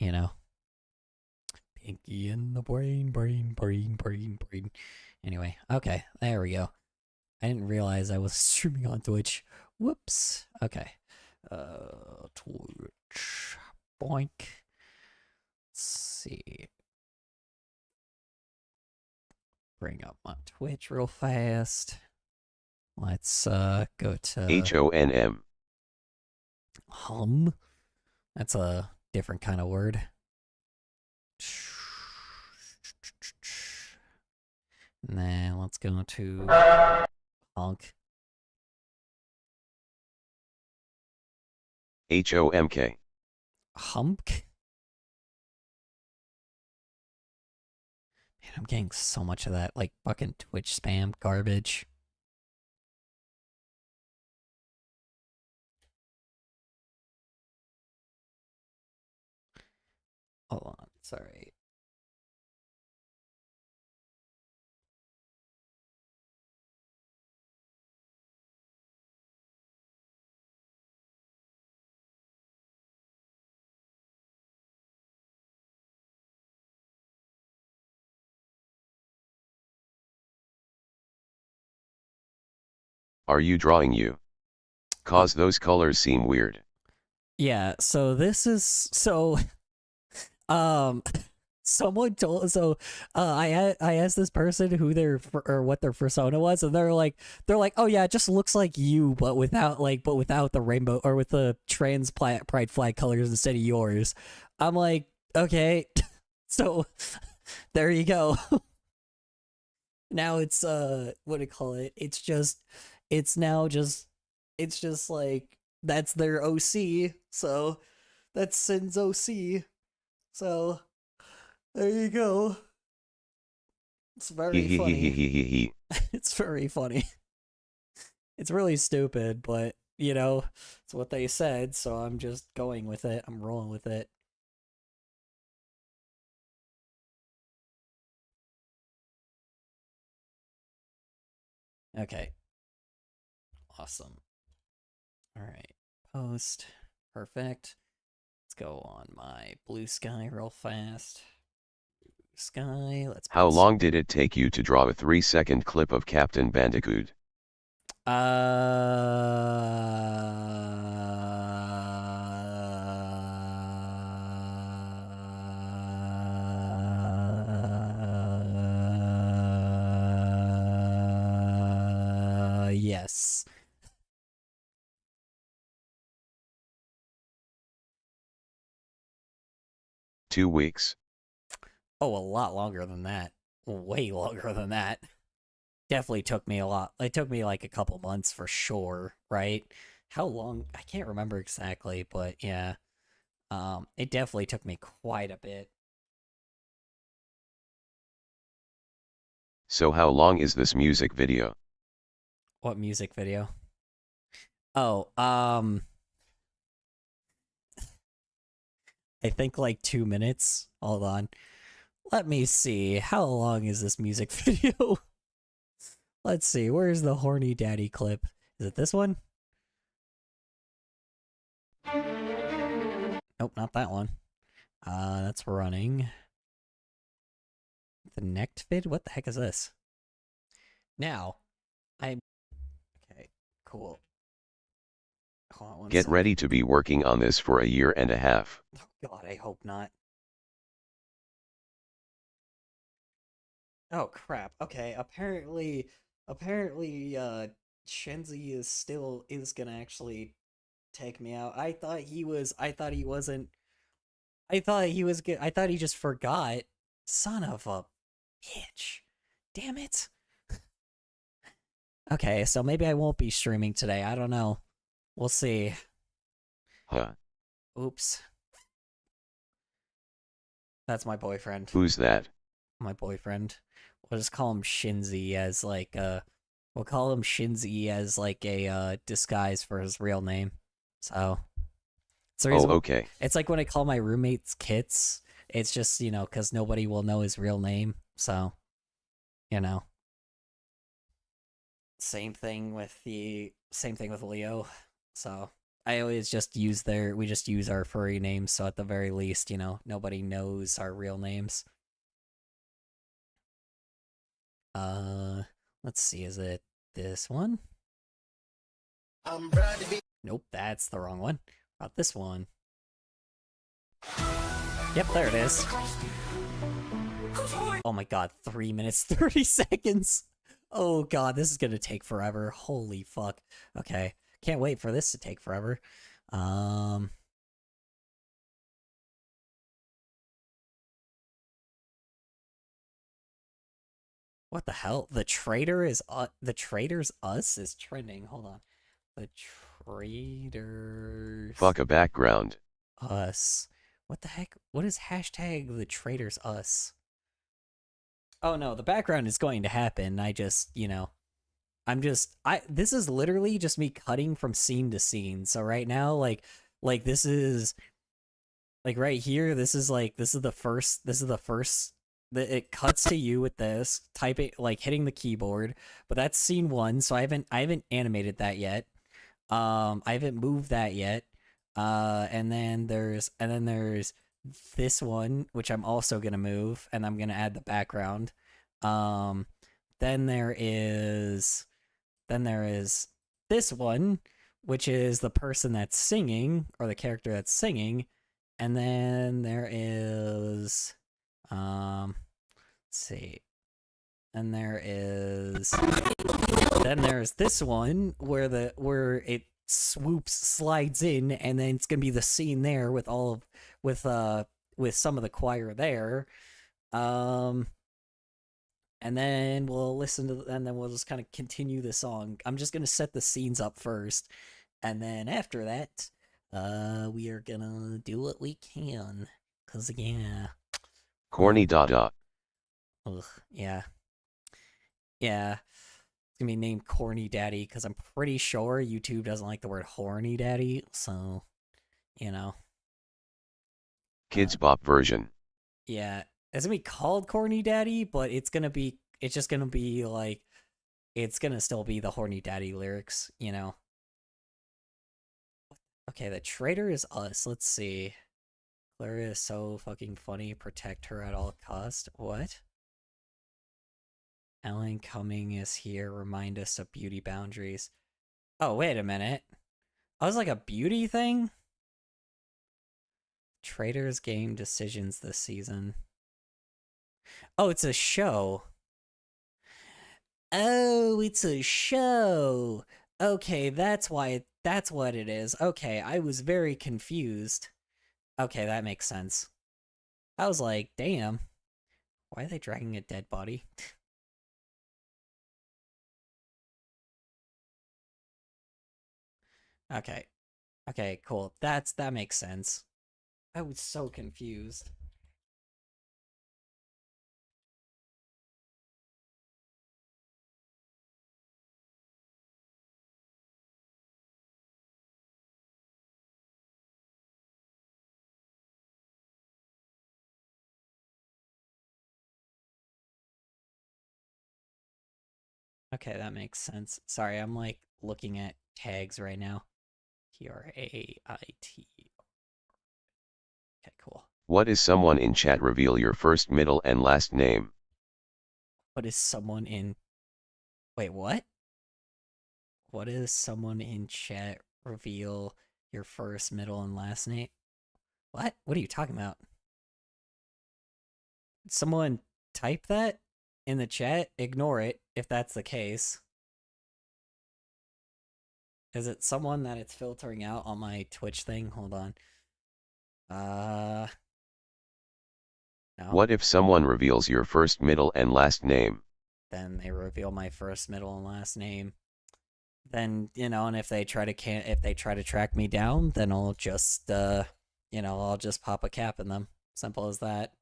you know. Pinky in the brain. Anyway, okay, there we go. I didn't realize I was streaming on Twitch. Whoops. Okay. Twitch. Boink. Let's see. Bring up my Twitch real fast. Let's go to HONM. hum. That's a different kind of word. And then let's go to honk. HOMK. Hump. Man, I'm getting so much of that, like, fucking Twitch spam garbage. Hold on, sorry. Are you drawing you? Cause those colors seem weird. Yeah, so this is um someone told I asked this person who or what their persona was, and they're like oh yeah, it just looks like you, but without the rainbow, or with the trans pride flag colors instead of yours. I'm like, okay. So there you go. Now it's what do you call it? It's now just it's just like that's their OC. So that's Sin's OC. So there you go. It's very funny. He. It's very funny. It's really stupid, but you know, it's what they said, so I'm just going with it. I'm rolling with it. Okay. Awesome. All right. Post. Perfect. Let's go on my blue sky real fast. Sky. Let's. How long did it take you to draw a 3-second clip of Captain Bandicoot? Yes. 2 weeks. Oh, a lot longer than that. Way longer than that. Definitely took me a lot. It took me like a couple months for sure, right? How long? I can't remember exactly, but yeah. It definitely took me quite a bit. So how long is this music video? What music video? Oh, I think like 2 minutes. Hold on. Let me see. How long is this music video? Let's see. Where's the horny daddy clip? Is it this one? Nope, not that one. That's running. The next vid? What the heck is this? Now, I'm... Okay, cool. Hold on one Get sec. ready to be working on this for a year and a half. Oh god, I hope not. Oh crap. Okay, apparently Shenzi is gonna actually take me out. I thought he wasn't I thought he just forgot. Son of a bitch. Damn it. Okay, so maybe I won't be streaming today. I don't know. We'll see. Huh? Oops. That's my boyfriend. Who's that? My boyfriend. We'll just call him Shinzi as like we'll call him Shinzi as like a disguise for his real name. So it's the Oh, reason okay. it's like when I call my roommates Kits, it's just, cuz nobody will know his real name. So, you know. Same thing with Leo. So, I always just use their we just use our furry names, so at the very least, nobody knows our real names. Uh let's see, is it this one? Nope, that's the wrong one. About this one. Yep, there it is. Oh my god, 3 minutes 30 seconds. Oh god, this is gonna take forever. Holy fuck. Okay. Can't wait for this to take forever. Um what the hell? The traitor's us is trending. Hold on. The traitors Fuck a background. us. What the heck? What is hashtag the traitors us? Oh no, the background is going to happen. I this is literally just me cutting from scene to scene. So right now, like this is like right here, this is the first that it cuts to you with this typing, like hitting the keyboard, but that's scene one, so I haven't animated that yet. I haven't moved that yet. And then there's this one, which I'm also gonna move, and I'm gonna add the background. Um, then there is this one, which is the person that's singing or the character that's singing, and then there is let's see. And there's this one where it slides in, and then it's gonna be the scene there with with some of the choir there. Um and then we'll just kind of continue the song. I'm just gonna set the scenes up first, and then after that, we are gonna do what we can. Cause yeah. Corny dada. Ugh, yeah. Yeah. It's gonna be named Corny Daddy, because I'm pretty sure YouTube doesn't like the word horny daddy, so you know. Uh, Kids Bop version. yeah. It's gonna be called Corny Daddy, but it's just gonna be like it's gonna still be the horny daddy lyrics. Okay, the traitor is us. Let's see. Clara is so fucking funny. Protect her at all cost. What? Ellen Cumming is here. Remind us of beauty boundaries. Oh, wait a minute. I was like a beauty thing? Traders game decisions this season. Oh, it's a show. Oh, it's a show. Okay, that's what it is. Okay, I was very confused. Okay, that makes sense. I was like, damn. Why are they dragging a dead body? Okay. Okay, cool. That makes sense. I was so confused. Okay, that makes sense. Sorry, I'm like looking at tags right now. T-R-A-I-T. Okay, cool. What is someone in chat? Reveal your first, middle, and last name. What is someone in... Wait, what? What is someone in chat? Reveal your first, middle, and last name? What? What are you talking about? Someone type that in the chat? Ignore it if that's the case. Is it someone that it's filtering out on my Twitch thing? Hold on. Uh... No. What if someone reveals your first, middle, and last name? Then they reveal my first, middle, and last name. Then and if they try to track me down, then I'll just pop a cap in them. Simple as that.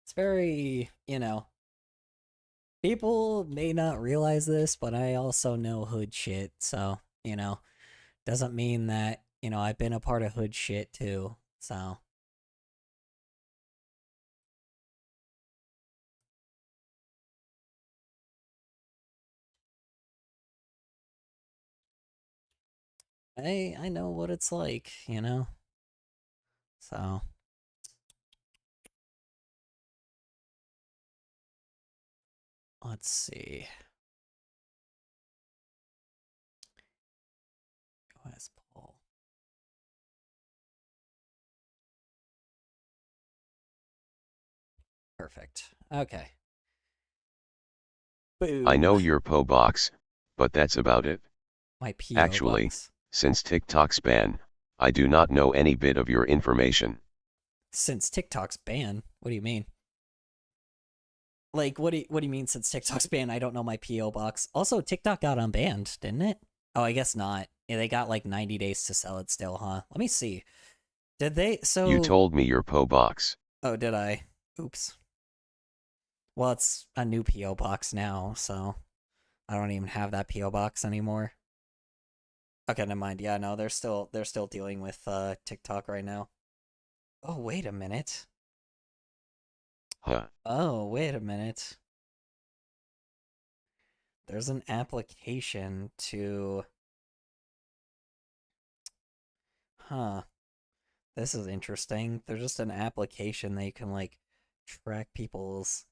It's very people may not realize this, but I also know hood shit. So doesn't mean that I've been a part of hood shit too. So I know what it's like, you know? So, let's see. OS poll. Perfect. Okay. I Boom. know your PO box, but that's about it. My PO Actually, box. since TikTok's ban, I do not know any bit of your information. Since TikTok's ban? What do you mean? Like, what do you mean since TikTok's ban? I don't know my PO box. Also, TikTok got unbanned, didn't it? Oh, I guess not. Yeah, they got like 90 days to sell it still, huh? Let me see. Did they? You So, told me your PO box. oh, did I? Oops. Well, it's a new PO box now, so I don't even have that PO box anymore. Okay, never mind. Yeah, no, they're still dealing with TikTok right now. Oh, wait a minute. Huh. Oh, wait a minute. There's an application to huh. This is interesting. There's just an application that you can like track people's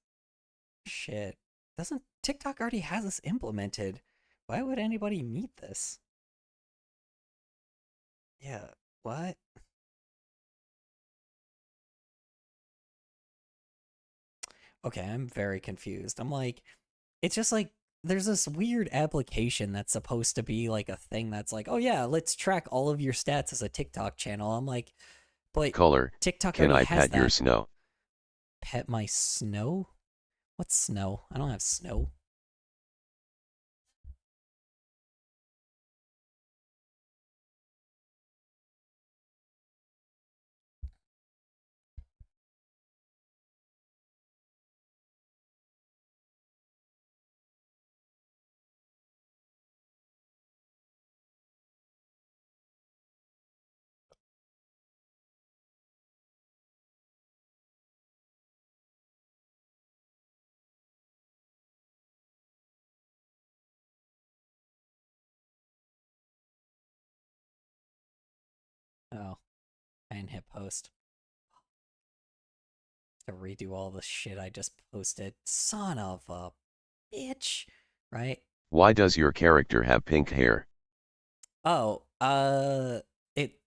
shit. Doesn't TikTok already has this implemented? Why would anybody need this? Yeah, what? Okay, I'm very confused. I'm like, it's just like there's this weird application that's supposed to be like a thing that's like, oh yeah, let's track all of your stats as a TikTok channel. I'm like, but Color, TikTok can already I has pet your that. snow? Pet my snow? What's snow? I don't have snow. Oh, I didn't hit post to redo all the shit I just posted. Son of a bitch. Right? Why does your character have pink hair? Oh,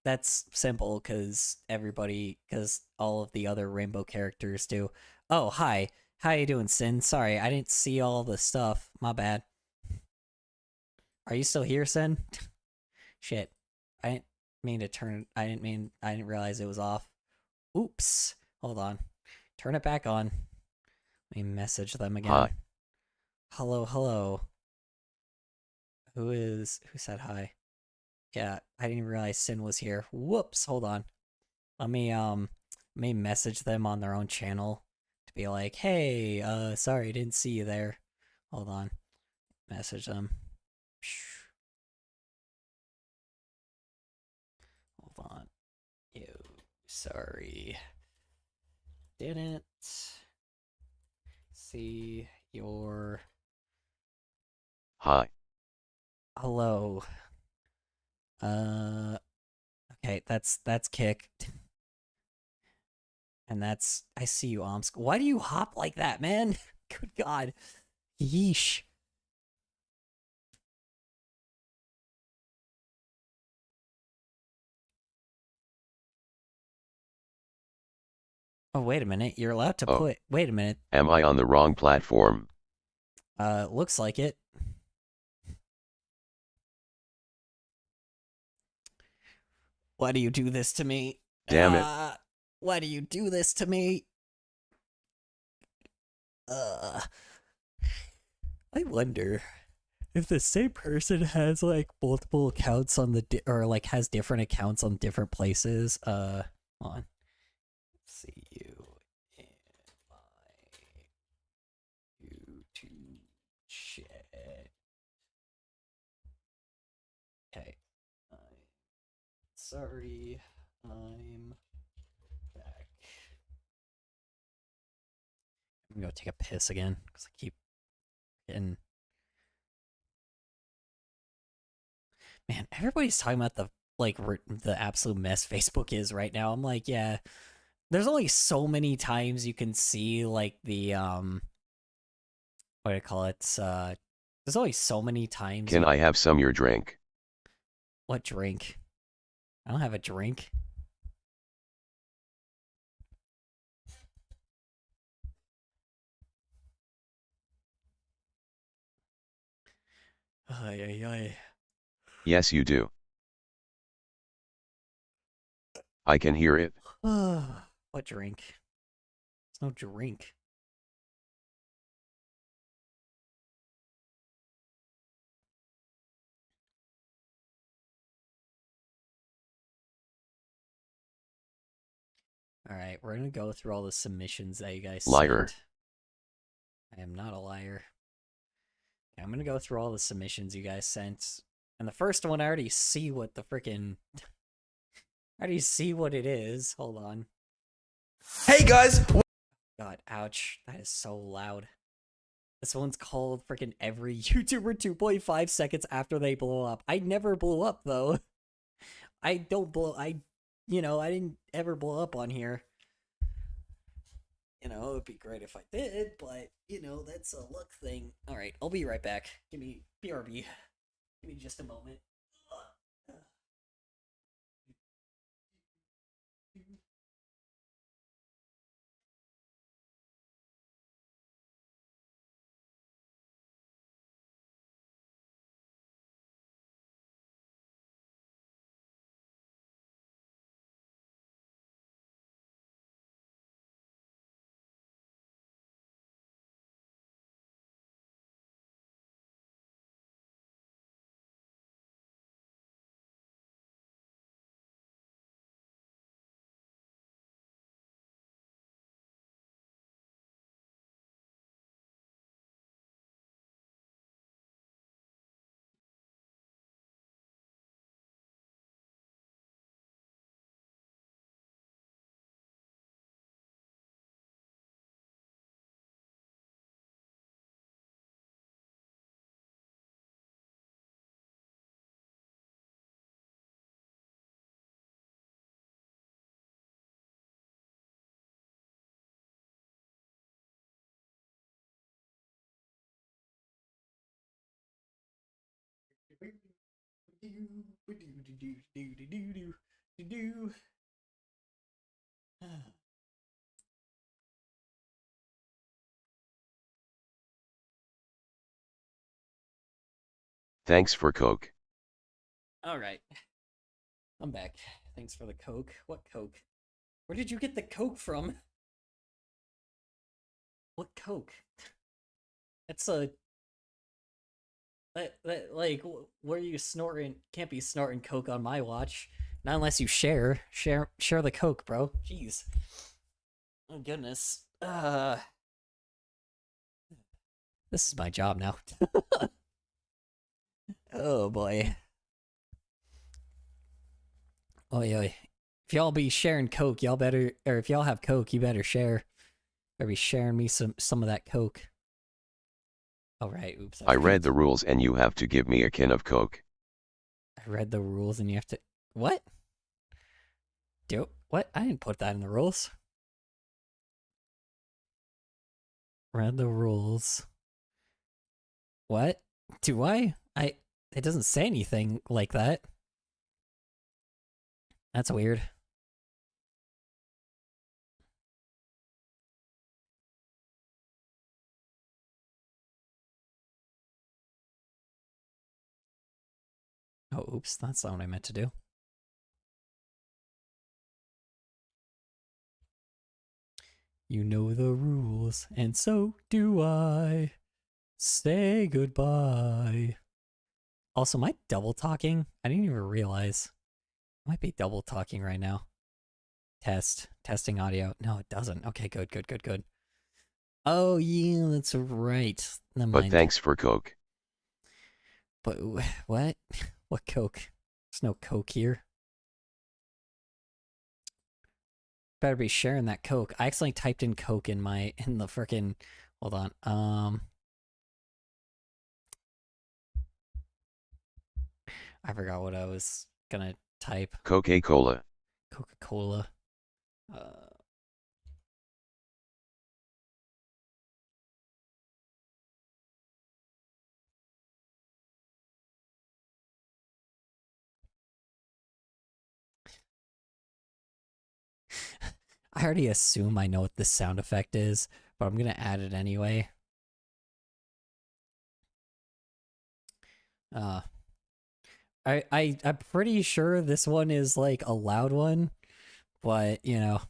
that's simple because because all of the other rainbow characters do. Oh, hi. How you doing, Sin? Sorry, I didn't see all the stuff. My bad. Are you still here, Sin? Shit. I didn't mean to turn. I didn't mean. I didn't realize it was off. Oops. Hold on. Turn it back on. Let me message them again. Hi. Hello, hello. Who said hi? Yeah, I didn't realize Sin was here. Whoops. Hold on. Let me message them on their own channel to be like, hey, sorry, didn't see you there. Hold on. Message them. Hold on. You sorry. Didn't see your Hi. hello. Uh okay, that's kick. And that's I see you, Omsk. Why do you hop like that, man? Good god. Yeesh. Oh, wait a minute. You're allowed to Oh, put. Wait a minute. am I on the wrong platform? Looks like it. Why do you do this to me? Damn it. Why do you do this to me? Uh, I wonder if the same person has like multiple accounts on or like has different accounts on different places. Hold on. See you in my YouTube chat. Okay. I'm sorry. I'm back. I'm gonna go take a piss again because I keep getting Man, everybody's talking about the absolute mess Facebook is right now. I'm like, yeah, there's only so many times you can see like the what do I call it? There's only so many times Can you I have some your drink? what drink? I don't have a drink. Ay, ay, ay. Yes you do. I can hear it. What drink? There's no drink. All right, we're gonna go through all the submissions that you guys Liar. sent. I am not a liar. Okay, I'm gonna go through all the submissions you guys sent, and the first one I already see what the freaking. I already see what it is. Hold on. Hey guys! God, ouch! That is so loud. This one's called freaking every YouTuber 2.5 seconds after they blow up. I never blew up though. I don't blow. I didn't ever blow up on here. It would be great if I did, but that's a luck thing. All right, I'll be right back. Give me BRB. Give me just a moment. Thanks for Coke. All right, I'm back. Thanks for the Coke. What Coke? Where did you get the Coke from? What Coke? That's a like where you snorting? Can't be snorting Coke on my watch. Not unless you share the Coke, bro. Jeez. Oh goodness. This is my job now. Oh boy. Oh yeah. If y'all be sharing Coke, y'all better, or if y'all have Coke, you better share. Better be sharing me some of that Coke. All right. Oops. I read the rules and you have to give me a can of Coke. I read the rules and you have to. What? What? I didn't put that in the rules. Read the rules. What? Do I? It doesn't say anything like that. That's weird. Oh, oops. That's not what I meant to do. You know the rules, and so do I. Say goodbye. Also, am I double talking? I didn't even realize. I might be double talking right now. Testing audio. No, it doesn't. Okay, good. Oh, yeah, that's right. Never But mind. thanks for Coke. But what? What Coke? There's no Coke here. Better be sharing that Coke. I accidentally typed in Coke in the frickin'. Hold on. I forgot what I was gonna type. Coca-Cola. Coca-Cola. I already assume I know what this sound effect is, but I'm gonna add it anyway. I'm pretty sure this one is like a loud one, but you know,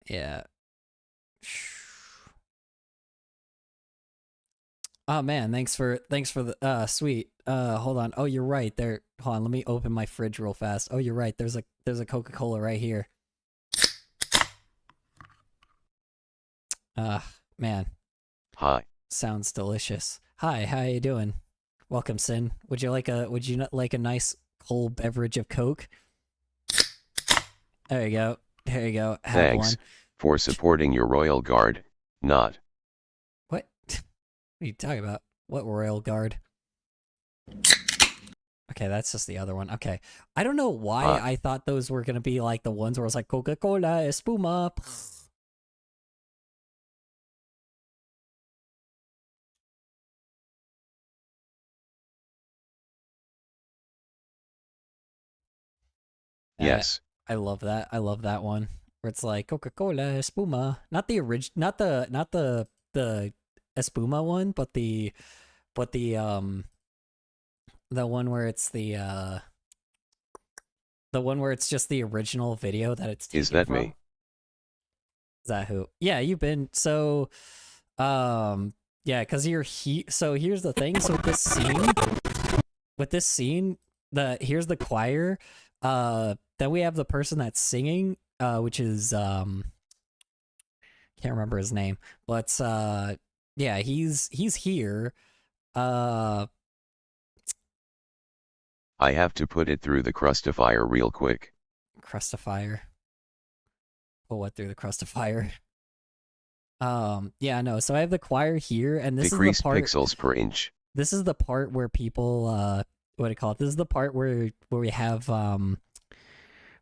yeah. Oh man, thanks for the sweet. Hold on. Oh, you're right. There. Hold on. Let me open my fridge real fast. Oh, you're right. There's a Coca-Cola right here. Man. Hi. Sounds delicious. Hi, how you doing? Welcome, Sin. Would you like a nice cold beverage of Coke? There you go. There you go. Have Thanks one. for supporting your royal guard. Not. What? What are you talking about? What royal guard? Okay, that's just the other one. Okay. I don't know why I thought those were gonna be like the ones where it's like Coca-Cola, espuma. Yes. I love that. I love that one. Where it's like Coca-Cola, espuma. Not the not the espuma one, but the one where it's the one where it's just the original video that it's taken Is that from. me? Is that who? Yeah, you've been so yeah, because you're so here's the thing. So with this scene, here's the choir. Then we have the person that's singing, which is can't remember his name, but yeah, he's here. I have to put it through the crustifier real quick. Crustifier. Pull what through the crustifier? Yeah, no. So I have the choir here, and this Decrease is the part. pixels per inch. This is the part where people what do you call it? This is the part where we have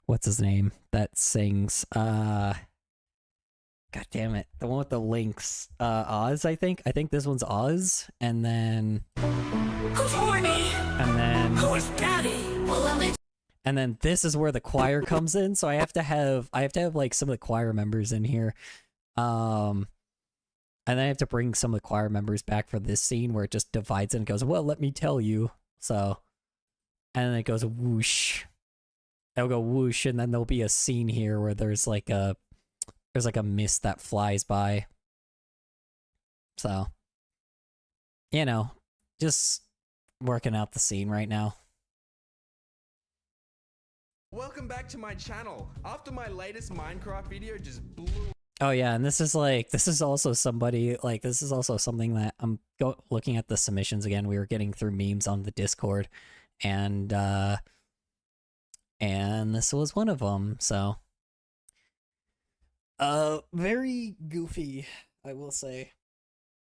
what's his name that sings god damn it, the one with the links, Oz. I think this one's Oz, and then Who's horny? and then Who's daddy? and then this is where the choir comes in. So I have to have like some of the choir members in here, and then I have to bring some of the choir members back for this scene where it just divides and goes, well, let me tell you. So, and then it goes whoosh. It'll go whoosh, and then there'll be a scene here where there's like a mist that flies by. So, you know, just working out the scene right now. Welcome back to my channel. After my latest Minecraft video just blew. Oh yeah, and this is also somebody, like, this is also something that I'm looking at the submissions again. We were getting through memes on the Discord, and this was one of them. So, very goofy, I will say.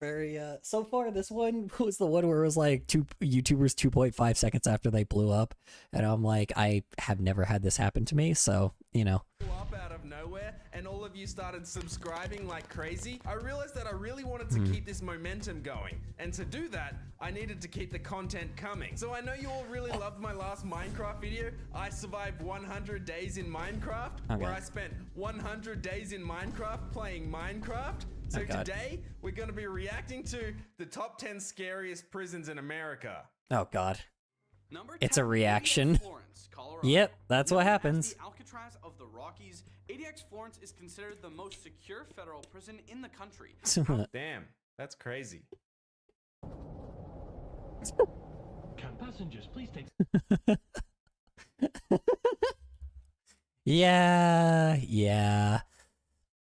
Very so far this one was the one where it was like two YouTubers 2.5 seconds after they blew up, and I'm like, I have never had this happen to me, so you know. Up out of nowhere, and all of you started subscribing like crazy. I realized that I really wanted to keep this momentum going, and to do that, I needed to keep the content coming. So I know you all really loved my last Minecraft video. I survived 100 days in Minecraft, where I spent 100 days in Minecraft playing Minecraft. So today, we're going to be reacting to the top 10 scariest prisons in America. Oh god. It's a reaction. Yep, that's what happens. The Alcatraz of the Rockies, ADX Florence is considered the most secure federal prison in the country. Damn, that's crazy. Can passengers please take... Yeah.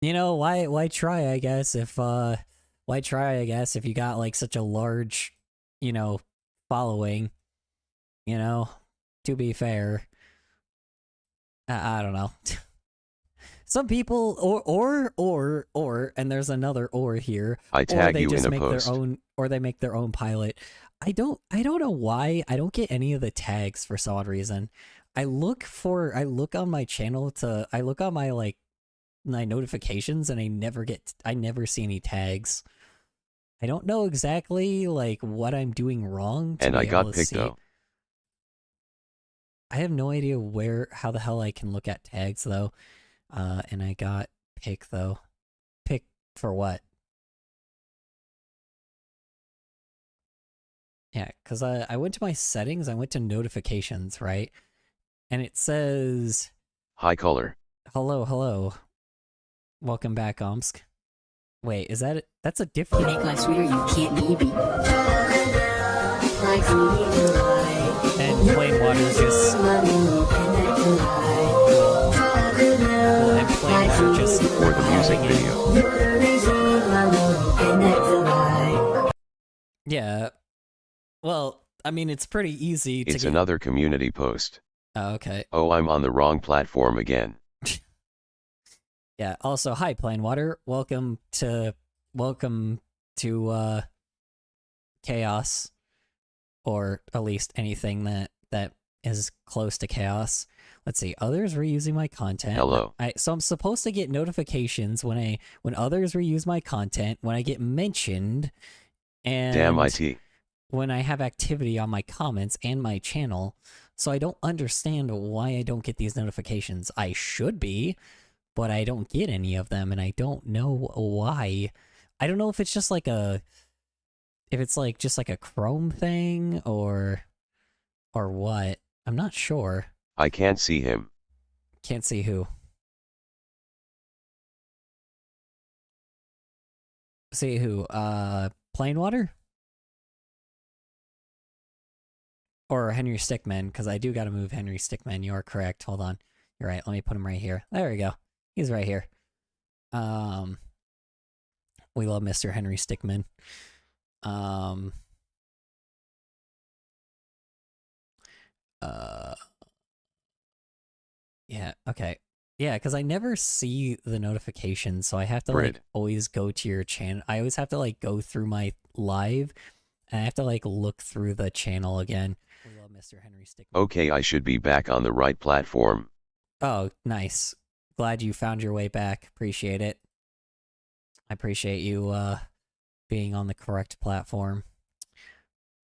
You know, why try, I guess, if you got like such a large, you know, following, you know, to be fair. I don't know. Some people or and there's another or here, I tag or they you just in a make post. their own, or they make their own pilot. I don't know why I don't get any of the tags for some odd reason. I look on my channel I look on my like my notifications and I never see any tags. I don't know exactly like what I'm doing wrong to And be I able got to picked see. though. I have no idea how the hell I can look at tags though. And I got pick though. Pick for what? Yeah, because I went to my settings, I went to notifications, right? And it says, High color. hello. Welcome back, Omsk. Wait, is that it? That's a different... Make life sweeter, you can't be beat. Like me, And plain water just... Well, and plain water just... Or the music video. Yeah. Well, I mean, it's pretty easy to It's get... another community post. Oh, okay. Oh, I'm on the wrong platform again. Yeah, also, hi, plain water. Welcome to chaos. Or at least anything that is close to chaos. Let's see. Others reusing my content. Hello. So I'm supposed to get notifications when others reuse my content, when I get mentioned, and Damn IT. when I have activity on my comments and my channel. So I don't understand why I don't get these notifications. I should be, but I don't get any of them, and I don't know why. I don't know if it's just like just like a Chrome thing or what. I'm not sure. I can't see him. Can't see who. See who? Plain water? Or Henry Stickman, because I do gotta move Henry Stickman. You are correct. Hold on. You're right. Let me put him right here. There we go. He's right here. We love Mr. Henry Stickman. Yeah, okay. Yeah, because I never see the notifications, so I have to like Brid. always go to your channel. I always have to like go through my live, and I have to like look through the channel again. We love Mr. Henry Stickman. Okay, I should be back on the right platform. Oh, nice. Glad you found your way back. Appreciate it. I appreciate you being on the correct platform.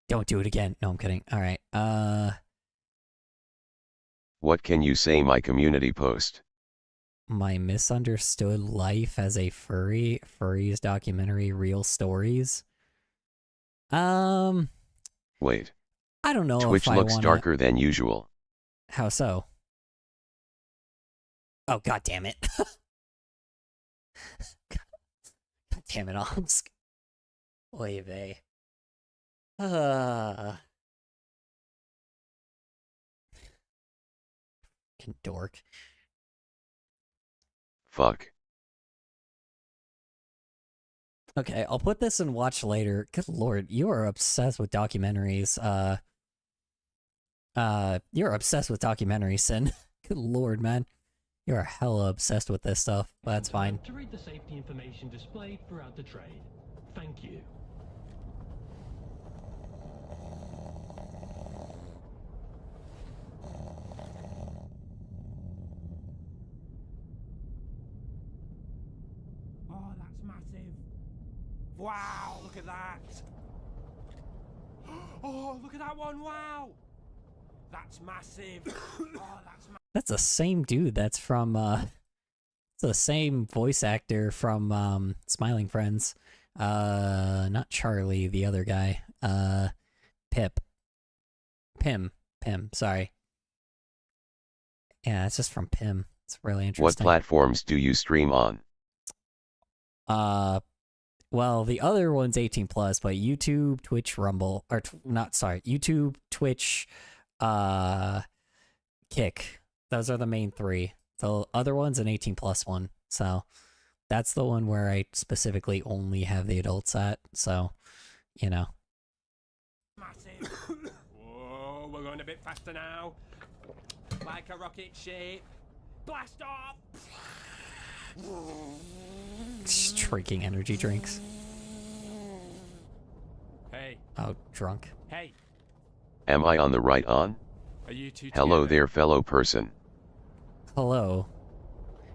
Don't do it again. No, I'm kidding. All right. What can you say my community post? My misunderstood life as a furry. Furry's documentary, Real Stories. Wait. I don't know Twitch if I looks wanna... darker than usual. How so? Oh, god damn it. God damn it, Omsk. Oy vey. Fucking dork. Fuck. Okay, I'll put this in watch later. Good lord, you are obsessed with documentaries. You're obsessed with documentaries, Sin. Good lord, man. You're hella obsessed with this stuff, but that's fine. To read the safety information displayed throughout the trade. Thank you. Oh, that's massive. Wow, look at that. Oh, look at that one. Wow. That's massive. Oh, that's massive. That's the same dude that's from, it's the same voice actor from, Smiling Friends. Not Charlie, the other guy. Pim, sorry. Yeah, it's just from Pim. It's really What interesting. platforms do you stream on? Well, the other one's 18 plus, but YouTube, Twitch, Rumble, or YouTube, Twitch, Kick. Those are the main three. The other one's an 18 plus one. So that's the one where I specifically only have the adults at. So, you know. Massive. Whoa, we're going a bit faster now. Like a rocket shape. Blast off. Just drinking energy drinks. Hey, Hey, Oh, drunk. hey, Am I on the right on? are you two Hello together? there, fellow person. Hello.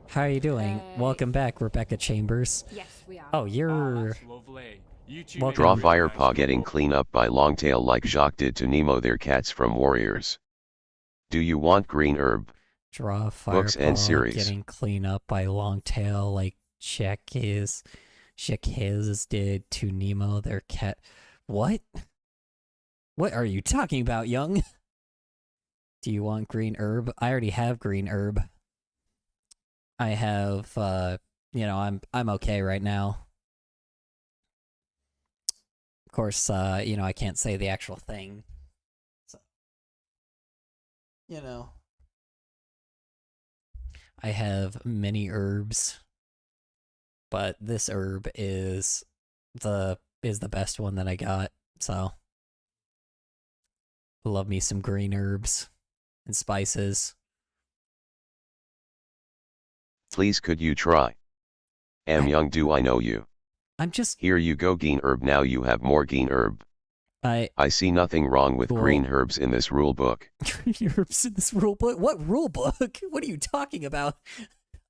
How are you doing? Welcome back, Rebecca Chambers. Yes, we are. Oh, Oh, you're... that's lovely. You two Welcome. make a Draw really fire nice paw getting couple. clean up by Longtail like Jacques did to Nemo their cats from Warriors. Do you want green herb? Draw Books and firepaw series. getting clean up by Longtail like Check his did to Nemo their cat. What? What are you talking about, young? Do you want green herb? I already have green herb. I have I'm okay right now. Of course, I can't say the actual thing. So, I have many herbs, but this herb is the best one that I got. So, love me some green herbs and spices. Please could you try? Young, do I know you? I'm just Here you go, green herb. Now you have more green herb. I I see nothing wrong with Cool. green herbs in this rule book. green herbs in this rule book. What rule book? What are you talking about?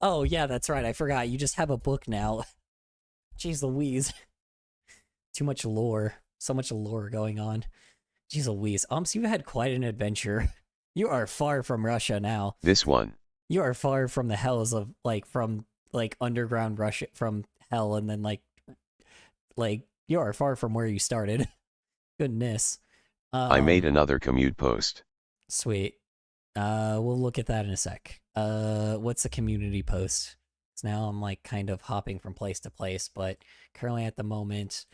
Oh yeah, that's right. I forgot. You just have a book now. Jeez Louise. Too much lore. So much lore going on. Jeez Louise. You've had quite an adventure. You are far from Russia now. This one. You are far from the hells of from underground Russia, from hell, and then you are far from where you started. Goodness. I made another commute post. Sweet. We'll look at that in a sec. What's a community post? So now I'm kind of hopping from place to place, but currently at the moment,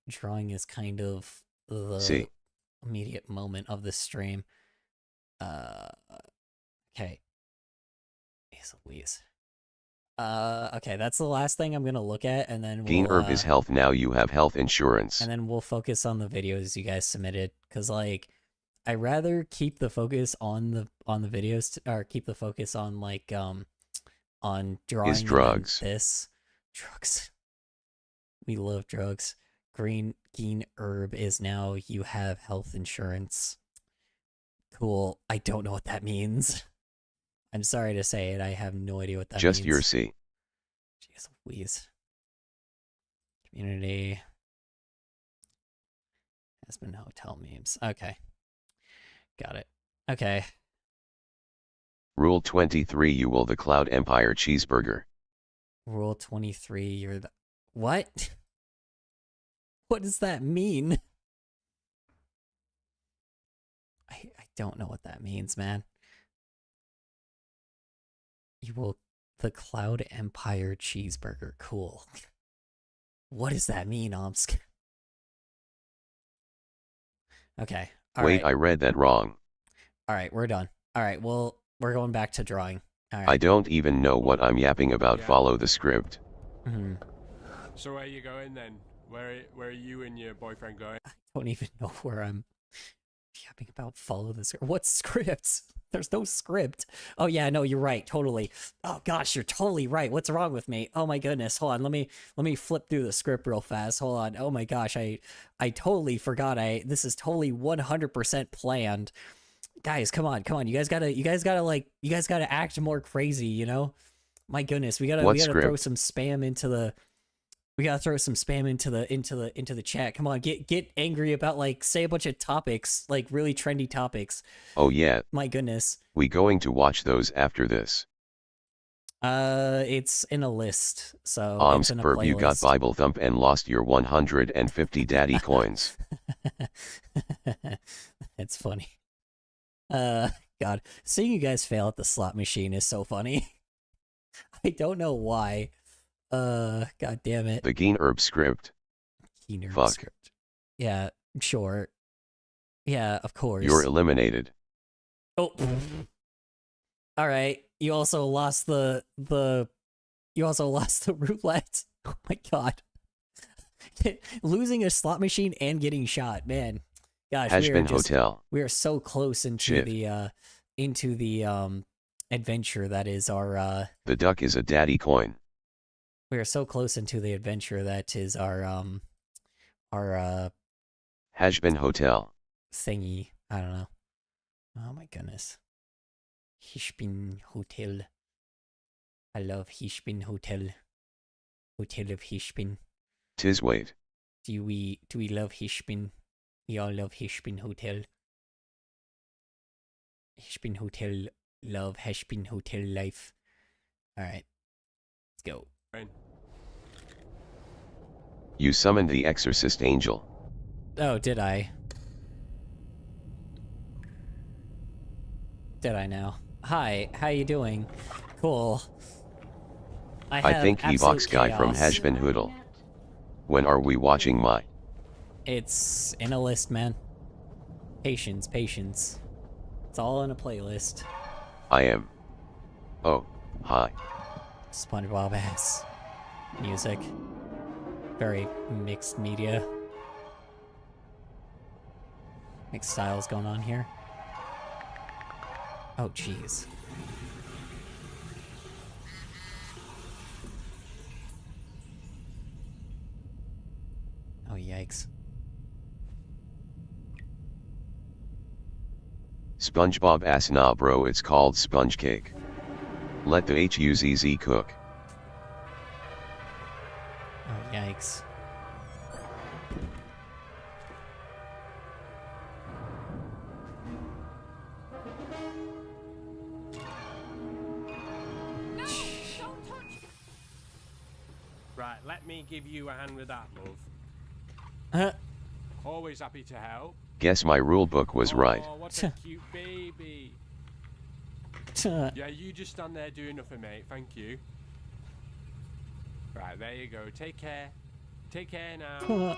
drawing is kind of the See. immediate moment of the stream. Okay. Jeez Louise. Okay, that's the last thing I'm gonna look at, and then Green herb is health. Now you have health insurance. and then we'll focus on the videos you guys submitted, because I rather keep the focus on the videos, or keep the focus on on drawing Is than drugs. this drugs. We love drugs. Green herb is now you have health insurance. Cool. I don't know what that means. I'm sorry to say it. I have no idea what that Just means. your C. Jeez Louise. Community. Aspen Hotel memes. Okay. Got it. Okay. Rule 23. You will the Cloud Empire cheeseburger. Rule 23. You're the... What? What does that mean? I don't know what that means, man. You will the Cloud Empire cheeseburger. Cool. What does that mean, Omsk? Okay. All Wait, right. I read that wrong. All right, we're done. All right, well, we're going back to drawing. All right. I don't even know what I'm yapping about. Yeah. Follow the script. Mhm. So where are you going then? Where are you and your boyfriend going? Don't even know where I'm yapping about. Follow the script. What scripts? There's no script. Oh yeah, no, you're right. Totally. Oh gosh, you're totally right. What's wrong with me? Oh my goodness. Hold on. Let me flip through the script real fast. Hold on. Oh my gosh, I totally forgot. This is totally 100% planned. Guys, come on. You guys gotta act more crazy, you know? My goodness, we gotta What throw script? some spam into the into the chat. Come on, get angry about say a bunch of topics, really trendy topics. Oh yeah, My goodness. we going to watch those after this. It's in a list, so it's in a Burp, you got playlist. Bible thump and lost your 150 daddy coins. It's funny. God, seeing you guys fail at the slot machine is so funny. I don't know why. God damn it. The Geen Herb script. Keener Fuck. script. Yeah, sure. Yeah, of course. You're eliminated. Oh. All right. You also lost the roulette. Oh my god. Losing a slot machine and getting shot, man. Gosh, Hashbin Hotel. we are so close into Shit. the adventure that is our The duck is a daddy coin. we are so close into the adventure that is our Hashbin Hotel. thingy. I don't know. Oh my goodness. Hishbin Hotel. I love Hishbin Hotel. Hotel of Hishbin. Tiswait. Do we love Hishbin? We all love Hishbin Hotel. Hishbin Hotel love, Hishbin Hotel life. Alright. Let's go. You summoned the exorcist angel. Oh, did I? Did I now? Hi, how you doing? Cool. I think Evox guy from chaos. Hashbin Hoodle. When are we watching my? It's in a list, man. Patience, patience. It's all in a playlist. I am. Oh, hi. SpongeBob ass music. Very mixed media. Mixed styles going on here. Oh, jeez. Oh, yikes. SpongeBob ass nah bro, it's called sponge cake. Let the HUZZ cook. Oh, yikes. Right, let me give you a hand with that, love. Huh? Always happy to help. Guess my rule book was right. Oh, what a cute baby. Yeah, you just stand there doing nothing, mate. Thank you. Right, there you go. Take care. Take care now. Attention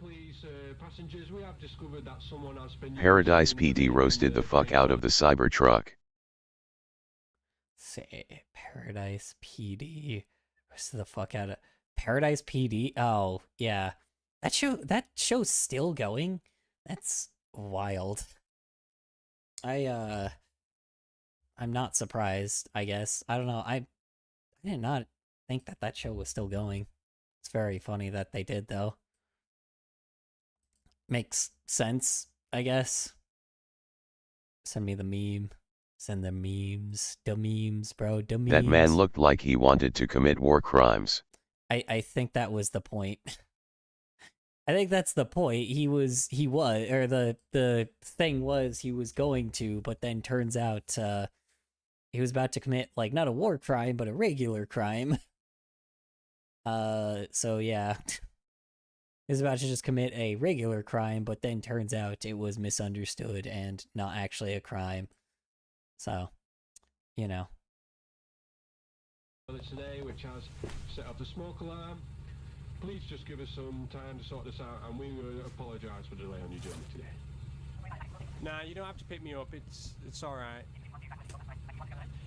please, passengers. We have discovered that someone has been... Paradise PD roasted the fuck out of the Cybertruck. Say Paradise PD. Where's the fuck out of Paradise PD? Oh, yeah. That show's still going? That's wild. I'm not surprised, I guess. I don't know. I did not think that show was still going. It's very funny that they did, though. Makes sense, I guess. Send me the meme. Send the memes. The memes, bro. The memes. That man looked like he wanted to commit war crimes. I think that was the point. I think that's the point. He was, or the thing was he was going to, but then turns out, he was about to commit, like, not a war crime, but a regular crime. So yeah. He was about to just commit a regular crime, but then turns out it was misunderstood and not actually a crime. So, you know. Today, which has set off the smoke alarm. Please just give us some time to sort this out, and we apologise for the delay on your journey today. Nah, you don't have to pick me up. It's all right.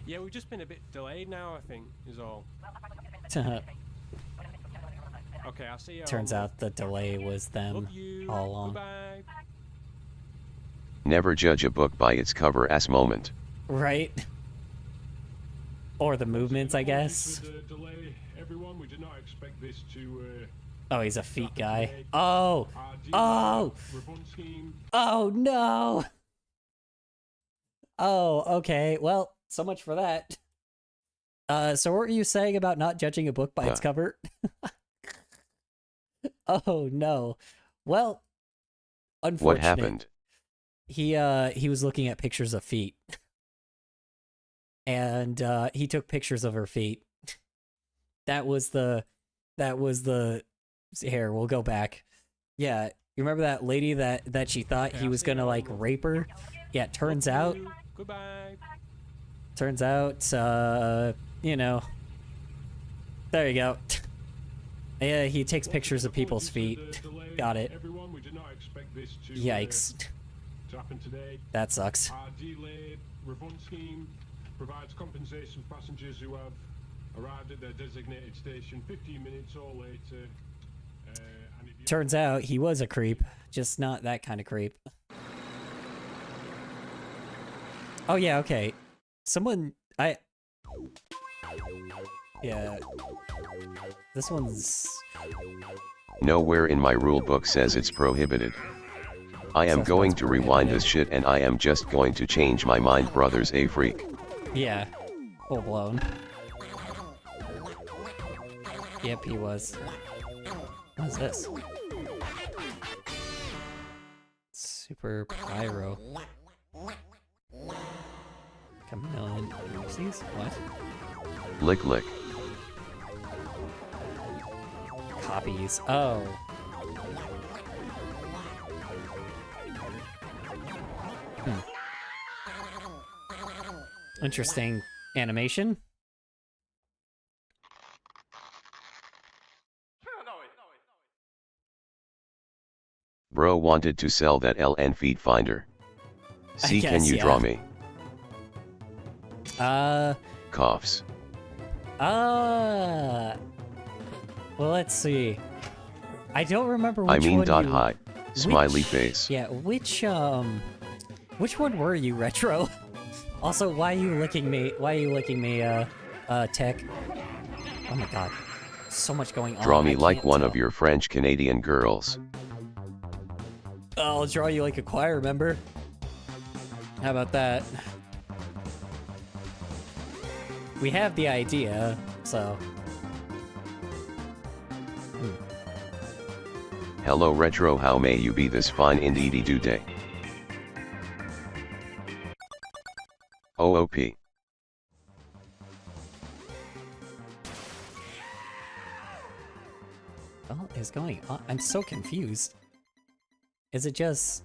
Yeah, we've just been a bit delayed now, I think, is all. Okay, I'll see you. Turns out the delay was them all along. Goodbye. Never judge a book by its cover ass moment. Right? Or the movements, I guess. Delay, everyone. We did not expect this to. Oh, he's a feet guy. Oh! Oh! Oh, no! Oh, okay. Well, so much for that. So what were you saying about not judging a book by its cover? Oh, no. Well, unfortunately. What happened? He was looking at pictures of feet. And he took pictures of her feet. That was the here, we'll go back. Yeah, you remember that lady that she thought he was gonna like rape her? Yeah, turns out Goodbye. turns out you know, there you go. Yeah, he takes pictures of people's feet. Got it. Everyone, we did not expect this to, Yikes. to happen today. That sucks. Our delayed refund scheme provides compensation for passengers who have arrived at their designated station 15 minutes or later. And if you Turns out he was a creep, just not that kind of creep. Oh yeah, okay. Yeah. This one's Nowhere in my rulebook says it's prohibited. I am Says going what's to rewind prohibited. this shit and I am just going to change my mind, brothers. A freak. Yeah. Full blown. Yep, he was. What is this? Super Pyro. Chameleon Oopsies? What? Lick lick. Copies. Oh. Interesting animation. Bro wanted to sell that LN feet finder. See, can guess, you yeah. draw me? Coughs. Well, let's see. I don't remember which I mean one dot you... hi. Smiley which- face. Yeah, which one were you, Retro? Also, why are you licking me? Why are you licking me, Tech? Oh my god. So much going on. Draw me I like can't one tell. of your French Canadian girls. I'll draw you like a choir member. How about that? We have the idea, so... Hello Retro, how may you be this fine indeedy do day? OOP. What is going on? I'm so confused. Is it just...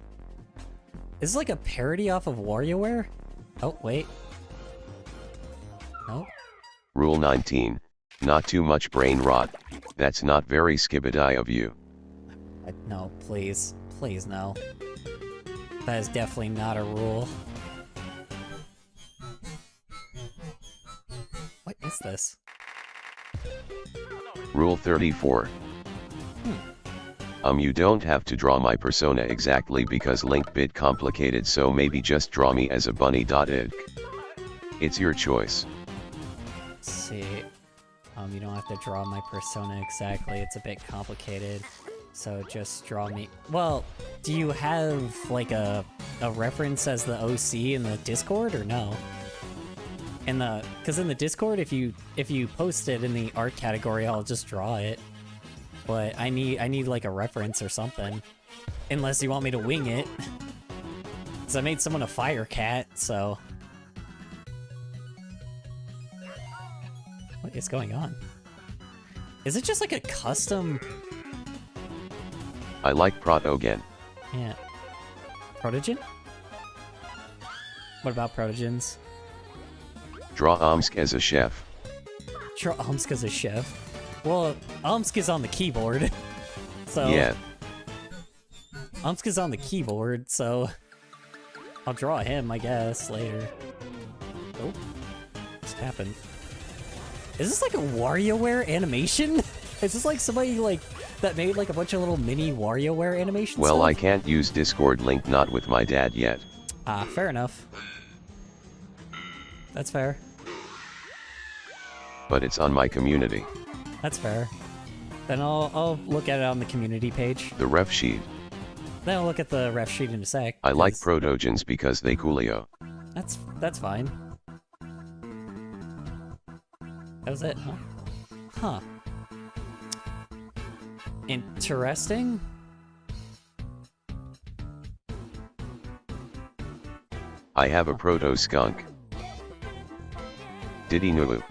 Is this like a parody off of WarioWare? Oh, wait. No? Rule 19. Not too much brain rot. That's not very skibidi of you. No, please. Please, no. That is definitely not a rule. What is this? Rule 34. You don't have to draw my persona exactly because link bit complicated, so maybe just draw me as a bunny.id. It's your choice. Let's see. You don't have to draw my persona exactly, it's a bit complicated. So just draw me. Well, do you have like a reference as the OC in the Discord or no? In the, because in the Discord, if you post it in the art category, I'll just draw it. But I need like a reference or something, unless you want me to wing it. Cause I made someone a fire cat, so. What is going on? Is it just like a custom? I like Protogen. Yeah. Protogen? What about Protogens? Draw Omsk as a chef. Draw Omsk as a chef. Well, Omsk is on the keyboard. So Yeah. Omsk is on the keyboard, so I'll draw him, I guess, later. Oh. What's happened? Is this like a WarioWare animation? Is this like somebody like that made like a bunch of little mini WarioWare animations? Well, I can't use Discord link, not with my dad yet. Ah, fair enough. That's fair. But it's on my community. That's fair. Then I'll look at it on the community page. The ref sheet. Then I'll look at the ref sheet in a sec. I like 'cause Protogens because they coolio. That's fine. That was it, huh? Huh. Interesting. I have a proto skunk. Diddy Nulu.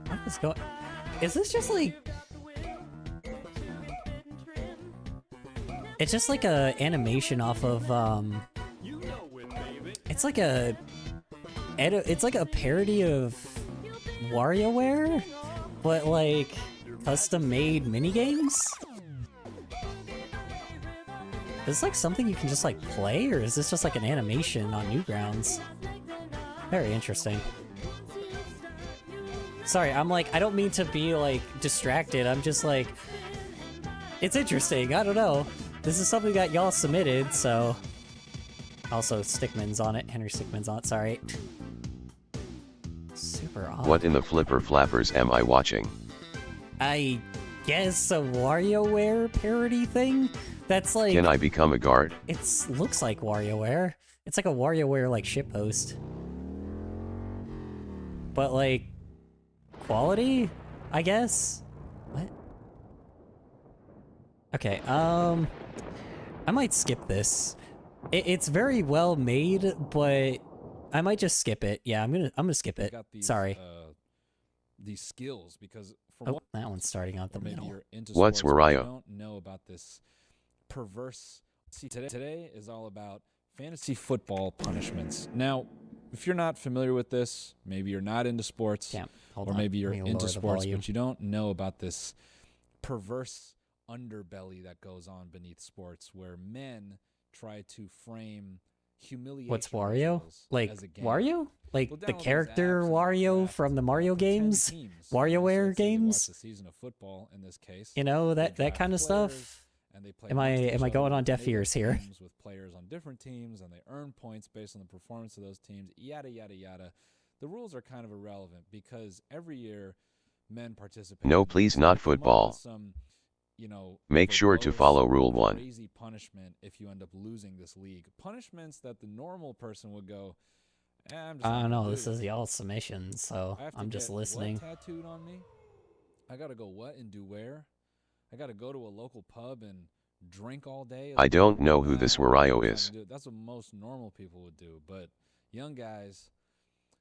What is going? Is this just like? It's just like a animation off of It's like a. It's like a parody of WarioWare, but like custom-made minigames. Is this like something you can just like play, or is this just like an animation on Newgrounds? Very interesting. Sorry, I'm like, I don't mean to be like distracted. I'm just like, it's interesting. I don't know. This is something that y'all submitted, so Also, Stickman's on it. Henry Stickman's on it. Sorry. Super odd. What in the flipper flappers am I watching? I guess a WarioWare parody thing? That's like... Can I become a guard? It looks like WarioWare. It's like a WarioWare like shitpost. But like... quality? I guess? What? Okay, I might skip this. It's very well made, but I might just skip it. Yeah, I'm gonna skip it. Sorry. These skills, because for Oh, one, that one's starting out the maybe middle. you're into What's sports, but you Wario? don't know about this perverse. See, today is all about fantasy football punishments. Now, if you're not familiar with this, maybe you're not into sports, Damn, hold or on. maybe you're Let me into lower the sports, volume. but you don't know about this perverse underbelly that goes on beneath sports, where men try to frame humiliation. What's Wario? rituals Like as a game. Wario? Like We'll the download these character apps and Wario draft from the Mario up to 10 games? teams. WarioWare let's say they watch games? a season of football in this case. You know, They that draft kind of players, stuff? and they play Am I against each going other, on deaf and they get ears here? teams with players on different teams, and they earn points based on the performance of those teams. Yada yada yada. The rules are kind of irrelevant because every year men participate. No, in please these. not They come up with football. Some, you know, Make sure to verbose, follow Rule 1. Crazy punishment if you end up losing this league. Punishments that the normal person would go, I'm just I not don't gonna know. do This is the all summation, so I have to I'm just get listening. What tattooed on me? I gotta go what and do where? I gotta go to a local pub and drink all day. I don't know who Nah, this I'm not Wario gonna is. do it. That's what most normal people would do. But young guys,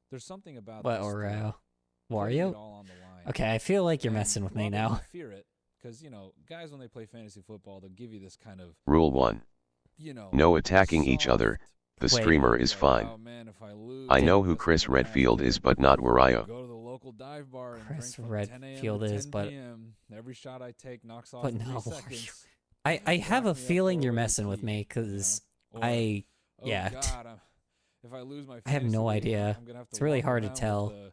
there's something about What, this or that putting it Wario? all on the line. Okay, I feel like you're And messing with me while they now. don't fear it, because you know, guys when they play fantasy football, they'll give you this kind of, Rule 1. you know, No attacking each other. soft The Wait. streamer is like, fine. "Oh, man, if I lose, I know who that's Chris gonna happen." Redfield is, but not Wario. Go to the local dive bar and Chris drink from 10 a.m. Redfield to is, 10 but- p.m. Every shot I take knocks off But in 3 no, seconds. I have a Lock me up feeling you're for messing with OAP, me, you because know? Or, I... oh yeah. God, if I lose my I have fantasy no league, idea. I'm gonna have to It's really walk hard to around with tell. a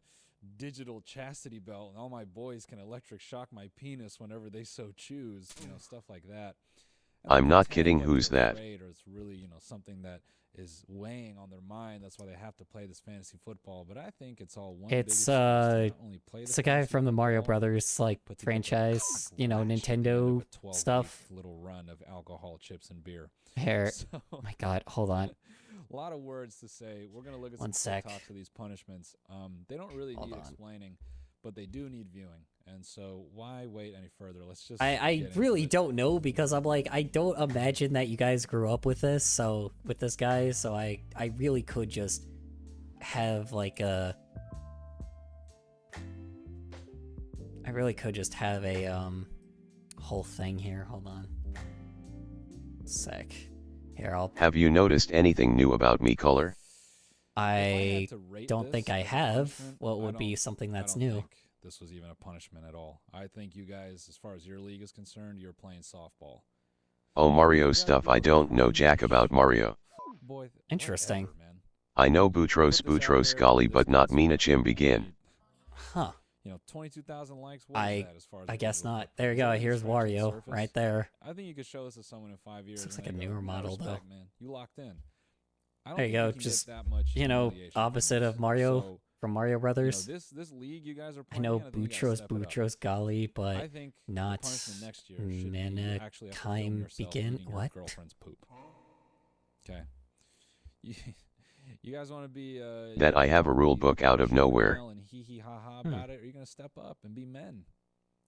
digital chastity belt, and all my boys can electric shock my penis whenever they so choose. You know, stuff like that. And I'm they not pretend kidding, that who's they're that? afraid, or it's really, you know, something that is weighing on their mind. That's why they have to play this fantasy football. But I think it's all one big It's, excuse to not only play It's the guy fantasy from the Mario football, Brothers, like, but to get the franchise, cock you know, latched at the end of Nintendo a 12-week stuff. little run of alcohol, chips, and beer. Here. So, Oh my god, hold on. a lot of words to say. We're gonna look at One some sec. talks of these punishments. They don't really Hold need on. explaining, but they do need viewing. And so, why wait any further? Let's just. I get into really it. don't know, because I'm like, I don't imagine that you guys grew up with this, so, with this guy, so I really could just have, like, a... I really could just have a, whole thing here. Hold on. Sec. Here, Have you noticed anything new about me, Color? If I had I to rate don't think this I as a have. punishment, What I would be don't- something I that's don't new? think this was even a punishment at all. I think you guys, as far as your league is concerned, you're playing softball. Oh, Mario stuff. I don't know jack about Mario. Boy, Interesting. whatever, man. I know Put Boutros this out Boutros there, Ghali, this but not gets Mina up Chim to, begin. Huh. You know, 22,000 likes. What I- is that as far as I a guess viewer? not. There you Is go. that Here's scratching the Wario surface? right there. I think you could show this to someone in 5 years. looks and like a they go, newer "Nah, model, though." respect, man. You locked in. I don't There you think go, we can get just, that much you know, humiliation from opposite this. of Mario So, from Mario you know, Brothers. this league you guys are I playing. know think you gotta Boutros step it up. Boutros Gali, I but think not the punishment next year should be you actually have to film Manakime yourself begin. eating your What? girlfriend's poop. Okay. You guys want to be That I have a rule book out of nowhere. and hee hee ha ha Hmm. about it, or are you gonna step up and be men?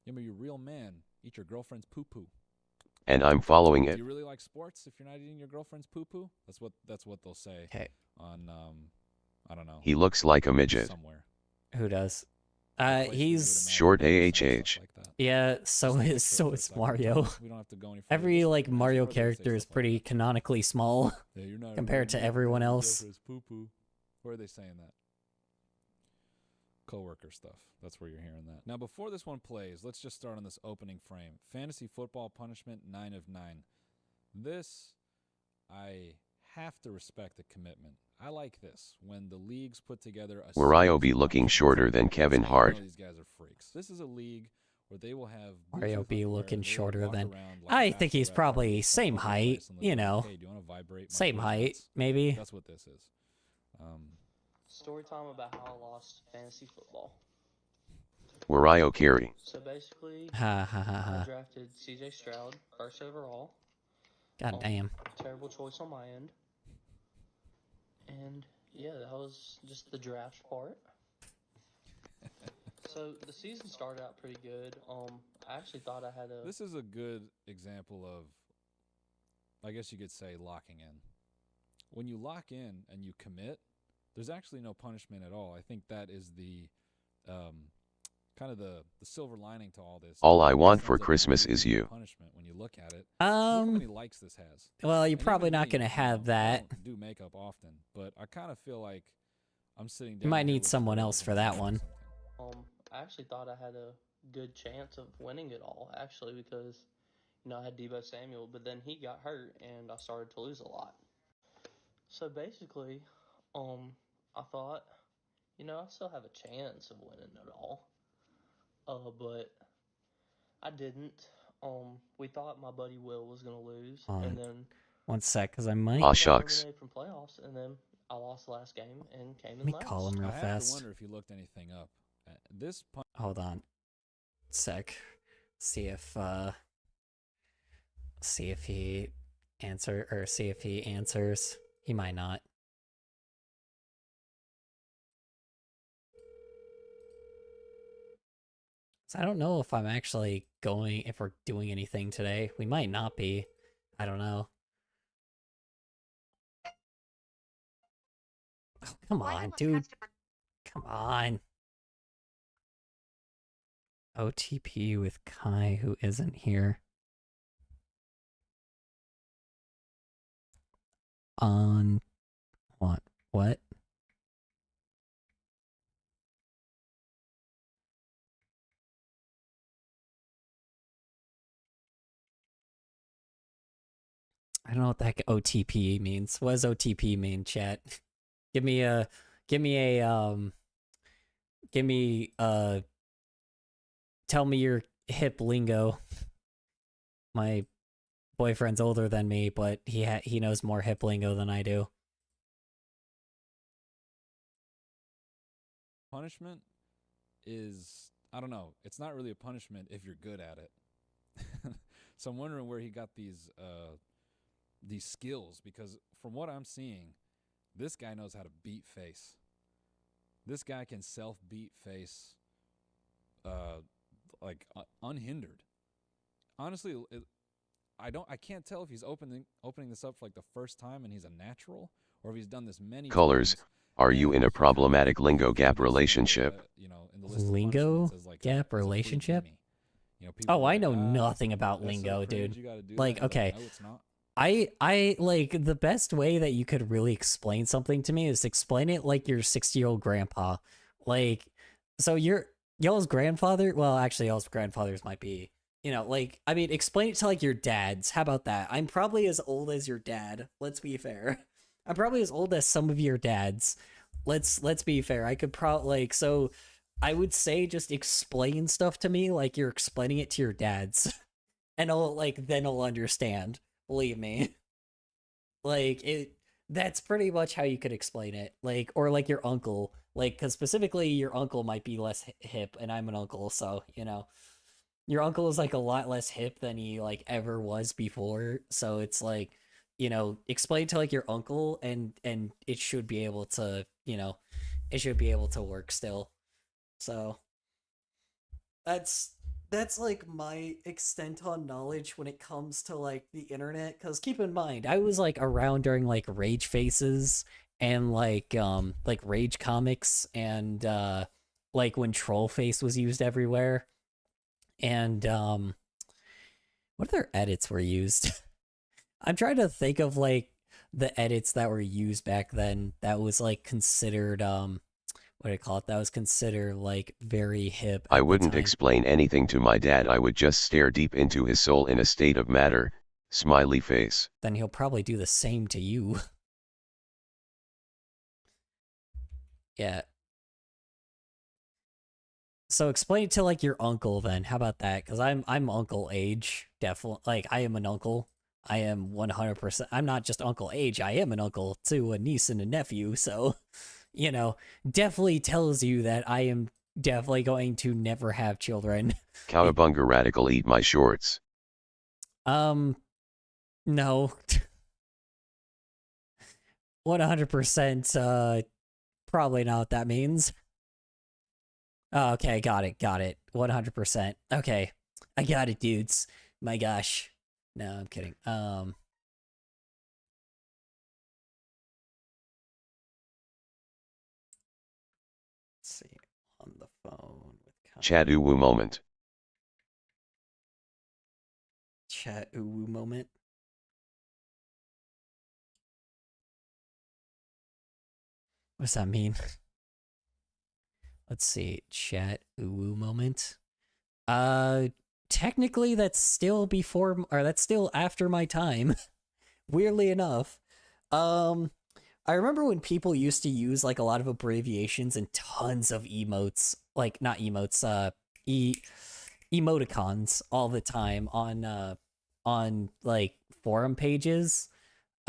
You're gonna be a real man. Eat your girlfriend's poo poo. And I'm following Do it. you really like sports if you're not eating your girlfriend's poo poo? That's what they'll say Okay, on I don't know. He looks like a midget. Somewhere. who does? A place where you would He's imagine Short they would say AHH. stuff like that. yeah. Just So think is it so for a is second. Mario. We don't have to go any further. Every Just like imagine Mario where they would say character is stuff like pretty that. canonically small. Yeah, you're not compared to everyone else. Poo poo. Where are they saying that? Coworker stuff. That's where you're hearing that. Now, before this one plays, let's just start on this opening frame. Fantasy football punishment 9 of 9. This, I have to respect the commitment. I like this when the leagues put together a Wario series be of looking punishments. shorter than Kevin You know Hart. These guys are freaks. This is a league where they will have Mario Bluetooth be underwear, looking and they will shorter walk than. around like I think he's bachelorette probably parties, like, same all over the height, place, and they'll you be like, know. "Hey, do you want to vibrate my Same height, boyfriend's?" maybe. That's what this is. Story time about how I lost fantasy football. Wario Carey. So basically, Ha ha ha I ha. drafted CJ Stroud first overall. God damn. Terrible choice on my end. And yeah, that was just the draft part. So the season started out pretty good. I actually thought I had a. This is a good example of, I guess you could say, locking in. When you lock in and you commit, there's actually no punishment at all. I think that is the kind of the silver lining to all this. All I This want ends for up Christmas being is you. Punishment when you look at it. Look how many likes this has. Well, you're And probably even not me, gonna you have know, I that. don't do makeup often, but I kind of feel like I'm sitting down. You might here need with someone Squirrel else and for that doing one. something. I actually thought I had a good chance of winning it all, actually, because I had Debo Samuel, but then he got hurt and I started to lose a lot. So basically, I thought, I still have a chance of winning it all. But I didn't. We thought my buddy Will was gonna lose, and then 1 sec, because I might. Aw, got shucks. eliminated from playoffs, and then I lost the last game and came Let in me last. call him real I have fast. to wonder if you looked anything up. This Hold on. Sec. See if he see if he answers. He might not. So I don't know if I'm actually if we're doing anything today. We might not be. I don't know. Oh, come on, dude. Come on. OTP with Kai, who isn't here. On what? What? I don't know what the heck OTP means. What does OTP mean, chat? Give me tell me your hip lingo. My boyfriend's older than me, but he knows more hip lingo than I do. punishment is, I don't know, it's not really a punishment if you're good at it. So I'm wondering where he got these skills, because from what I'm seeing, this guy knows how to beat face. This guy can self-beat face unhindered. Honestly, I can't tell if he's opening this up for like the first time and he's a natural, or if he's done this many Colors, times. are you in a problematic lingo gap relationship? In the list of Lingo punishments as like gap as a free relationship? gimme. People Oh, are I like, know "Ah, nothing about that's so lingo, cringe, dude. you gotta do Like, that." okay. No, it's not. I like the best way that you could really explain something to me is explain it like your 60-year-old grandpa. Like, so y'all's grandfather, well, actually y'all's grandfathers might be, I mean, explain it to like your dads. How about that? I'm probably as old as your dad. Let's be fair. I'm probably as old as some of your dads. Let's be fair. I could so I would say just explain stuff to me like you're explaining it to your dads. And then he'll understand. Believe me. That's pretty much how you could explain it. Or your uncle. Because specifically your uncle might be less hip, and I'm an uncle, so, your uncle is a lot less hip than he ever was before. So it's explain to your uncle, and it should be able to, it should be able to work still. So that's my extent on knowledge when it comes to the internet, because keep in mind I was around during rage faces and rage comics, and when troll face was used everywhere, and what other edits were used? I'm trying to think of the edits that were used back then that was considered what do you call it? That was considered very hip. I wouldn't explain anything to my dad. I would just stare deep into his soul in a state of matter. Smiley face. Then he'll probably do the same to you. Yeah. So explain it to like your uncle then. How about that? Because I'm uncle age, definitely. Like I am an uncle. I am 100%. I'm not just uncle age. I am an uncle to a niece and a nephew. So, you know, definitely tells you that I am definitely going to never have children. Cowabunga radical eat my shorts. No. 100%. Probably not what that means. Oh, okay, got it. 100%. Okay, I got it, dudes. My gosh. No, I'm kidding. Let's see. On the phone with Chat uwu moment. Chat uwu moment. What does that mean? Let's see. Chat uwu moment. Technically that's still before, or that's still after my time. Weirdly enough. I remember when people used to use like a lot of abbreviations and tons of emotes, like not emotes, emoticons all the time on like forum pages.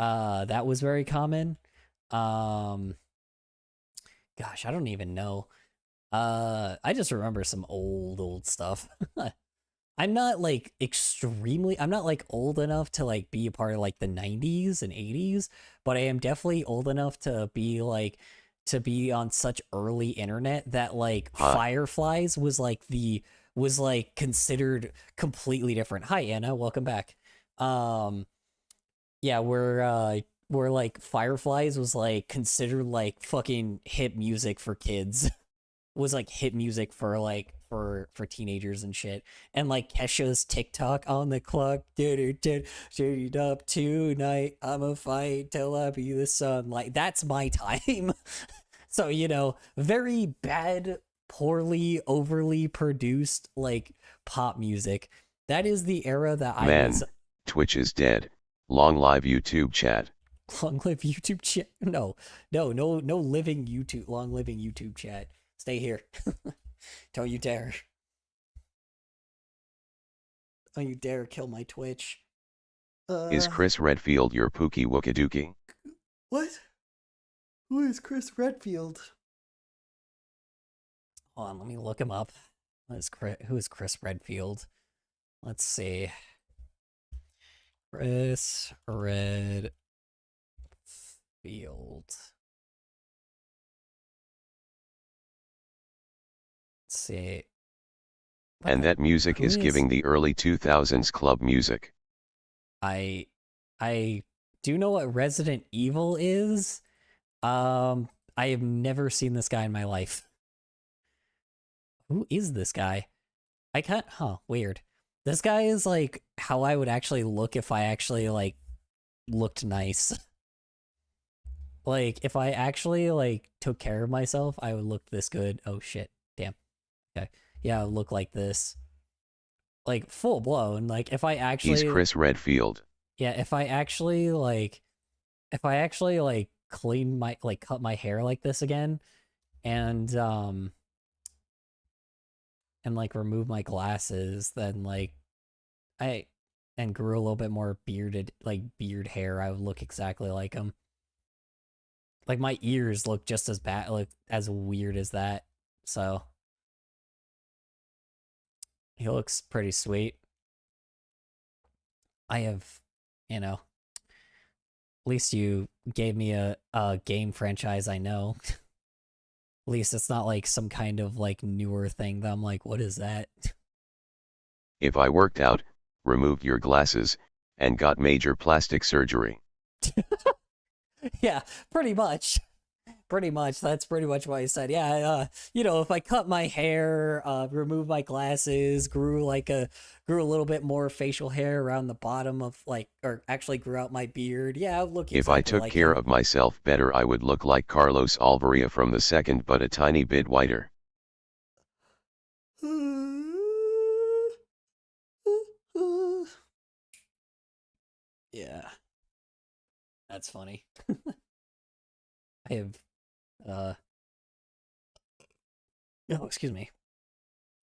That was very common. Gosh, I don't even know. I just remember some old stuff. I'm not like I'm not like old enough to like be a part of like the 90s and 80s, but I am definitely old enough to be like to be on such early internet that like Fireflies was like considered completely different. Hi Anna, welcome back. Yeah, we're like Fireflies was like considered like fucking hip music for kids. Was like hit music for like for teenagers and shit. And like Kesha's TikTok on the clock, shoot up tonight, I'ma fight till I be the sun. Like that's my time. So, you know, very bad, poorly, overly produced like pop music. That is the era that I was. Twitch is dead. Long live YouTube chat. Long live YouTube chat. No living YouTube, long living YouTube chat. Stay here. Don't you dare. Don't you dare kill my Twitch. Is Chris Redfield your Pookie Wookadookey? What? Who is Chris Redfield? Hold on, let me look him up. Who is Chris Redfield? Let's see. Chris Redfield. Let's see. And that music is giving the early 2000s club music. I do know what Resident Evil is. I have never seen this guy in my life. Who is this guy? I can't, weird. This guy is like how I would actually look if I actually like looked nice. Like if I actually like took care of myself, I would look this good. Oh shit. Damn. Okay. Yeah, I would look like this. Like full blown. Like if I actually He's Chris Redfield. Yeah, if I actually clean my like cut my hair like this again and like remove my glasses, then like and grew a little bit more beard hair, I would look exactly like him. Like my ears look just as bad, like as weird as that. So he looks pretty sweet. I have, you know, at least you gave me a game franchise I know. At least it's not like some kind of like newer thing that I'm like, what is that? If I worked out, removed your glasses, and got major plastic surgery. Yeah, pretty much. Pretty much. That's pretty much what I said. Yeah, you know, if I cut my hair, remove my glasses, grew a little bit more facial hair around the bottom of like, or actually grew out my beard. Yeah, I would look exactly if I took like care him. of myself better, I would look like Carlos Alvaria from the second, but a tiny bit whiter. Yeah. That's funny. I have oh, excuse me.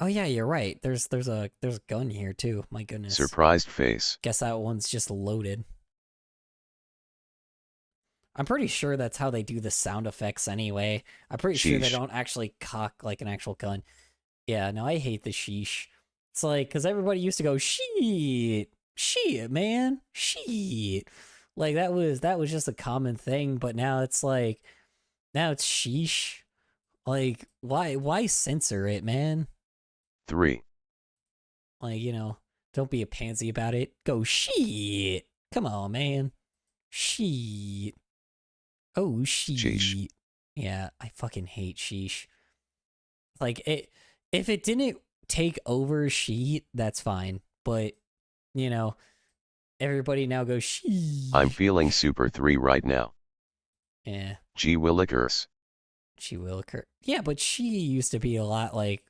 Oh yeah, you're right. There's a gun here too. My goodness. Surprised face. Guess that one's just loaded. I'm pretty sure that's how they do the sound effects anyway. I'm pretty sure they Sheesh. don't actually cock like an actual gun. Yeah, no, I hate the sheesh. It's like, because everybody used to go, shit, man, shit. Like, that was just a common thing, but now it's like, now it's sheesh. Like, why censor it, man? 3. Like, don't be a pansy about it. Go, shit. Come on, man. Shit. Oh, Sheesh. Yeah, I fucking hate sheesh. Like, if it didn't take over sheet, that's fine. But, everybody now goes sheesh. I'm feeling super 3 right now. Yeah. Gee willikers. She will occur. Yeah, but she used to be a lot like,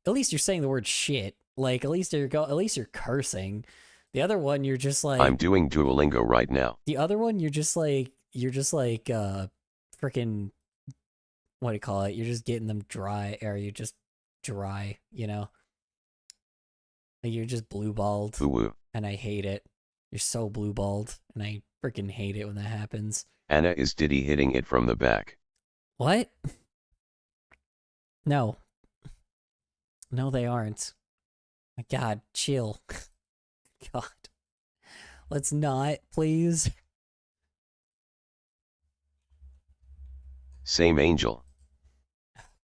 at least you're saying the word shit. Like, at least you're cursing. The other one, you're just like, I'm doing Duolingo right now. the other one, you're just like, freaking, what do you call it? You're just getting them dry, or you're just dry, Like, you're just blue-balled, Woo-woo. and I hate it. You're so blue-balled, and I freaking hate it when that happens. Anna is Diddy hitting it from the back. What? No. No, they aren't. My God, chill. God. Let's not, please. Same angel.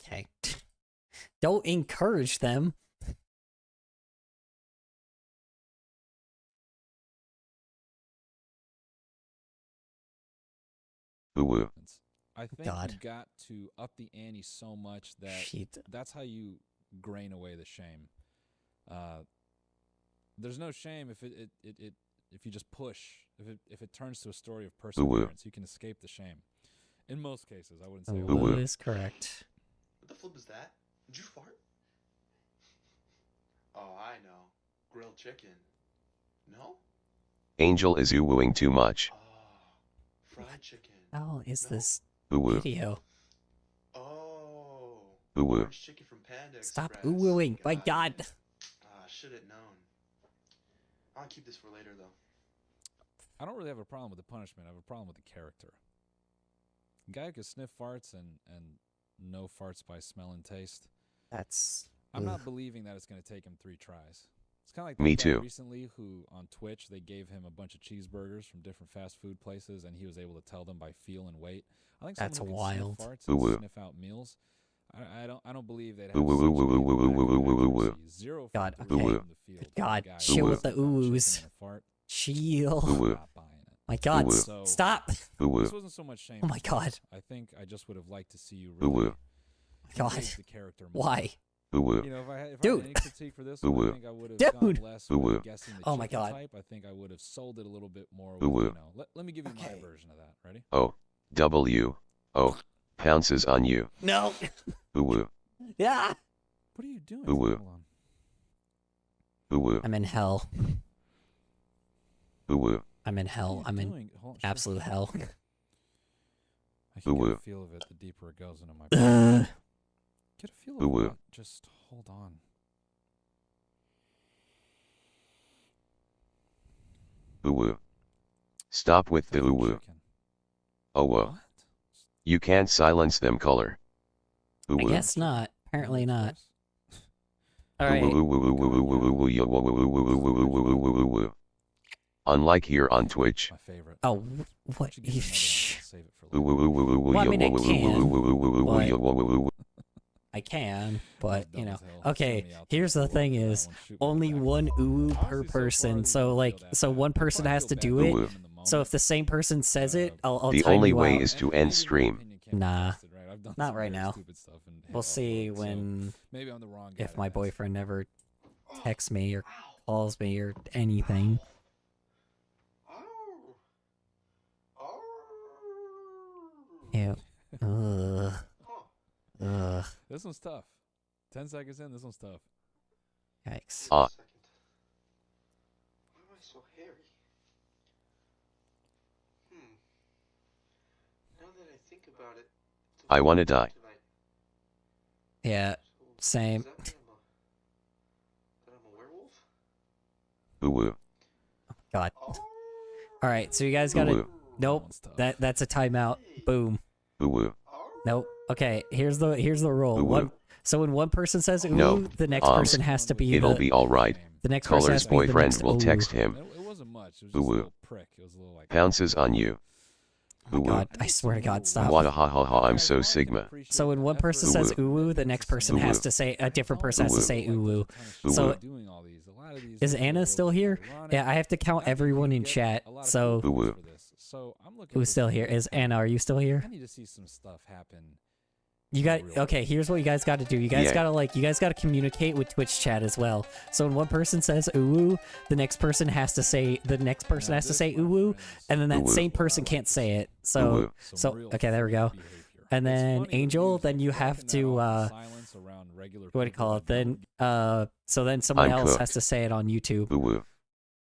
Okay. Don't encourage them. Woo-woo. I think God. you got to up the ante so much that Shit. that's how you grain away the shame. There's no shame if if you just push. If it turns to a story of perseverance, you can escape the shame. In most cases, I wouldn't say all. Woo is correct. What the flip is that? Did you fart? Oh, I know. Grilled chicken. No? Angel is wooing too much. Oh, fried chicken. How is this Woo-woo. video? Oh. Woo-woo. Orange chicken from Panda Stop Express. ooh-wooing. My God. Should have known. I'll keep this for later, though. I don't really have a problem with the punishment. I have a problem with the character. A guy who can sniff farts and know farts by smell and taste. That's... I'm not believing that it's going to take him 3 tries. It's kind of like Me that guy too. recently who on Twitch they gave him a bunch of cheeseburgers from different fast food places and he was able to tell them by feel and weight. I think That's someone who wild. can sniff farts Ooh-woo. and sniff out meals. I don't believe they'd have Ooh-woo-woo-woo-woo-woo-woo-woo-woo-woo. zero God, from okay. the field Good for a God, guy chill who with the sniffed out chicken oohs. and a fart. Chill. Ooh-woo. Not buying it. My God, Ooh-woo. So- stop. Woo-woo. This wasn't so much shame. Oh my God. I think I just would have liked to see you Woo-woo. really God. raise the character more. Why? Woo-woo. You know, if I had Dude. any critique for this, Woo-woo. I think I would have Dude. gone less Woo-woo. with guessing the Oh my chicken God. type. I think I would have sold it a little bit more with, Woo-woo. let me give you Okay. my version of that. Ready? Oh. W. Oh. Pounces on you. No. Woo-woo. Yeah. What are you doing? Woo-woo. Hold on. Woo-woo. I'm in hell. Woo-woo. I'm in What are hell. you I'm in doing? Hold on, absolute hell. I can get Woo-woo. a feel of it the deeper it goes into my Uh, brain. Get a feel of Woo-woo. what? Just hold on. Woo-woo. Stop with the Fucking woo-woo. chicken. Oh whoa. What? You can't silence them color. I Woo-woo. guess not. Apparently What's not. this? All right. Unlike here on Twitch. My favorite. Oh, what? Should give you another one. Shh. Let's save it for later. Well, I mean, I can, but Dumb you know. as hell. Okay, Send me out there. here's the We'll thing look at that is, one. Shoot me only back. one ooh per Honestly, so far, person. you So don't like, feel that so bad. one I person probably has feel to bad do for it. Ooh. them in the So moment. if the same person says it, I'll The time only you way out. is to And end maybe my stream. opinion can't be Nah. trusted, right? I've done Not some right very now. stupid stuff and hit We'll see upload, so when maybe I'm the wrong guy if to my ask. boyfriend ever texts me or calls me or anything. Ew. Ugh. Ugh. This one's tough. 10 seconds in, this one's tough. Yikes. Ah. Why am I so hairy? Now that I think about it, I wanna die. tonight. Yeah. So, Same. does that mean I'm Ooh. God. All right, so you guys gotta. Ooh. Nope. That's a timeout. Boom. Ooh. Nope. Okay. Here's the rule. Ooh. So when one person says ooh, No, the next person has to be It'll the. be all right. The next person has Color's to be the boyfriend next will ooh. text him. It wasn't much. It was just a Ooh. little prick. It was a little like Pounces on you. Oh my God, I swear to God, stop. Wada ha ha ha, I'm so Sigma. So when one person says ooh, the next person has to say, a different person has to say ooh. So is Anna still here? Yeah, I have to count everyone in chat. So who's still here? Is Anna, are you still here? I need to see some stuff happen. You got, okay, here's what you guys got to do. You guys gotta communicate with Twitch chat as well. So when one person says ooh, the next person has to say ooh, and then that same person can't say it. So okay, there we go. And then Angel, then you have to what do you call it? Then so then someone else has to say it on YouTube.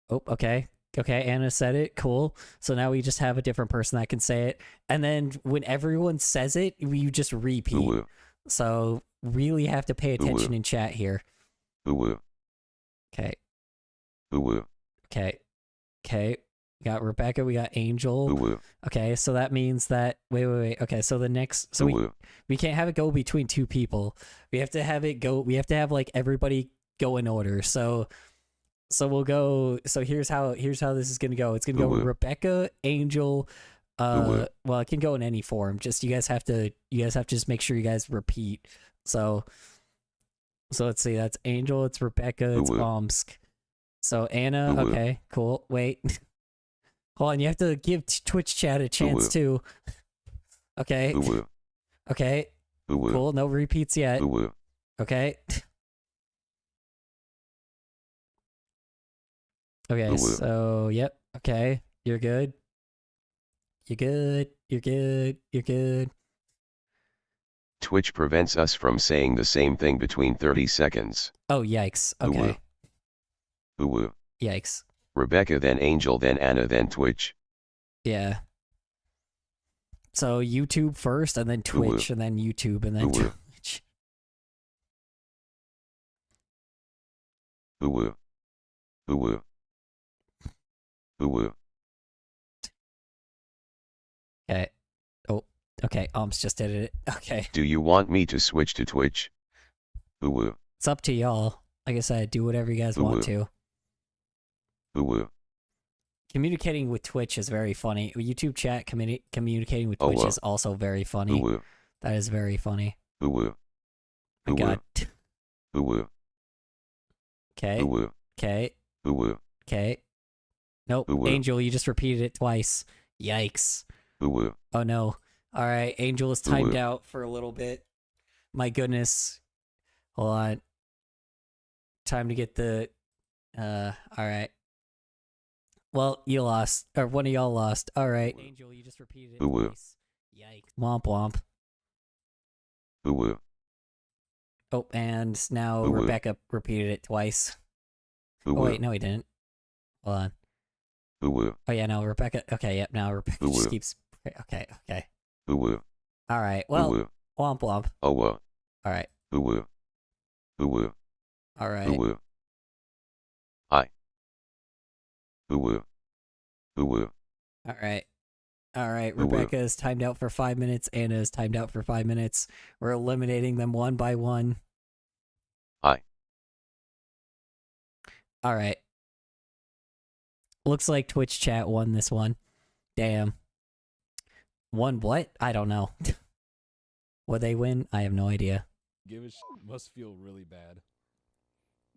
Oh, okay. Okay, Anna said it. Cool. So now we just have a different person that can say it. And then when everyone says it, you just repeat. So really have to pay attention in chat here. Okay. Okay. Okay. We got Rebecca, we got Angel. Okay, so that means that wait. Okay, so the next we can't have it go between two people. We have to have like everybody go in order. So we'll go. So here's how this is gonna go. It's gonna go Rebecca, Angel. Well, it can go in any form. Just you guys have to just make sure you guys repeat. So let's see. That's Angel. It's Rebecca. It's Omsk. So Anna. Okay, cool. Wait. Hold on. You have to give Twitch chat a chance too. Okay. Okay. Cool. No repeats yet. Okay. Okay, so, yep, okay, you're good. You're good, you're good, you're good. Twitch prevents us from saying the same thing between 30 seconds. Oh, yikes, okay. Ooh. Yikes. Rebecca, then Angel, then Anna, then Twitch. Yeah. So YouTube first, and then Twitch, and then YouTube, and then Twitch. Ooh. Okay. Oh, okay. Just did it. Okay. Do you want me to switch to Twitch? Ooh. It's up to y'all. Like I said, do whatever you guys want to. Ooh. Communicating with Twitch is very funny. YouTube chat communicating with Twitch is also very funny. Ooh. That is very funny. Ooh. I got. Ooh. Okay. Ooh. Okay. Ooh. Okay. Nope. Ooh. Angel, you just repeated it twice. Yikes. Ooh. Oh no. All right. Angel is timed out for a little bit. My goodness. Hold on. Time to get the. All right. Well, you lost, or one of y'all lost. All right. Angel, you just repeated it twice. Yikes. Womp womp. Ooh. Oh, and now Rebecca repeated it twice. Ooh. Oh wait, no, he didn't. Hold on. Ooh. Oh yeah, no, Rebecca. Okay, yep. Now Rebecca just keeps. Okay. Ooh. All right. Well, Ooh. womp womp. Oh. All right. Ooh. Ooh. All right. Ooh. I. Ooh. Ooh. All right. All right. Rebecca is timed out for 5 minutes. Anna is timed out for 5 minutes. We're eliminating them one by one. I. All right. Looks like Twitch chat won this one. Damn. Won what? I don't know. What they win? I have no idea. Must feel really bad.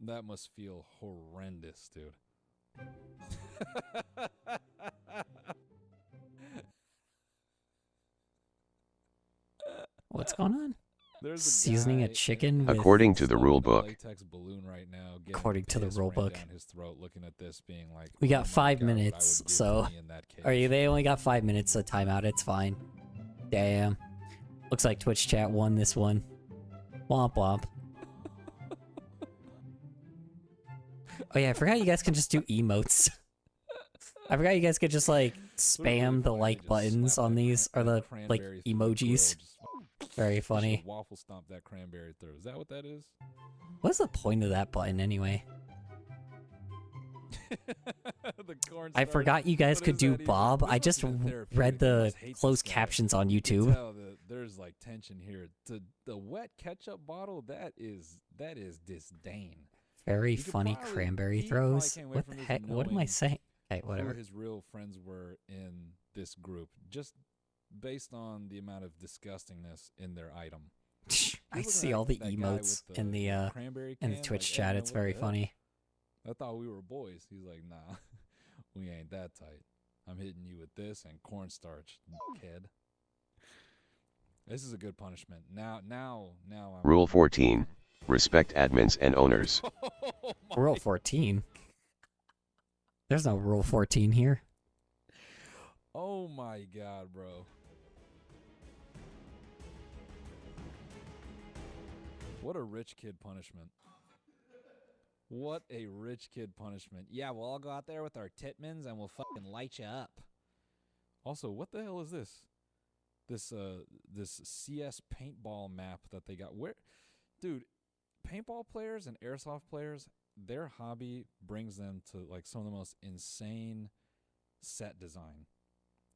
That must feel horrendous, dude. What's going on? There's Seasoning a chicken with... According to the rule book. Right now, according to the rule book. Down his throat, looking at this, being like, we got 5 minutes, so... They only got 5 minutes of timeout, it's fine. Damn. Looks like Twitch chat won this one. Womp womp. Oh yeah, I forgot you guys can just do emotes. I forgot you guys could just like spam the like buttons on these, or the like emojis. Very funny. Waffle stomp that cranberry through. Is that what that is? What's the point of that button anyway? The corn I starch. forgot you guys What could is do that even? Bob. This I must just have been therapeutic. read You the must hate closed this guy. captions on You can YouTube. tell that there's like tension here. The wet ketchup bottle, that is disdain. Very You could funny probably- cranberry he probably throws. came away What from the this heck? What am I knowing saying? Okay, who whatever. his real friends were in this group, just based on the amount of disgustingness in their item. I looking see at all the that guy emotes with in the cranberry in the can, Twitch like, chat. man, It's what very the heck? funny. I thought we were boys. He's like, nah, we ain't that tight. I'm hitting you with this and cornstarch, kid. This is a good punishment. Now I'm Rule 14. Respect admins and owners. Rule 14. There's no Rule 14 here. Oh my god, bro. What a rich kid punishment. What a rich kid punishment. Yeah, we'll all go out there with our Titmans and we'll fucking light you up. Also, what the hell is this? This CS paintball map that they got. Where, dude, paintball players and airsoft players, their hobby brings them to like some of the most insane set design.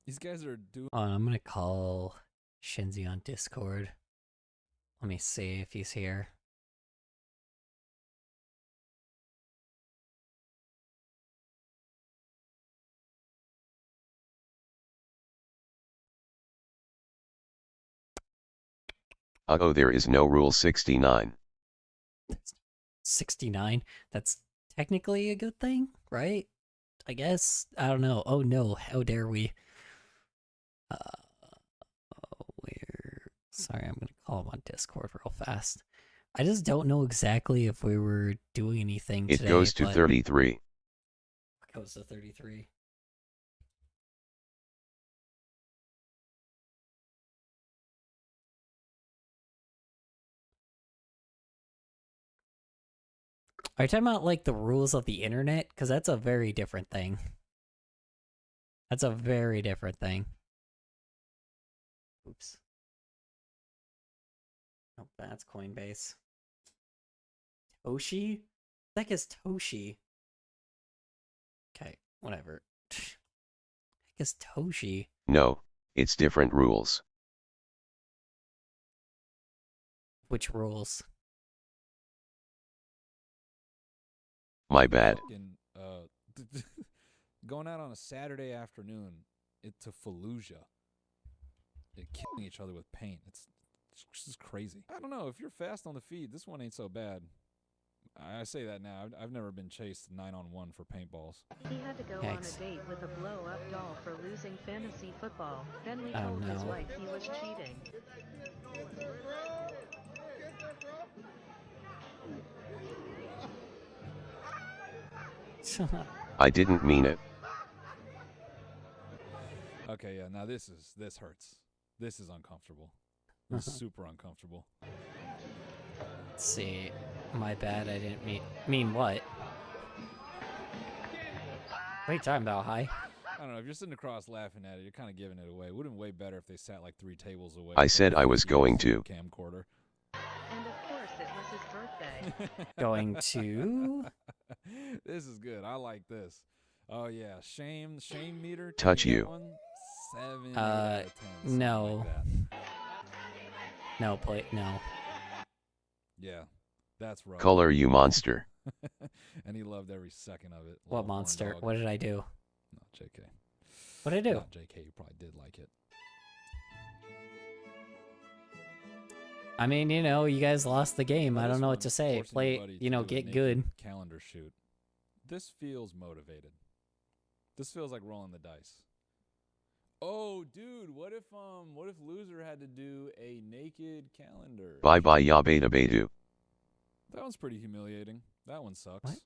These guys are doing. I'm gonna call Shinzi on Discord. Let me see if he's here. Oh, there is no Rule 69. 69. That's technically a good thing, right? I guess. I don't know. Oh no, how dare we? Sorry, I'm gonna call him on Discord real fast. I just don't know exactly if we were doing anything It today. goes to but 33. It goes to 33. Are you talking about like the rules of the internet? Because that's a very different thing. That's a very different thing. Oops. Oh, that's Coinbase. Toshi? What the heck is Toshi? Okay, whatever. What the heck is Toshi? No, it's different rules. Which rules? My bad. Fucking, going out on a Saturday afternoon to Fallujah. Killing each other with paint. It's just crazy. I don't know. If you're fast on the feed, this one ain't so bad. I say that now. I've never been chased 9-on-1 for paintballs. He had to go Yikes. on a date with a blow-up doll for losing fantasy football. Then he Oh, told his no. wife he was cheating. I didn't mean it. Okay, yeah. Now this hurts. This is uncomfortable. This is super uncomfortable. Let's see. My bad, I didn't mean what? What are you talking about, Hi? I don't know. If you're sitting across laughing at it, you're kind of giving it away. It would have been way better if they sat like 3 tables away. I said I was going to. Camcorder. And of course, it was his birthday. Going to? This is good. I like this. Oh yeah, shame meter. Touch Can we you. get one? 7 out of 10, something no. like that. No, play no. Yeah, that's rough. Color you monster. And he loved every second of it. What Little horn monster? dog. What did I do? No, JK. What did I do? Not JK. You probably did like it. I mean, you know, you guys lost the game. I This don't know one, what to say. forcing your Play, buddy you to know, do a get naked good. Calendar shoot. This feels motivated. This feels like rolling the dice. Oh, dude, what if loser had to do a naked calendar? Bye bye ya beta bedu. That one's pretty humiliating. That one sucks. What?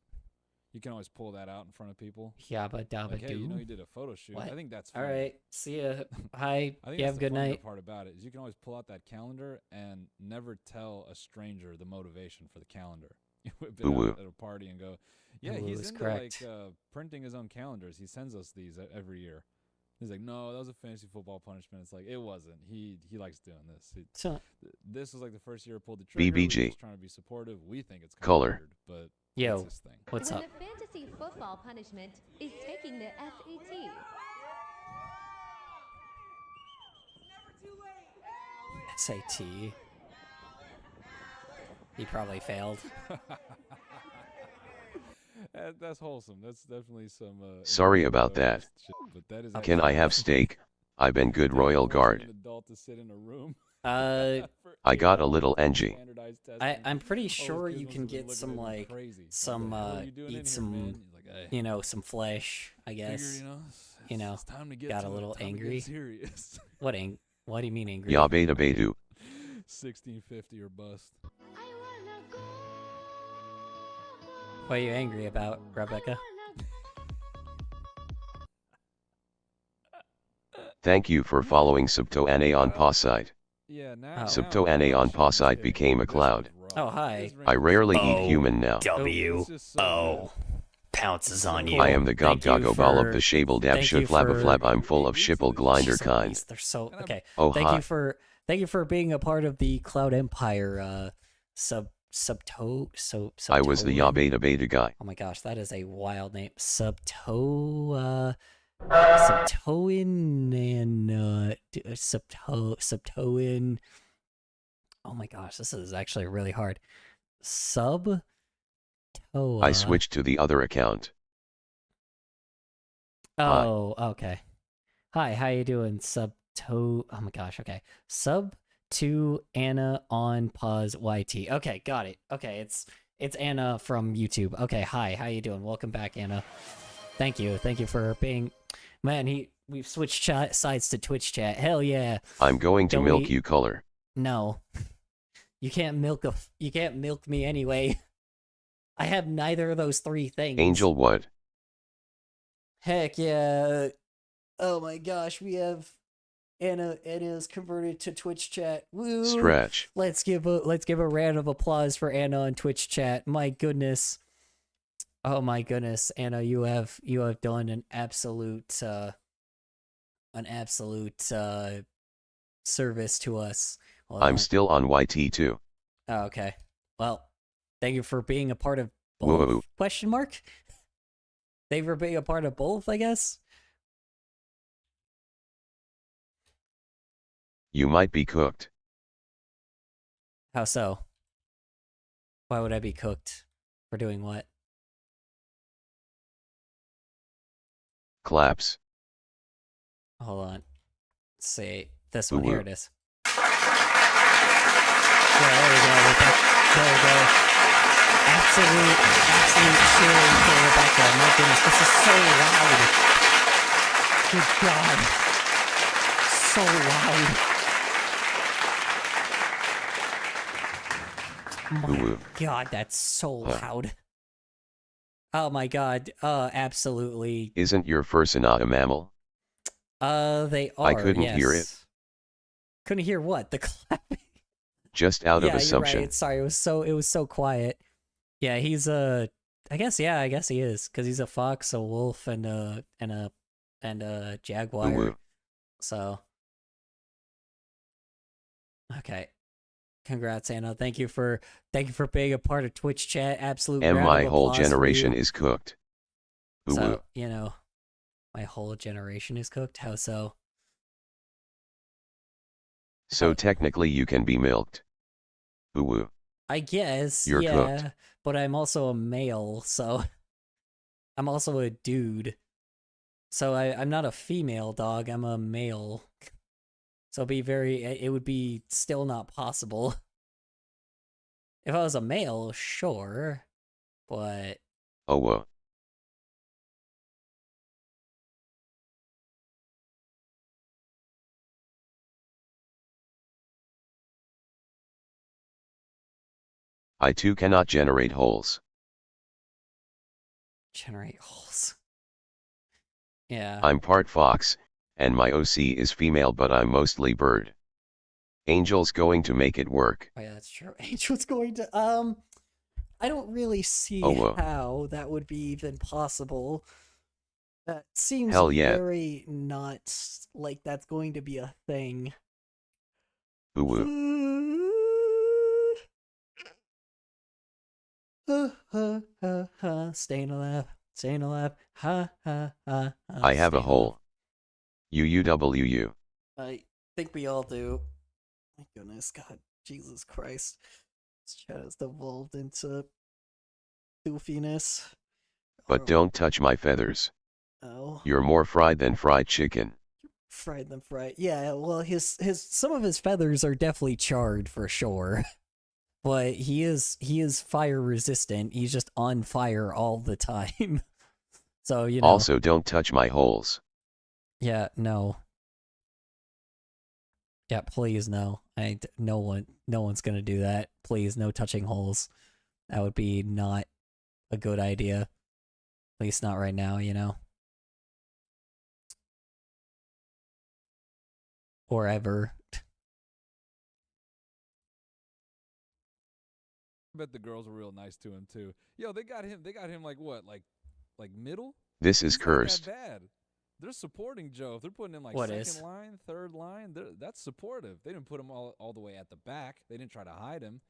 You can always pull that out in front of people. Yabba dabba Like, hey, doo. you know you did a photo shoot. What? I think that's All funny. right. See ya. Hi. I think You that's have a the good funnier night. part about it is you can always pull out that calendar and never tell a stranger the motivation for the calendar. You whip it Ooh. out at a party and go, yeah, Ooh he's is into correct. like printing his own calendars. He sends us these every year. He's like, no, that was a fantasy football punishment. It's like, it wasn't. He likes doing this. So, This was like the first year I pulled the trigger. We were BBG. just trying to be supportive. We think it's kind Color. of weird, but Yo, That's his thing. what's when up? the fantasy football punishment is taking the SAT. SAT. He probably failed. That's wholesome. That's definitely some. Sorry about that. Shit, but that is Can I have steak? I've been good royal guard. An adult to sit in a room. I got a little NG. I'm pretty sure you can get some like some eat some some flesh, I guess. Got a little angry. What do you mean angry? Ya beta bedu. 1650 or bust. What are you angry about, Rebecca? Thank you for following Subto Ane on Posite. Yeah, now. Subto Ane on Posite became a cloud. Oh, hi. I rarely eat human now. W-O. Pounces on you. I am the Gobgago Ball of the Shable Dab Should Flabba Flab. I'm full of Shipple Glinder kind. They're so okay. Oh, thank hi. you for being a part of the Cloud Empire I was the Ya Beta Beta guy. Oh my gosh, that is a wild name. Subtoin and Subtoin. Oh my gosh, this is actually really hard. Subtoa. I switched to the other account. Oh, okay. Hi, how you doing? Oh my gosh, okay. Sub to Anna on pause YT. Okay, got it. Okay, it's Anna from YouTube. Okay, hi, how you doing? Welcome back, Anna. Thank you for being. Man, we've switched sides to Twitch chat. Hell yeah. I'm going to milk you, color. No, you can't milk me anyway. I have neither of those three things. Angel, what? Heck yeah. Oh my gosh, we have Anna's converted to Twitch chat. Woo! Stretch. Let's give a round of applause for Anna on Twitch chat. My goodness. Oh my goodness, Anna, you have done an absolute service to us. Hold I'm on. still on YT too. Oh, okay. Well, thank you for being a part of both. Whoa. Question mark? Thank you for being a part of both, I guess. You might be cooked. How so? Why would I be cooked? For doing what? Claps. Hold on. Let's see. This one. Here it is. Yeah, there we go. There we go. Absolute cheering for Rebecca. My goodness, this is so loud. Good God. So loud. My God, that's so loud. Oh my God. Absolutely. Isn't your furson not a mammal? They are. I couldn't hear it. Couldn't hear what? The clapping. Just out of assumption. You're right. Sorry, it was so quiet. Yeah, he's I guess he is, because he's a fox, a wolf, and a jaguar. Woo-woo. So okay. Congrats, Anna. Thank you for being a part of Twitch chat. Absolute And round my of whole applause for generation you. is cooked. So, my whole generation is cooked. How so? So technically you can be milked. Woo. I guess, You're yeah, cooked. but I'm also a male, so I'm also a dude. So I'm not a female dog, I'm a male. So it would be still not possible. If I was a male, sure, but Oh, whoa. I too cannot generate holes. generate holes. Yeah. I'm part fox, and my OC is female, but I'm mostly bird. Angel's going to make it work. Oh yeah, that's true. Angel's going to I don't really see whoa. how that would be even possible. That seems Hell yeah. very not like that's going to be a thing. Woo. ha ha ha, staying alive, ha ha ha. I have a staying alive. hole. UUWU. I think we all do. My goodness, God, Jesus Christ. This chat has devolved into doofiness. But don't touch my feathers. Oh. You're more fried than fried chicken. Fried them fried. Yeah, well, his some of his feathers are definitely charred for sure. But he is fire resistant. He's just on fire all the time. So, you know. Also, don't touch my holes. Yeah, no. Yeah, please no. No one's gonna do that. Please, no touching holes. That would be not a good idea. At least not right now, you know. Or ever. I bet the girls were real nice to him too. Yo, they got him like what? Like middle? This is He's cursed. not that bad. They're supporting Joe. If they're putting him like What second is? line, third line, that's supportive. They didn't put him all the way at the back. They didn't try to hide him.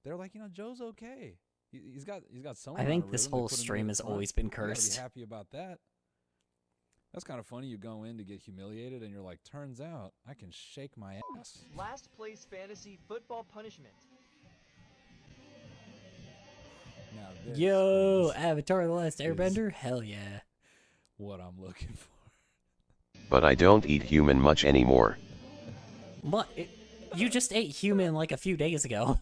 They're like, Joe's okay. He's got some. I think this whole stream has always been cursed. You gotta be happy about that. That's kind of funny. You go in to get humiliated, and you're like, turns out I can shake my ass. Last place fantasy football punishment. Now this Yo, is Avatar: The Last Airbender? Hell yeah. what I'm looking for. But I don't eat human much anymore. What? You just ate human like a few days ago.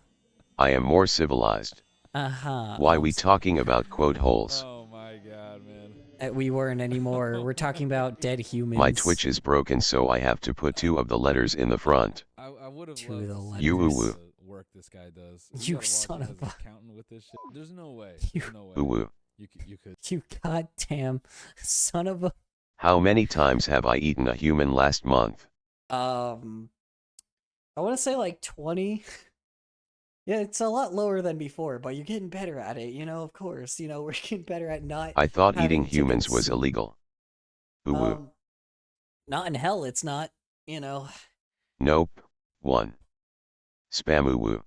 I am more civilized. Uh-huh. Why we talking about quote holes? Oh my god, man. We weren't anymore. We're talking about dead humans. My Twitch is broken, so I have to put 2 of the letters in the front. I would have To loved the to letters. see You this, woo-woo. work this guy does. You gotta watch son him of as a- accountant with this shit. There's no way. You- There's no way. Woo-woo. You could. You goddamn son of a... How many times have I eaten a human last month? I want to say like 20. Yeah, it's a lot lower than before, but you're getting better at it, of course. We're getting better at not... I thought having eating to humans was consume- illegal. Woo-woo. Not in hell, it's not, Nope. 1. Spam woo-woo.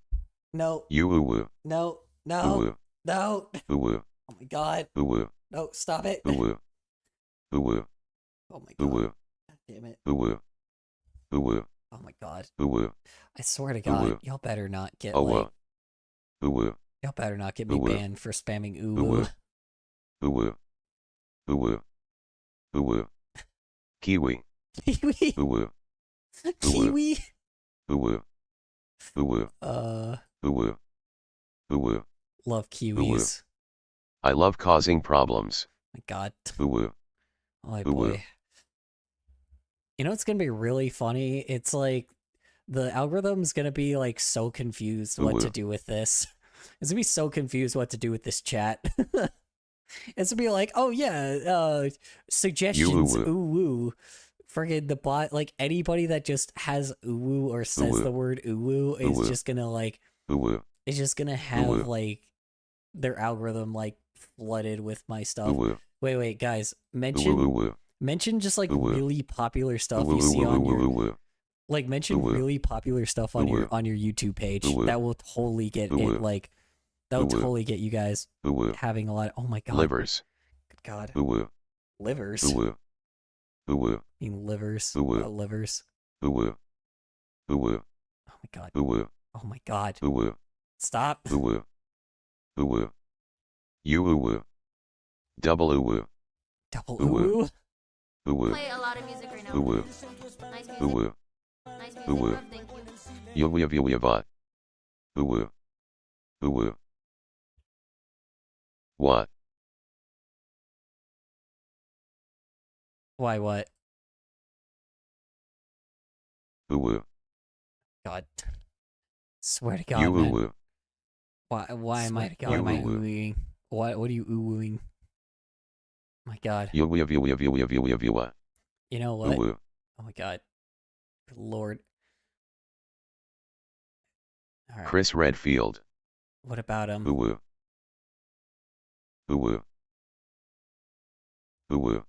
No, You woo-woo. no, no, Woo-woo. no. Woo-woo. Oh my god. Woo-woo. No, stop it. Woo-woo. Woo-woo. Oh my god. Woo-woo. God damn it. Woo-woo. Woo-woo. Oh my god. Woo-woo. I swear to god, Ooh-woo. y'all better not get Oh, like... whoa. Woo-woo. Y'all better not get me Ooh-woo. banned for spamming Ooh-woo. ooh. Woo-woo. Woo-woo. Woo-woo. Kiwi. Kiwi. Woo-woo. Kiwi. Woo-woo. Woo-woo. Woo-woo. Woo-woo. Love kiwis. I love causing problems. My god. Woo-woo. Oh my Ooh-woo. boy. It's gonna be really funny. It's like the algorithm's gonna be like so confused what to Ooh-woo. do with this. It's gonna be so confused what to do with this chat. It's gonna be like, oh yeah, suggestions, You ooh woo. Friggin' the bot, like anybody that just has ooh woo or says Ooh-woo. the word ooh woo is Ooh-woo. just gonna like, Woo-woo. it's just gonna have Ooh-woo. like their algorithm like flooded with my stuff. Woo-woo. Wait, guys, Woo-woo. mention just like Ooh-woo. really popular stuff you see on your Woo-woo. like mention Ooh-woo. really popular stuff on Ooh-woo. your YouTube page. Ooh-woo. That will totally get Ooh-woo. it like that will Ooh-woo. totally get you guys Woo-woo. having a lot. Oh my god, Livers. good god, Woo-woo. livers. Woo-woo. Woo-woo. I mean livers. Ooh-woo. Livers. Woo-woo. Woo-woo. Oh my god. Woo-woo. Oh my god. Woo-woo. Stop. Woo-woo. Woo-woo. You woo-woo. Double woo-woo. Double Ooh-woo. ooh. Woo-woo. Play a lot of music right now. Woo-woo. Nice music. Woo-woo. Nice music. Ooh-woo. Thank you. Yo-woo-yo-woo-yo-bot. Woo-woo. Woo-woo. What? Why what? Woo-woo. God. Swear to God, You man. woo-woo. Why am I You am I woo-woo. oohing? What are you oohing? My god. Yo-woo-yo-woo-yo-woo-yo-woo-yo-woo. You know what? Woo-woo. Oh my god. Good Lord. All right. Chris Redfield. What about him? Woo-woo. Woo-woo. Woo-woo.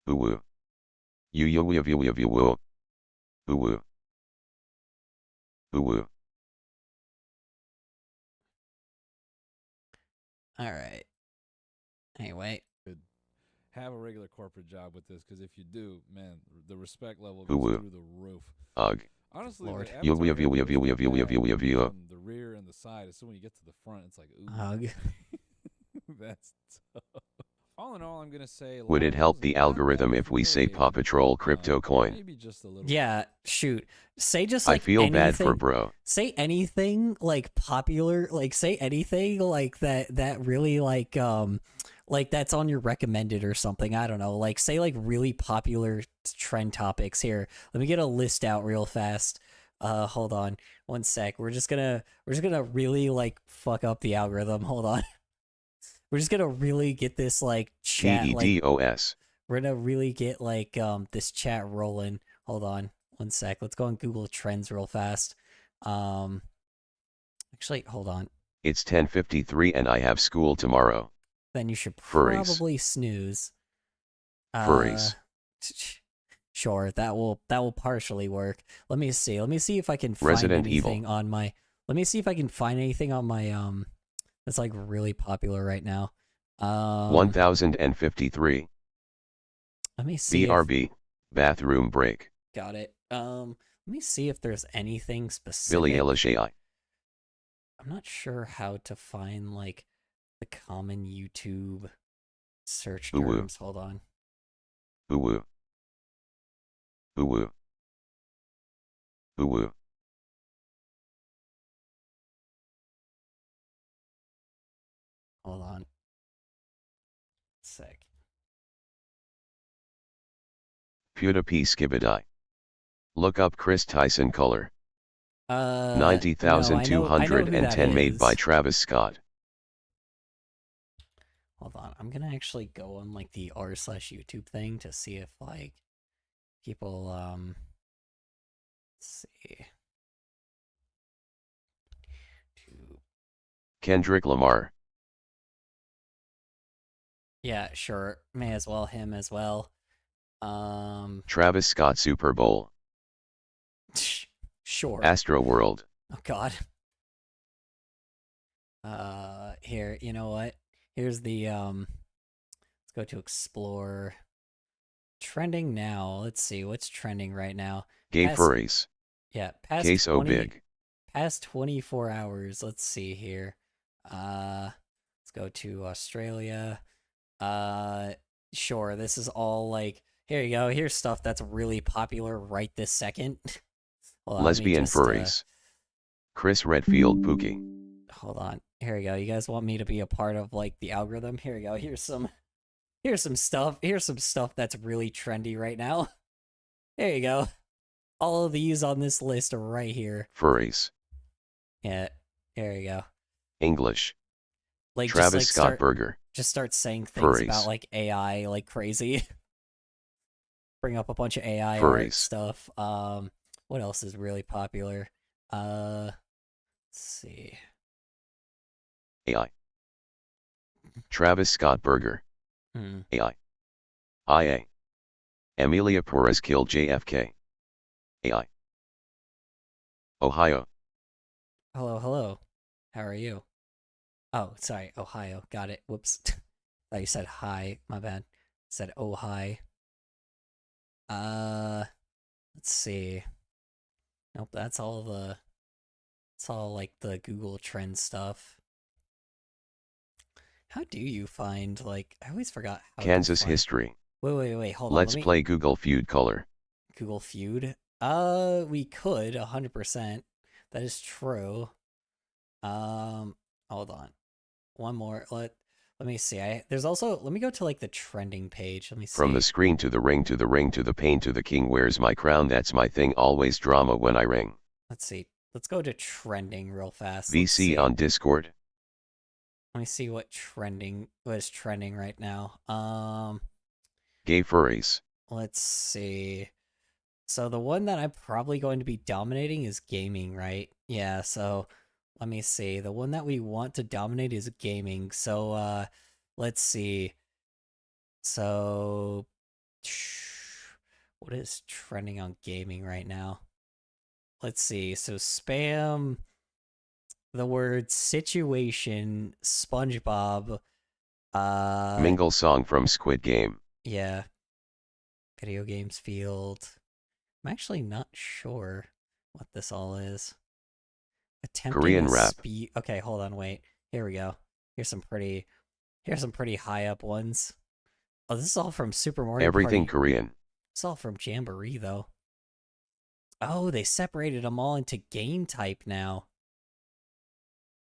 Woo-woo. You-yo-woo-yo-woo-yo-woo. Woo-woo. Woo-woo. All right. Anyway. Have a regular corporate job with this, because if you do, man, the respect level Ooh, goes woo. through the roof. Ugh. Honestly, Lord. the Yo, avatar yo, hair yo, yo, goes yo, not yo, yo, bad yo, yo, yo. from the rear and the side. So when you get to the front, it's like, ooh. Ugh. That's tough. All in all, I'm going to say... Would it help the algorithm if we say Paw Patrol crypto coin? Maybe just a little. Yeah, shoot. Say just I like feel anything. bad for bro. Say anything like popular, like say anything like that really like that's on your recommended or something. I don't know. Like say like really popular trend topics here. Let me get a list out real fast. Hold on. One sec. We're just gonna really like fuck up the algorithm. Hold on. We're just gonna really get this like chat DEDOS. we're gonna really get like this chat rolling. Hold on one sec. Let's go on Google Trends real fast. Actually, hold on. It's 10:53 and I have school tomorrow. Then you should Furries. probably snooze. Furries. Sure, that will partially work. Let me see. Let me see if I can find Resident anything Evil. on my. Let me see if I can find anything on my that's like really popular right now. 1053. Let me see. BRB. Bathroom break. Got it. Let me see if there's anything specific. Billie Eilish AI. I'm not sure how to find like the common YouTube search Ooh, woo. terms. Hold on. Ooh woo. Ooh woo. Ooh woo. Hold on. Sec. PewDiePie skibidi. Look up Chris Tyson color. No, I know 90,210 who made that by is. Travis Scott. Hold on. I'm gonna actually go on like the r/YouTube thing to see if like people let's see. Kendrick Lamar. Yeah, sure. May as well him as well. Travis Scott Super Bowl. Sure. Astro World. Oh God. Here, you know what? Here's the let's go to explore. Trending now. Let's see what's trending right now. Gay Past- furries. Yeah, past Case 20, O big. past 24 hours. Let's see here. Let's go to Australia. Sure. This is all like here you go. Here's stuff that's really popular right this second. Hold on, let me Lesbian just, furries. Chris Redfield Pookie. Hold on. Here we go. You guys want me to be a part of like the algorithm? Here we go. Here's some stuff. Here's some stuff that's really trendy right now. There you go. All of these on this list are right here. Furries. Yeah. There you go. English. Like Travis just like Scott Burger. Just start saying things Furries. about like AI like crazy. Bring up a bunch of AI art Furries. stuff. What else is really popular? Let's see. AI. Travis Scott Burger. Hmm. AI. IA. Emilia Perez killed JFK. AI. Ohio. Hello. How are you? Oh, sorry, Ohio. Got it. Whoops. Thought you said hi. My bad. Said oh hi. Let's see. Nope, that's all like the Google Trend stuff. How do you find like I always forgot how Kansas to find... history. Wait, hold on. Let's play Google Feud color. Google Feud? We could 100%. That is true. Hold on. One more. Let me see. There's also let me go to like the trending page. Let me see. From the screen to the ring to the ring to the pain to the king, where's my crown? That's my thing, always drama when I ring. Let's see. Let's go to trending real fast. VC on Discord. Let me see what is trending right now. Gay furries. Let's see. So the one that I'm probably going to be dominating is gaming, right? Yeah, so let me see. The one that we want to dominate is gaming. So let's see. So what is trending on gaming right now? Let's see. So spam the word situation, SpongeBob, Mingle song from Squid Game. yeah, video games field. I'm actually not sure what this all is. Attempting Korean a rap. Okay, hold on, wait. Here we go. Here's some pretty high up ones. Oh, this is all from Super Mario Everything Party. Korean. It's all from Jamboree though. Oh, they separated them all into game type now.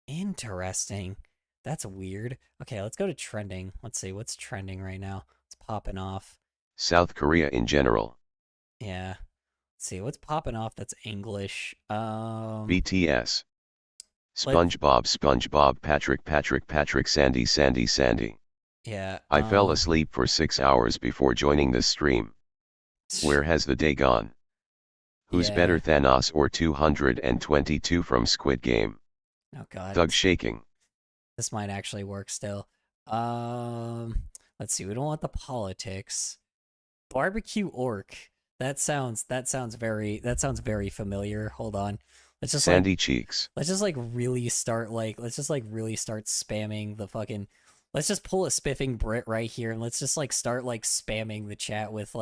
Interesting. That's weird. Okay, let's go to trending. Let's see what's trending right now. It's popping off. South Korea in general. Yeah. Let's see what's popping off that's English. BTS. SpongeBob, Patrick, Sandy. Yeah. I fell asleep for 6 hours before joining this stream. Where has the day gone? Who's better, Thanos or 222 from Squid Game? Oh god. Doug shaking. This might actually work still. Let's see. We don't want the politics. Barbecue orc. That sounds very familiar. Hold on. Let's just Sandy cheeks. Let's just really start spamming the fucking. Let's just pull a spiffing Brit right here and let's just start spamming the chat with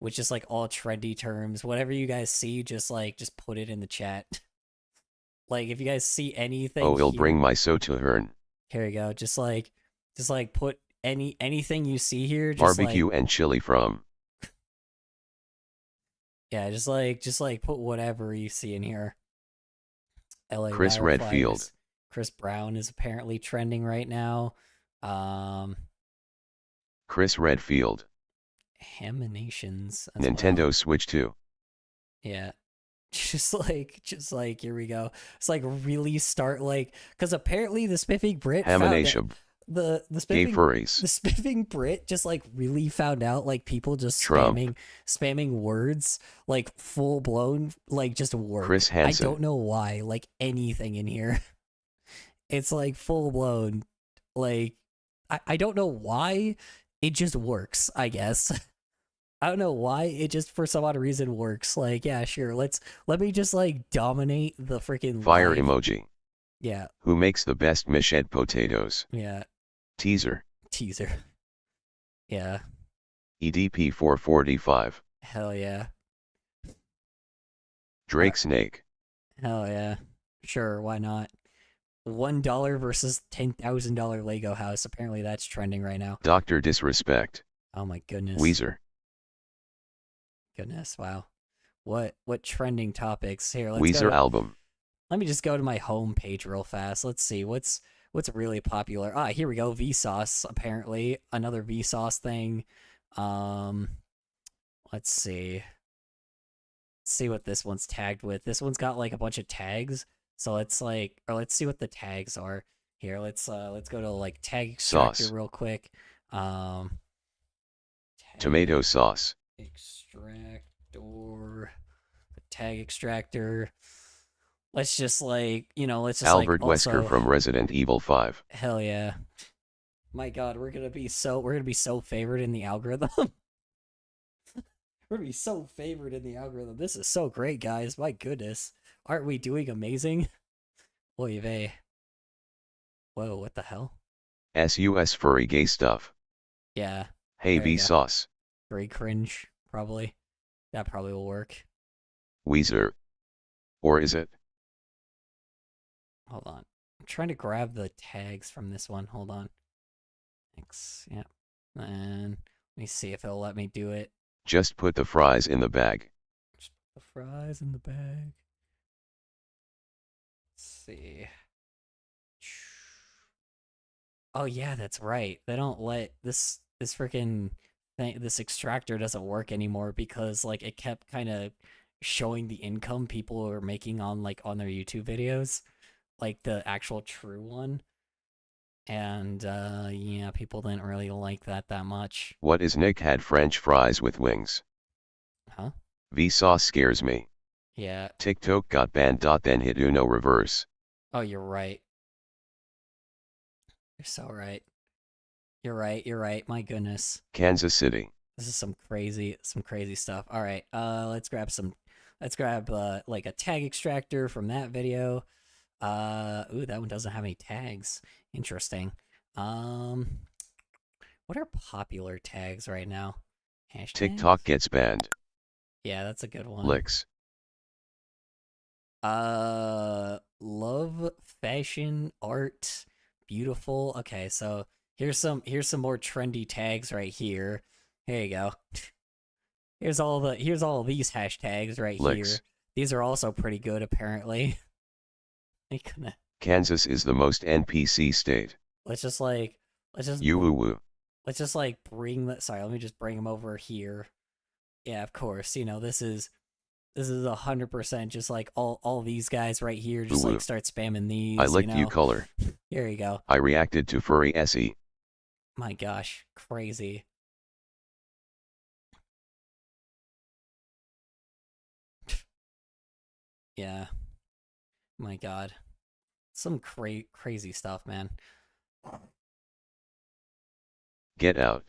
just all trendy terms. Whatever you guys see, just put it in the chat. If you guys see anything. Oh, he'll bring my so to Hern. Here we go. Just put anything you see here. Just barbecue and chili from. Yeah, just put whatever you see in here. LA Chris Wildfires. Redfield. Chris Brown is apparently trending right now. Chris Redfield. Haminations. Nintendo Switch 2. Yeah. Just here we go. It's really start because apparently the spiffing Brit Hamination. The Gay spiffing furries. The spiffing Brit just really found out people just Trump. spamming words full blown just work. Chris Hansen. I don't know why anything in here. It's full blown I don't know why it just works, I guess. I don't know why it just for some odd reason works. Yeah, sure. Let me just dominate the freaking fire live. emoji. Yeah. Who makes the best mished potatoes? Yeah. Teaser. Yeah. EDP 445. Hell yeah. Drake Snake. Hell yeah. Sure, why not? $1 versus $10,000 Lego house. Apparently that's trending right now. Dr. Disrespect. Oh my goodness. Weezer. Goodness, wow. What trending topics here? Weezer album. Let me just go to my home page real fast. Let's see what's really popular. Ah, here we go. Vsauce, apparently. Another Vsauce thing. Let's see. Let's see what this one's tagged with. This one's got a bunch of tags. So let's let's see what the tags are. Here, let's go to tag extractor sauce. real quick. Tomato sauce. Extractor. Tag extractor. Let's just let's just Albert also, Wesker from Resident Evil 5. Hell yeah. My god, we're gonna be so favored in the algorithm. We're gonna be so favored in the algorithm. This is so great, guys. My goodness. Aren't we doing amazing? Oy vey. Whoa, what the hell? SUS furry gay stuff. Yeah. Hey There you go. Vsauce. Very cringe, probably. That probably will work. Weezer. Or is it? Hold on. I'm trying to grab the tags from this one. Hold on. Thanks. Yep. And let me see if it'll let me do it. Just put the fries in the bag. Just put the fries in the bag. Let's see. Oh yeah, that's right. They don't let this freaking thing, this extractor doesn't work anymore because it kept kind of showing the income people are making on on their YouTube videos, the actual true one. And yeah, people didn't really like that much. What is Nick had French fries with wings? Huh? Vsauce scares me. Yeah. TikTok got banned. Then hit Uno reverse. Oh, you're right. You're so right. You're right. My goodness. Kansas City. This is some crazy stuff. All right. Let's grab a tag extractor from that video. Ooh, that one doesn't have any tags. Interesting. What are popular tags right now? Hashtags? TikTok gets banned. Yeah, that's a good one. Licks. Love, fashion, art, beautiful. Okay, so here's some more trendy tags right here. Here you go. Here's all these hashtags right Licks. here. These are also pretty good apparently. Kansas is the most NPC state. Let's just bring that. Sorry, let me just bring them over here. Yeah, of course. You know, this is 100% just like all these guys right here. Just like start spamming these. I licked you color. Here you go. I reacted to furry SE. My gosh, crazy. Yeah. My God. Some crazy stuff, man. Get out.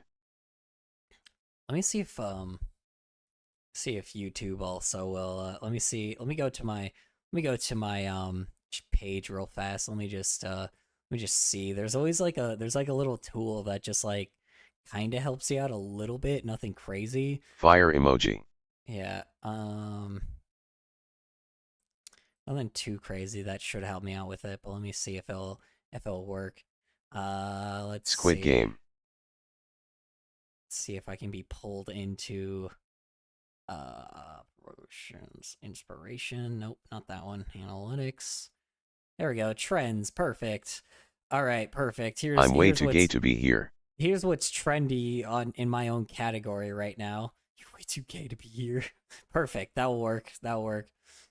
Let me see if YouTube also will let me go to my page real fast. Let me just see. There's always like a little tool that just like kind of helps you out a little bit, nothing crazy. Fire emoji. Yeah. Nothing too crazy that should help me out with it, but let me see if it'll work. Let's Squid see. Game. Let's see if I can be pulled into promotions, inspiration. Nope, not that one. Analytics. There we go. Trends. Perfect. All right, perfect. I'm way too gay to be here. Here's what's trendy in my own category right now. You're way too gay to be here. Perfect. That'll work.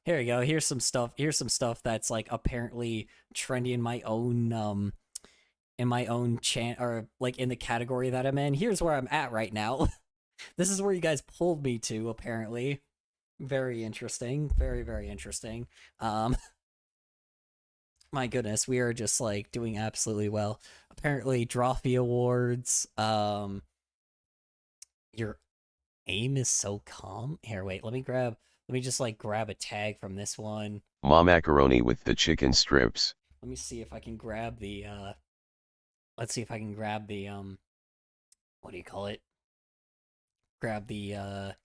Here we go. Here's some stuff that's like apparently trendy in my own or like in the category that I'm in. Here's where I'm at right now. This is where you guys pulled me to, apparently. Very interesting. Very, very interesting. My goodness, we are just like doing absolutely well. Apparently, Drawfee Awards. Your aim is so calm. Here, wait, let me just like grab a tag from this one. Ma macaroni with the chicken strips. Let me see if I can grab the let's see if I can grab the what do you call it? Grab the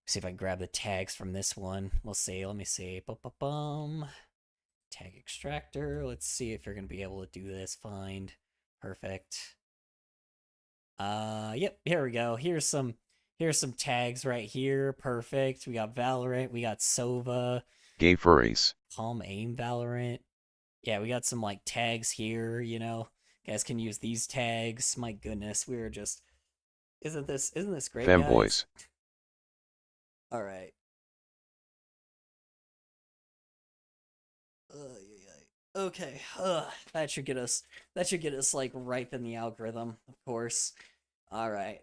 see if I can grab the tags from this one. We'll see. Let me see. Tag extractor. Let's see if you're gonna be able to do this. Find. Perfect. Yep, here we go. Here's some tags right here. Perfect. We got Valorant, we got Sova. Gay furries. Palm aim Valorant. Yeah, we got some like tags here, you know. You guys can use these tags. My goodness, we're just isn't this great, Femboys. All right. Okay. That should get us like ripe in the algorithm, of course. All right.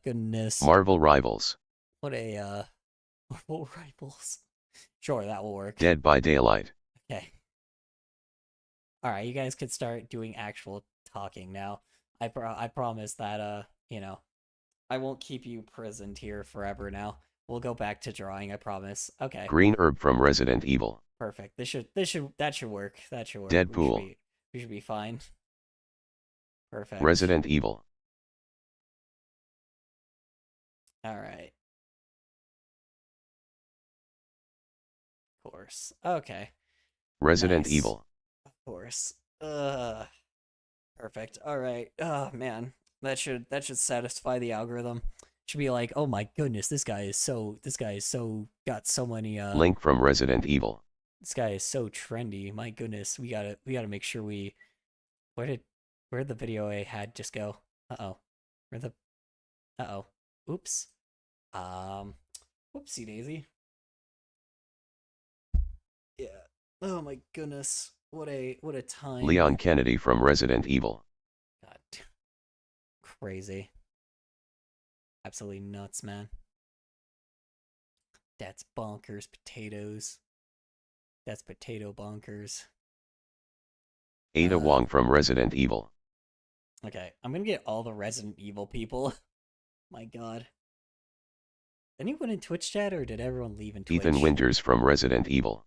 Goodness. Marvel Rivals. What a Marvel Rivals. Sure, that will work. Dead by Daylight. Okay. All right, you guys could start doing actual talking now. I promise that you know, I won't keep you prisoned here forever now. We'll go back to drawing, I promise. Okay. Green herb from Resident Evil. Perfect. That should work. That should work. Deadpool. We should be fine. Perfect. Resident Evil. All right. Of course. Okay. Resident Nice. Evil. Of course. Perfect. All right. Oh man, that should satisfy the algorithm. Should be like, oh my goodness, this guy is so got so many Link from Resident Evil. This guy is so trendy. My goodness, we gotta make sure we. Where'd the video I had just go? Oops. Whoopsie daisy. Yeah. Oh my goodness. What a time. Leon Kennedy from Resident Evil. God. Crazy. Absolutely nuts, man. That's bonkers potatoes. That's potato bonkers. Ada Wong from Resident Evil. Okay, I'm gonna get all the Resident Evil people. My god. Anyone in Twitch chat, or did everyone leave in Twitch? Ethan Winters from Resident Evil.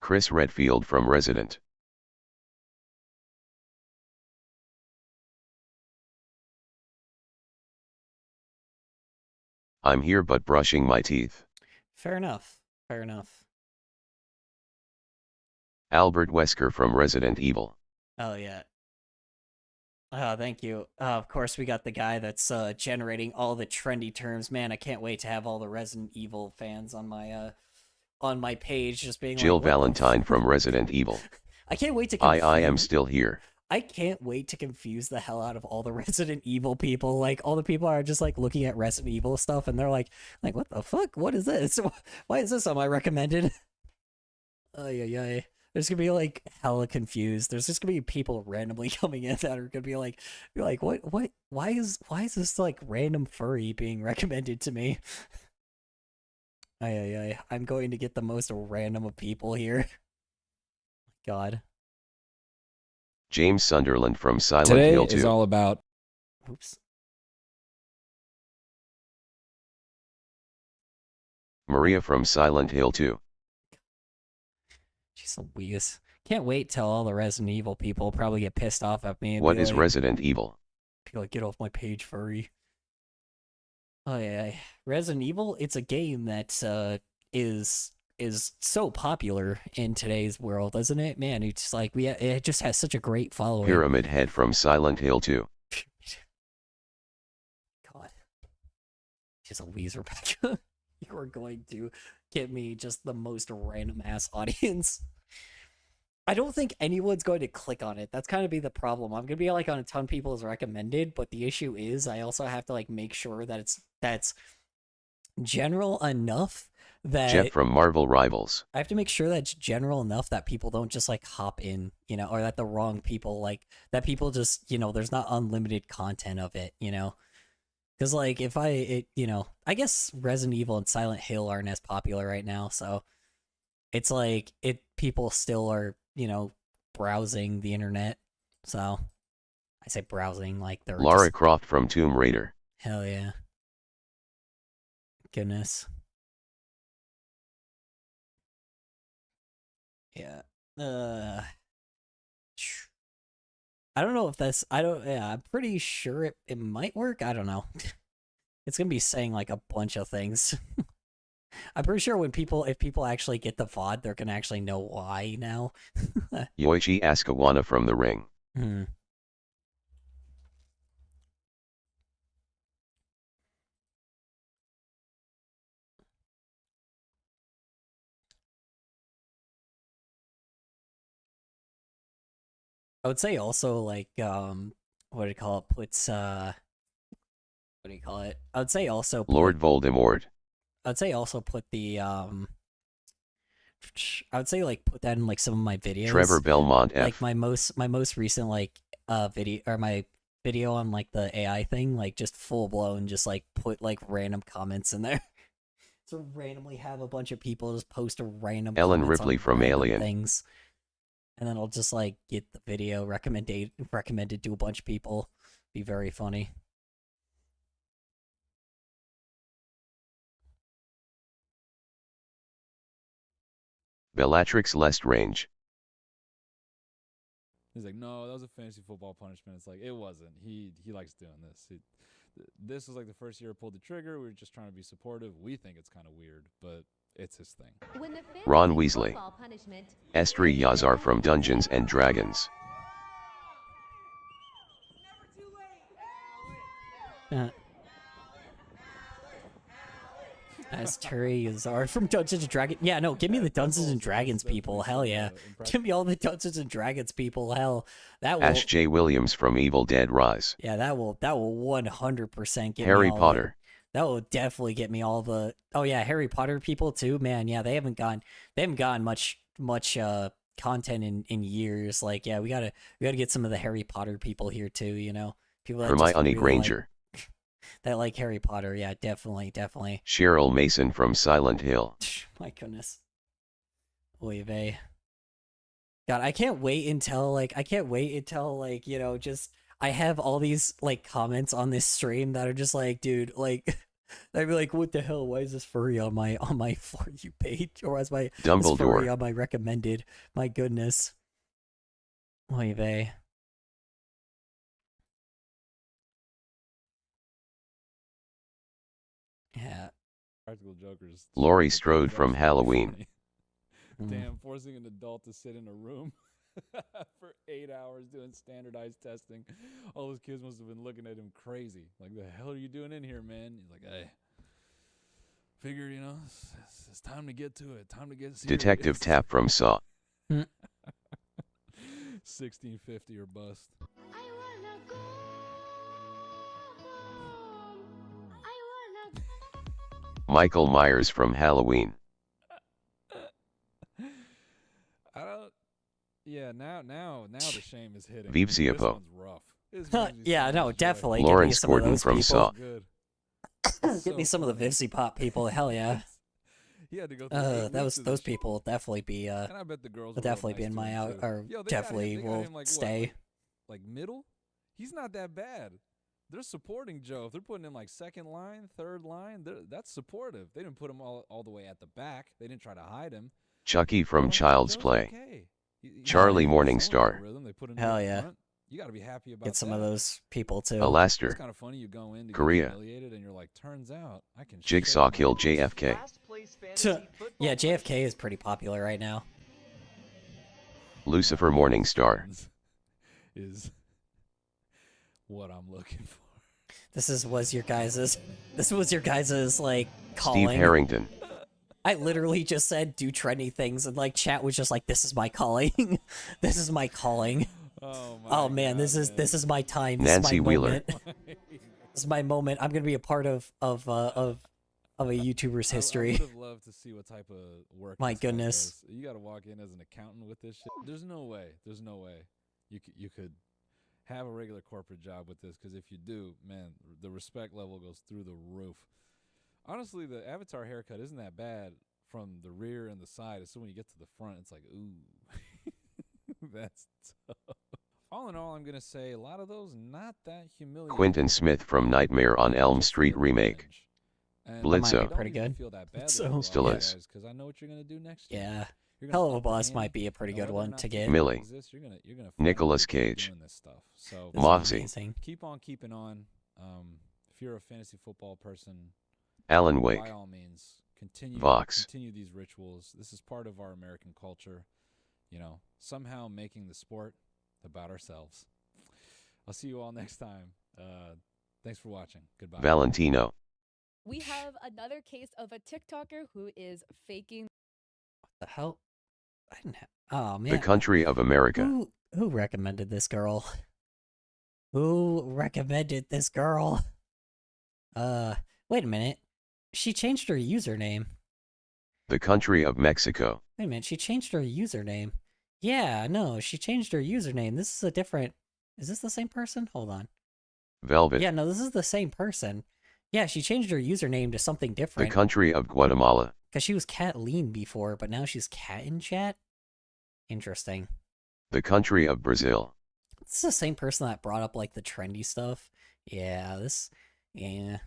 Chris Redfield from Resident. I'm here but brushing my teeth. Fair enough. Fair enough. Albert Wesker from Resident Evil. Oh, yeah. Thank you. Of course, we got the guy that's generating all the trendy terms. Man, I can't wait to have all the Resident Evil fans on my page just being Jill like, "What the Valentine from Resident Evil. I can't wait to I am still here. I can't wait to confuse the hell out of all the Resident Evil people. Like, all the people are just like looking at Resident Evil stuff and they're like, what the fuck? What is this? Why is this on my recommended? Yeah. There's gonna be like hella confused. There's just gonna be people randomly coming in that are gonna be like, what? Why is this like random furry being recommended to me? I'm going to get the most random of people here. God. James Sunderland from Silent Today Hill 2. is all about. Oops. Maria from Silent Hill 2. She's so weird. Can't wait till all the Resident Evil people probably get pissed off at me. And What be is like, Resident Evil? Be like, get off my page, furry. Oh yeah, Resident Evil. It's a game that is so popular in today's world, isn't it? Man, it's like it just has such a great following. Pyramid Head from Silent Hill 2. God, she's a Weezer, Rebecca. You are going to get me just the most random ass audience. I don't think anyone's going to click on it. That's kind of be the problem. I'm gonna be like on a ton of people's recommended, but the issue is I also have to like make sure that that's general enough that Jeff from Marvel Rivals. I have to make sure that it's general enough that people don't just like hop in, or that the wrong people that people just, there's not unlimited content of it, Because like if I guess Resident Evil and Silent Hill aren't as popular right now, so it's like people still are, browsing the internet. So I say browsing like they're Lara Croft from Tomb Raider. Hell yeah. Goodness. Yeah. I don't know if that's I'm pretty sure it might work. I don't know. It's gonna be saying like a bunch of things. I'm pretty sure if people actually get the VOD, they're gonna actually know why now. Yoichi Asukawana from The Ring. I would say also like what do you call it? Puts what do you call it? I would say also Lord Voldemort. I'd say also put the I would say like put that in like some of my videos. Trevor Belmont F. Like my most recent like video or my video on like the AI thing, like just full blown just like put like random comments in there. So randomly have a bunch of people just post a random Ellen comments Ripley on from random Alien. things. And then I'll just like get the video recommended to a bunch of people. Be very funny. Bellatrix Lestrange. He's like, no, that was a fantasy football punishment. It's like, it wasn't. He likes doing this. This was like the first year I pulled the trigger. We were just trying to be supportive. We think it's kind of weird, but it's his thing. Ron Weasley. Estri Yazar from Dungeons and Dragons. As Terry Azar from Dungeons and Dragons. Yeah, no, give me the Dungeons and Dragons people. Hell yeah. Give me all the Dungeons and Dragons people. Hell, that will. Ash J. Williams from Evil Dead Rise. Yeah, that will 100% get Harry me all Potter. That will definitely get me all the. Oh yeah, Harry Potter people too. Man, yeah, they haven't gotten much content in years. Like, yeah, we gotta get some of the Harry Potter people here too. People that Hermione Granger. That like Harry Potter. Yeah, definitely. Cheryl Mason from Silent Hill. My goodness. Oy vey. God, I can't wait until you know, just I have all these like comments on this stream that are just like, dude, like I'd be like, what the hell? Why is this furry on my For You page, or is my this furry Dumbledore. on my recommended? My goodness. Oy vey. Yeah. Practical Jokers. Laurie Strode from Halloween. Damn, forcing an adult to sit in a room for 8 hours doing standardized testing. All those kids must have been looking at him crazy. Like, the hell are you doing in here, man? He's like, hey, figure, you know, it's time to get to it. Time to get serious. Detective Tap from Saw. 1650 or bust. Michael Myers from Halloween. I don't. Yeah, now the shame is hitting. Vivziapo. This one's rough. This brings me Yeah, so no, much joy. definitely. Lawrence Give me some Gordon of those from people. Saw. Good. Give So me some of the funny. Vivzy Pop people. Hell yeah. He had to go through 8 weeks those of those this people will definitely be shit. And I bet the girls will were real definitely be nice in to my him, out, too. or Yo, they definitely got him, will like, what, stay. like middle? He's not that bad. They're supporting Joe. If they're putting him like second line, third line, that's supportive. They didn't put him all the way at the back. They didn't try to hide him. Chucky from Like, Child's Joe's Play. okay. Charlie He's showing Morningstar. that rhythm. They put him Hell in yeah. front. You got to be happy about Get some of that. those people too. It's Alaster. kind of funny. You go in to Korea. get humiliated, and you're like, turns out I can. Jigsaw shake my killed ass." JFK. Last place fantasy football Yeah, JFK is pretty popular right now. Lucifer Morningstar. Is what I'm looking for. This was your guys's like calling. Steve Harrington. I literally just said do trendy things, and like chat was just like, this is my calling. This is my calling. Oh man, God, this is my time. This Nancy is my Wheeler. moment. This is my moment. I'm gonna be a part of a YouTuber's history. I would have loved to see what type of work. My this guy goodness. does. You got to walk in as an accountant with this shit. There's no way you could have a regular corporate job with this, because if you do, man, the respect level goes through the roof. Honestly, the Avatar haircut isn't that bad from the rear and the side. It's so when you get to the front, it's like, ooh, that's tough. All in all, I'm going to say a lot of those not that humiliating. Quentin Smith from Nightmare on Elm Street remake. And Blitzo. Pretty good. Feel that bad So still is. because I know what you're going to do next year. Yeah. You're gonna Hell of a up the Boss ante. might be a pretty Now, good whether or one not to this get. stuff Millie. exists, you're gonna find Nicolas people Cage. doing this stuff. So This is Moxie. amazing. keep on keeping on. If you're a fantasy football person, Alan Wake. by all means, continue Vox. continue these rituals. This is part of our American culture. You know, somehow making the sport about ourselves. I'll see you all next time. Thanks for watching. Goodbye. Valentino. We have another case of a TikToker who is faking. The hell? I didn't have. Oh man. The country of America. Who recommended this girl? Who recommended this girl? Wait a minute. She changed her username. The country of Mexico. Wait a minute. She changed her username. Yeah, no, she changed her username. This is a different. Is this the same person? Hold on. Velvet. Yeah, no, this is the same person. Yeah, she changed her username to something The different. country of Guatemala. Because she was Catleen before, but now she's Cat in Chat? Interesting. The country of Brazil. This is the same person that brought up, like, the trendy stuff. Yeah, yeah.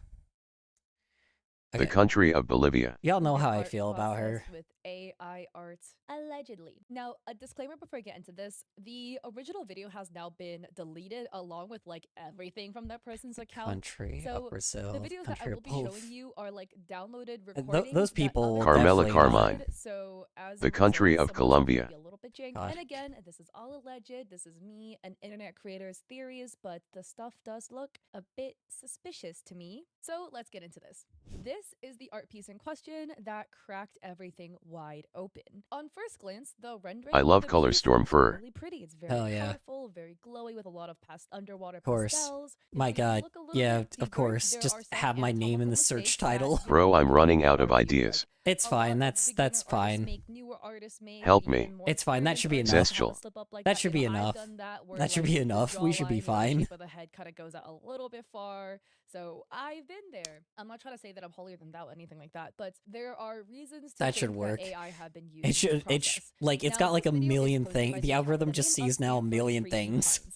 The country of Bolivia. Y'all know how I art feel about her. process with AI art. Allegedly. Now, a disclaimer before I get into this. The original video has now been deleted along with like everything from that person's account. Country so of Brazil. the videos that I country will of be both. showing you are like downloaded recordings. Those that people will others Carmela definitely Carmine. uploaded, So as The a country result, of some of this might Colombia. be a little bit jank. God. And again, this is all alleged. This is me, an internet creator's theories, but the stuff does look a bit suspicious to me. So let's get into this. This is the art piece in question that cracked everything wide open. On first glance, the rendering I of love the Color piece Storm looks Fur. really pretty. It's very Hell yeah. colorful, very glowy with a lot of underwater Of course. pastels. If My you God. look a little Yeah, bit of deeper, course. there Just are some have my name in anatomical the search mistakes that title. you Bro, I'm can running out of argue, ideas. like, It's a fine. lot of That's beginner artists fine. make, newer artists make, Help and me. even more It's fine. That experienced should be artists enough. have a Zestial. slip up like That should be I've enough. done that, where, That should like, be the enough. We should be jawline or the fine. shape of the head kind of goes out a little bit far. So I've within there. I'm not trying to say that I'm holier than thou or anything like that, but there are reasons to That think should work. that AI have been used It should. in the It process. like it's Now, got like this a video is million posted by things. The someone algorithm with just the name of sees now a Stanford million Freaking things. Puns.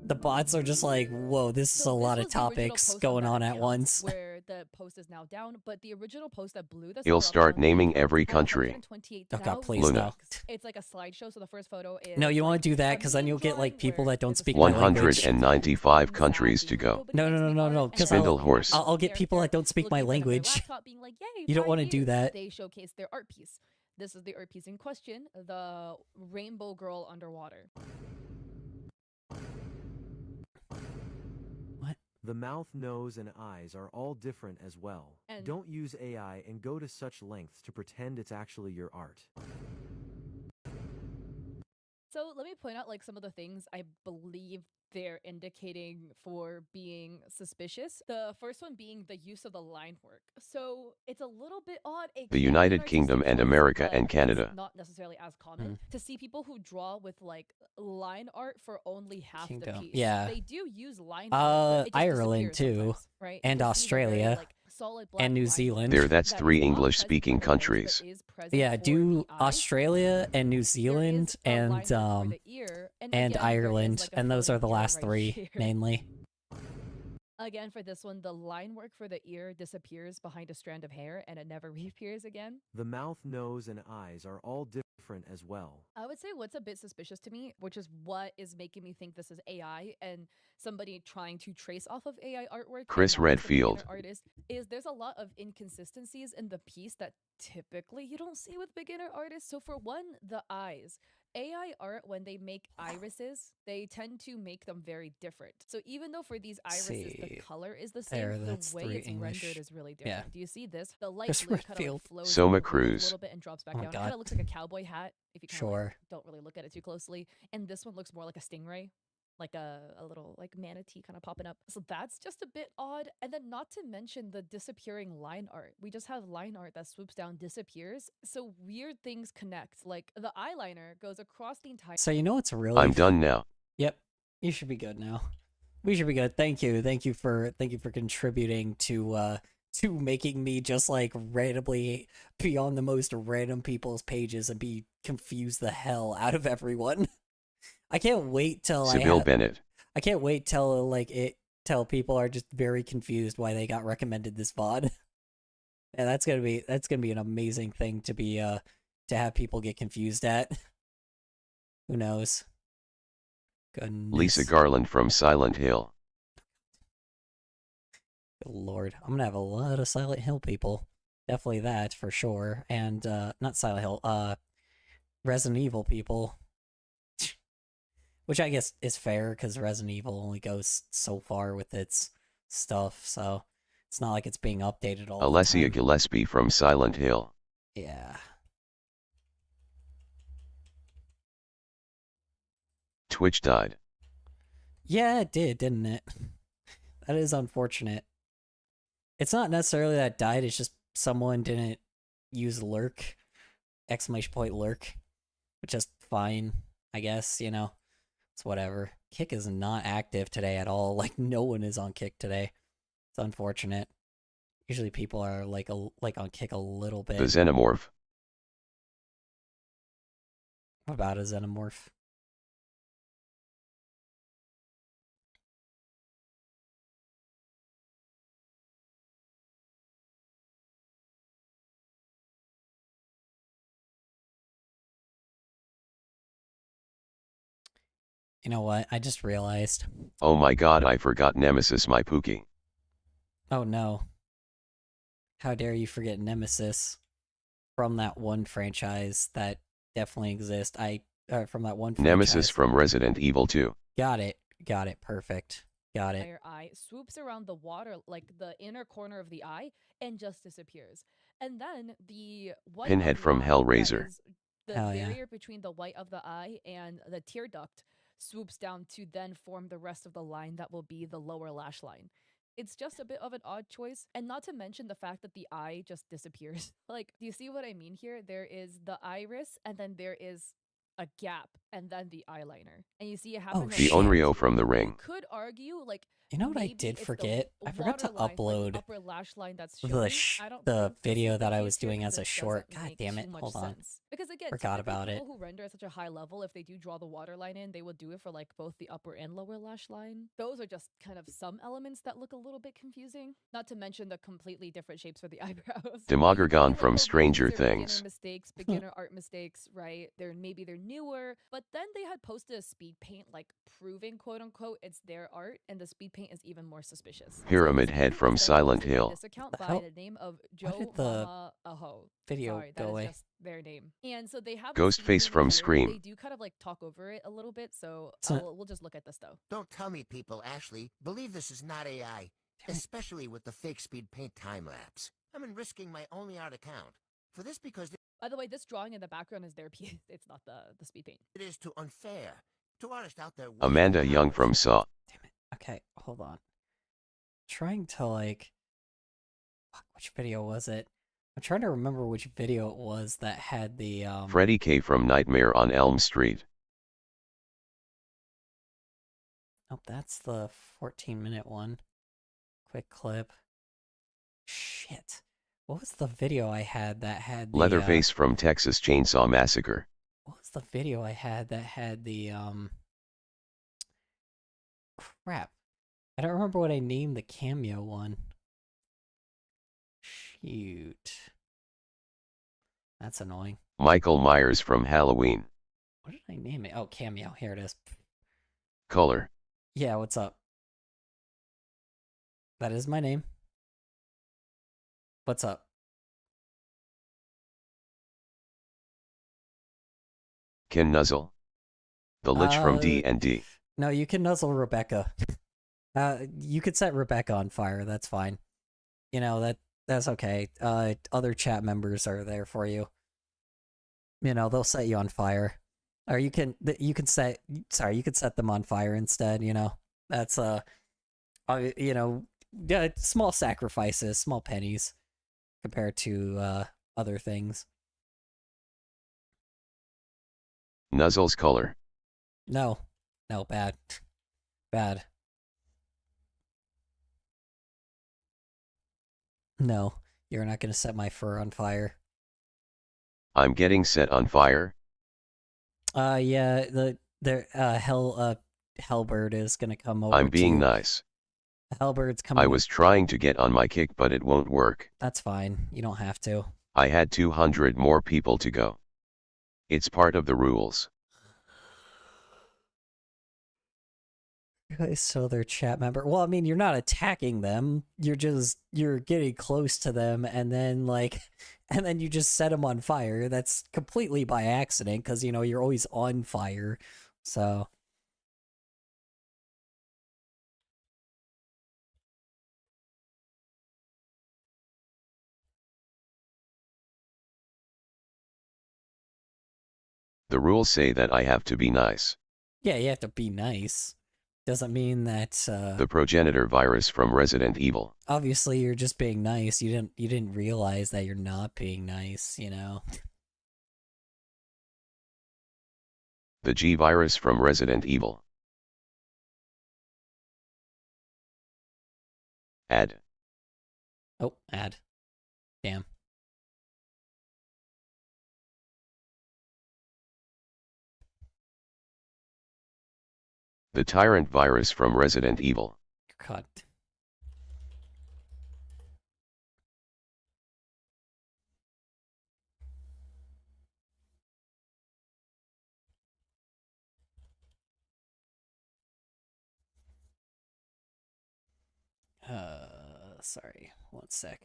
The bots are just like, whoa, this is a So lot this of was the original topics post going that on at account, once. where the post is now down, but the original post that blew this He'll all up start on the naming account every had country. 128,000 Oh god, please Luna. no. likes. It's like a slideshow, so the first photo is No, you like want to do that a because then meme you'll get like drawing people where that don't there's a speak my certain language. 195 sad, countries being to go. nobody No, likes no, no, the no, art, no, and because then Spindle the horse. actual I'll get people character that don't speak my looking at their language. laptop being like, yay, You don't 5 want to do years. that. They showcase their art piece. This is the art piece in question, the rainbow girl underwater. The mouth, nose, and eyes are all different as well. And- Don't use AI and go to such lengths to pretend it's actually your art. So let me point out like some of the things I believe they're indicating for being suspicious. The first one being the use of the line work. So it's a little bit odd. It The can be an United artistic Kingdom and choice, America but and it's Canada. not necessarily as common to see people who draw with like line art for only half the Kingdom. piece. Yeah. They do use line art. But it just Ireland disappears too, sometimes, right? and You'll see the very, Australia, like, solid black and New line work Zealand. There, that's that 3 is not present English-speaking for the nose, but countries. is present Yeah, for do the eye. Australia and New There Zealand is a line work for the ear, and again, there is, Ireland, like, a and those are the floating ear last right 3 here. mainly. Again, for this one, the line work for the ear disappears behind a strand of hair and it never reappears again. The mouth, nose, and eyes are all different as well. I would say what's a bit suspicious to me, which is what is making me think this is AI and somebody trying to trace off of AI artwork, Chris and not just a beginner Redfield. artist, is there's a lot of inconsistencies in the piece that typically you don't see with beginner artists. So for one, the eyes. AI art, when they make irises, they tend to make them very different. So even though for these irises the See. color is the There, same, that's the way 3 it's English. rendered is really Yeah. different. Do you see this? The light Chris blue kind of Redfield. like flows Soma over a Cruz. little bit and drops back Oh, down. God. Kind of looks like a cowboy hat if you kind of Sure. don't really look at it too closely. And this one looks more like a stingray, like a little like manatee kind of popping up. So that's just a bit odd. And then not to mention the disappearing line art. We just have line art that swoops down, disappears. So weird things connect. Like the eyeliner goes across the entire. So you know what's really I'm done now. Yep. You should be good now. We should be good. Thank you. Thank you for contributing to making me just like randomly be on the most random people's pages and be confused the hell out of everyone. I can't wait till Sibyl Bennett. I can't wait till till people are just very confused why they got recommended this VOD. And that's gonna be an amazing thing to be to have people get confused at. Who knows? Goodness. Lisa Garland from Silent Hill. Good Lord, I'm gonna have a lot of Silent Hill people. Definitely that for sure. And not Silent Hill, Resident Evil people. Which I guess is fair because Resident Evil only goes so far with its stuff, so it's not like it's being updated all Alessia the time. Gillespie from Silent Hill. Yeah. Twitch died. Yeah, it did, didn't it? That is unfortunate. It's not necessarily that it died, it's just someone didn't use lurk, !lurk, which is fine, I guess, you know. It's whatever. Kick is not active today at all. Like, no one is on Kick today. It's unfortunate. Usually people are like on Kick a little bit. The Xenomorph. What about a Xenomorph? You know what? I just realized. Oh my god, I forgot Nemesis my Pookie. Oh no. How dare you forget Nemesis from that one franchise that definitely exists. From that one franchise. Nemesis from Resident Evil 2. Got it. Got it. Perfect. Got it. Entire eye swoops around the water, like the inner corner of the eye, and just disappears. And then the white Pinhead of the from eye, Hellraiser. that is the Hell yeah. barrier between the white of the eye and the tear duct, swoops down to then form the rest of the line that will be the lower lash line. It's just a bit of an odd choice, and not to mention the fact that the eye just disappears. Like, do you see what I mean here? There is the iris, and then there is a gap and then the eyeliner. And you see it Oh, happen. The Onryo from the Ring. Could argue like You know what I maybe did it's the forget? I forgot to waterline or the upload upper lash line that's showing. I don't the think this is video the that I case was here doing because as a it short. doesn't God make damn it! too much Hold on. sense. Because again, Forgot typically about it. people who render at such a high level, if they do draw the waterline in, they will do it for like both the upper and lower lash line. Those are just kind of some elements that look a little bit confusing. Not to mention the completely different shapes for the eyebrows. Demogorgon from Stranger Beginner Things. mistakes, beginner art mistakes, right? Maybe they're newer, but then they had posted a speed paint like proving quote unquote it's their art, and the speed paint is even more suspicious. Pyramid So Head from was then Silent posted by Hill. this account The by hell? the name of Why Joe did the Mama Aho. video Sorry, go that away? is just their name. And so they have Ghostface from Scream. They do kind of like talk over it a little bit, so So- we'll just look at this though. Don't tell me people actually believe this is not AI, especially with the fake speed paint time lapse. I'm risking my only art account for this because By the way, this drawing in the background is their piece. It's not the speed paint. it is too unfair to artists out there. Amanda Young from Saw. Okay, hold on. Trying to like, fuck, which video was it? I'm trying to remember which video it was that had the Freddie K from Nightmare on Elm Street. Oh, that's the 14-minute one. Quick clip. Shit. What was the video I had that had the Leatherface from Texas Chainsaw Massacre. What was the video I had that had the crap. I don't remember what I named the cameo one. Shoot. That's annoying. Michael Myers from Halloween. What did I name it? Oh, cameo. Here it is. Color. Yeah, what's up? That is my name. What's up? Ken Nuzzle. The Lich from D&D. No, you can nuzzle Rebecca. You could set Rebecca on fire. That's fine. You know, that's okay. Other chat members are there for you. You know, they'll set you on fire. Or you can set them on fire instead, you know. That's you know, yeah, small sacrifices, small pennies compared to other things. Nuzzle's color. No, bad. Bad. No, you're not gonna set my fur on fire. I'm getting set on fire. Yeah, Hellbird is gonna come over. I'm being nice. Hellbird's coming. I was trying to get on my kick, but it won't work. That's fine. You don't have to. I had 200 more people to go. It's part of the rules. So they're chat member. Well, I mean, you're not attacking them. You're getting close to them, and then you just set them on fire. That's completely by accident, because you know you're always on fire. So. The rules say that I have to be nice. Yeah, you have to be nice. Doesn't mean that The progenitor virus from Resident Evil. Obviously you're just being nice. You didn't realize that you're not being nice, you know. The G virus from Resident Evil. Add. Oh, add. Damn. The Tyrant virus from Resident Evil. God. Sorry, 1 sec.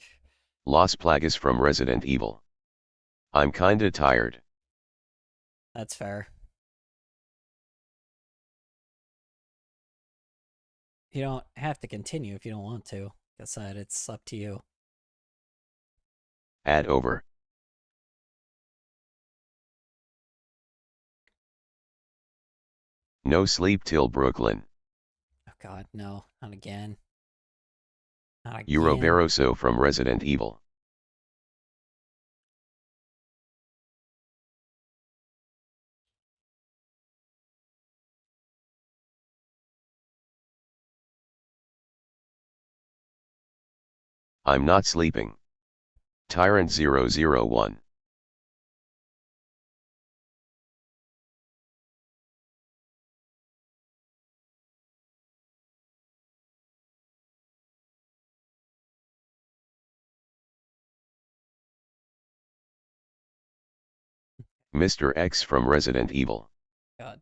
Las Plagas from Resident Evil. I'm kinda tired. That's fair. You don't have to continue if you don't want to. Guess that it's up to you. Add over. No sleep till Brooklyn. Oh God, no, not again. Not again. Eurobaroso from Resident Evil. I'm not sleeping. Tyrant 001. Mr. X from Resident Evil. God.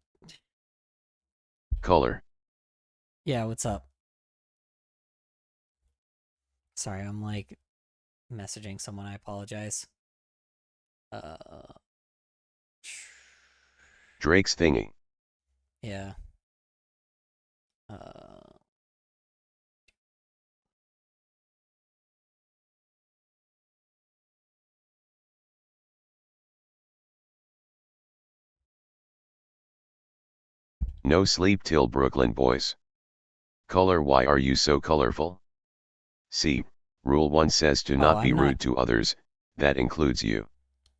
Color. Yeah, what's up? Sorry, I'm like messaging someone. I apologize. Drake's thingy. Yeah. No sleep till Brooklyn boys. Color. Why are you so colorful? See, Rule 1 says to not be rude to others, that includes you.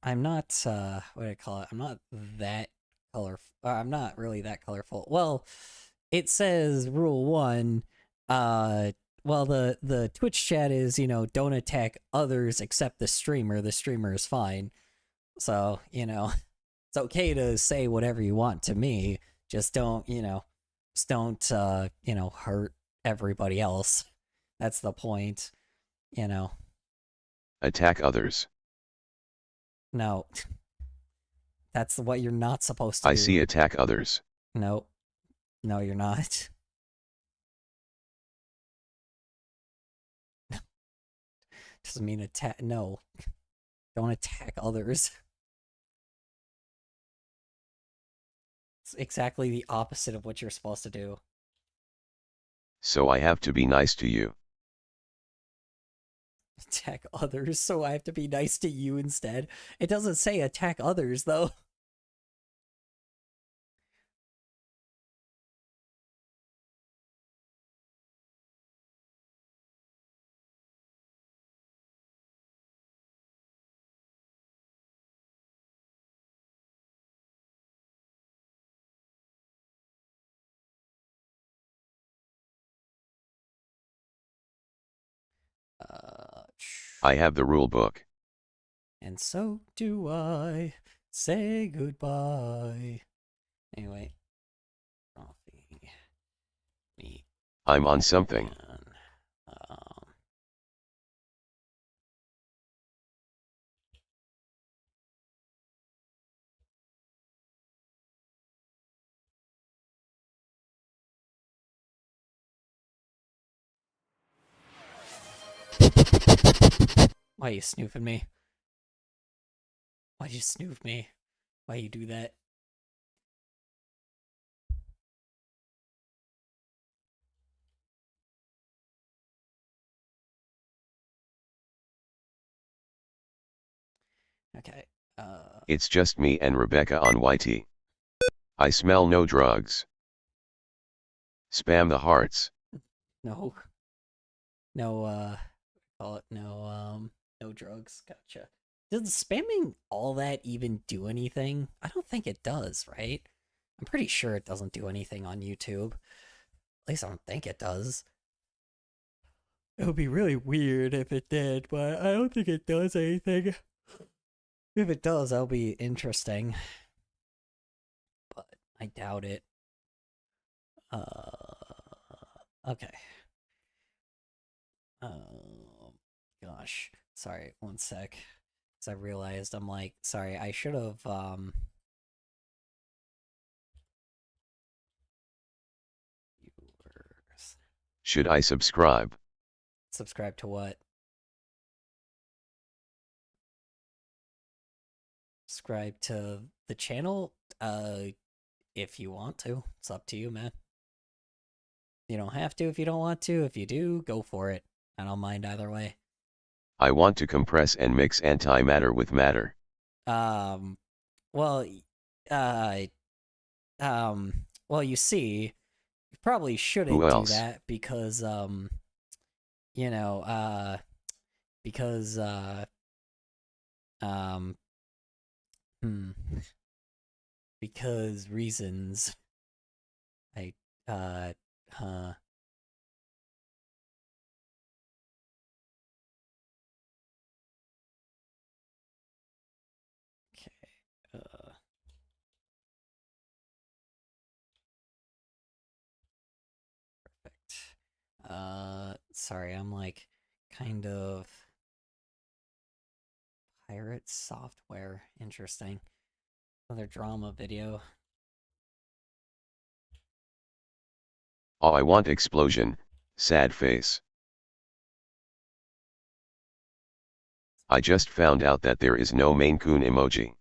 I'm not, what do I call it? I'm not that colorful. I'm not really that colorful. Well, it says Rule 1, well, the Twitch chat is, you know, don't attack others except the streamer. The streamer is fine. So, you know, it's okay to say whatever you want to me. Just don't, you know, you know, hurt everybody else. That's the point, you know. Attack others. No. That's what you're not supposed to do. I see attack others. No. No, you're not. Doesn't mean attack. No. Don't attack others. It's exactly the opposite of what you're supposed to do. So I have to be nice to you. Attack others, so I have to be nice to you instead. It doesn't say attack others, though. I have the rule book. And so do I. Say goodbye. Anyway. Coffee. Me. I'm on something. Why you snooping me? Why'd you snoof me? Why you do that? Okay. It's just me and Rebecca on YT. I smell no drugs. Spam the hearts. No. No, call it no drugs. Gotcha. Does spamming all that even do anything? I don't think it does, right? I'm pretty sure it doesn't do anything on YouTube. At least I don't think it does. It would be really weird if it did, but I don't think it does anything. If it does, that'll be interesting. But I doubt it. Okay. Gosh. Sorry, one sec. Because I realized I'm like, sorry, I should have, Should I subscribe? Subscribe to what? Subscribe to the channel? If you want to. It's up to you, man. You don't have to if you don't want to. If you do, go for it. I don't mind either way. I want to compress and mix antimatter with matter. Well, well, you see, you probably shouldn't do that because, you know, because, because reasons. Sorry, I'm like kind of pirate software. Interesting. Another drama video. Oh, I want explosion. Sad face. I just found out that there is no Maine Coon emoji.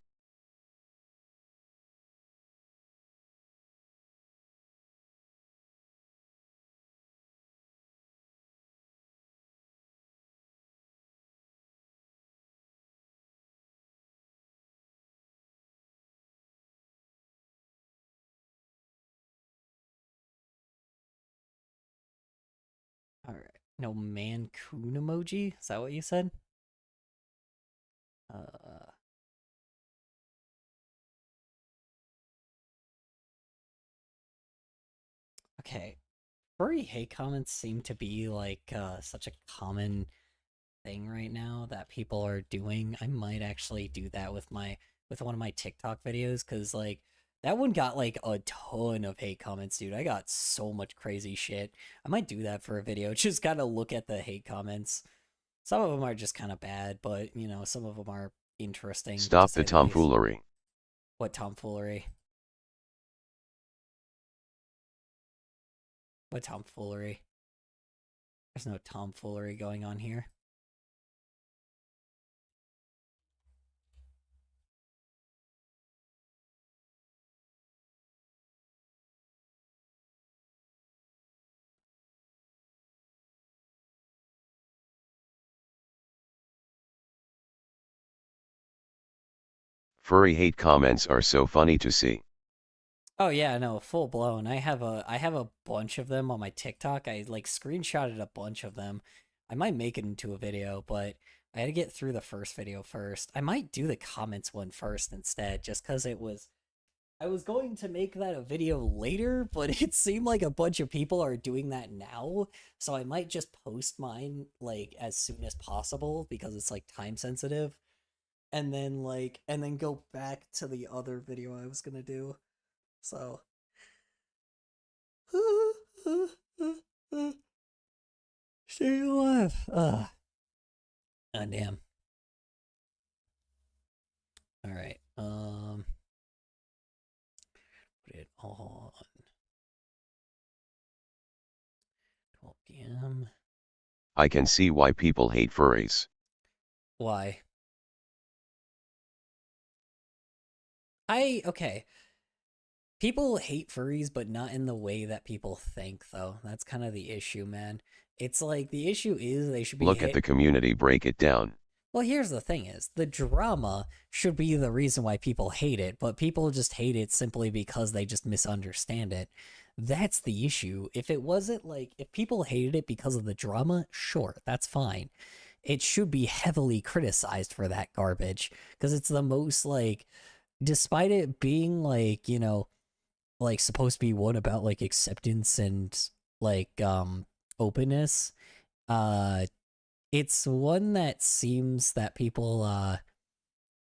Alright. No Mancoon emoji? Is that what you said? Okay. Furry hate comments seem to be like such a common thing right now that people are doing. I might actually do that with one of my TikTok videos, because like that one got like a ton of hate comments, dude. I got so much crazy shit. I might do that for a video. Just gotta look at the hate comments. Some of them are just kind of bad, but you know, some of them are interesting. Stop the tomfoolery. What tomfoolery? What tomfoolery? There's no tomfoolery going on here. Furry hate comments are so funny to see. Oh yeah, no, full blown. I have a bunch of them on my TikTok. I like screenshotted a bunch of them. I might make it into a video, but I had to get through the first video first. I might do the comments one first instead, just because I was going to make that a video later, but it seemed like a bunch of people are doing that now, so I might just post mine like as soon as possible because it's like time sensitive, and then go back to the other video I was gonna do. So stay alive. Ah, damn. All right. Put it on 12 p.m. I can see why people hate furries. Why? Okay. People hate furries, but not in the way that people think, though. That's kind of the issue, man. It's like, the issue is they should be Look at the community break it down. Well, here's the thing is, the drama should be the reason why people hate it, but people just hate it simply because they just misunderstand it. That's the issue. If it wasn't like, if people hated it because of the drama, sure, that's fine. It should be heavily criticized for that garbage, because it's the most, like, despite it being, like, you know, like, supposed to be one about, like, acceptance and, like, openness, it's one that seems that people, how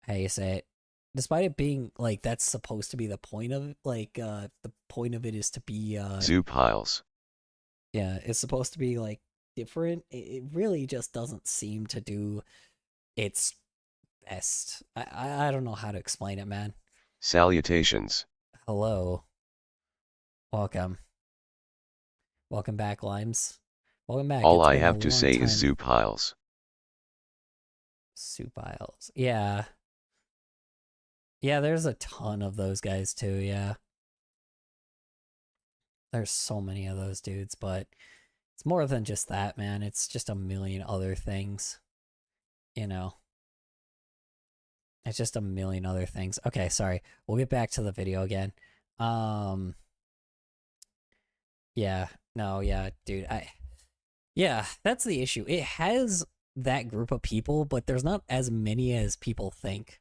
do you say it? Despite it being, like, that's supposed to be the point of, like, the point of it is to be, Zoo piles. Yeah, it's supposed to be, like, different. It really just doesn't seem to do its best. I don't know how to explain it, man. Salutations. Hello. Welcome. Welcome back, Limes. Welcome back. All I have to say is zoo piles. Zoo piles. Yeah. Yeah, there's a ton of those guys too, yeah. There's so many of those dudes, but it's more than just that, man. It's just a million other things. You know. It's just a million other things. Okay, sorry. We'll get back to the video again. Yeah. No, yeah, dude. Yeah, that's the issue. It has that group of people, but there's not as many as people think.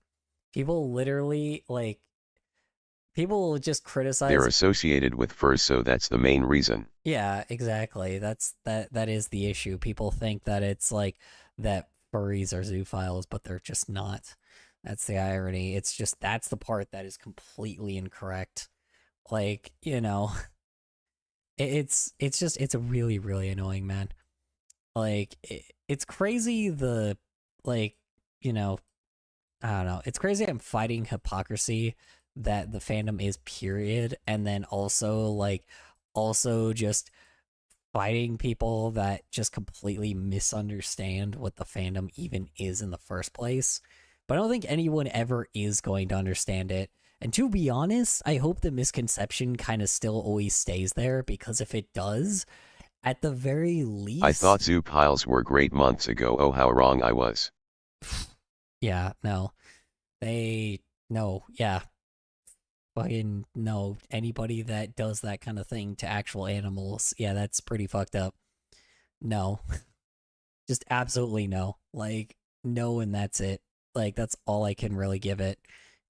People literally, like, people just criticize. They're associated with furs, so that's the main reason. Yeah, exactly. That is the issue. People think that it's like that furries are zoophiles, but they're just not. That's the irony. It's just, that's the part that is completely incorrect. Like, you know, it's really, really annoying, man. Like it's crazy the like, you know, I don't know. It's crazy I'm fighting hypocrisy that the fandom is period, and then also just fighting people that just completely misunderstand what the fandom even is in the first place. But I don't think anyone ever is going to understand it. And to be honest, I hope the misconception kind of still always stays there, because if it does, at the very least... I thought zoo piles were great months ago. Oh, how wrong I was. Yeah, no. No, yeah. Fucking no. Anybody that does that kind of thing to actual animals, yeah, that's pretty fucked up. No. Just absolutely no. Like, no, and that's it. Like, that's all I can really give it.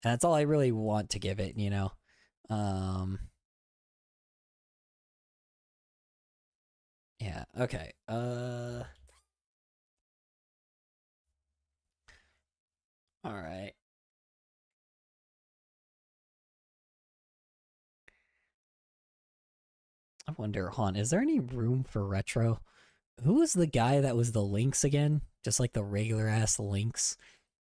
And that's all I really want to give it, you know? Yeah, okay. Alright. I wonder, Han, is there any room for retro? Who was the guy that was the Lynx again? Just like the regular ass Lynx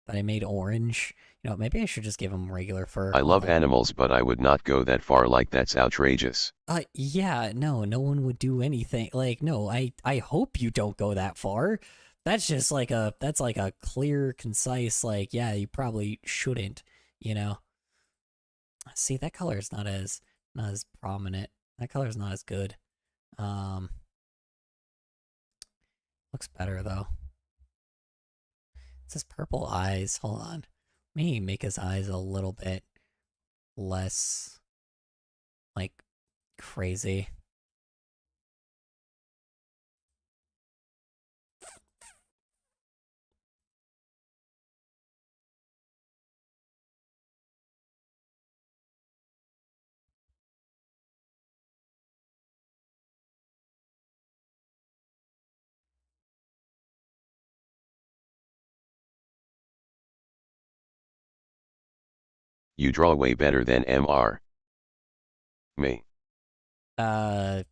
that I made orange. You know, maybe I should just give him regular fur. I love animals, but I would not go that far. Like, that's outrageous. Yeah, no one would do anything. Like, no, I hope you don't go that far. That's just like that's like a clear, concise, like, yeah, you probably shouldn't, you know? See, that color is not as prominent. That color is not as good. Looks better though. It's his purple eyes. Hold on. Maybe make his eyes a little bit less, like, crazy. You draw way better than MR. Me. I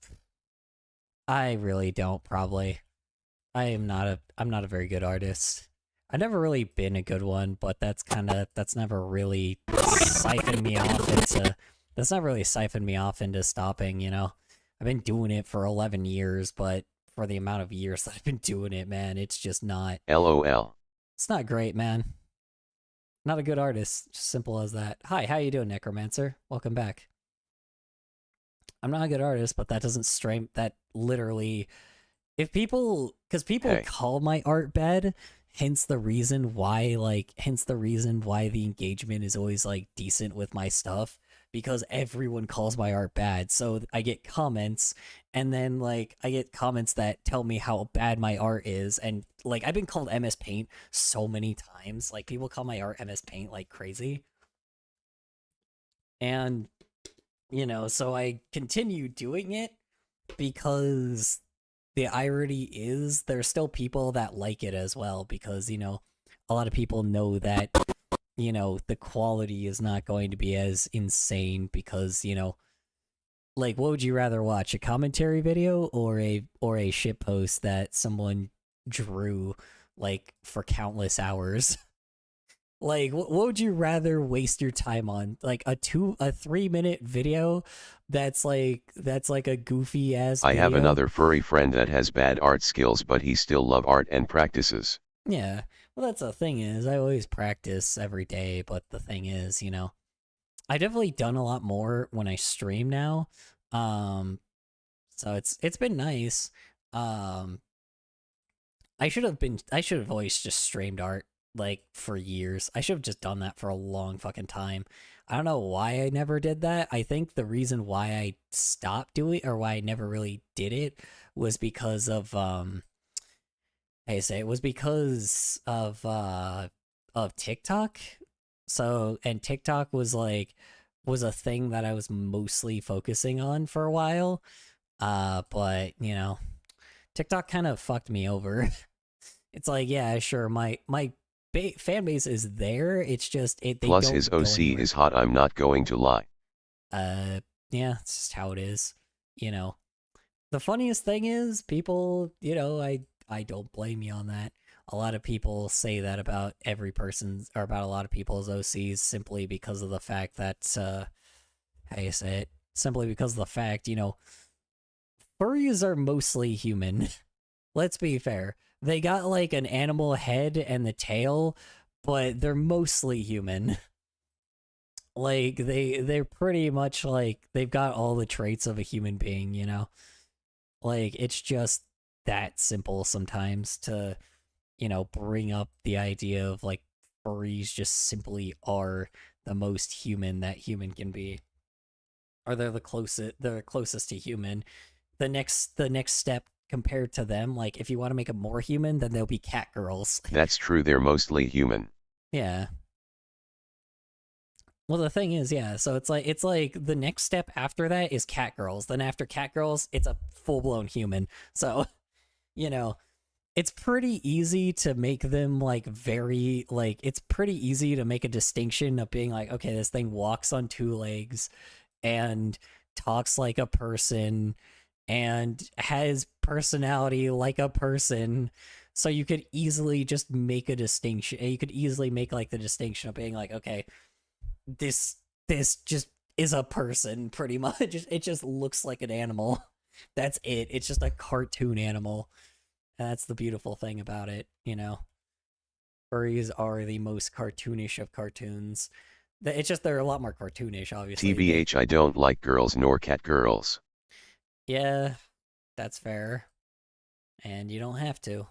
really don't, probably. I'm not a very good artist. I've never really been a good one, but that's never really siphoned me off into stopping, you know? I've been doing it for 11 years, but for the amount of years that I've been doing it, man, it's just not... LOL. It's not great, man. Not a good artist, just simple as that. Hi, how you doing, Necromancer? Welcome back. I'm not a good artist, but that doesn't strain... That literally... If people... Because people call my art bad, hence the reason why the engagement is always, like, decent with my stuff, because everyone calls my art bad. So I get comments, and then, like, I get comments that tell me how bad my art is, and, like, I've been called MS Paint so many times. Like, people call my art MS Paint like crazy. And, you know, so I continue doing it because the irony is there's still people that like it as well, because, you know, a lot of people know that, you know, the quality is not going to be as insane because, you know, like, what would you rather watch, a commentary video or a shitpost that someone drew, like, for countless hours? Like, what would you rather waste your time on? Like a 3-minute video that's like a goofy ass I video? have another furry friend that has bad art skills, but he still love art and practices. Yeah. Well, that's the thing is, I always practice every day, but the thing is, you know, I definitely done a lot more when I stream now. So it's been nice. I should have always just streamed art, like, for years. I should have just done that for a long fucking time. I don't know why I never did that. I think the reason why I stopped doing, or why I never really did it, was because of because of TikTok. So, and TikTok was a thing that I was mostly focusing on for a while. But, you know, TikTok kind of fucked me over. It's like, yeah, sure, my fan base is there. It's just Plus his OC is hot, I'm not going to lie. Yeah, it's just how it is. You know, the funniest thing is people, you know, I don't blame you on that. A lot of people say that about every person's, or about a lot of people's OCs, simply because of the fact that how you say it? Simply because of the fact, furries are mostly human. Let's be fair. They got like an animal head and the tail, but they're mostly human. Like they're pretty much like they've got all the traits of a human being, Like it's just that simple sometimes to, bring up the idea of like furries just simply are the most human that human can be. Or they're closest to human. The next step compared to them, like if you want to make them more human, then they'll be cat girls. That's true, they're mostly human. Yeah. Well, the thing is, yeah, so it's like the next step after that is cat girls. Then after cat girls, it's a full-blown human. So, it's pretty easy to make them like it's pretty easy to make a distinction of being like, okay, this thing walks on two legs and talks like a person and has personality like a person. So you could easily just make a distinction. You could easily make like the distinction of being like, okay, this just is a person, pretty much. It just looks like an animal. That's it. It's just a cartoon animal. And that's the beautiful thing about it, Furries are the most cartoonish of cartoons. It's just they're a lot more cartoonish, obviously. TBH, I don't like girls nor cat girls. Yeah, that's fair. And you don't have to.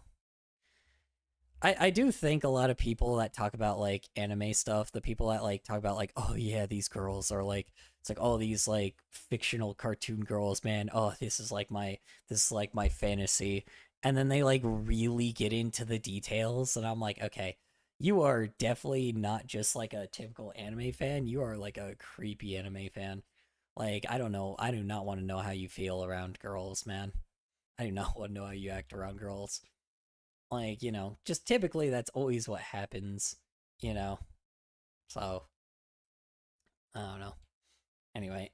I do think a lot of people that talk about like anime stuff, the people that like talk about like, oh yeah, these girls are like, it's like all these like fictional cartoon girls, man. Oh, this is like my fantasy. And then they like really get into the details, and I'm like, okay, you are definitely not just like a typical anime fan. You are like a creepy anime fan. Like, I don't know. I do not want to know how you feel around girls, man. I do not want to know how you act around girls. Like, just typically that's always what happens, So, I don't know. Anyway.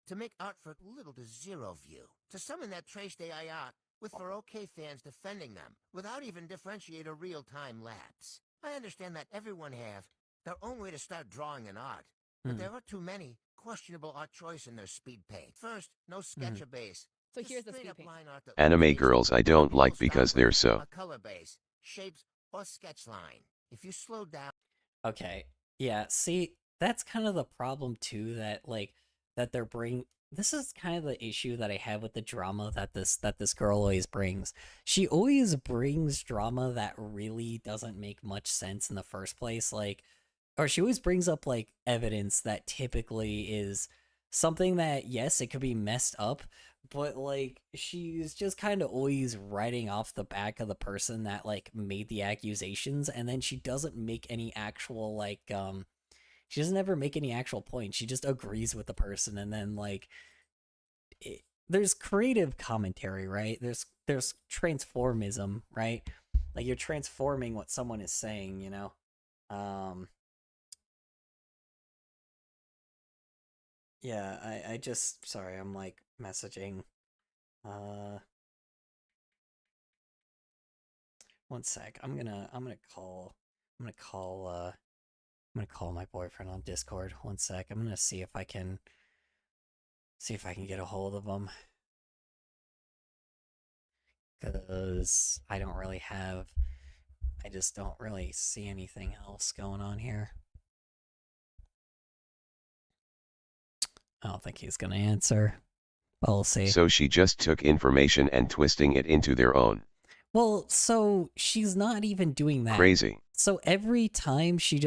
To make art for little to zero view. To summon that traced AI art with for OK fans defending them without even differentiate a real-time lapse. I understand that everyone have their own way to start drawing an art, but there are too many questionable art choice in their speed paint. First, no sketcher base. So here's the speed paint. Anime girls I don't like because they're so a color base, shapes, or sketch line. If you slow down. Okay. Yeah, see, that's kind of the problem too, that they're this is kind of the issue that I have with the drama that this girl always brings. She always brings drama that really doesn't make much sense in the first place, or she always brings up like evidence that typically is something that, yes, it could be messed up, but like she's just kind of always writing off the back of the person that like made the accusations, and then she doesn't make any actual she doesn't ever make any actual point. She just agrees with the person, and then like there's creative commentary, right? There's transformism, right? Like you're transforming what someone is saying, Yeah, I just, sorry, I'm like messaging. One sec. I'm gonna call my boyfriend on Discord. One sec. I'm gonna see if I can get a hold of him. Cause I just don't really see anything else going on here. I don't think he's gonna answer. We'll see. So she just took information and twisting it into their own. Well, so she's not even doing that. Crazy. So every time she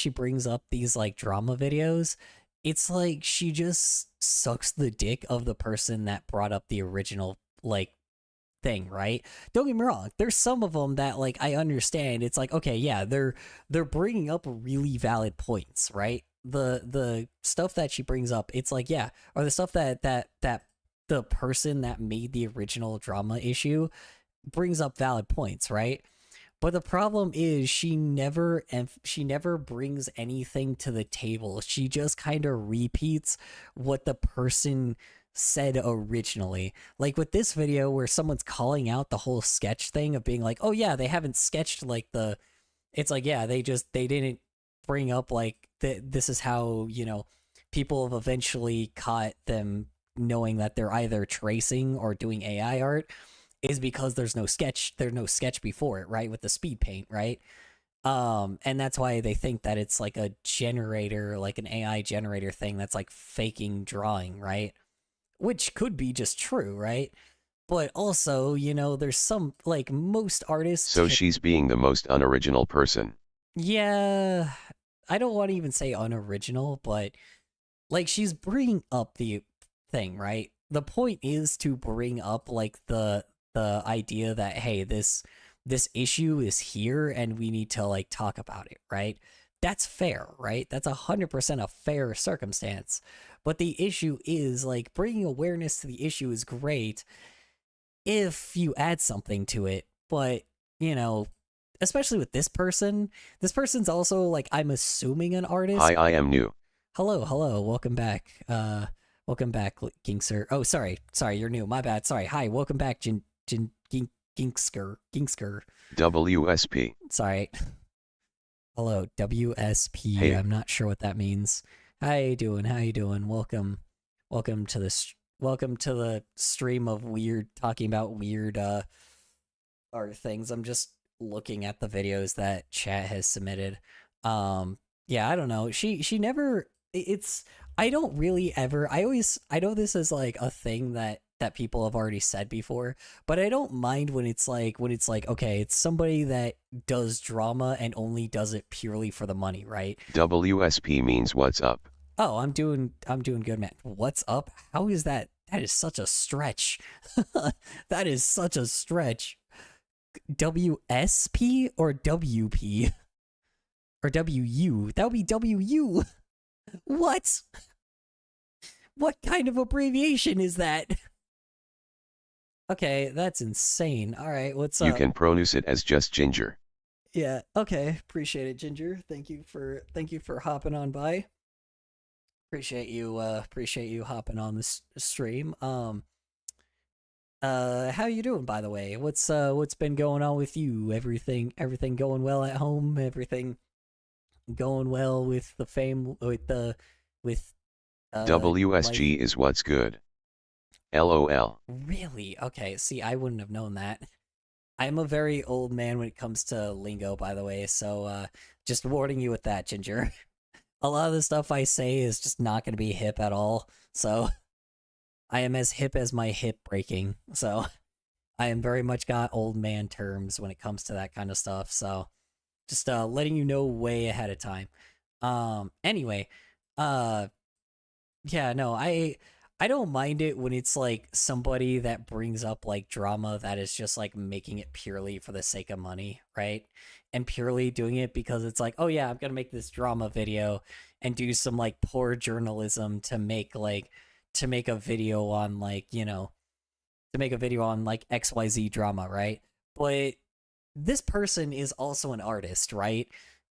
brings up these like drama videos, it's like she just sucks the dick of the person that brought up the original like thing, right? Don't get me wrong, there's some of them that like I understand. It's like, okay, yeah, they're bringing up really valid points, right? The stuff that she brings up, it's like, yeah, or the stuff that the person that made the original drama issue brings up valid points, right? But the problem is she never brings anything to the table. She just kind of repeats what the person said originally. Like with this video where someone's calling out the whole sketch thing of being like, oh yeah, they haven't sketched like the, it's like, yeah, they didn't bring up like this is how, you know, people have eventually caught them knowing that they're either tracing or doing AI art is because there's no sketch before it, right? With the speed paint, right? And that's why they think that it's like a generator, like an AI generator thing that's like faking drawing, right? Which could be just true, right? But also, you know, there's some, like, most artists... So she's being the most unoriginal person. Yeah, I don't want to even say unoriginal, but, like, she's bringing up the thing, right? The point is to bring up, like, the idea that, hey, this issue is here and we need to, like, talk about it, right? That's fair, right? That's 100% a fair circumstance. But the issue is, like, bringing awareness to the issue is great if you add something to it, but, you know, especially with this person's also, like, I'm assuming an artist. Hi, I am new. Hello, welcome back. Welcome back, Ginkster. Oh, sorry, you're new, my bad, sorry. Hi, welcome back, Ginkster. WSP. Sorry. Hello, WSP. Hey. I'm not sure what that means. How you doing? Welcome to the stream of talking about weird art things. I'm just looking at the videos that chat has submitted. Yeah, I don't know. She never, I don't really ever, I know this is like a thing that people have already said before, but I don't mind when it's like, okay, it's somebody that does drama and only does it purely for the money, right? WSP means what's up. Oh, I'm doing good, man. What's up? How is that? That is such a stretch. That is such a stretch. WSP or WP? Or WU? That would be WU. What? What kind of abbreviation is that? Okay, that's insane. All right, what's up? You can pronounce it as just Ginger. Yeah, okay. Appreciate it, Ginger. Thank you for hopping on by. Appreciate you hopping on this stream. How you doing, by the way? What's been going on with you? Everything going well at home? Everything going well with the WSG life? is what's good. LOL. Really? Okay, see, I wouldn't have known that. I'm a very old man when it comes to lingo, by the way, so just warning you with that, Ginger. A lot of the stuff I say is just not going to be hip at all, so I am as hip as my hip breaking, so I am very much got old man terms when it comes to that kind of stuff, so just letting you know way ahead of time. Anyway, yeah, no, I don't mind it when it's like somebody that brings up like drama that is just like making it purely for the sake of money, right? And purely doing it because it's like, oh yeah, I'm gonna make this drama video and do some like poor journalism to make a video on like, you know, to make a video on like XYZ drama, right? But this person is also an artist, right?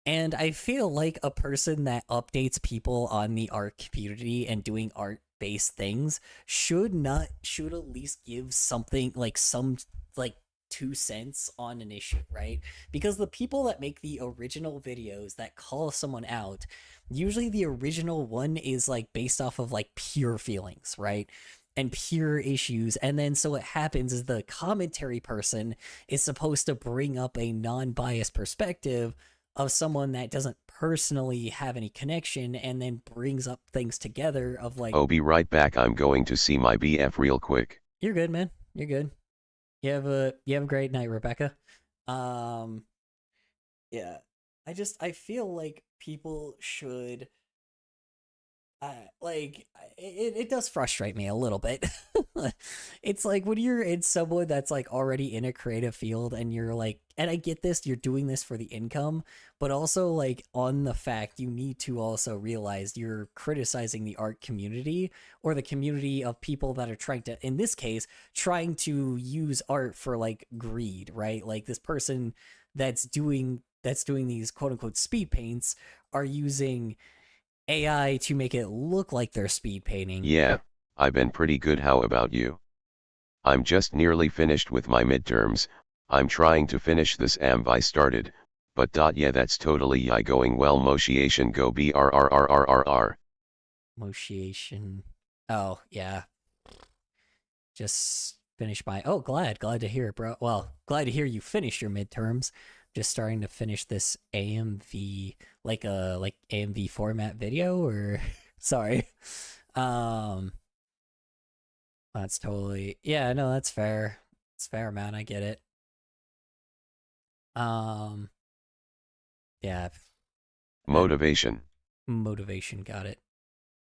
And I feel like a person that updates people on the art community and doing art-based things should at least give something like some like 2 cents on an issue, right? Because the people that make the original videos that call someone out, usually the original one is like based off of like pure feelings, right? And pure issues, and then so what happens is the commentary person is supposed to bring up a non-biased perspective of someone that doesn't personally have any connection, and then brings up things together of like, Oh, be right back. I'm going to see my BF real quick. You're good, man. You're good. You have a great night, Rebecca. Yeah. I feel like people should it does frustrate me a little bit. It's like when you're in someone that's like already in a creative field and you're like, and I get this, you're doing this for the income, but also like on the fact you need to also realize you're criticizing the art community or the community of people that are trying to, in this case, trying to use art for like greed, right? Like this person that's doing these quote unquote speed paints are using AI to make it look like they're speed painting. Yeah, I've been pretty good. How about you? I'm just nearly finished with my midterms. I'm trying to finish this AMV I started, but yeah, that's totally going well. Motiation go brrrrrrr. Motiation. Oh, yeah. Just finished my... Oh, glad to hear it, bro. Well, glad to hear you finished your midterms. Just starting to finish this AMV, like AMV format video, or... Sorry. That's totally... Yeah, no, that's fair. It's fair, man. I get it. Yeah. Motivation. Motivation, got it.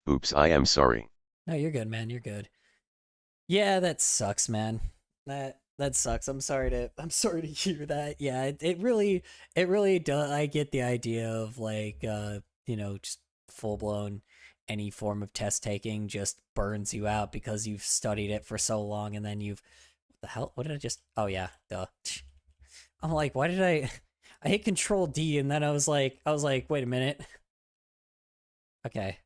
Oops, I am sorry. No, you're good, man. You're good. Yeah, that sucks, man. That sucks. I'm sorry to hear that. Yeah, it really does. I get the idea of like just full blown any form of test taking just burns you out because you've studied it for so long and then what the hell? What did I just... Oh yeah, duh. I'm like, why did I hit Control D and then I was like, wait a minute. Okay.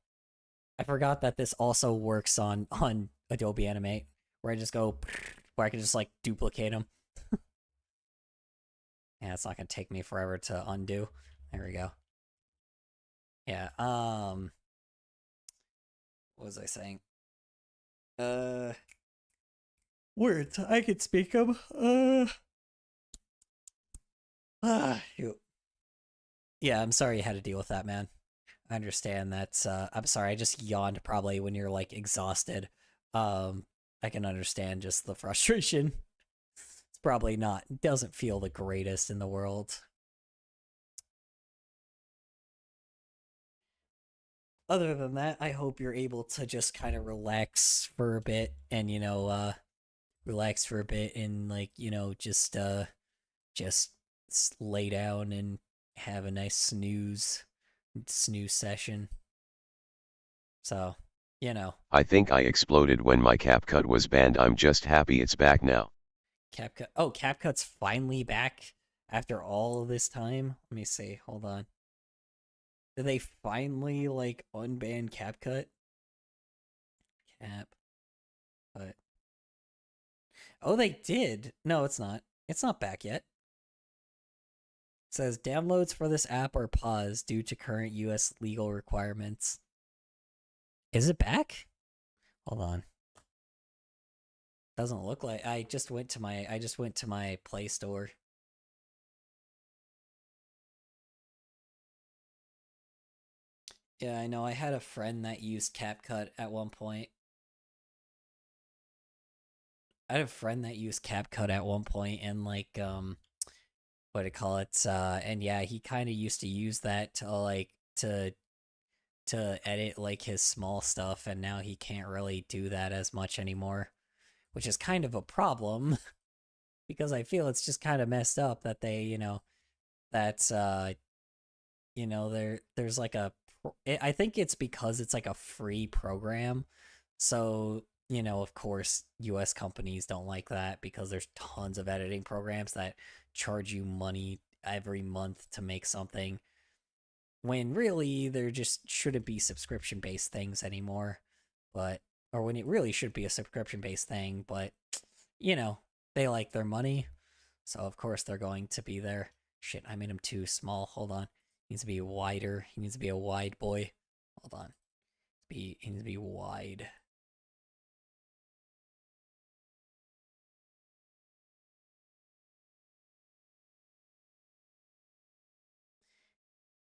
I forgot that this also works on Adobe Animate, where I just go, where I can just like duplicate them. Yeah, it's not gonna take me forever to undo. There we go. Yeah. What was I saying? Words I could speak them. Shoot. Yeah, I'm sorry you had to deal with that, man. I understand that's I'm sorry, I just yawned probably when you're like exhausted. I can understand just the frustration. It's probably not, doesn't feel the greatest in the world. Other than that, I hope you're able to just kind of relax for a bit and relax for a bit and like, just lay down and have a nice snooze session. So, I think I exploded when my CapCut was banned. I'm just happy it's back now. CapCut. Oh, CapCut's finally back after all of this time? Let me see. Hold on. Did they finally, like, unban CapCut? CapCut. Oh, they did. No, it's not. It's not back yet. It says downloads for this app are paused due to current US legal requirements. Is it back? Hold on. Doesn't look like... I just went to my Play Store. Yeah, I know. I had a friend that used CapCut at one point. And like, what do you call it? And yeah, he kind of used to use that to like, to edit like his small stuff, and now he can't really do that as much anymore, which is kind of a problem because I feel it's just kind of messed up that they, that's, there's like I think it's because it's like a free program. So, of course, US companies don't like that because there's tons of editing programs that charge you money every month to make something, when really there just shouldn't be subscription-based things anymore. Or when it really should be a subscription-based thing, but, they like their money, so of course they're going to be there. Shit, I made him too small. Hold on. He needs to be wider. He needs to be a wide boy. Hold on. He needs to be wide.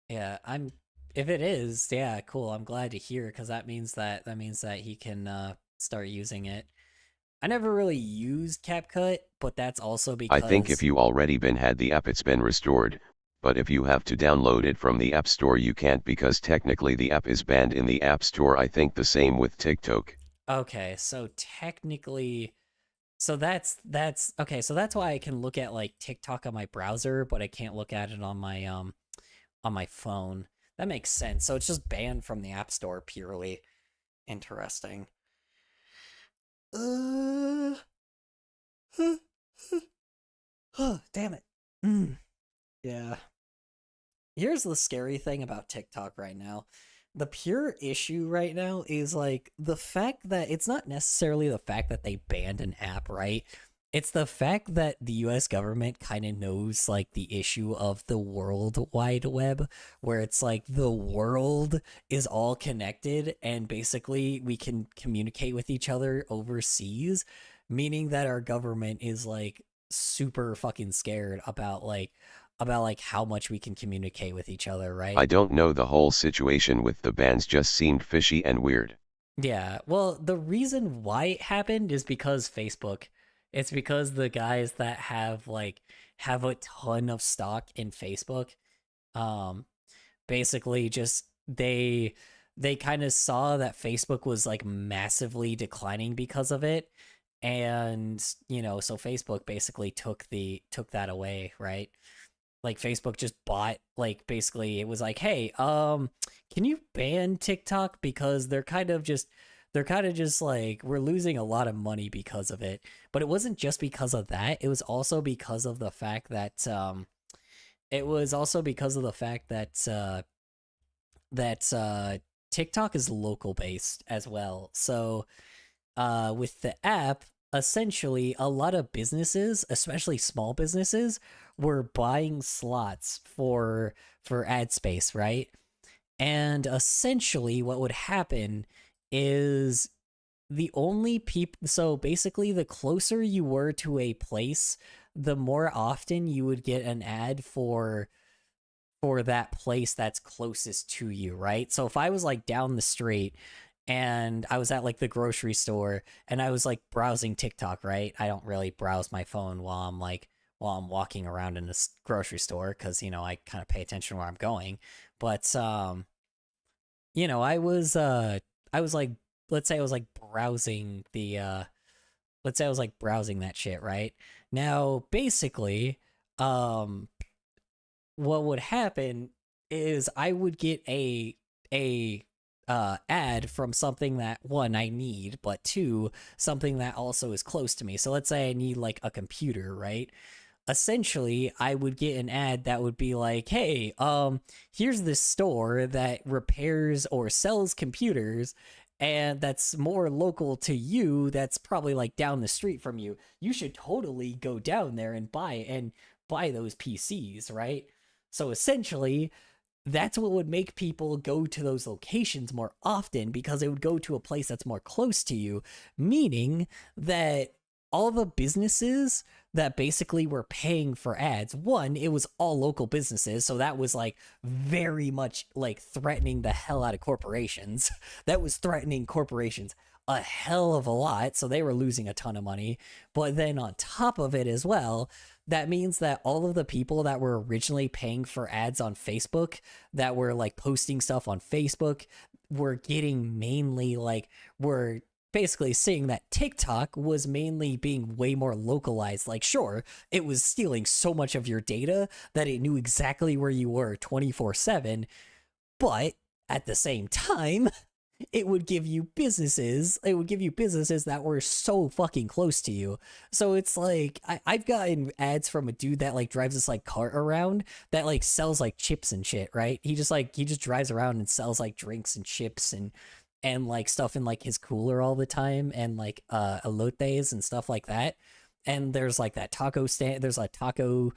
Yeah, if it is, yeah, cool. I'm glad to hear, because that means that he can start using it. I never really used CapCut, but that's also because I think if you already had the app, it's been restored. But if you have to download it from the App Store, you can't, because technically the app is banned in the App Store. I think the same with TikTok. Okay, so technically, so that's okay. So that's why I can look at like TikTok on my browser, but I can't look at it on my phone. That makes sense. So it's just banned from the App Store purely. Interesting. Oh, damn it. Yeah. Here's the scary thing about TikTok right now. the pure issue right now is like the fact that it's not necessarily the fact that they banned an app, right? It's the fact that the US government kind of knows like the issue of the World Wide Web, where it's like the world is all connected and basically we can communicate with each other overseas, meaning that our government is like super fucking scared about like how much we can communicate with each other, right? I don't know, the whole situation with the bans just seemed fishy and weird. Yeah, well, the reason why it happened is because Facebook. It's because the guys that have a ton of stock in Facebook, um, basically just they kind of saw that Facebook was like massively declining because of it, and so Facebook basically took that away, right? Like Facebook just bought, like, basically it was like, hey, can you ban TikTok because they're kind of just like, we're losing a lot of money because of it. But it wasn't just because of that, it was also because of the fact that TikTok is local based as well. So with the app, essentially a lot of businesses, especially small businesses, were buying slots for ad space, right? And essentially what would happen is the only people, so basically the closer you were to a place, the more often you would get an ad for that place that's closest to you, right? So if I was like down the street and I was at like the grocery store and I was like browsing TikTok, right? I don't really browse my phone while I'm walking around in this grocery store, because I kind of pay attention where I'm going. But I was like, let's say I was like browsing that shit, right? Now basically, what would happen is I would get a ad from something that, one, I need, but two, something that also is close to me. So let's say I need like a computer, right? Essentially, I would get an ad that would be like, hey, here's this store that repairs or sells computers, and that's more local to you, that's probably like down the street from you. You should totally go down there and buy those PCs, right? So essentially, that's what would make people go to those locations more often, because they would go to a place that's more close to you, meaning that all the businesses that basically were paying for ads, one, it was all local businesses, so that was like very much like threatening the hell out of corporations. That was threatening corporations a hell of a lot, so they were losing a ton of money. But then on top of it as well, that means that all of the people that were originally paying for ads on Facebook, that were like posting stuff on Facebook, were getting mainly like, were basically seeing that TikTok was mainly being way more localized. Like, sure, it was stealing so much of your data that it knew exactly where you were 24/7, but at the same time, it would give you businesses that were so fucking close to you. So it's like, I've gotten ads from a dude that like drives this like cart around that like sells like chips and shit, right? He just drives around and sells like drinks and chips and like stuff in like his cooler all the time, and like elotes and stuff like that. And there's like that taco stand, there's a taco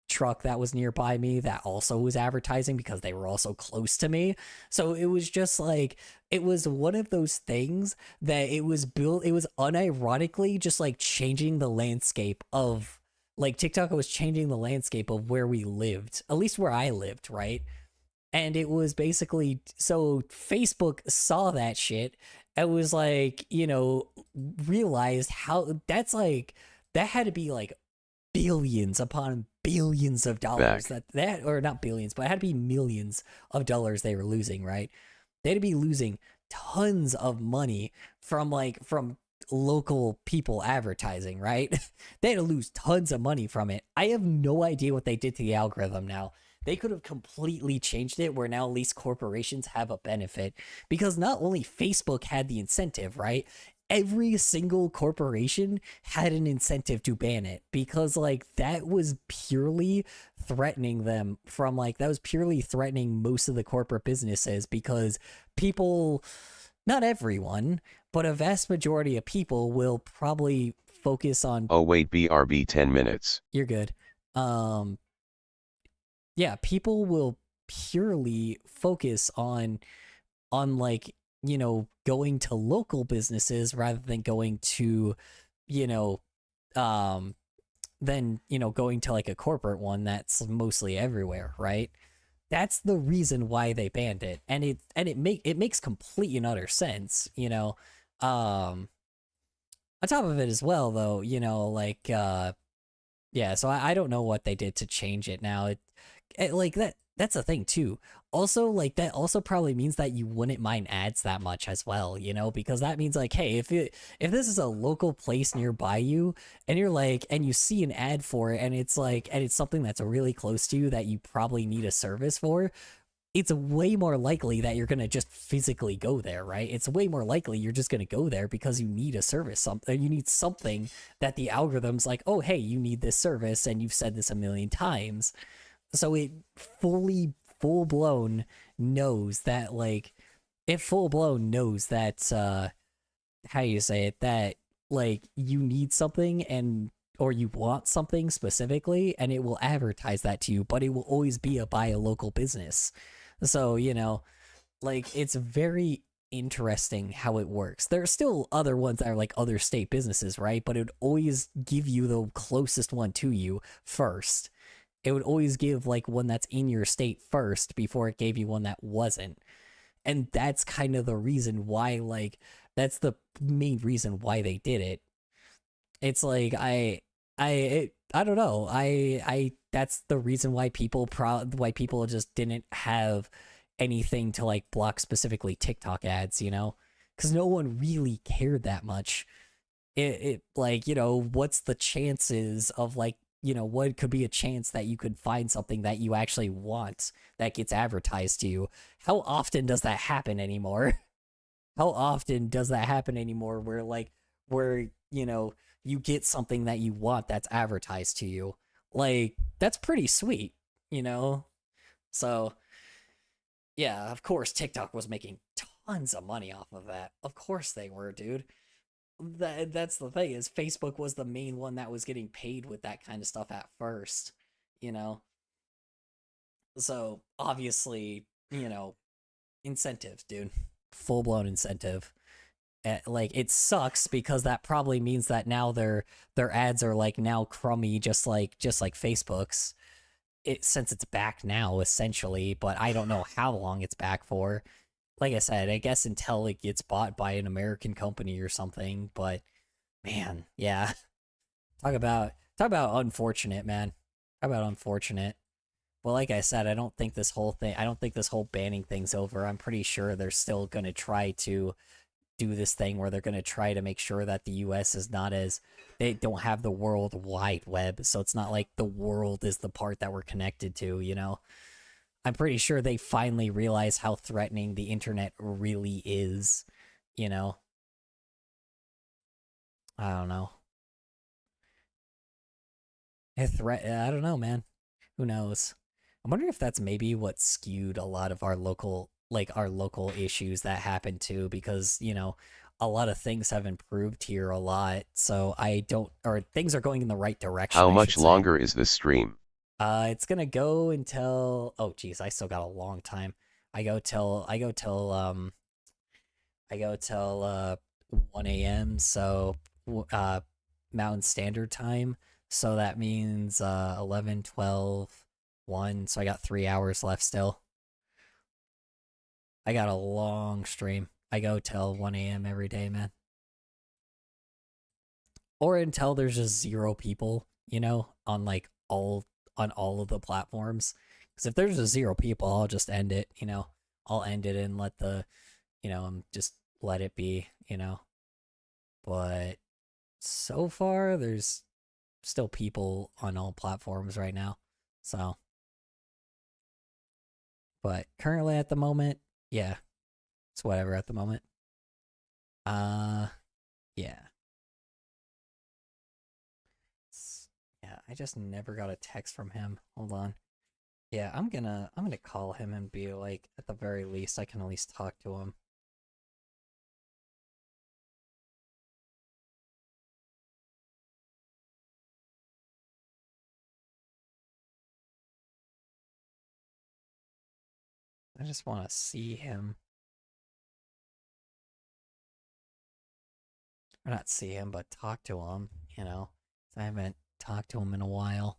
truck that was nearby me that also was advertising, because they were also close to me. So it was just like, it was one of those things that it was unironically just like changing the landscape of, like, TikTok was changing the landscape of where we lived, at least where I lived, right? And it was basically, so Facebook saw that shit and was like, realized how that's like, that had to be like billions upon billions of dollars that or not billions, but it had to be millions of dollars they were losing, right? They had to be losing tons of money from local people advertising, right? They had to lose tons of money from it. I have no idea what they did to the algorithm now. They could have completely changed it where now at least corporations have a benefit, because not only Facebook had the incentive, right? every single corporation had an incentive to ban it, because like that was purely threatening them from like that was purely threatening most of the corporate businesses, because people, not everyone, but a vast majority of people will probably focus on. Oh wait, BRB 10 minutes. You're good. Yeah, people will purely focus on like, you know, going to local businesses rather than going to, you know, than, you know, going to like a corporate one that's mostly everywhere, right? That's the reason why they banned it. And it makes complete and utter sense, you know. On top of it as well though, you know, like yeah, so I don't know what they did to change it now. It like that's a thing too. Also, like that also probably means that you wouldn't mind ads that much as well, you know, because that means like, hey, if this is a local place nearby you and you're like, and you see an ad for it and it's like, and it's something that's really close to you that you probably need a service for, it's way more likely that you're going to just physically go there, right? It's way more likely you're just going to go there because you need a service, something, you need something that the algorithm's like, oh, hey, you need this service and you've said this a million times. So it full blown knows that, like, it full blown knows that, how do you say it, that, like, you need something and, or you want something specifically, and it will advertise that to you, but it will always be by a local business. So, you know, like, it's very interesting how it works. There are still other ones that are like other state businesses, right? But it would always give you the closest one to you first. It would always give like one that's in your state first before it gave you one that wasn't. And that's kind of the reason why, like, that's the main reason why they did it. It's like, I don't know. That's the reason why people just didn't have anything to like block specifically TikTok ads, you know? Because no one really cared that much. It like, you know, what's the chances of like, you know, what could be a chance that you could find something that you actually want that gets advertised to you? How often does that happen anymore? How often does that happen anymore where, you know, you get something that you want that's advertised to you? Like, that's pretty sweet, you know? So, yeah, of course TikTok was making tons of money off of that. Of course they were, dude. That's the thing, is Facebook was the main one that was getting paid with that kind of stuff at first, you know? So, obviously, you know, incentive, dude. Full-blown incentive. Like, it sucks because that probably means that now their ads are like now crummy, just like Facebook's. Since it's back now essentially, but I don't know how long it's back for. Like I said, I guess until it gets bought by an American company or something. But man, yeah, talk about unfortunate, man. Talk about unfortunate. Well, like I said, I don't think this whole banning thing's over. I'm pretty sure they're still gonna try to do this thing where they're going to try to make sure that the US is not as, they don't have the World Wide Web, so it's not like the world is the part that we're connected to, you know? I'm pretty sure they finally realize how threatening the internet really is, you know? I don't know. I don't know, man. Who knows? I'm wondering if that's maybe what skewed a lot of our local issues that happened too, because, you know, a lot of things have improved here a lot, so things are going in the right direction. How much longer is this stream? It's gonna go until, oh geez, I still got a long time. I go till 1 a.m. so Mountain Standard Time, so that means 11, 12, 1, so I got 3 hours left still. I got a long stream. I go till 1 a.m. every day, man. Or until there's just 0 people, you know, on all of the platforms. Because if there's just 0 people, I'll just end it, you know. I'll end it and let just let it be, you know. But so far, there's still people on all platforms right now. So, but currently at the moment, yeah, it's whatever at the moment. Yeah. Yeah, I just never got a text from him. Hold on. Yeah, I'm gonna call him and be like, at the very least, I can at least talk to him. I just want to see him. Or not see him, but talk to him, you know? I haven't talked to him in a while.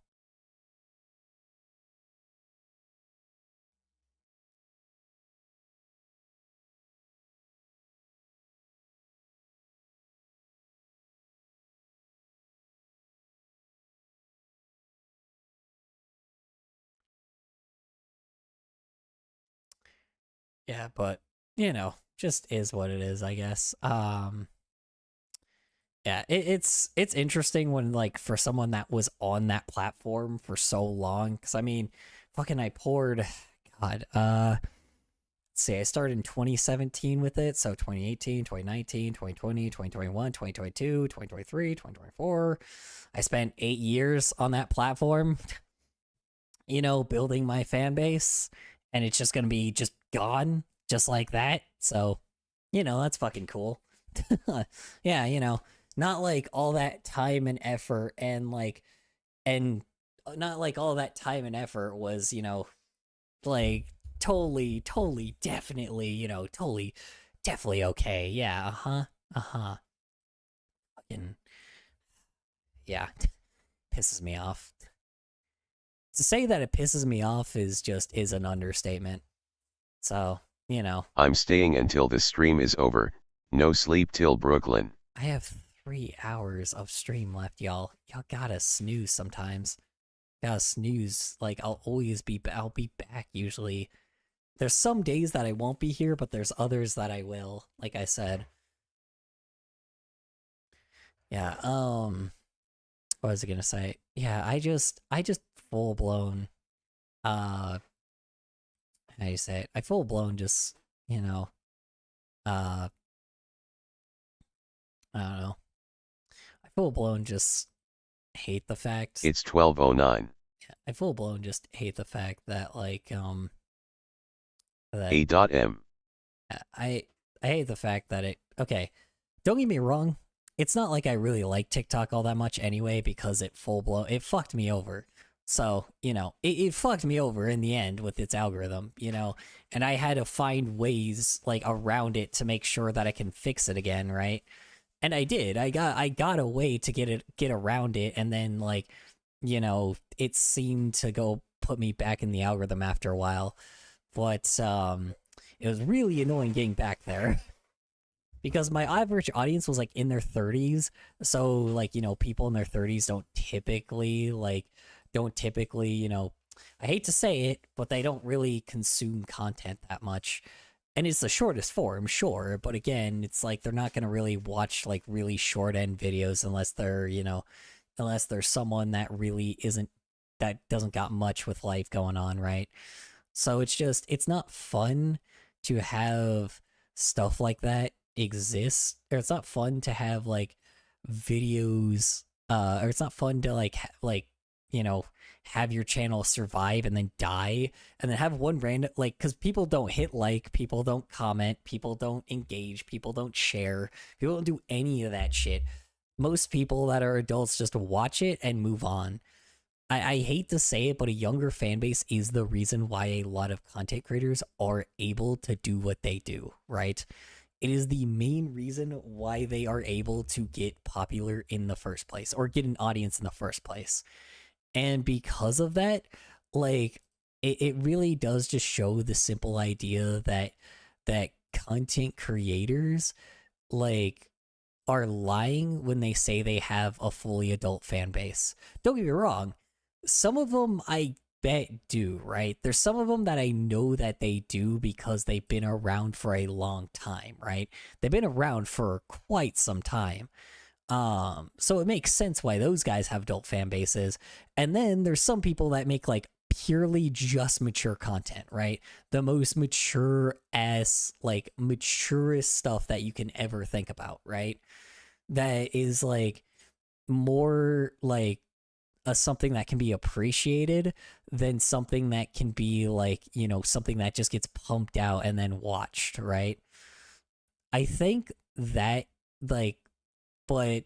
Yeah, but, you know, just is what it is, I guess. Yeah, it's interesting when, like, for someone that was on that platform for so long, because I mean, fucking I poured, God, let's see, I started in 2017 with it, so 2018, 2019, 2020, 2021, 2022, 2023, 2024. I spent 8 years on that platform, you know, building my fan base, and it's just gonna be just gone, just like that. So, you know, that's fucking cool. Yeah, you know, not like all that time and effort and not like all that time and effort was, you know, like totally, definitely, you know, definitely okay. Yeah, uh-huh. Fucking, yeah, pisses me off. To say that it pisses me off is an understatement. So, you know. I'm staying until the stream is over. No sleep till Brooklyn. I have 3 hours of stream left, y'all. Y'all gotta snooze sometimes. Gotta snooze. Like, I'll be back usually. There's some days that I won't be here, but there's others that I will, like I said. Yeah, what was I gonna say? Yeah, I just full blown, how do you say it? I full blown just, you know, I don't know. I full blown just hate the fact. It's 12:09. Yeah, I full blown just hate the fact that, like, that A.M. I hate the fact that okay, don't get me wrong, it's not like I really like TikTok all that much anyway, because it fucked me over. So, you know, it fucked me over in the end with its algorithm, you know, and I had to find ways, like, around it to make sure that I can fix it again, right? And I did. I got a way to get around it, and then, like, you know, it seemed to go put me back in the algorithm after a while. But it was really annoying getting back there. Because my average audience was, like, in their 30s, so, like, you know, people in their 30s don't typically, you know, I hate to say it, but they don't really consume content that much. And it's the shortest form, sure, but again, it's like they're not gonna really watch, like, really short end videos unless they're, you know, unless there's someone that really that doesn't got much with life going on, right? So it's not fun to have stuff like that exist, or it's not fun to have, like, videos, or it's not fun to, like, you know, have your channel survive and then die, and then have one random, like, because people don't hit like, people don't comment, people don't engage, people don't share, people don't do any of that shit. Most people that are adults just watch it and move on. I hate to say it, but a younger fan base is the reason why a lot of content creators are able to do what they do, right? It is the main reason why they are able to get popular in the first place, or get an audience in the first place. And because of that, like, it really does just show the simple idea that content creators, like, are lying when they say they have a fully adult fan base. Don't get me wrong, some of them I bet do, right? There's some of them that I know that they do because they've been around for a long time, right? They've been around for quite some time. So it makes sense why those guys have adult fan bases. And then there's some people that make, like, purely just mature content, right? The most mature ass, like, maturest stuff that you can ever think about, right? that is like more like something that can be appreciated than something that can be like, you know, something that just gets pumped out and then watched, right? I think that like, but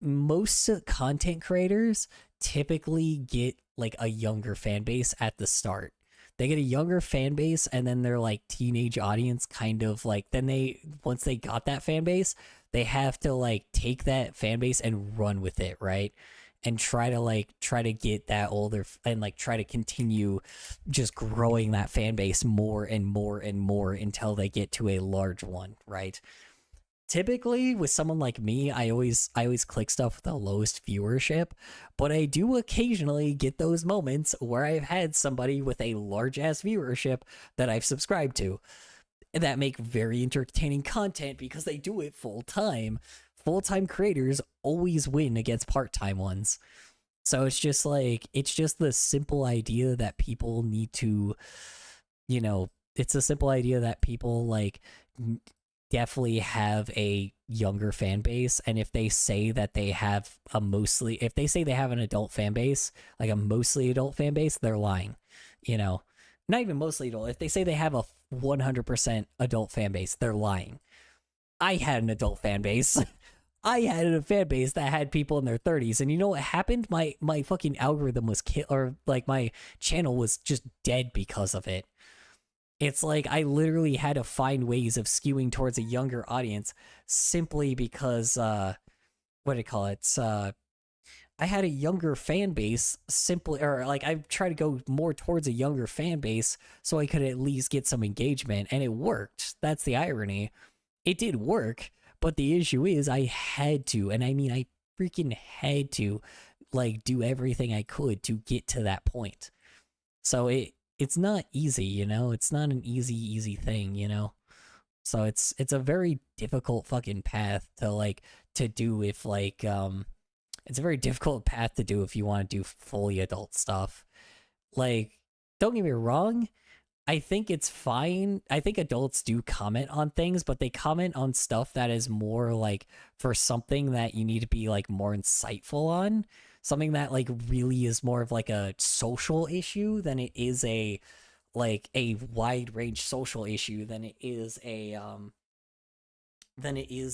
most content creators typically get like a younger fan base at the start. They get a younger fan base and then their like teenage audience kind of like, then they, once they got that fan base, they have to like take that fan base and run with it, right? And try to get that older and like try to continue just growing that fan base more and more and more until they get to a large one, right? Typically with someone like me, I always click stuff with the lowest viewership, but I do occasionally get those moments where I've had somebody with a large ass viewership that I've subscribed to that make very entertaining content because they do it full time. Full-time creators always win against part-time ones. So it's just like, it's just the simple idea that people need to, you know, it's a simple idea that people like definitely have a younger fan base. And if they say that they have a mostly, if they say they have an adult fan base, like a mostly adult fan base, they're lying, you know, not even mostly adult. If they say they have a 100% adult fan base, they're lying. I had an adult fan base. I had a fan base that had people in their 30s, and you know what happened? My fucking algorithm was or like my channel was just dead because of it. It's like I literally had to find ways of skewing towards a younger audience simply because what do you call it? I had a younger fan base simply, or like I tried to go more towards a younger fan base so I could at least get some engagement, and it worked. That's the irony. It did work. But the issue is I had to, and I mean I freaking had to like do everything I could to get to that point. So it's not easy, you know? It's not an easy thing, you know? So it's a very difficult fucking path to like to do if like it's a very difficult path to do if you want to do fully adult stuff. Like, don't get me wrong, I think it's fine. I think adults do comment on things, but they comment on stuff that is more like for something that you need to be like more insightful on. Something that like really is more of like a social issue than it is a like a wide range social issue than it is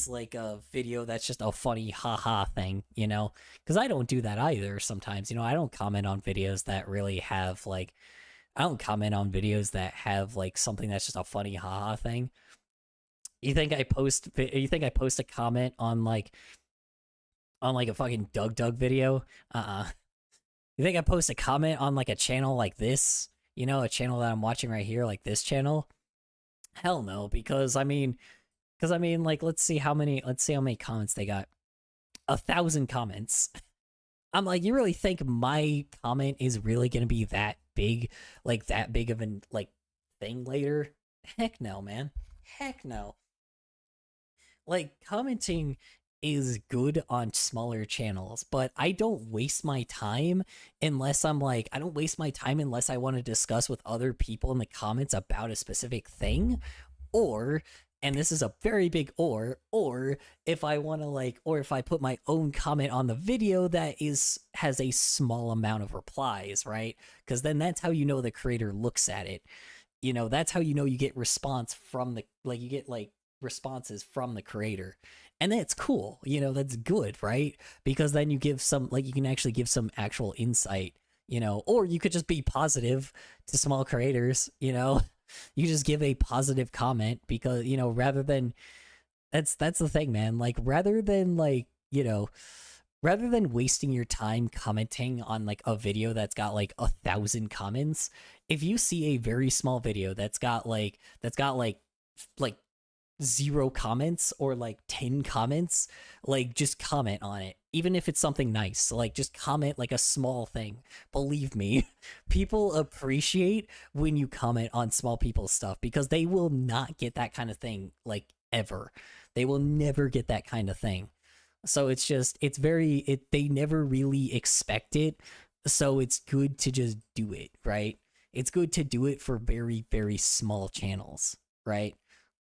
like a video that's just a funny haha thing, you know? Because I don't do that either sometimes. You know, I don't comment on videos that really have like I don't comment on videos that have like something that's just a funny haha thing. You think I post a comment on like a fucking Doug video? You think I post a comment on like a channel like this? You know, a channel that I'm watching right here, like this channel? Hell no, because I mean like let's see how many comments they got. 1,000 comments. I'm like, you really think my comment is really gonna be that big, like that big of an like thing later? Heck no, man. Heck no. Like commenting is good on smaller channels, but I don't waste my time unless I don't waste my time unless I want to discuss with other people in the comments about a specific thing, or and this is a very big or if I want to or if I put my own comment on the video that has a small amount of replies, right? Because then that's how you know the creator looks at it. You know, that's how you know you get responses from the creator. And that's cool. You know, that's good, right? Because then you give some you can actually give some actual insight, you know, or you could just be positive to small creators, you know. You just give a positive comment because, you know, rather than that's the thing, man. Like rather than wasting your time commenting on like a video that's got like 1,000 comments, if you see a very small video that's got like 0 comments or like 10 comments, like just comment on it. Even if it's something nice, like just comment like a small thing. Believe me, people appreciate when you comment on small people's stuff because they will not get that kind of thing like ever. They will never get that kind of thing. So they never really expect it. So it's good to just do it, right? It's good to do it for very, very small channels, right?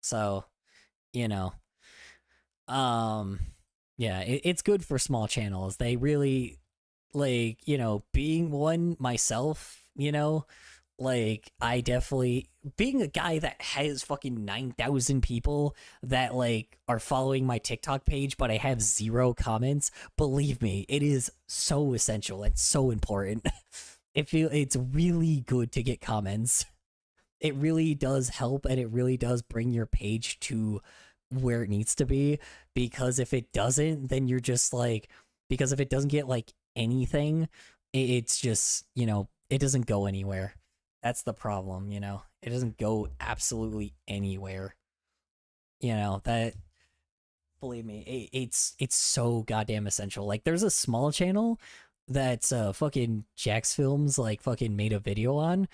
So, you know, Yeah, it's good for small channels. They really, like, being one myself, like, I definitely, being a guy that has fucking 9,000 people that, like, are following my TikTok page, but I have 0 comments, believe me, it is so essential and so important. It's really good to get comments. It really does help, and it really does bring your page to where it needs to be, because if it doesn't, then you're just like, because if it doesn't get like anything, it's just, it doesn't go anywhere. That's the problem, it doesn't go absolutely anywhere. That, believe me, it's so goddamn essential. Like, there's a small channel that's fucking Jax Films like fucking made a video on,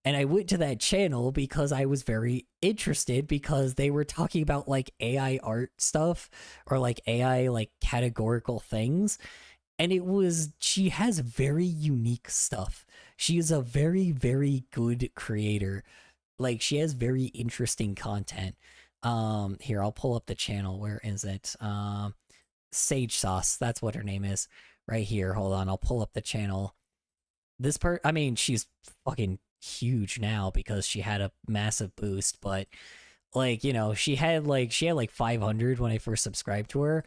and I went to that channel because I was very interested, because they were talking about like AI art stuff, or like AI like categorical things, and she has very unique stuff. She is a very, very good creator. Like, she has very interesting content. Here, I'll pull up the channel. Where is it? Sage Sauce, that's what her name is. Right here. Hold on, I'll pull up the channel. I mean, she's fucking huge now because she had a massive boost, but like, she had like 500 when I first subscribed to her,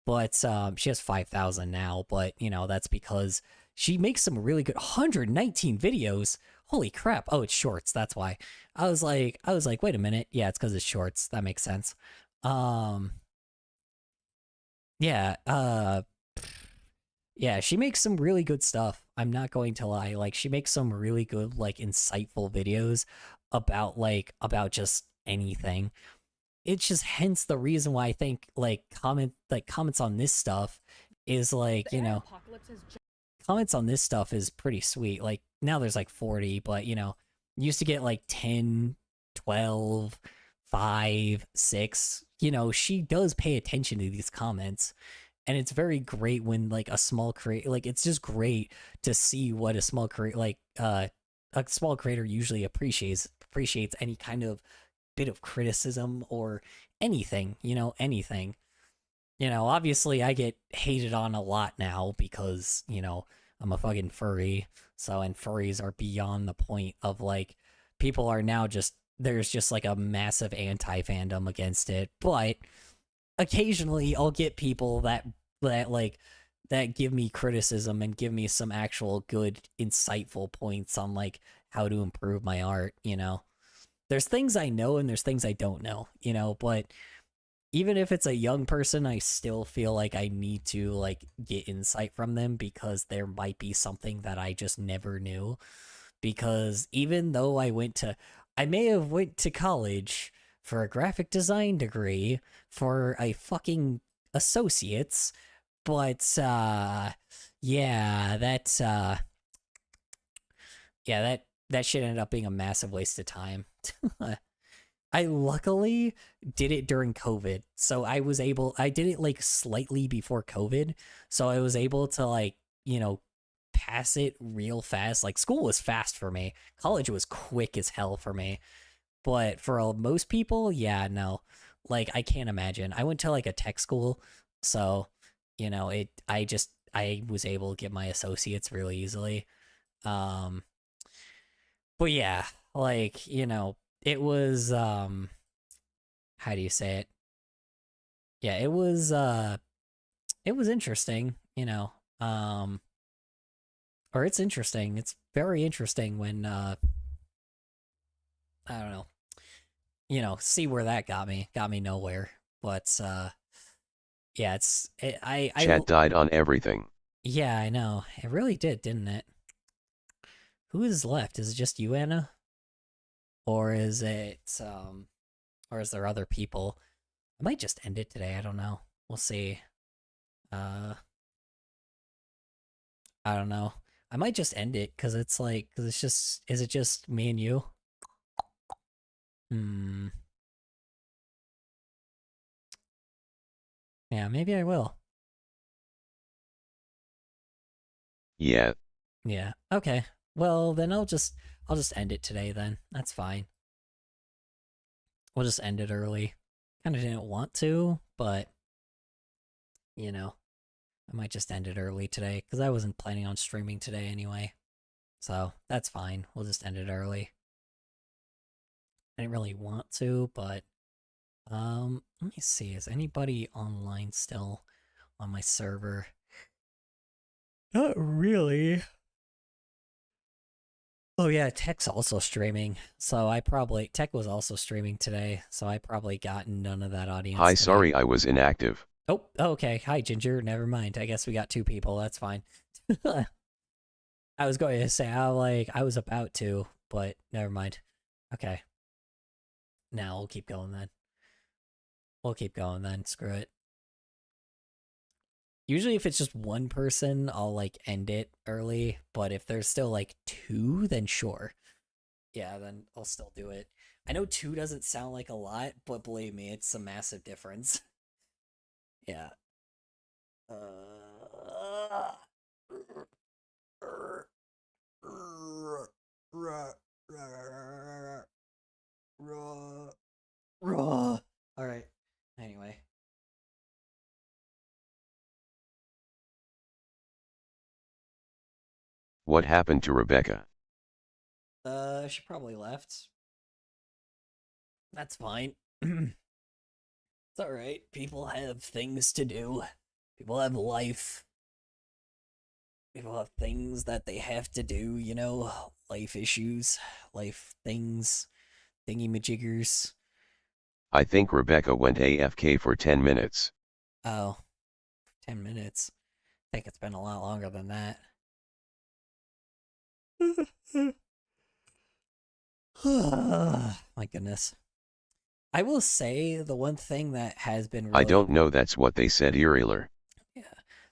but she has 5,000 now, but that's because she makes some really good 119 videos. Holy crap. Oh, it's shorts, that's why. I was like, wait a minute. Yeah, it's because it's shorts. That makes sense. Yeah, yeah, she makes some really good stuff. I'm not going to lie. Like, she makes some really good, like, insightful videos about just anything. It's just hence the reason why I think comments on this stuff is like, comments on this stuff is pretty sweet. Like, now there's like 40, but used to get like 10, 12, 5, 6. She does pay attention to these comments, and it's very great when like a small creator, like, it's just great to see what a small creator, like a small creator usually appreciates any kind of bit of criticism or anything. Anything. Obviously I get hated on a lot now because I'm a fucking furry. So, and furries are beyond the point of like, people are now just, there's just like a massive anti-fandom against it, but occasionally I'll get people that give me criticism and give me some actual good insightful points on like how to improve my art. There's things I know and there's things I don't know, but even if it's a young person, I still feel like I need to like get insight from them, because there might be something that I just never knew. Because even though I may have went to college for a graphic design degree for a fucking associate's, but yeah, that shit ended up being a massive waste of time. I luckily did it during COVID, so I did it like slightly before COVID, so I was able to like, pass it real fast. Like, school was fast for me. College was quick as hell for me. But for most people, yeah, no. Like, I can't imagine. I went to like a tech school, so, I was able to get my associates really easily. But yeah, like, it was, how do you say it? Yeah, it was interesting, or it's interesting. It's very interesting when, I don't know, see where that got me. Got me nowhere. But, yeah, Chat died on everything. Yeah, I know. It really did, didn't it? Who is left? Is it just you, Anna? Or is it, or is there other people? I might just end it today. I don't know. We'll see. I don't know. I might just end it because it's like, is it just me and you? Yeah, maybe I will. Yeah. Yeah. Okay. Well, then I'll just end it today then. That's fine. We'll just end it early. Kind of didn't want to, but you know, I might just end it early today because I wasn't planning on streaming today anyway. So that's fine. We'll just end it early. I didn't really want to, but let me see. Is anybody online still on my server? Not really. Oh yeah, Tech's also streaming. So Tech was also streaming today, so I probably got none of that audience Hi, today. sorry I was inactive. Oh, okay. Hi, Ginger. Never mind. I guess we got 2 people. That's fine. I was going to say, I was about to, but never mind. Okay. Now we'll keep going then. Screw it. Usually if it's just one person, I'll like end it early, but if there's still like 2, then sure. Yeah, then I'll still do it. I know 2 doesn't sound like a lot, but believe me, it's a massive difference. Yeah. Alright. Anyway. What happened to Rebecca? She probably left. That's fine. It's alright. People have things to do. People have life. People have things that they have to do, you know? Life issues, life things, thingy-majiggers. I think Rebecca went AFK for 10 minutes. Oh, 10 minutes. I think it's been a lot longer than that. My goodness. I will say the one thing that has been really... I don't know, that's what they said earlier. Yeah.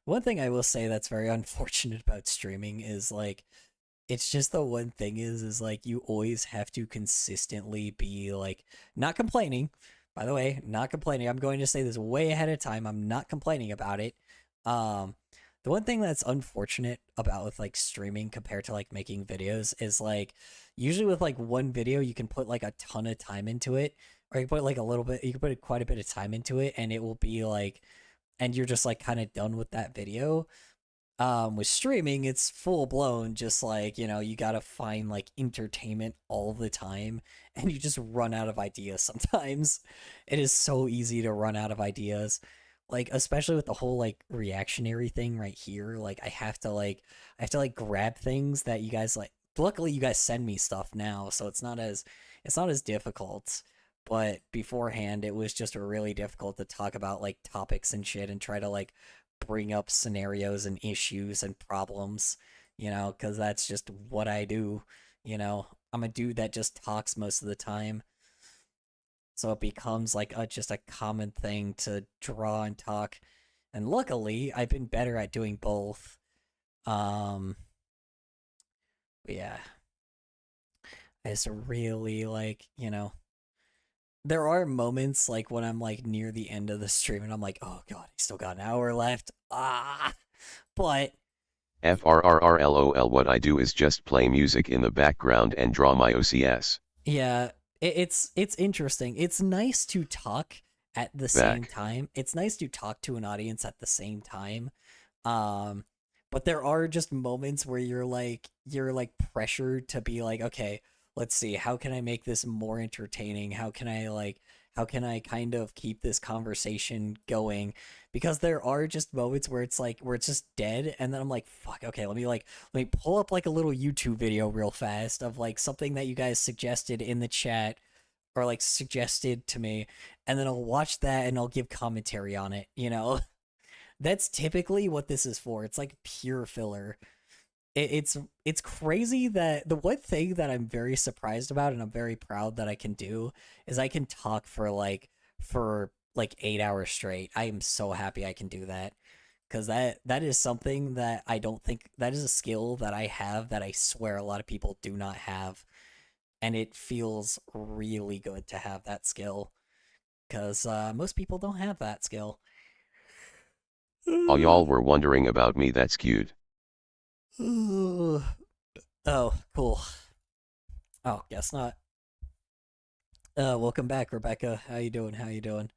One thing I will say that's very unfortunate about streaming is like, it's just the one thing is like you always have to consistently be like, not complaining. By the way, not complaining. I'm going to say this way ahead of time. I'm not complaining about it. The one thing that's unfortunate about with like streaming compared to like making videos is like usually with like one video you can put like a ton of time into it, or you can put like a little bit, you can put quite a bit of time into it, and it will be like, and you're just like kind of done with that video. With streaming, it's full blown, just like, you know, you gotta find like entertainment all the time, and you just run out of ideas sometimes. It is so easy to run out of ideas. Like, especially with the whole like reactionary thing right here, like I have to like grab things that you guys like. Luckily you guys send me stuff now, so it's not as difficult. But beforehand it was just really difficult to talk about like topics and shit and try to like bring up scenarios and issues and problems, you know, because that's just what I do. You know, I'm a dude that just talks most of the time. So it becomes like just a common thing to draw and talk. And luckily, I've been better at doing both. Yeah. I just really like, you know, there are moments like when I'm like near the end of the stream and I'm like, oh god, I still got an hour left. But FRRRLOL, what I do is just play music in the background and draw my OCS. Yeah, it's interesting. It's nice to talk at the same time. It's nice to talk to an audience at the same time. But there are just moments where you're like pressured to be like, okay, let's see, how can I make this more entertaining? How can I kind of keep this conversation going? Because there are just moments where it's just dead, and then I'm like, fuck, okay, let me pull up like a little YouTube video real fast of like something that you guys suggested in the chat or like suggested to me, and then I'll watch that and I'll give commentary on it, you know? That's typically what this is for. It's like pure filler. It's crazy that the one thing that I'm very surprised about and I'm very proud that I can do is I can talk for like 8 hours straight. I am so happy I can do that, because that is something that I don't think, that is a skill that I have that I swear a lot of people do not have, and it feels really good to have that skill, because most people don't have that skill. All y'all were wondering about me, that's cute. Oh, cool. Oh, guess not. Welcome back, Rebecca. How you doing?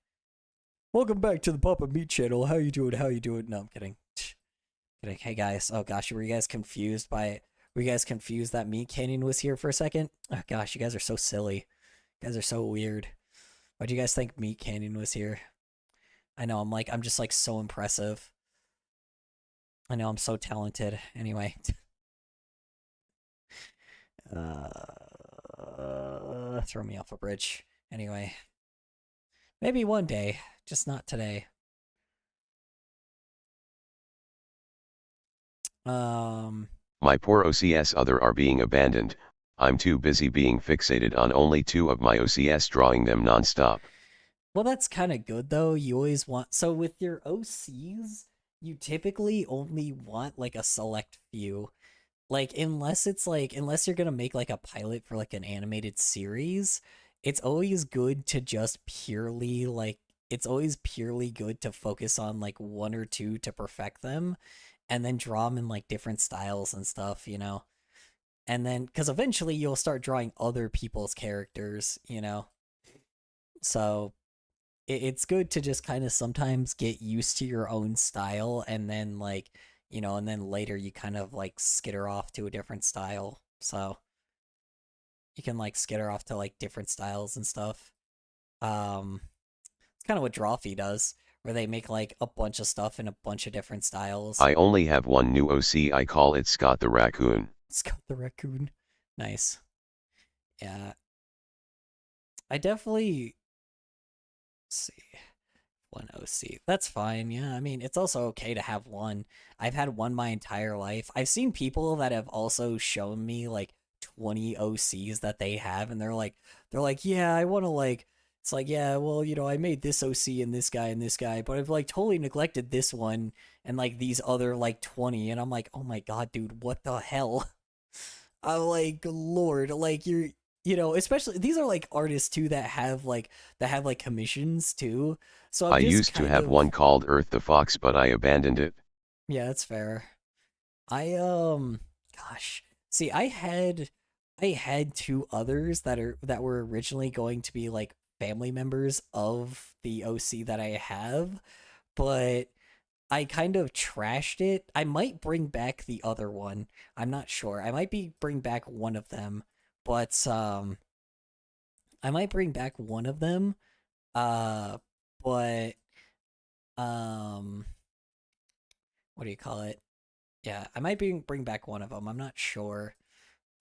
Welcome back to the Papa Meat channel. How you doing? How you doing? No, I'm kidding. Kidding. Hey guys. Oh gosh, were you guys confused that Meat Canyon was here for a second? Oh gosh, you guys are so silly. You guys are so weird. Why'd you guys think Meat Canyon was here? I know, I'm just like so impressive. I know I'm so talented. Anyway. Throw me off a bridge. Anyway. Maybe one day, just not today. My poor OCS other are being abandoned. I'm too busy being fixated on only 2 of my OCS drawing them non-stop. Well, that's kind of good though. You always want, so with your OCs, you typically only want like a select few. Like unless you're gonna make like a pilot for like an animated series, it's always good to just purely like it's always purely good to focus on like 1 or 2 to perfect them, and then draw them in like different styles and stuff, you know. And then because eventually you'll start drawing other people's characters, you know. So it's good to just kind of sometimes get used to your own style, and then like, you know, and then later you kind of like skitter off to a different style. So you can like skitter off to like different styles and stuff. It's kind of what Drawfee does, where they make like a bunch of stuff in a bunch of different styles. I only have one new OC, I call it Scott the Raccoon. Scott the Raccoon. Nice. Yeah. I definitely... Let's see. 1 OC. That's fine, yeah. I mean, it's also okay to have 1. I've had 1 my entire life. I've seen people that have also shown me like 20 OCs that they have, and they're like, yeah, I want to like, it's like, yeah, well, you know, I made this OC and this guy, but I've like totally neglected this one and like these other like 20, and I'm like, oh my god, dude, what the hell? I'm like, Lord, like you know, especially these are like artists too that have like commissions too. So I used to have one called Earth the Fox, but I abandoned it. Yeah, that's fair. I gosh. See, I had 2 others that were originally going to be like family members of the OC that I have, but I kind of trashed it. I might bring back the other one. I'm not sure. I might bring back one of them, but I might bring back one of them. But what do you call it? Yeah, I might bring back one of them. I'm not sure.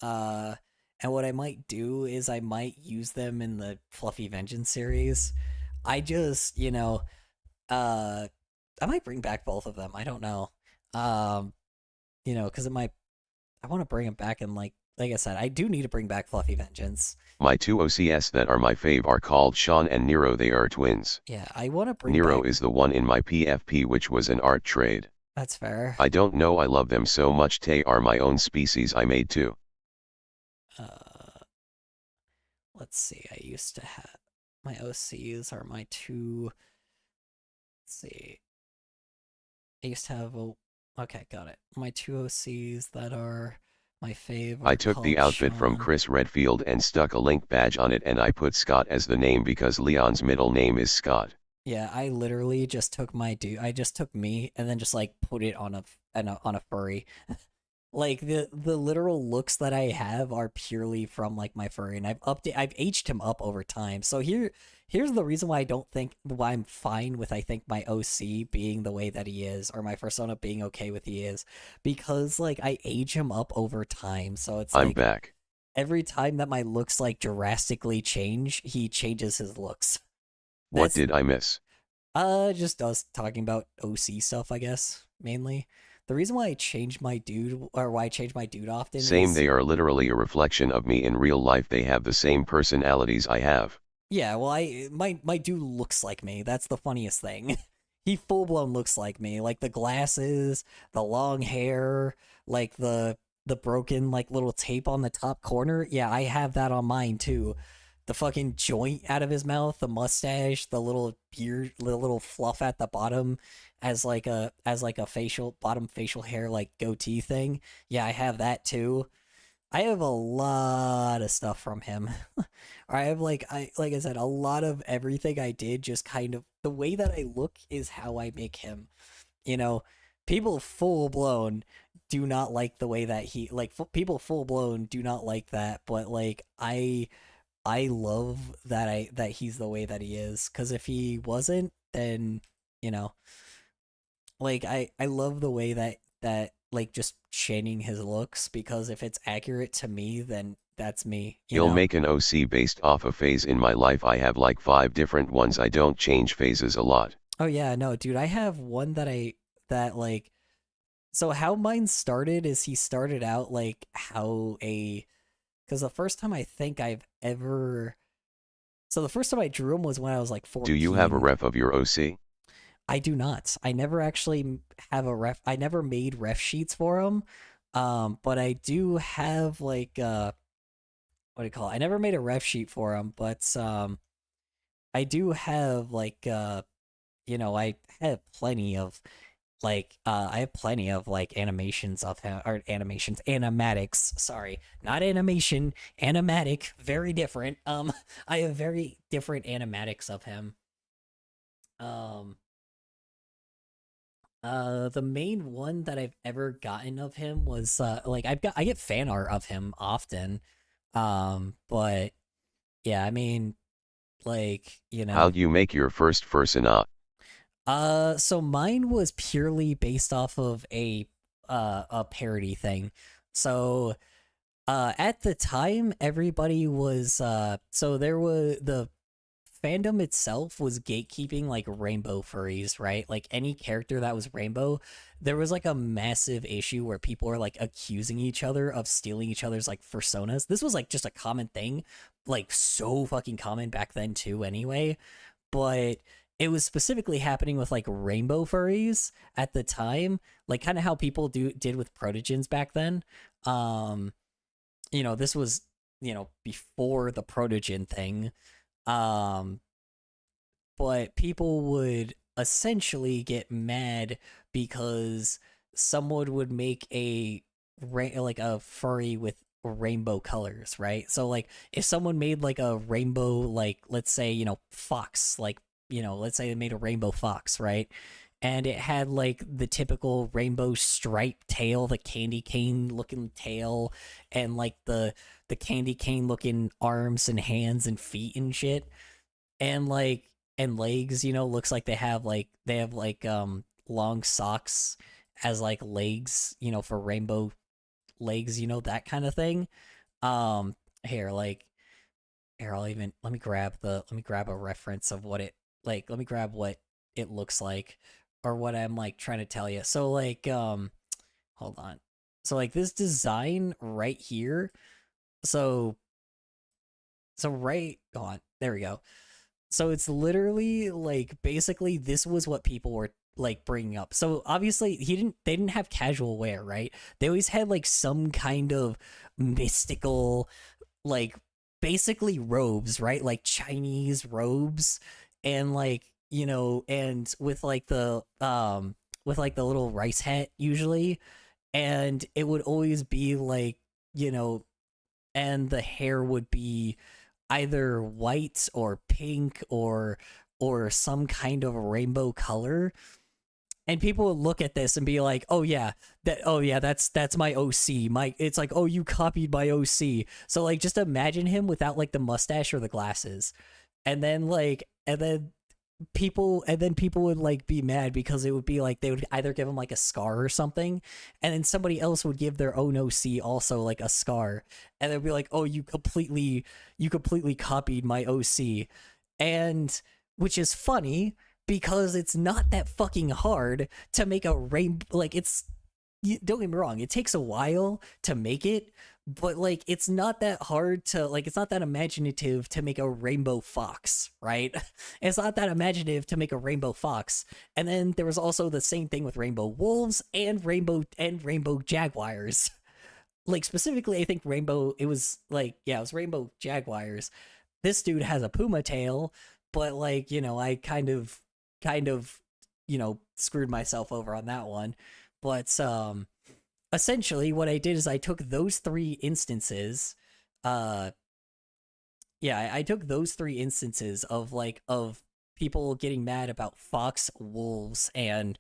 And what I might do is I might use them in the Fluffy Vengeance series. I just, you know, I might bring back both of them. I don't know. You know, because I want to bring them back, and like I said, I do need to bring back Fluffy Vengeance. My 2 OCS that are my fave are called Sean and Nero. They are twins. Yeah, I want to bring Nero back... is the one in my PFP, which was an art trade. That's fair. I don't know, I love them so much. They are my own species I made too. Let's see, I used to have... My OCs are my 2... Let's see. I used to have a... Okay, got it. My 2 OCs that are my favorite. I took the outfit from Chris Redfield and stuck a link badge on it, and I put Scott as the name because Leon's middle name is Scott. Yeah, I literally just took I just took me and then just like put it on a furry. Like the literal looks that I have are purely from like my furry, and I've aged him up over time. So here's the reason why why I'm fine with I think my OC being the way that he is, or my persona being okay with he is, because like I age him up over time. So it's I'm like back. Every time that my looks like drastically change, he changes his looks. What did I miss? Just us talking about OC stuff, I guess, mainly. The reason why I changed my dude, or why I change my dude often Same, is... they are literally a reflection of me in real life. They have the same personalities I have. Yeah, well, my dude looks like me. That's the funniest thing. He full-blown looks like me. Like, the glasses, the long hair, like, the broken, like, little tape on the top corner. Yeah, I have that on mine, too. The fucking joint out of his mouth, the mustache, the little beard, the little fluff at the bottom as like a bottom facial hair like goatee thing. Yeah, I have that too. I have a lot of stuff from him. I have like I said, a lot of everything I did just kind of the way that I look is how I make him. You know, people full blown do not like the way that he like people full blown do not like that, but like I love that he's the way that he is, cuz if he wasn't, then you know, like I love the way that like just chaining his looks, because if it's accurate to me, then that's me, you You'll know. make an OC based off a phase in my life. I have like 5 different ones. I don't change phases a lot. Oh yeah, no, dude, I have one that like so how mine started is he started out like how a because the first time I think I've ever so the first time I drew him was when I was like 14. Do you have a ref of your OC? I do not. I never actually have a ref. I never made ref sheets for him. But I do have like what do you call it? I never made a ref sheet for him, but I do have like you know, I have plenty of like animations of him, or animatics, sorry, not animation, animatic, very different. I have very different animatics of him. The main one that I've ever gotten of him was like I get fan art of him often. But yeah, I mean, like, you know. How'd you make your first Fursona? So mine was purely based off of a parody thing. So at the time everybody was so there was the fandom itself was gatekeeping like rainbow furries, right? Like any character that was rainbow, there was like a massive issue where people were like accusing each other of stealing each other's like personas. This was like just a common thing, like so fucking common back then too anyway. But it was specifically happening with like rainbow furries at the time, like kind of how people did with protogens back then. You know, this was, you know, before the protogen thing. But people would essentially get mad because someone would make like a furry with rainbow colors, right? So like if someone made like a rainbow, like let's say, you know, fox, like, you know, let's say they made a rainbow fox, right? And it had like the typical rainbow striped tail, the candy cane looking tail, and like the candy cane looking arms and hands and feet and shit, and like and legs, you know, looks like they have like long socks as like legs, you know, for rainbow legs, you know, that kind of thing. um here like here I'll even let me grab a reference of what it like let me grab what it looks like, or what I'm like trying to tell you. So like hold on. So like this design right here, so right on, there we go. So it's literally like basically this was what people were like bringing up. So obviously they didn't have casual wear, right? They always had like some kind of mystical, like basically robes, right? Like Chinese robes, and like, you know, and with like the little rice hat usually, and it would always be like, you know, and the hair would be either white or pink or some kind of rainbow color. And people would look at this and be like, "Oh yeah, that's my OC." It's like, "Oh, you copied my OC." So like just imagine him without like the mustache or the glasses. And then people would like be mad because it would be like they would either give him like a scar or something, and then somebody else would give their own OC also like a scar, and they'd be like, "Oh, you completely copied my OC." And which is funny because it's not that fucking hard to make a rainbow. Like don't get me wrong, it takes a while to make it, but like it's not that hard to like it's not that imaginative to make a rainbow fox, right? It's not that imaginative to make a rainbow fox. And then there was also the same thing with rainbow wolves and rainbow jaguars. Like specifically I think it was rainbow jaguars. This dude has a puma tail, but like, you know, I kind of you know, screwed myself over on that one. But essentially what I did is I took those three instances, uh yeah, I took those three instances of people getting mad about fox, wolves, and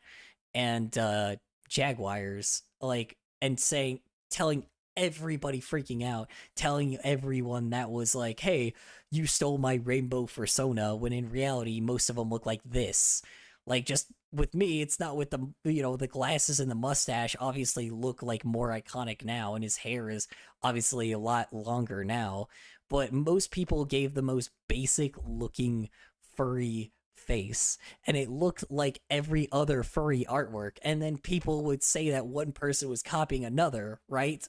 jaguars, like, and saying, telling everybody freaking out, telling everyone that was like, hey, you stole my rainbow fursona, when in reality most of them look like this. Like, just with me, it's not with the, the glasses and the mustache obviously look like more iconic now, and his hair is obviously a lot longer now, but most people gave the most basic looking furry face, and it looked like every other furry artwork, and then people would say that one person was copying another, right?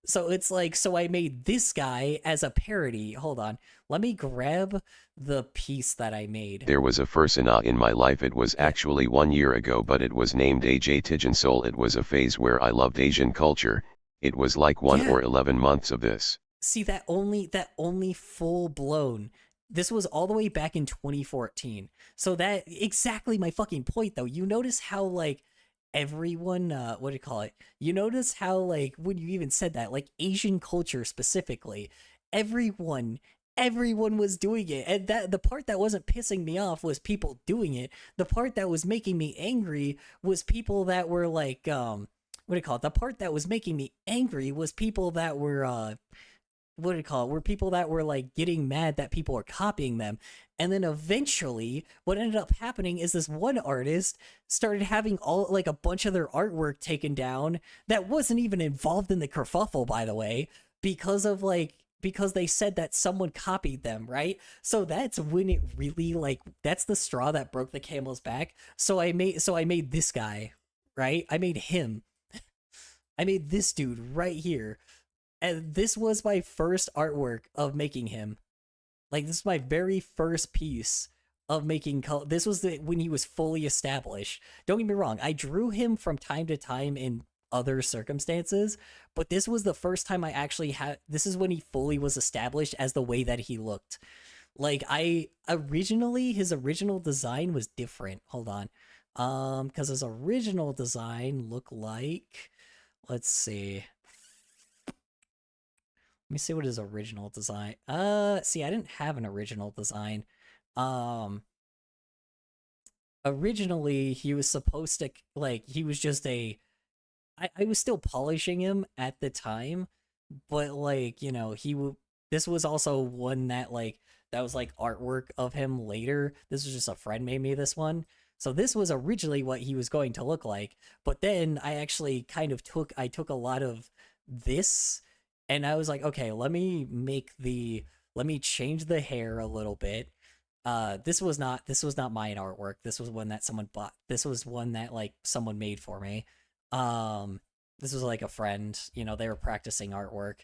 So it's like, so I made this guy as a parody. Hold on, let me grab the piece that I made. There was a fursona in my life. It was actually 1 year ago, but it was named AJ Tijansol. It was a phase where I loved Asian culture. It was like 1 or 11 months of this. See, that only full blown. This was all the way back in 2014. So that exactly my fucking point, though. You notice how like everyone, what do you call it? You notice how like when you even said that, like Asian culture specifically, everyone was doing it, and that the part that wasn't pissing me off was people doing it. The part that was making me angry was people that were like, what do you call it? The part that was making me angry was people that were what do you call it? Were people that were like getting mad that people were copying them. And then eventually what ended up happening is this one artist started having all like a bunch of their artwork taken down that wasn't even involved in the kerfuffle, by the way, because they said that someone copied them, right? So that's when it really, like, that's the straw that broke the camel's back. So I made this guy, right? I made him. I made this dude right here. And this was my first artwork of making him. Like, this is my very first piece of making color. This was when he was fully established. Don't get me wrong, I drew him from time to time in other circumstances, but this was the first time I actually had. This is when he fully was established as the way that he looked. Like, his original design was different. Hold on, because his original design looked like, let's see. Let me see what his original design. See, I didn't have an original design. Originally he was supposed to, like, he was just I was still polishing him at the time, but like, this was also one that was like artwork of him later. This was just a friend made me this one. So this was originally what he was going to look like, but then I actually kind of took a lot of this, and I was like, okay, let me change the hair a little bit. This was not mine artwork. This was one that someone bought. This was one that like someone made for me. This was like a friend, they were practicing artwork.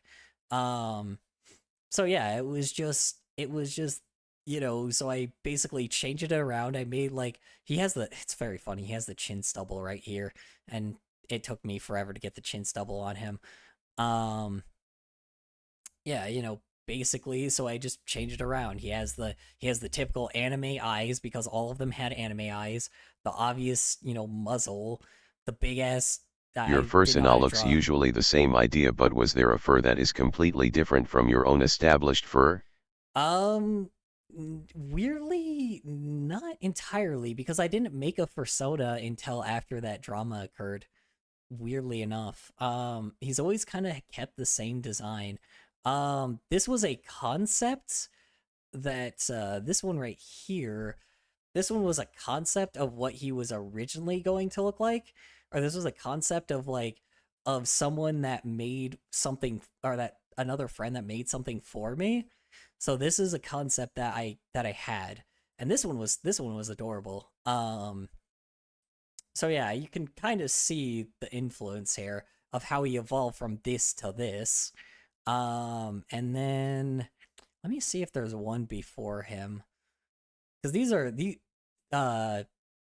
So yeah, it was just, so I basically changed it around. I made like, it's very funny. He has the chin stubble right here, and it took me forever to get the chin stubble on him. Yeah, basically, so I just changed it around. He has the typical anime eyes, because all of them had anime eyes. The obvious, muzzle, the big ass. Your fursona looks usually the same idea, but was there a fur that is completely different from your own established fur? Weirdly, not entirely, because I didn't make a fursona until after that drama occurred. Weirdly enough, he's always kind of kept the same design. This was a concept that, this one right here, this one was a concept of what he was originally going to look like, or this was a concept of of someone that made something, or that another friend that made something for me. So this is a concept that I had, and this one was adorable. So yeah, you can kind of see the influence here of how he evolved from this to this. And then let me see if there's one before him, because these are the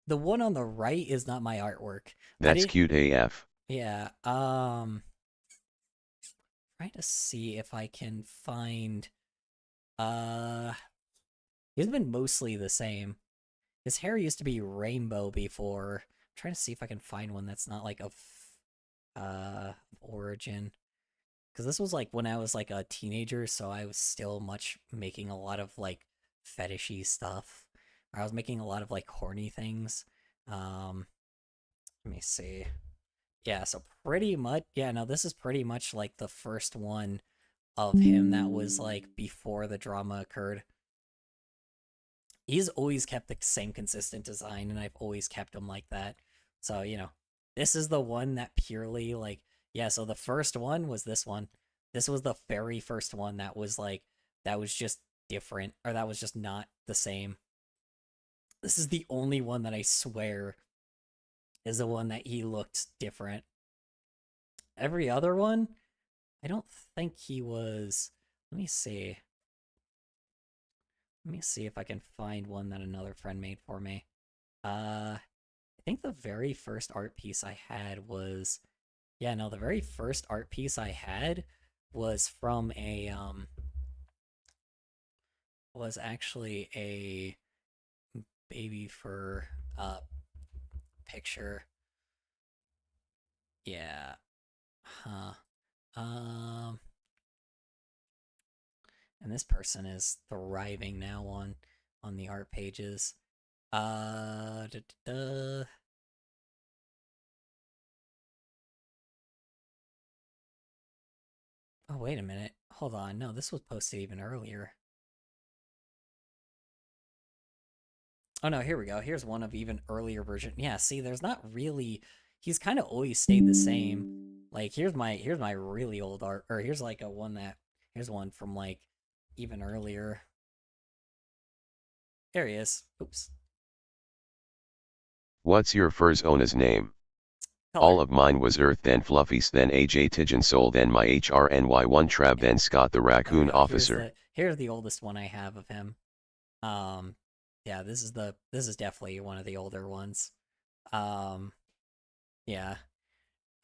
one on the right is not my artwork. That's cute AF. Yeah. Trying to see if I can find. He's been mostly the same. His hair used to be rainbow before. I'm trying to see if I can find one that's not like a origin. Because this was like when I was like a teenager, so I was still making a lot of like fetishy stuff. I was making a lot of like horny things. Let me see. Yeah, so pretty much, yeah, no, this is pretty much like the first one of him that was like before the drama occurred. He's always kept the same consistent design, and I've always kept him like that. So, this is the one that purely like, yeah, so the first one was this one. This was the very first one that was like, that was just different, or that was just not the same. This is the only one that I swear is the one that he looked different. Every other one, I don't think he was. Let me see. Let me see if I can find one that another friend made for me. I think the very first art piece I had was, yeah, no, the very first art piece I had was from a, was actually a baby fur, picture. Yeah. Huh. And this person is thriving now on the art pages. Da, da, da. Oh, wait a minute. Hold on. No, this was posted even earlier. Oh no, here we go. Here's one of even earlier version. Yeah, see, there's not really. He's kind of always stayed the same. Like here's my really old art, or here's like here's one from like even earlier. There he is. Oops. What's your fur's owner's name? Color. All of mine was Earth, then Fluffies, then AJ Tijan Soul, then my HRNY1 Trab, then Scott the Raccoon Officer. Here's the oldest one I have of him. Yeah, this is definitely one of the older ones. Yeah.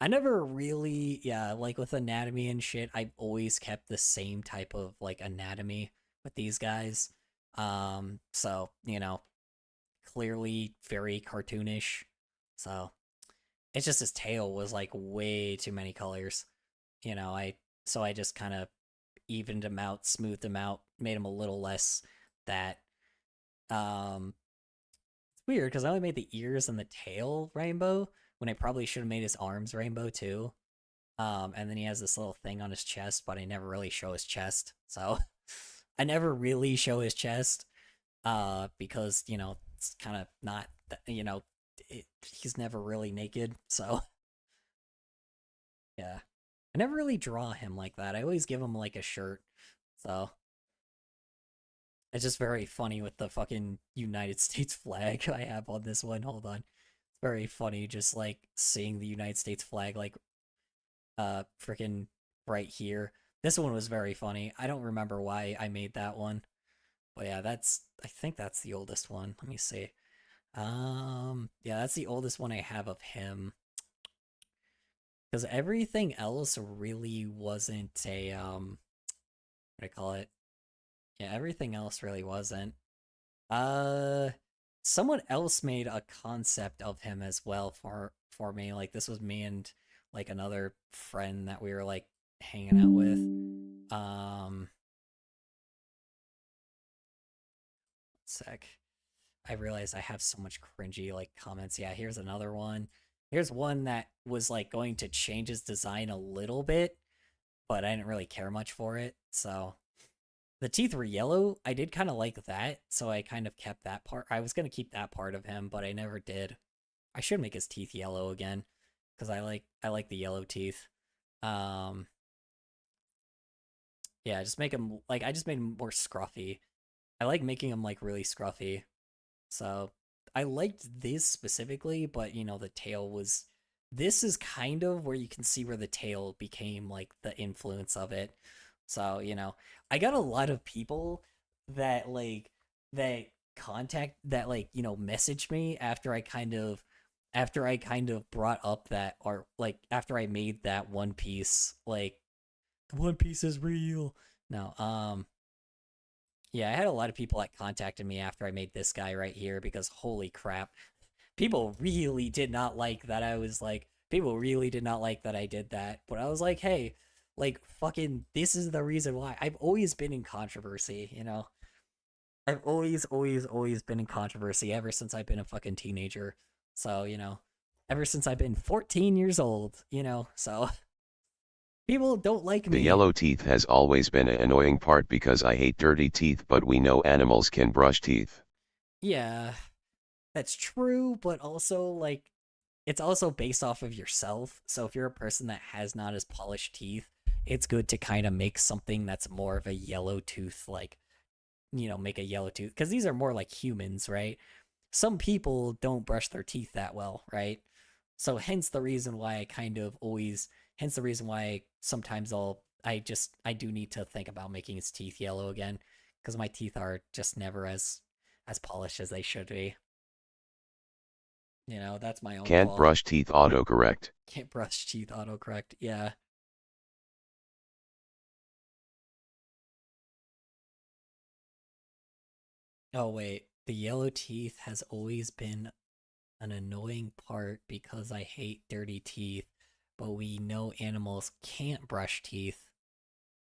I never really, yeah, like with anatomy and shit, I've always kept the same type of like anatomy with these guys. So, clearly very cartoonish. So, it's just his tail was like way too many colors. I just kind of evened him out, smoothed him out, made him a little less that. It's weird because I only made the ears and the tail rainbow when I probably should have made his arms rainbow too. And then he has this little thing on his chest, but I never really show his chest. So I never really show his chest because, it's kind of not, he's never really naked. So yeah, I never really draw him like that. I always give him like a shirt. So it's just very funny with the fucking United States flag I have on this one. Hold on. It's very funny just like seeing the United States flag like freaking right here. This one was very funny. I don't remember why I made that one. But yeah, I think that's the oldest one. Let me see. Yeah, that's the oldest one I have of him. Because everything else really wasn't a what do I call it? Yeah, everything else really wasn't. Someone else made a concept of him as well for me. Like this was me and like another friend that we were like hanging out with. Sec. I realized I have so much cringy like comments. Yeah, here's another one. Here's one that was like going to change his design a little bit, but I didn't really care much for it. So the teeth were yellow. I did kind of like that, so I kind of kept that part. I was gonna keep that part of him, but I never did. I should make his teeth yellow again, because I like the yellow teeth. Yeah, just make him like I just made him more scruffy. I like making him like really scruffy. So I liked this specifically, but the tail was. This is kind of where you can see where the tail became like the influence of it. So, I got a lot of people that message me after I kind of brought up that art, like after I made that One Piece, like One Piece is real. No, yeah, I had a lot of people that contacted me after I made this guy right here because holy crap, people really did not like that I was like People really did not like that I did that, but I was like, hey, like fucking, this is the reason why. I've always been in controversy, you know. I've always been in controversy ever since I've been a fucking teenager. So, you know, ever since I've been 14 years old, you know, so people don't like me. The yellow teeth has always been an annoying part because I hate dirty teeth, but we know animals can brush teeth. Yeah, that's true, but also, like, it's also based off of yourself. So if you're a person that has not as polished teeth, it's good to kind of make something that's more of a yellow tooth, like, you know, make a yellow tooth. Because these are more like humans, right? Some people don't brush their teeth that well, right? So hence the reason why I kind of always, hence the reason why sometimes I do need to think about making his teeth yellow again, because my teeth are just never as polished as they should be. You know, that's my own Can't fault. brush teeth autocorrect. Can't brush teeth autocorrect. Yeah. Oh wait, the yellow teeth has always been an annoying part because I hate dirty teeth, but we know animals can't brush teeth.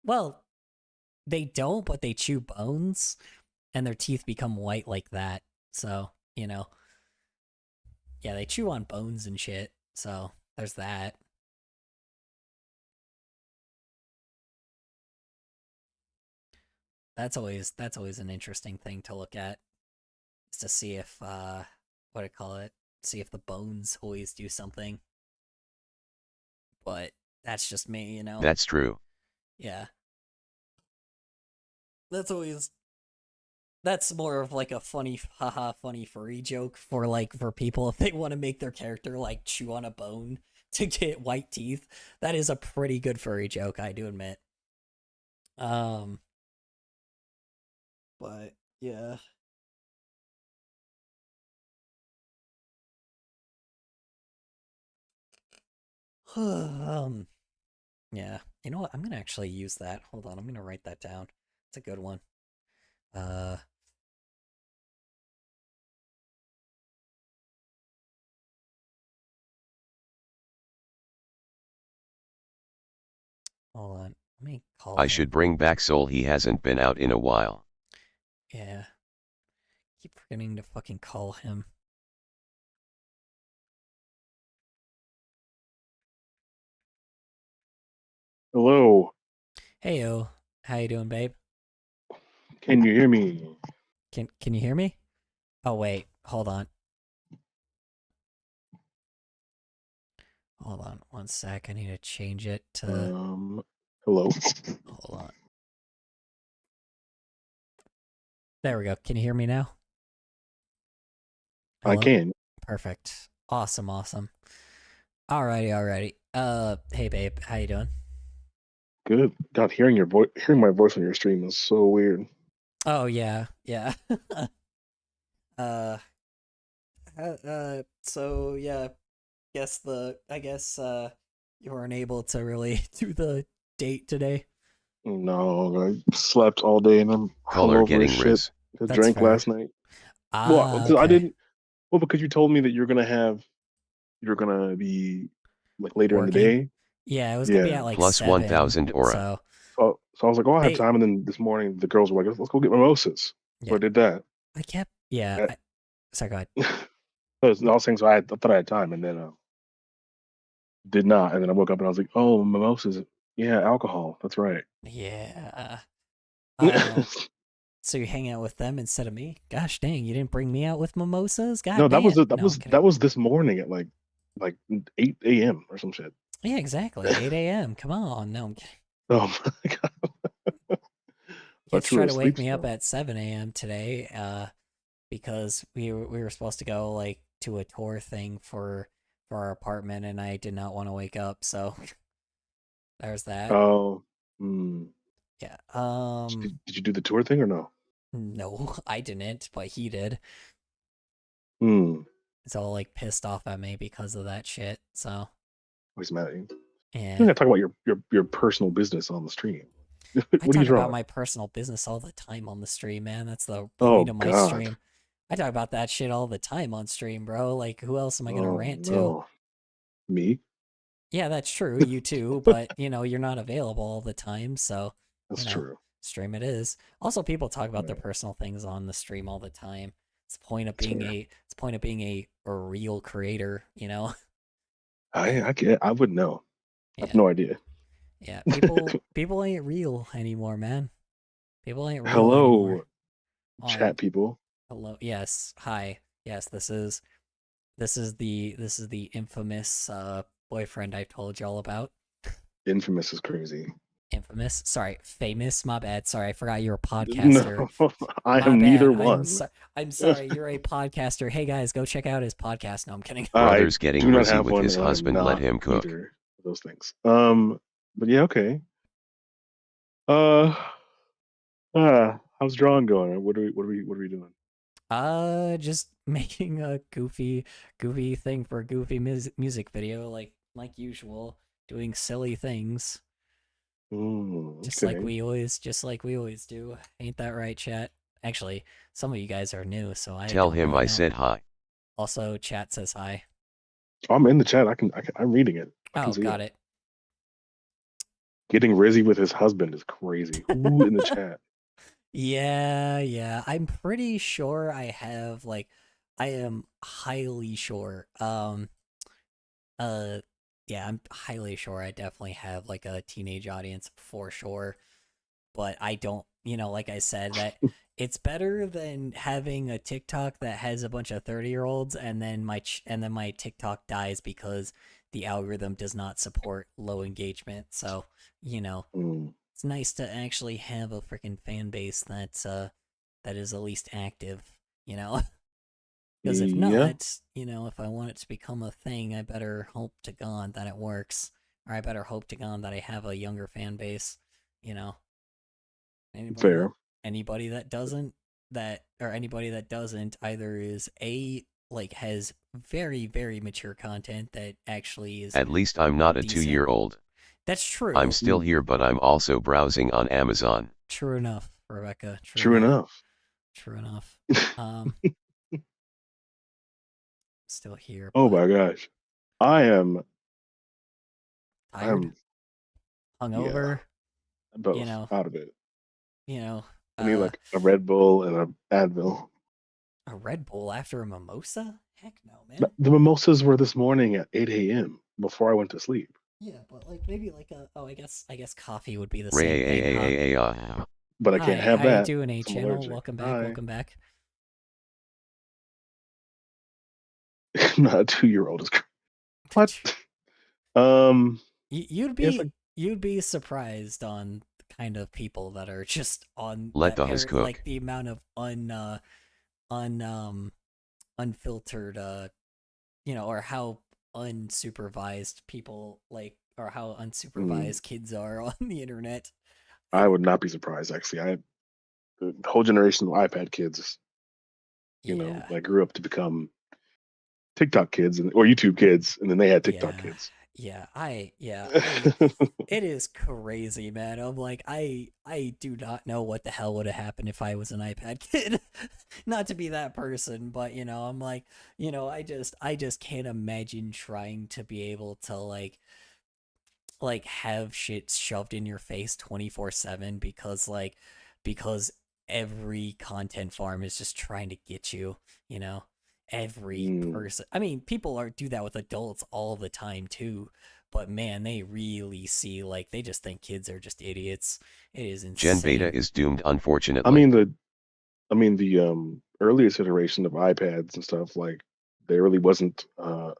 Well, they don't, but they chew bones, and their teeth become white like that. So, you know. Yeah, they chew on bones and shit, so there's that. That's always an interesting thing to look at, is to see if what do I call it? See if the bones always do something. But that's just me, you know. That's true. Yeah. That's more of like a funny haha funny furry joke for like for people if they want to make their character like chew on a bone to get white teeth. That is a pretty good furry joke, I do admit. Um but yeah. Yeah. You know what? I'm gonna actually use that. Hold on, I'm gonna write that down. It's a good one. Uh Hold on. Let me call I him. should bring back Soul, he hasn't been out in a while. Yeah. Keep forgetting to fucking call him. Hello. Heyo. How you doing, babe? Can you hear me? Can you hear me? Oh wait, hold on. Hold on one sec. I need to change it to Hello. hold on. There we go. Can you hear me now? I Hello? can. Perfect. Awesome. Alrighty. Hey babe, how you doing? Good. God, hearing my voice on your stream is so weird. Oh yeah. uh, so yeah, I guess you weren't able to really do the date today. No, I slept all day and I'm Color hungover as getting shit. Riz. I That's drank fair. last night. Well, Ah, 'cause I okay. didn't. Well, because you told me that you're gonna be like later in the Working? day. Yeah, it was gonna be Yeah. at like Plus 7. 1000 aura. So So I was like, oh, I have they time. And then this morning the girls were like, let's go get mimosas. So yeah. I did that. I kept yeah. Uh, Sorry, go ahead. I was saying, so I thought I had time, and then did not. And then I woke up and I was like, oh, mimosas. Yeah, alcohol. That's right. Yeah. Um. So you hang out with them instead of me? Gosh dang, you didn't bring me out with mimosas? God No, that damn. was that No, I'm was kidding. that was this morning at like 8 a.m. or some shit. Yeah, exactly. 8 a.m. Come on. No, I'm kidding. Oh my god! I Kids thought you were tried to wake asleep me up still. at 7 a.m. today, because we were supposed to go like to a tour thing for our apartment, and I did not want to wake up, so there's that. Oh, hmm. Yeah. Did you do the tour thing or no? No, I didn't, but he did. Hmm. He's all like pissed off at me because of that shit. So Always mad at you. yeah. You gotta talk about your personal business on the stream. I What are talk you about wrong? my personal business all the time on the stream, man. That's the Oh point of my God. stream. I talk about that shit all the time on stream, bro. Like, who else am I gonna Oh rant to? no. Me? Yeah, that's true. You too, but you're not available all the time, so That's true. stream it is. Also, people talk about their Right. personal things on the stream all the time. It's the point of That's being fair. a real creator, I wouldn't know. I have Yeah. no idea. Yeah, people ain't real anymore, man. People ain't real Hello, anymore. chat people. Hello. Yes. Hi. Yes, this is the infamous boyfriend I told y'all about. Infamous is crazy. Infamous. Sorry, famous. My bad. Sorry, I forgot you're a podcaster. No, I My am neither bad. one. I'm sorry. You're a podcaster. Hey guys, go check out his podcast. No, I'm kidding. I Brothers getting do not rizzy have with one, his and I'm husband, let not him cook. either of those things. But yeah, okay. How's drawing going? What are we doing? Just making a goofy thing for a goofy music video, like usual, doing silly things, just like Okay. we always do. Ain't that right, chat? Actually, some of you guys are new, so I Tell don't him really I know. said hi. Also, chat says hi. I'm in the chat. I'm reading it. I can Oh, see got it. it. Getting rizzy with his husband is crazy. Who in the chat? Yeah. I'm pretty sure I am highly sure. Uh, yeah, I'm highly sure I definitely have like a teenage audience for sure. But I don't, like I said, that it's better than having a TikTok that has a bunch of 30-year-olds and then my TikTok dies because the algorithm does not support low engagement. So, it's nice to actually have a freaking fan base that is at least active, you know? Because if Yeah, not, if I want it to become a thing, I better hope to God that it works. Or I better hope to God that I have a younger fan base, you know? Anybody that fair. anybody that doesn't anybody that doesn't either is has very, very mature content that actually is At least I'm not a decent. 2-year-old. That's true. I'm still here, but I'm also browsing on Amazon. True enough, Rebecca. True enough. True enough. Still here. Oh But my gosh, I am. tired, Yeah, hungover. both out of it. You know. I need like a Red Bull and an Advil. A Red Bull after a mimosa? Heck no, man. The mimosas were this morning at 8 a.m. before I went to sleep. Yeah, but maybe I guess coffee would be the same thing, huh? But I can't have How you that. doing, A I'm channel? allergic. Welcome back. Hi. Welcome back. Not a 2-year-old is. What? You'd be surprised on the kind of people that are just on Let that us cook. like the amount of unfiltered or how unsupervised people or how unsupervised kids are on the internet. I would not be surprised actually. The whole generation of iPad kids, like grew up to become TikTok kids or YouTube kids, and then they had TikTok kids. It is crazy, man. I'm like, I do not know what the hell would have happened if I was an iPad kid. Not to be that person, but I'm like, I just can't imagine trying to be able to have shit shoved in your face 24/7 because every content farm is just trying to get you, every person. I mean, people do that with adults all the time too, but man, they really see they just think kids are just idiots. It is insane. Gen Beta is doomed, unfortunately. I mean the earliest iteration of iPads and stuff, like there really wasn't like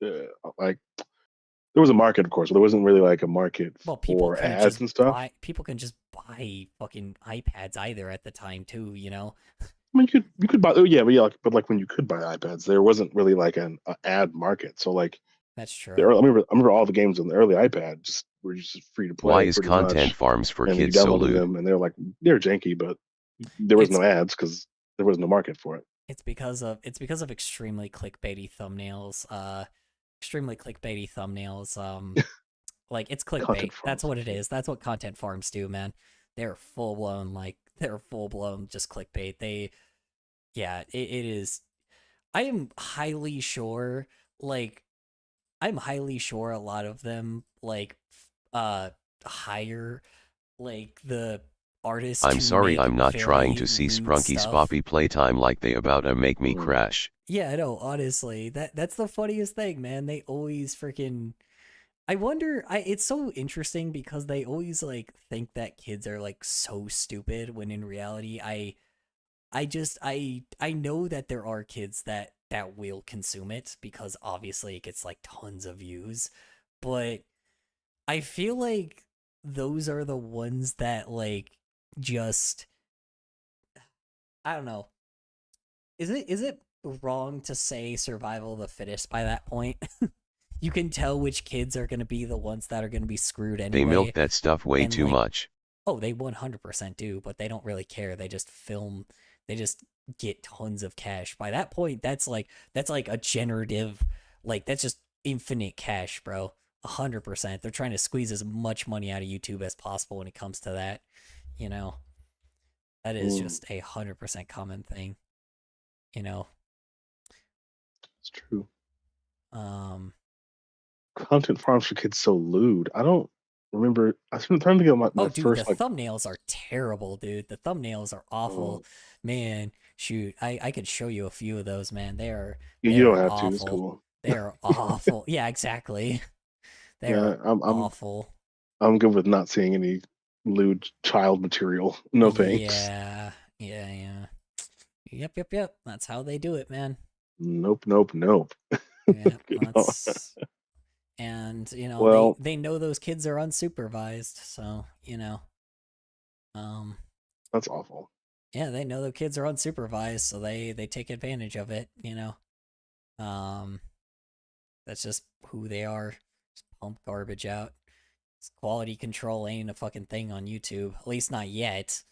there was a market, of course, but there wasn't really like a market for ads and stuff. People can just buy fucking iPads either at the time too, I mean, you could buy, oh yeah, but like when you could buy iPads, there wasn't really like an ad market. So like, that's true. I remember all the games on the early iPad were just free to play. Why is pretty content much. farms for and kids you so downloaded lewd? them, and they're janky, but there was no ads because there was no market for it. It's because of extremely clickbaity thumbnails. Like it's clickbait. That's what it is. That's what content farms do, man. They're full blown just clickbait. It is. I am highly sure I'm highly sure a lot of them like hire like the artists I'm to sorry, make I'm not trying very to see lewd Sprunky's stuff. Poppy playtime like they about to make me crash. Yeah, I know, honestly. That's the funniest thing, man. They always freaking I wonder it's so interesting because they always like think that kids are like so stupid when in reality I know that there are kids that will consume it because obviously it gets like tons of views, but I feel like those are the ones that like just I don't know. Is it wrong to say survival of the fittest by that point? You can tell which kids are going to be the ones that are going to be screwed They milk anyway. that stuff way And too like, much. oh, they 100% do, but they don't really care. They just film, they just get tons of cash. By that point, that's like a generative, like that's just infinite cash, bro. 100%. They're trying to squeeze as much money out of YouTube as possible when it comes to that. You know, that is just 100% common thing. You know, It's true. um, Content farms for kids so lewd. I don't remember. I'm trying to get my oh, dude, the first like. thumbnails are terrible, dude. The thumbnails are awful. Man, shoot, I could show you a few of those, man. They You don't are have to. It's awful. cool. They are awful. Yeah, exactly. They Yeah, are awful. I'm good with not seeing any lewd child material. No thanks. Yeah. Yep. That's how they do it, man. Nope. Yeah, You know? and Well, they know those kids are unsupervised, so that's awful. yeah, they know the kids are unsupervised, so they take advantage of it, that's just who they are. Just pump garbage out. Quality control ain't a fucking thing on YouTube, at least not yet.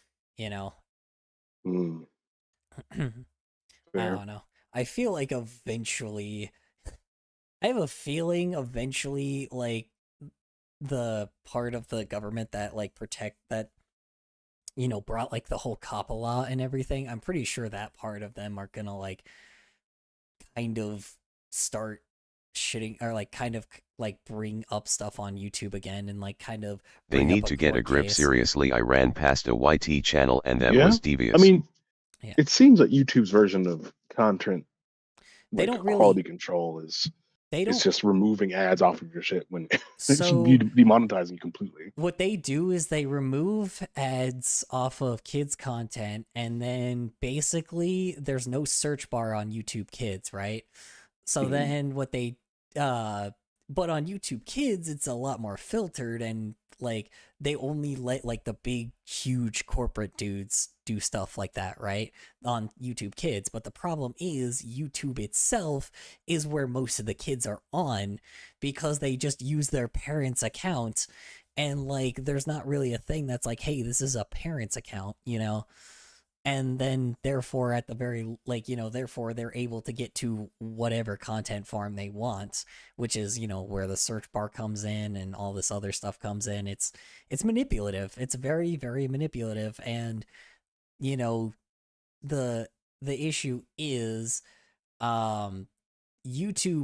Mm, I don't know. I feel like eventually, I have a feeling eventually, like the part of the government that like protect that brought like the whole COPPA law and everything, I'm pretty sure that part of them are gonna like kind of start shitting or like kind of like bring up stuff on YouTube again and like kind of They bring up need a to get a court grip. case. Seriously, I ran past a YT channel and that yeah. was devious. I mean, Yeah. it seems like YouTube's version of content, They like don't really- quality control, is They it's don't- just removing ads off of your shit when it should So- be demonetizing you completely. What they do is they remove ads off of kids content, and then basically there's no search bar on YouTube Kids, right? So then what they but on YouTube Kids it's a lot more filtered, and like they only let like the big huge corporate dudes do stuff like that, right? On YouTube Kids. But the problem is YouTube itself is where most of the kids are on, because they just use their parents' account, and like there's not really a thing that's like, hey, this is a parent's account, and then therefore at the very therefore they're able to get to whatever content farm they want, which is where the search bar comes in and all this other stuff comes in. It's manipulative. It's very, very manipulative. And the issue is YouTube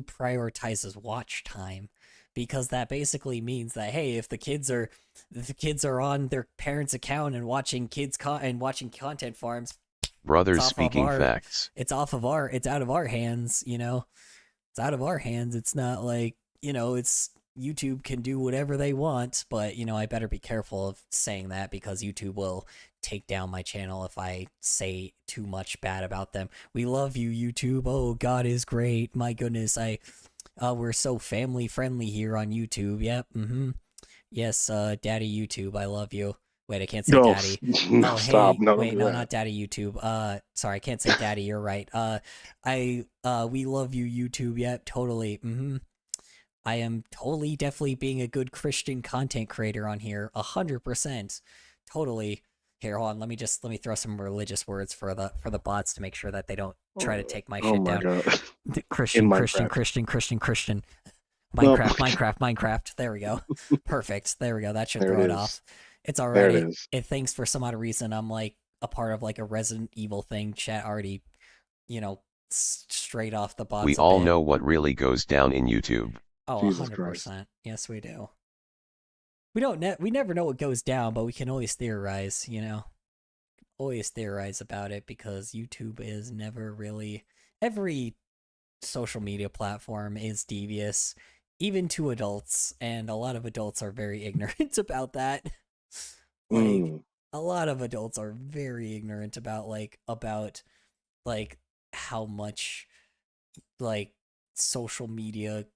prioritizes watch time, because that basically means that, hey, if the kids are on their parents' account and watching watching content farms, brothers speaking facts. It's out of our hands, It's out of our hands. It's not like, it's YouTube can do whatever they want, but I better be careful of saying that, because YouTube will take down my channel if I say too much bad about them. We love you, YouTube. Oh, God is great. My goodness, we're so family friendly here on YouTube. Yep. Yes, Daddy YouTube, I love you. Wait, I can't say Daddy. No, stop. Hey, No, wait, don't do no, that. not Daddy YouTube. Sorry, I can't say Daddy. You're right. We love you, YouTube. Yep, totally. I am totally, definitely being a good Christian content creator on here. 100%. Totally. Here, hold on. Let me throw some religious words for the bots to make sure that they don't try to take my shit down. God. Christian. Minecraft. There we go. Perfect. There we go. That should throw it off. It's all right. It thinks for some odd reason I'm like a part of like a Resident Evil thing. Chat already, straight off the bots. We all know what really goes down in YouTube. Oh, Jesus Christ. 100%. Yes, we do. We never know what goes down, but we can always theorize, you know? Always theorize about it because YouTube is never really... Every social media platform is devious, even to adults, and a lot of adults are very ignorant about that. Like, a lot of adults are very ignorant about, like, how much, like, social media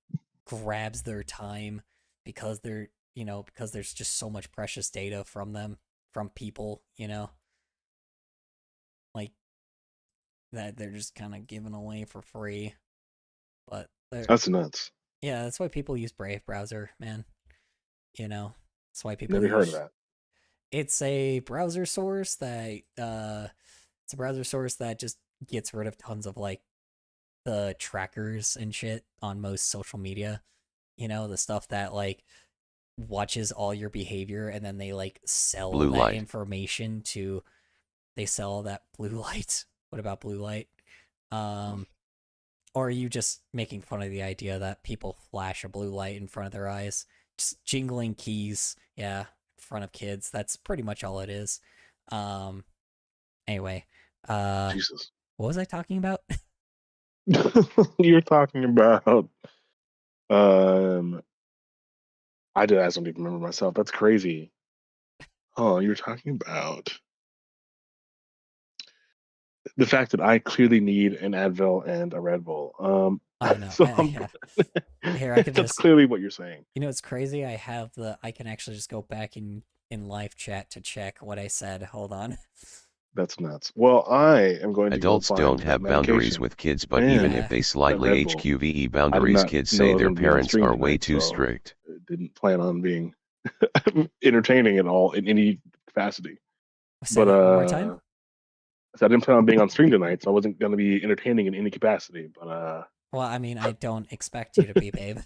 grabs their time because because there's just so much precious data from people, like that they're just kind of giving away for free. But that's nuts. Yeah, that's why people use Brave browser, man. That's why people Never heard of use. that. It's a browser source that just gets rid of tons of like the trackers and shit on most social media. The stuff that like watches all your behavior and then they like sell Blue that light. information to they sell that blue light. What about blue light? Or are you just making fun of the idea that people flash a blue light in front of their eyes? Just jingling keys, yeah, in front of kids. That's pretty much all it is. Anyway, Jesus. What was I talking about? You're talking about I don't even remember myself. That's crazy. Oh, you're talking about the fact that I clearly need an Advil and a Red Bull. I know. So Yeah. Here, I can that's just clearly what you're saying. It's crazy. I can actually just go back in live chat to check what I said. Hold on. That's nuts. Well, I am going to Adults go find don't that have boundaries medication with kids, but and even if they that slightly Red Bull. HQVE I did boundaries, not kids know say I was their going to be on parents stream are way tonight, too so strict. didn't plan on being entertaining at all in any capacity. Say But that one more time. so I didn't plan on being on stream tonight, so I wasn't going to be entertaining in any capacity. But Well, I mean, I don't expect you to be, babe.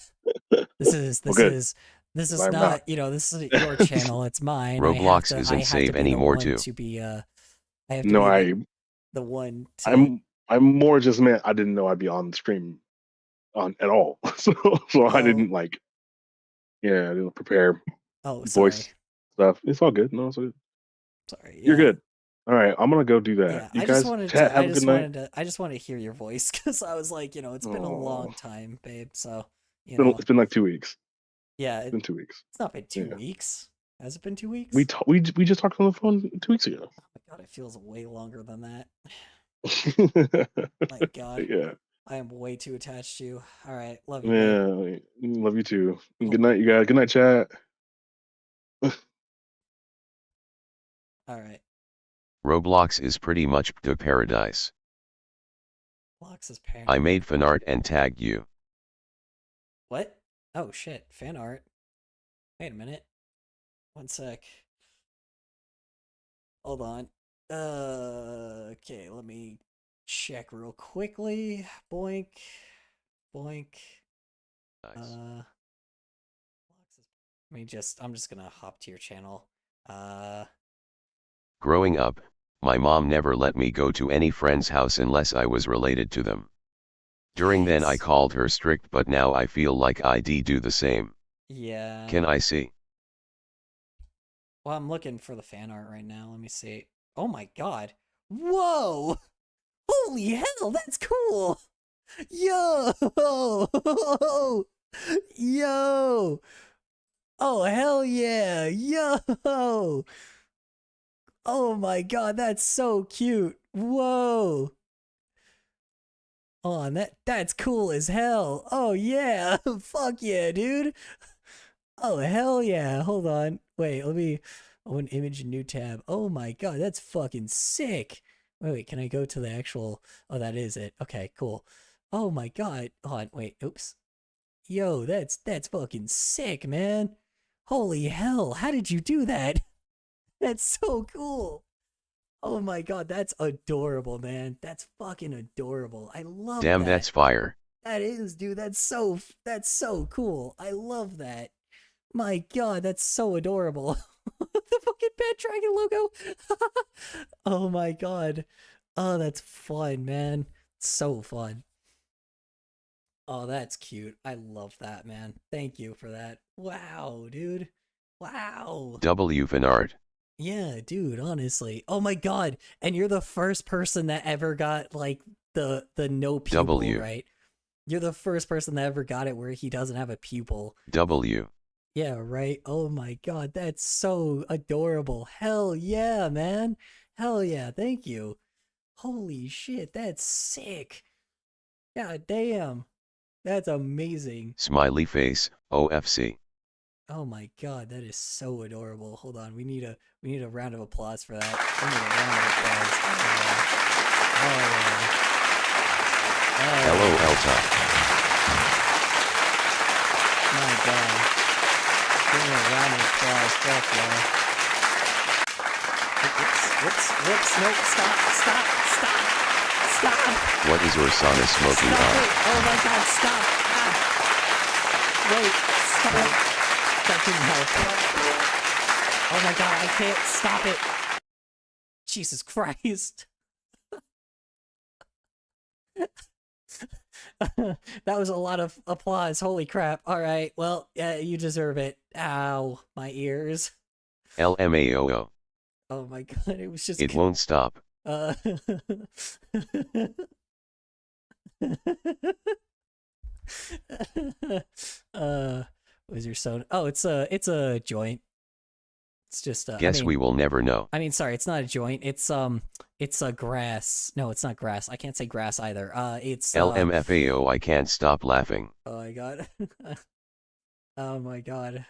This is well, good. this is I'm not, this is your channel, it's mine. Roblox I isn't have to safe be the anymore one too. to be I have to No, be the one to I'm more just meant I didn't know I'd be on the stream on at all. So I didn't I didn't prepare voice sorry. stuff. It's all good. No, it's all good. Sorry. You're Yeah. good. All right, I'm gonna go do that. Yeah, You I just guys wanted chat, to have a good night. I just wanted to hear your voice cuz I was like, it's been a long time, babe. So, It's been like 2 weeks. Yeah, It's been 2 weeks. It's not been 2 weeks. Has it been 2 weeks? We just talked on the phone 2 weeks ago. Oh my god, it feels way longer than that. My god. Yeah. I am way too attached to you. All right, love you, babe. Yeah, love you too. Good night, you guys. Good night, chat. All right. Roblox is pretty much the paradise. Roblox is paradise. I made fan art and tagged you. What? Oh shit, fan art. Wait a minute. One sec. Hold on. Okay, let me check real quickly. Boink. Boink. Nice. I'm just gonna hop to your channel. Growing up, my mom never let me go to any friend's house unless I was related to them. During then I called her strict, but now I feel like I do the same. Yeah. Can I see? Well, I'm looking for the fan art right now. Let me see. Oh my god. Whoa! Holy hell, that's cool! Yo! Yo! Oh, hell yeah! Yo! Oh my god, that's so cute! Whoa! Oh, and that's cool as hell! Oh yeah! Fuck yeah, dude! Oh, hell yeah! Hold on. Wait, let me... Oh, an image, new tab. Oh my god, that's fucking sick! Wait, can I go to the actual... Oh, that is it. Okay, cool. Oh my god. Hold on, wait, oops. Yo, that's fucking sick, man. Holy hell, how did you do that? That's so cool. Oh my god, that's adorable, man. That's fucking adorable. I love that. Damn, that's fire. That is, dude. That's so cool. I love that. My god, that's so adorable. The fucking Pet Dragon logo. Oh my god. Oh, that's fun, man. So fun. Oh, that's cute. I love that, man. Thank you for that. Wow, dude. Wow. W Fanart. Yeah, dude, honestly. Oh my god. And you're the first person that ever got like the no pupil, W. right? You're the first person that ever got it where he doesn't have a pupil. W. Yeah, right. Oh my god, that's so adorable. Hell yeah, man. Hell yeah. Thank you. Holy shit, that's sick. God damn. That's amazing. Smiley face, OFC. Oh my god, that is so adorable. Hold on, we need a round of applause for that. We need a round of applause. Oh yeah. Hello, Elta. My god. Give me a round of applause. Fuck yeah. Whoops, nope, stop. What is your sauna smoking Stop on? it. Oh my god, stop. Ah. Wait, stop. That didn't help. Oh my god, I can't stop it. Jesus Christ. That was a lot of applause. Holy crap. All right. Well, you deserve it. Ow, my ears. LMAOO. Oh my god, it was just It won't stop. Was your soda? Oh, it's a joint. It's just Guess we will never know. I mean, sorry, it's not a joint. It's a grass. No, it's not grass. I can't say grass either. It's LMFAO. I can't stop laughing. Oh my god. Oh my god.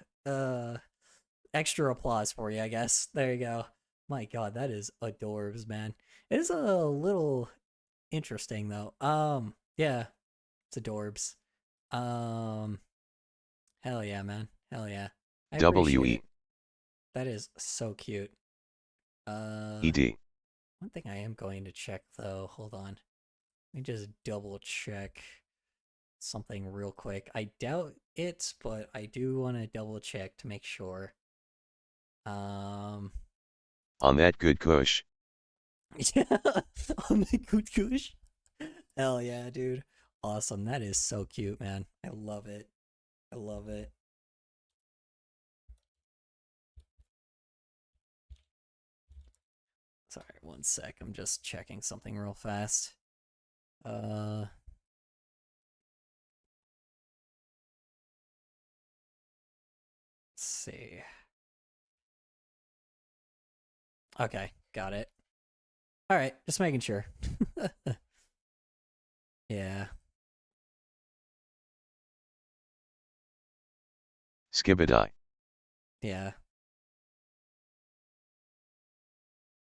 Extra applause for you, I guess. There you go. My god, that is adorbs, man. It is a little interesting though. Yeah, it's adorbs. Hell yeah, man. Hell yeah. I appreciate WE. it. That is so cute. ED. One thing I am going to check though. Hold on. Let me just double check something real quick. I doubt it, but I do want to double check to make sure. On that good kush. Yeah, on the good kush. Hell yeah, dude. Awesome. That is so cute, man. I love it. I love it. Sorry, one sec. I'm just checking something real fast. Let's see. Okay, got it. All right, just making sure. Yeah. Skibidi. Yeah.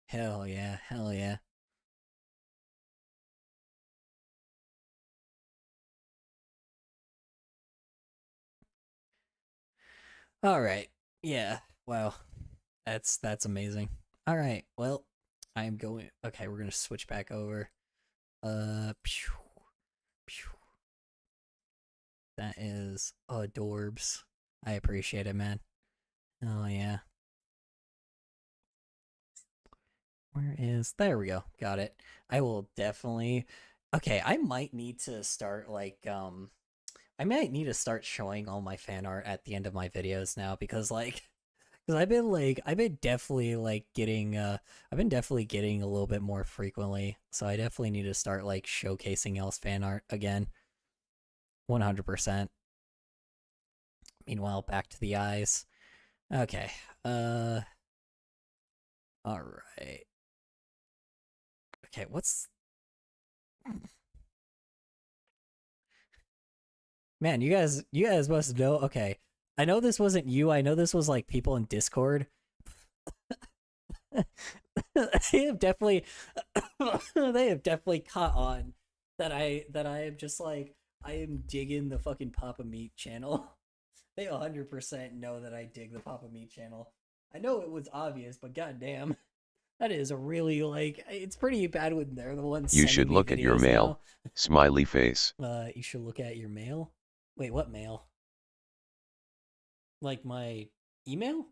Hell yeah, hell yeah. All right. Yeah. Wow. That's amazing. All right. Well, I'm going. Okay, we're gonna switch back over. Pew, pew. That is adorbs. I appreciate it, man. Oh yeah. Where is? There we go. Got it. I will definitely. Okay, I might need to start like I might need to start showing all my fan art at the end of my videos now because I've been definitely like getting I've been definitely getting a little bit more frequently. So I definitely need to start like showcasing y'all's fan art again. 100%. Meanwhile, back to the eyes. Okay. All right. Okay, what's Man, you guys must know. Okay. I know this wasn't you. I know this was like people in Discord. They have definitely they have definitely caught on that I am just like I am digging the fucking Papa Meat channel. They 100% know that I dig the Papa Meat channel. I know it was obvious, but goddamn, that is a really like it's pretty bad when they're the ones. You should look at your mail. Smiley face. You should look at your mail. Wait, what mail? Like my email?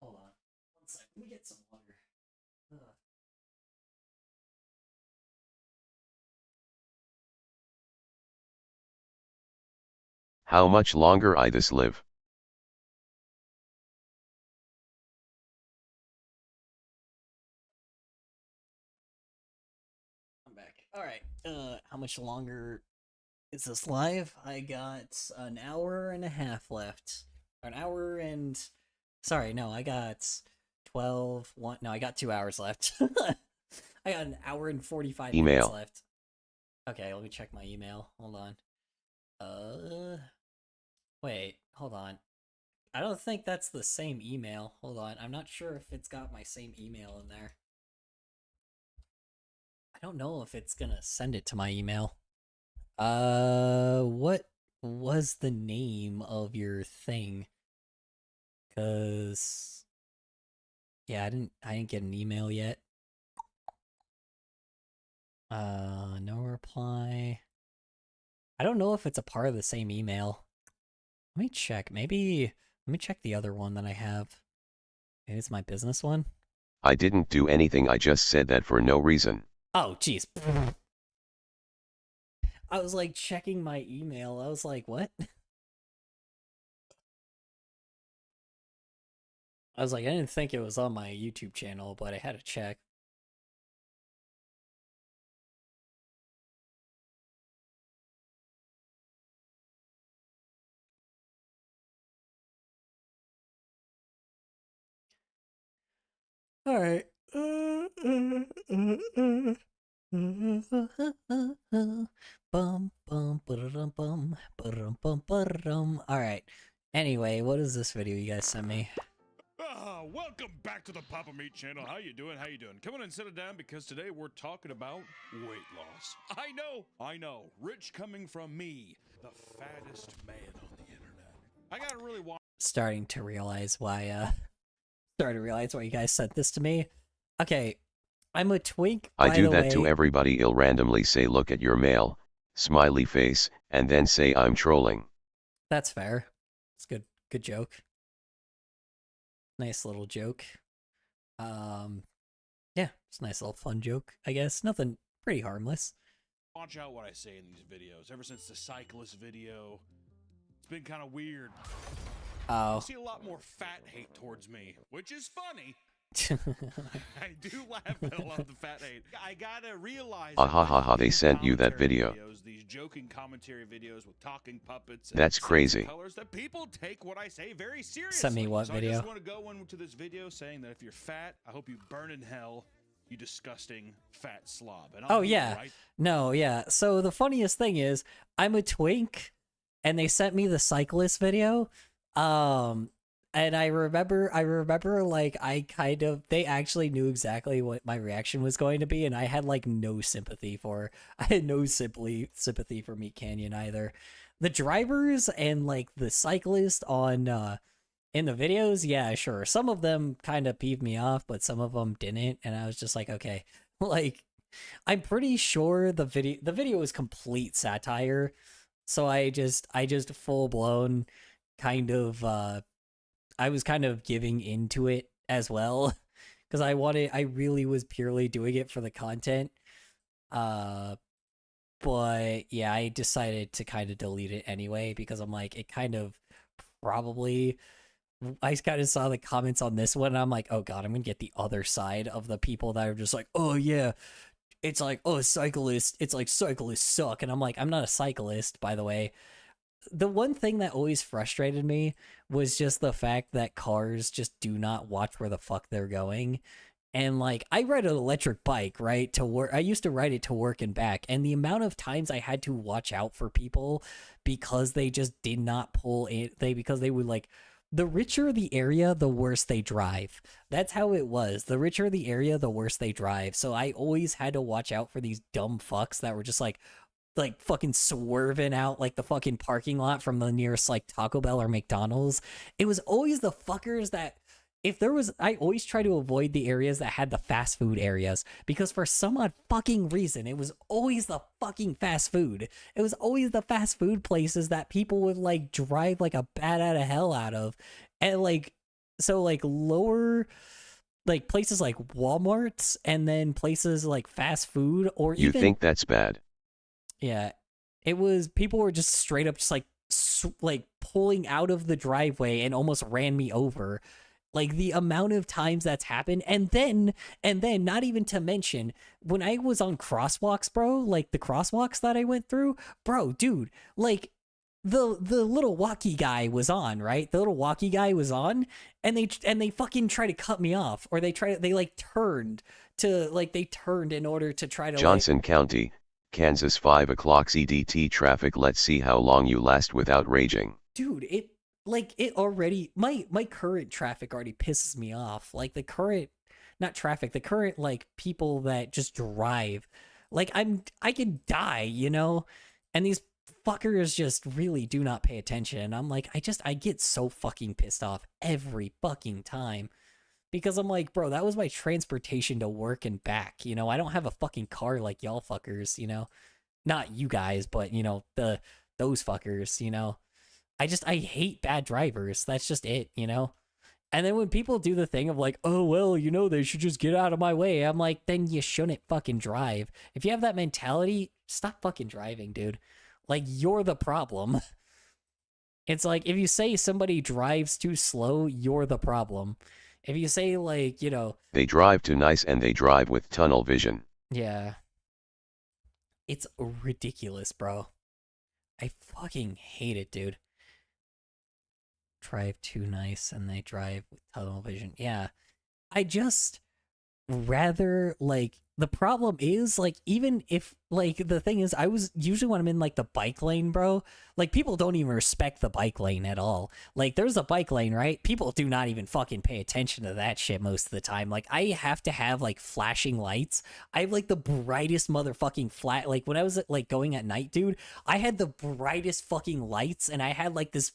Hold on. One sec. Let me get some water. How much longer I this live? I'm back. All right. How much longer is this live? I got an hour and a half left. An hour and sorry, no, I got 12 1 no, I got 2 hours left. I got an hour and 45 minutes Email. left. Okay, let me check my email. Hold on. Wait, hold on. I don't think that's the same email. Hold on. I'm not sure if it's got my same email in there. I don't know if it's gonna send it to my email. What was the name of your thing? Cause yeah, I didn't get an email yet. No reply. I don't know if it's a part of the same email. Let me check. Let me check the other one that I have. Maybe it's my business one. I didn't do anything, I just said that for no reason. Oh, jeez. I was like checking my email. I was like, what? I was like, I didn't think it was on my YouTube channel, but I had to check. All right. Bum bum ba-da-dum bum ba-da-dum bum ba-da-dum. All right. Anyway, what is this video you guys sent me? Welcome back to the Papa Meat channel. How you doing? How you doing? Come on and sit down because today we're talking about weight loss. I know. Rich coming from me, the fattest man on the internet. I gotta really watch. Starting to realize why you guys sent this to me. Okay, I'm a twink. I do that to everybody. I'll randomly say, look at your mail, smiley face, and then say I'm trolling. That's fair. It's good joke. Nice little joke. Yeah, it's a nice little fun joke, I guess. Nothing pretty harmless. Watch out what I say in these videos. Ever since the cyclist video, it's been kind of weird. Oh. I see a lot more fat hate towards me, which is funny. I do laugh at a lot of the fat hate. I gotta realize. They sent you that video. These joking commentary videos with talking puppets. That's crazy. Colors that people take what I say very seriously. Send me what so video? I just want to go into this video saying that if you're fat, I hope you burn in hell, you disgusting fat slob. And oh yeah, no, yeah. So the funniest thing is, I'm a twink, and they sent me the cyclist video. And I remember like they actually knew exactly what my reaction was going to be, and I had like no sympathy for sympathy for Meat Canyon either. The drivers and like the cyclist on in the videos, yeah, sure. Some of them kind of peeved me off, but some of them didn't, and I was just like, okay, like I'm pretty sure the video was complete satire. So I just full blown kind of I was kind of giving into it as well, because I really was purely doing it for the content. But yeah, I decided to kind of delete it anyway, because I'm like, it kind of probably, I kind of saw the comments on this one, and I'm like, oh god, I'm gonna get the other side of the people that are just like, oh yeah, it's like, oh, cyclists suck. And I'm like, I'm not a cyclist, by the way. The one thing that always frustrated me was just the fact that cars just do not watch where the fuck they're going. And like, I ride an electric bike, right, to work. I used to ride it to work and back, and the amount of times I had to watch out for people because they just did not pull in, because they would like, the richer the area, the worse they drive. That's how it was. The richer the area, the worse they drive. So I always had to watch out for these dumb fucks that were just like fucking swerving out like the fucking parking lot from the nearest like Taco Bell or McDonald's. It was always the fuckers that, if there was, I always try to avoid the areas that had the fast food areas, because for some odd fucking reason, it was always the fucking fast food. It was always the fast food places that people would like drive like a bat out of hell out of. And like, so like lower, like places like Walmart's, and then places like fast food, or You even, think that's bad? yeah, it was, people were just straight up just like like pulling out of the driveway and almost ran me over. Like the amount of times that's happened, and then not even to mention when I was on crosswalks, bro, like the crosswalks that I went through, bro, dude, like the little walkie guy was on, right? The little walkie guy was on, and they fucking try to cut me off, or they turned in order to try to Johnson County, Kansas 5 o'clock CDT traffic. Let's see how long you last without raging. Dude, it already, my current traffic already pisses me off. Like the current, not traffic, the current like people that just drive, like I could die, you know? And these fuckers just really do not pay attention. And I'm like, I get so fucking pissed off every fucking time. Because I'm like, bro, that was my transportation to work and back, you know? I don't have a fucking car like y'all fuckers, you know? Not you guys, but, you know, those fuckers, you know? I hate bad drivers. That's just it, you know? And then when people do the thing of like, oh, well, you know, they should just get out of my way. I'm like, then you shouldn't fucking drive. If you have that mentality, stop fucking driving, dude. Like, you're the problem. It's like, if you say somebody drives too slow, you're the problem. If you say, like, you know... They drive too nice and they drive with tunnel vision. Yeah. It's ridiculous, bro. I fucking hate it, dude. Drive too nice and they drive with tunnel vision. Yeah. I just rather, like, the problem is, like, even if, like, the thing is, I was usually when I'm in, like, the bike lane, bro, like, people don't even respect the bike lane at all. Like, there's a bike lane, right? People do not even fucking pay attention to that shit most of the time. Like, I have to have, like, flashing lights. I have, like, the brightest motherfucking like, when I was, like, going at night, dude, I had the brightest fucking lights, and I had, like, this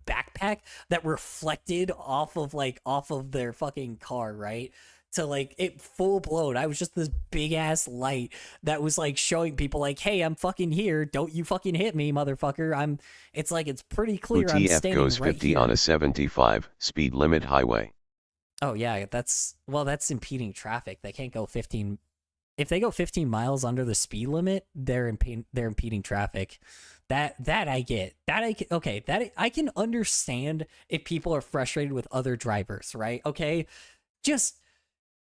backpack that reflected off of their fucking car, right? To like it full blown. I was just this big ass light that was like showing people like, hey, I'm fucking here. Don't you fucking hit me, motherfucker. It's like, it's pretty clear I'm standing goes right 50 here. on a 75 speed limit highway. Oh yeah, that's impeding traffic. They can't go 15. If they go 15 miles under the speed limit, they're impeding traffic. That I get. Okay, that I can understand if people are frustrated with other drivers, right? Okay, just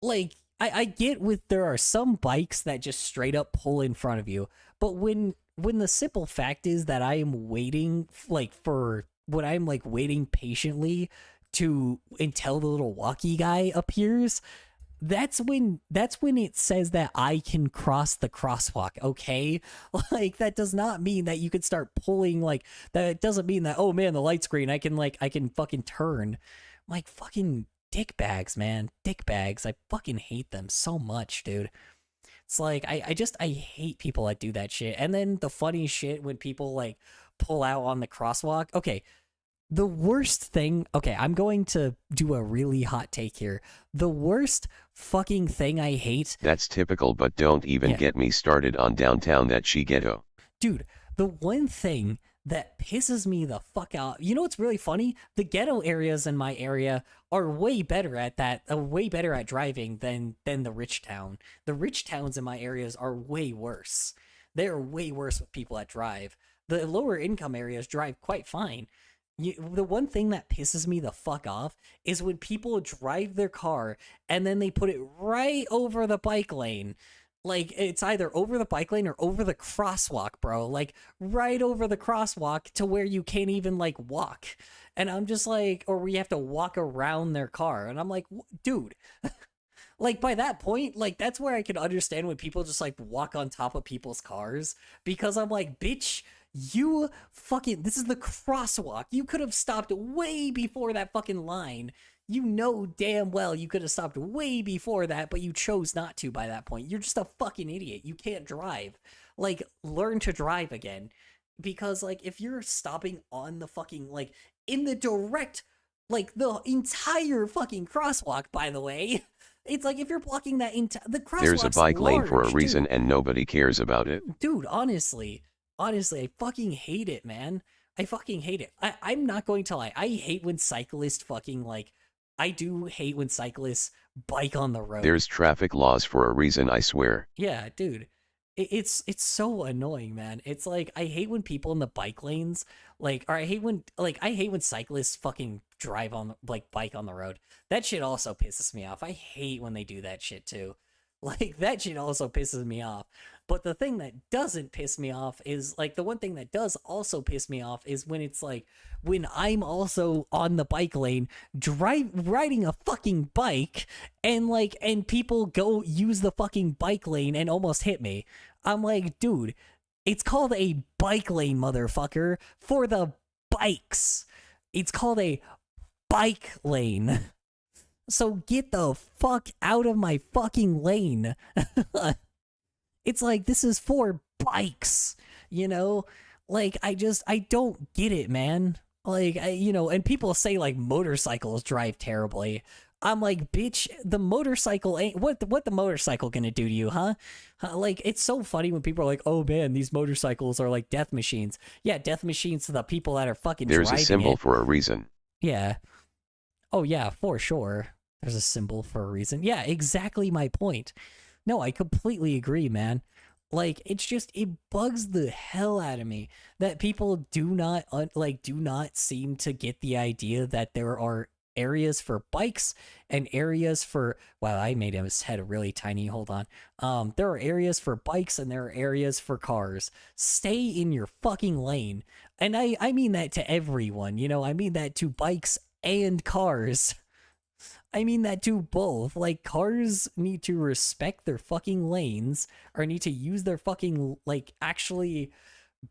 like I get with there are some bikes that just straight up pull in front of you, but when the simple fact is that I am waiting waiting patiently until the little walkie guy appears, that's when it says that I can cross the crosswalk, okay? Like, that does not mean that you could start pulling, like, that it doesn't mean that, oh man, the light's green, I can fucking turn. Like, fucking dick bags, man. Dick bags. I fucking hate them so much, dude. It's like, I hate people that do that shit. And then the funny shit when people, like, pull out on the crosswalk. Okay, the worst thing, okay, I'm going to do a really hot take here. The worst fucking thing I hate. That's typical, but don't even get me started on downtown that she ghetto. Dude, the one thing that pisses me the fuck out, you know what's really funny? The ghetto areas in my area are way better at that, way better at driving than the rich town. The rich towns in my areas are way worse. They're way worse with people that drive. The lower income areas drive quite fine. The one thing that pisses me the fuck off is when people drive their car and then they put it right over the bike lane. Like, it's either over the bike lane or over the crosswalk, bro. Like, right over the crosswalk to where you can't even, like, walk. And I'm just like, or we have to walk around their car. And I'm like, dude, like, by that point, like, that's where I can understand when people just, like, walk on top of people's cars. Because I'm like, bitch, you fucking, this is the crosswalk. You could have stopped way before that fucking line. You know damn well you could have stopped way before that, but you chose not to by that point. You're just a fucking idiot. You can't drive. Like, learn to drive again. Because, like, if you're stopping on the fucking, like, in the direct, like, the entire fucking crosswalk, by the way, it's like if you're blocking that the crosswalk's There's a bike lane for a reason, dude. And nobody cares about it. Dude, honestly, I fucking hate it, man. I fucking hate it. I'm not going to lie. I hate when cyclists fucking, like, I do hate when cyclists bike on the road. There's traffic laws for a reason, I swear. Yeah, dude. it's so annoying, man. It's like I hate when people in the bike lanes or I hate when cyclists fucking drive on like bike on the road. That shit also pisses me off. I hate when they do that shit too. Like that shit also pisses me off. But the thing that doesn't piss me off is like the one thing that does also piss me off is when it's like when I'm also on the bike lane riding a fucking bike and people go use the fucking bike lane and almost hit me. I'm like, dude, it's called a bike lane, motherfucker, for the bikes. It's called a bike lane. So get the fuck out of my fucking lane. It's like, this is for bikes, you know? Like, I don't get it, man. Like, and people say, like, motorcycles drive terribly. I'm like, bitch, the motorcycle ain't, what the motorcycle gonna do to you, huh? Like, it's so funny when people are like, oh, man, these motorcycles are like death machines. Yeah, death machines to the people that are fucking There's driving a symbol it. for a reason. Yeah. Oh, yeah, for sure. There's a symbol for a reason. Yeah, exactly my point. No, I completely agree, man. Like, it's just, it bugs the hell out of me that people do not seem to get the idea that there are areas for bikes and areas for, wow, I made his head really tiny. Hold on. There are areas for bikes and there are areas for cars. Stay in your fucking lane. And I mean that to everyone, I mean that to bikes and cars. I mean that to both. Like, cars need to respect their fucking lanes, or need to use their fucking, actually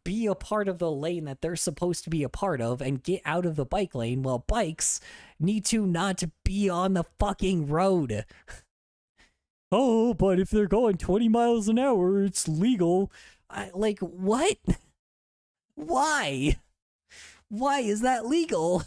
be a part of the lane that they're supposed to be a part of and get out of the bike lane, while bikes need to not be on the fucking road. Oh, but if they're going 20 miles an hour, it's legal. What? Why? Why is that legal?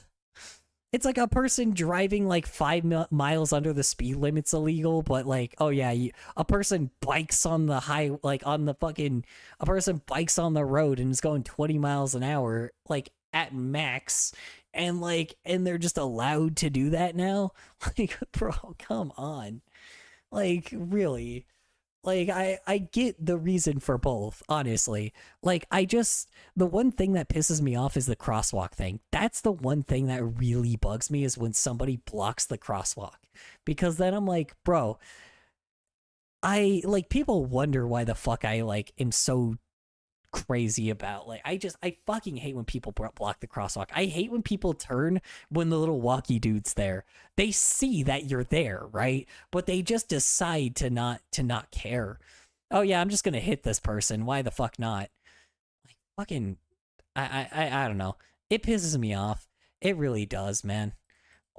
It's like a person driving like 5 miles under the speed limit's illegal, but oh yeah, a person bikes on the a person bikes on the road and is going 20 miles an hour, at max, and they're just allowed to do that now? Bro, come on. Really? I get the reason for both, honestly. The one thing that pisses me off is the crosswalk thing. That's the one thing that really bugs me, is when somebody blocks the crosswalk. Because then I'm like, bro, people wonder why the fuck I, am so crazy about, I fucking hate when people block the crosswalk. I hate when people turn when the little walkie dude's there. They see that you're there, right? But they just decide to not care. Oh yeah, I'm just gonna hit this person. Why the fuck not? Fucking, I don't know. It pisses me off. It really does, man.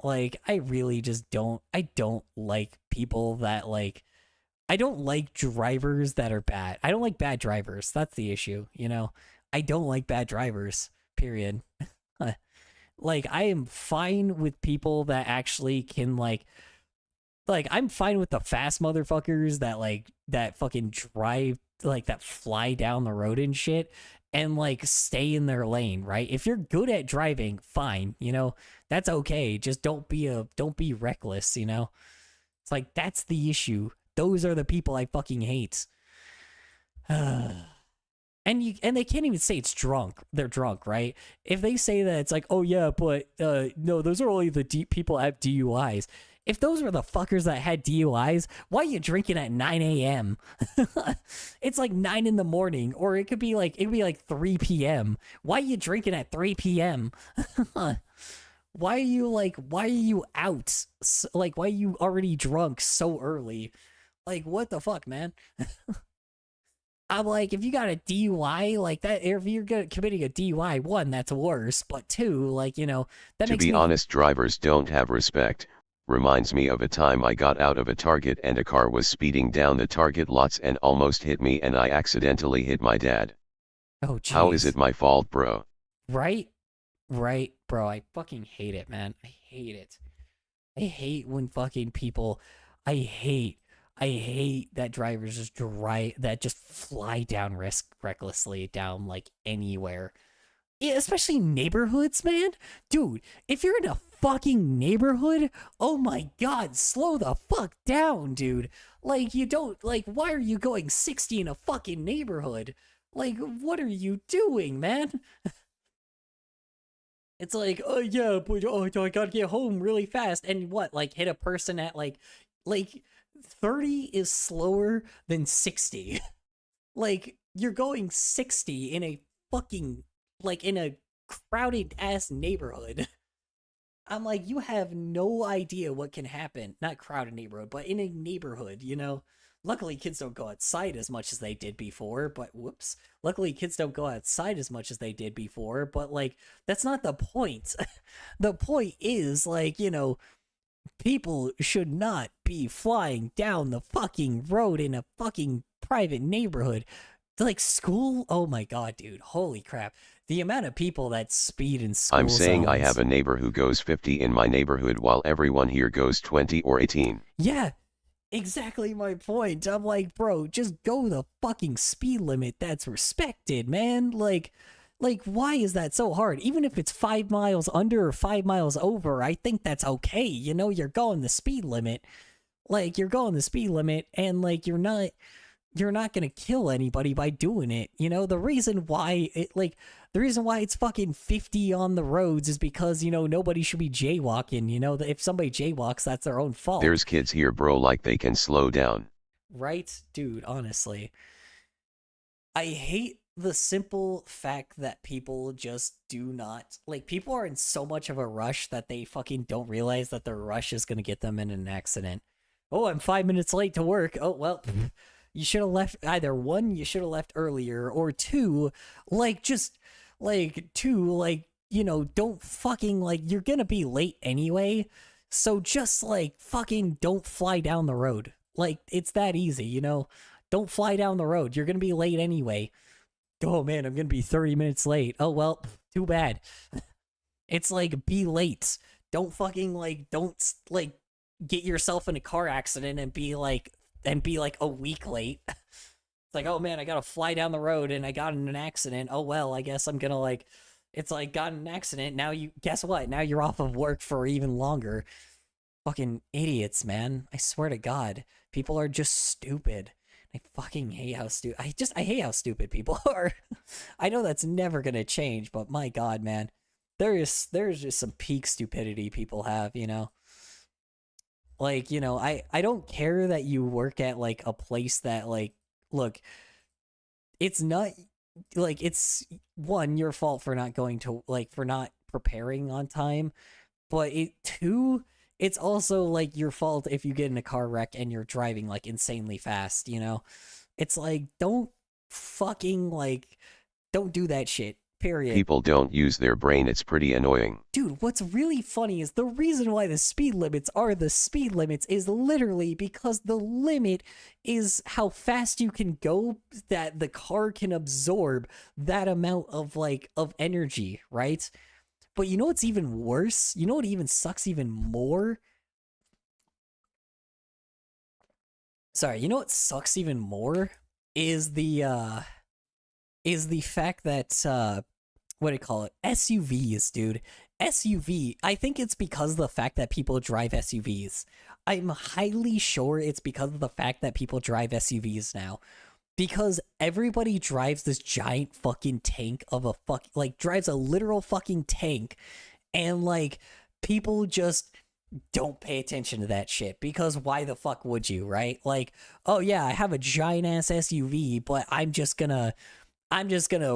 I really just I don't like people that I don't like drivers that are bad. I don't like bad drivers. That's the issue, I don't like bad drivers, period. I am fine with people that actually can I'm fine with the fast motherfuckers that fucking drive, that fly down the road and shit and stay in their lane, right? If you're good at driving, fine, that's okay. Just don't be reckless, It's that's the issue. Those are the people I fucking hate. And they can't even say it's drunk. They're drunk, right? If they say that, it's oh yeah, but no, those are only the people that have DUIs. If those were the fuckers that had DUIs, why are you drinking at 9 a.m.? It's 9 in the morning, or it could be 3 p.m. Why are you drinking at 3 p.m.? Why are you out? Why are you already drunk so early? What the fuck, man? I'm if you got a DUI like that, if you're committing a DUI, one, that's worse, but two, that makes me... To be honest, drivers don't have respect. Reminds me of a time I got out of a Target and a car was speeding down the Target lots and almost hit me, and I accidentally hit my dad. Oh, jeez. How is it my fault, bro? Right, bro, I fucking hate it, man. I hate it. I hate when fucking people... I hate that drivers just fly down recklessly down anywhere. Yeah, especially neighborhoods, man. Dude, if you're in a fucking neighborhood, oh my god, slow the fuck down, dude. Like, you don't, like, why are you going 60 in a fucking neighborhood? Like, what are you doing, man? It's like, oh yeah, but oh, I gotta get home really fast. And what, like, hit a person at, like 30 is slower than 60. Like, you're going 60 in a fucking, like, in a crowded ass neighborhood. I'm like, you have no idea what can happen. Not crowded neighborhood, but in a neighborhood, you know? Luckily, kids don't go outside as much as they did before, but whoops. Luckily, kids don't go outside as much as they did before, but, like, that's not the point. The point is, like, you know, people should not be flying down the fucking road in a fucking private neighborhood. Like, school? Oh my god, dude. Holy crap. The amount of people that speed in school I'm saying I zones. have a neighbor who goes 50 in my neighborhood while everyone here goes 20 or 18. Yeah, exactly my point. I'm like, bro, just go the fucking speed limit that's respected, man. Like, why is that so hard? Even if it's 5 miles under or 5 miles over, I think that's okay. You know, you're going the speed limit. Like, you're going the speed limit, and, like, you're not gonna kill anybody by doing it. You know, the reason why it's fucking 50 on the roads is because, you know, nobody should be jaywalking. You know, if somebody jaywalks, that's their own fault. There's kids here, bro, like they can slow down. Right? Dude, honestly. I hate the simple fact that people just do not, like, people are in so much of a rush that they fucking don't realize that their rush is gonna get them in an accident. Oh, I'm 5 minutes late to work. Oh, well, you should have left. Either one, you should have left earlier, or two, you know, don't fucking, like, you're gonna be late anyway, so just, like, fucking don't fly down the road. Like, it's that easy, you know? Don't fly down the road. You're gonna be late anyway. Oh man, I'm gonna be 30 minutes late. Oh well, too bad. It's like, be late. Don't fucking, like, don't, like, get yourself in a car accident and be like a week late. It's like, oh man, I gotta fly down the road and I got in an accident. Oh well, I guess I'm gonna, like, it's like, got in an accident. Now guess what? Now you're off of work for even longer. Fucking idiots, man. I swear to God. People are just stupid. I fucking hate how I hate how stupid people are. I know that's never gonna change, but my God, man. There's just some peak stupidity people have, you know? Like, you know, I don't care that you work at, like, a place that, like, look, it's not, like, it's, one, your fault for not going to, like, for not preparing on time, but two, it's also, like, your fault if you get in a car wreck and you're driving, like, insanely fast, you know? It's like, don't fucking, like, don't do that shit. Period. People don't use their brain, it's pretty annoying. Dude, what's really funny is the reason why the speed limits are the speed limits is literally because the limit is how fast you can go, that the car can absorb that amount of, like, of energy, right? But you know what's even worse? You know what even sucks even more? Sorry, you know what sucks even more? Is the fact that, what do you call it? SUVs, dude. SUV, I think it's because of the fact that people drive SUVs. I'm highly sure it's because of the fact that people drive SUVs now. Because everybody drives this giant fucking tank of a drives a literal fucking tank, and, like, people just don't pay attention to that shit, because why the fuck would you, right? Like, oh yeah, I have a giant ass SUV, but I'm just gonna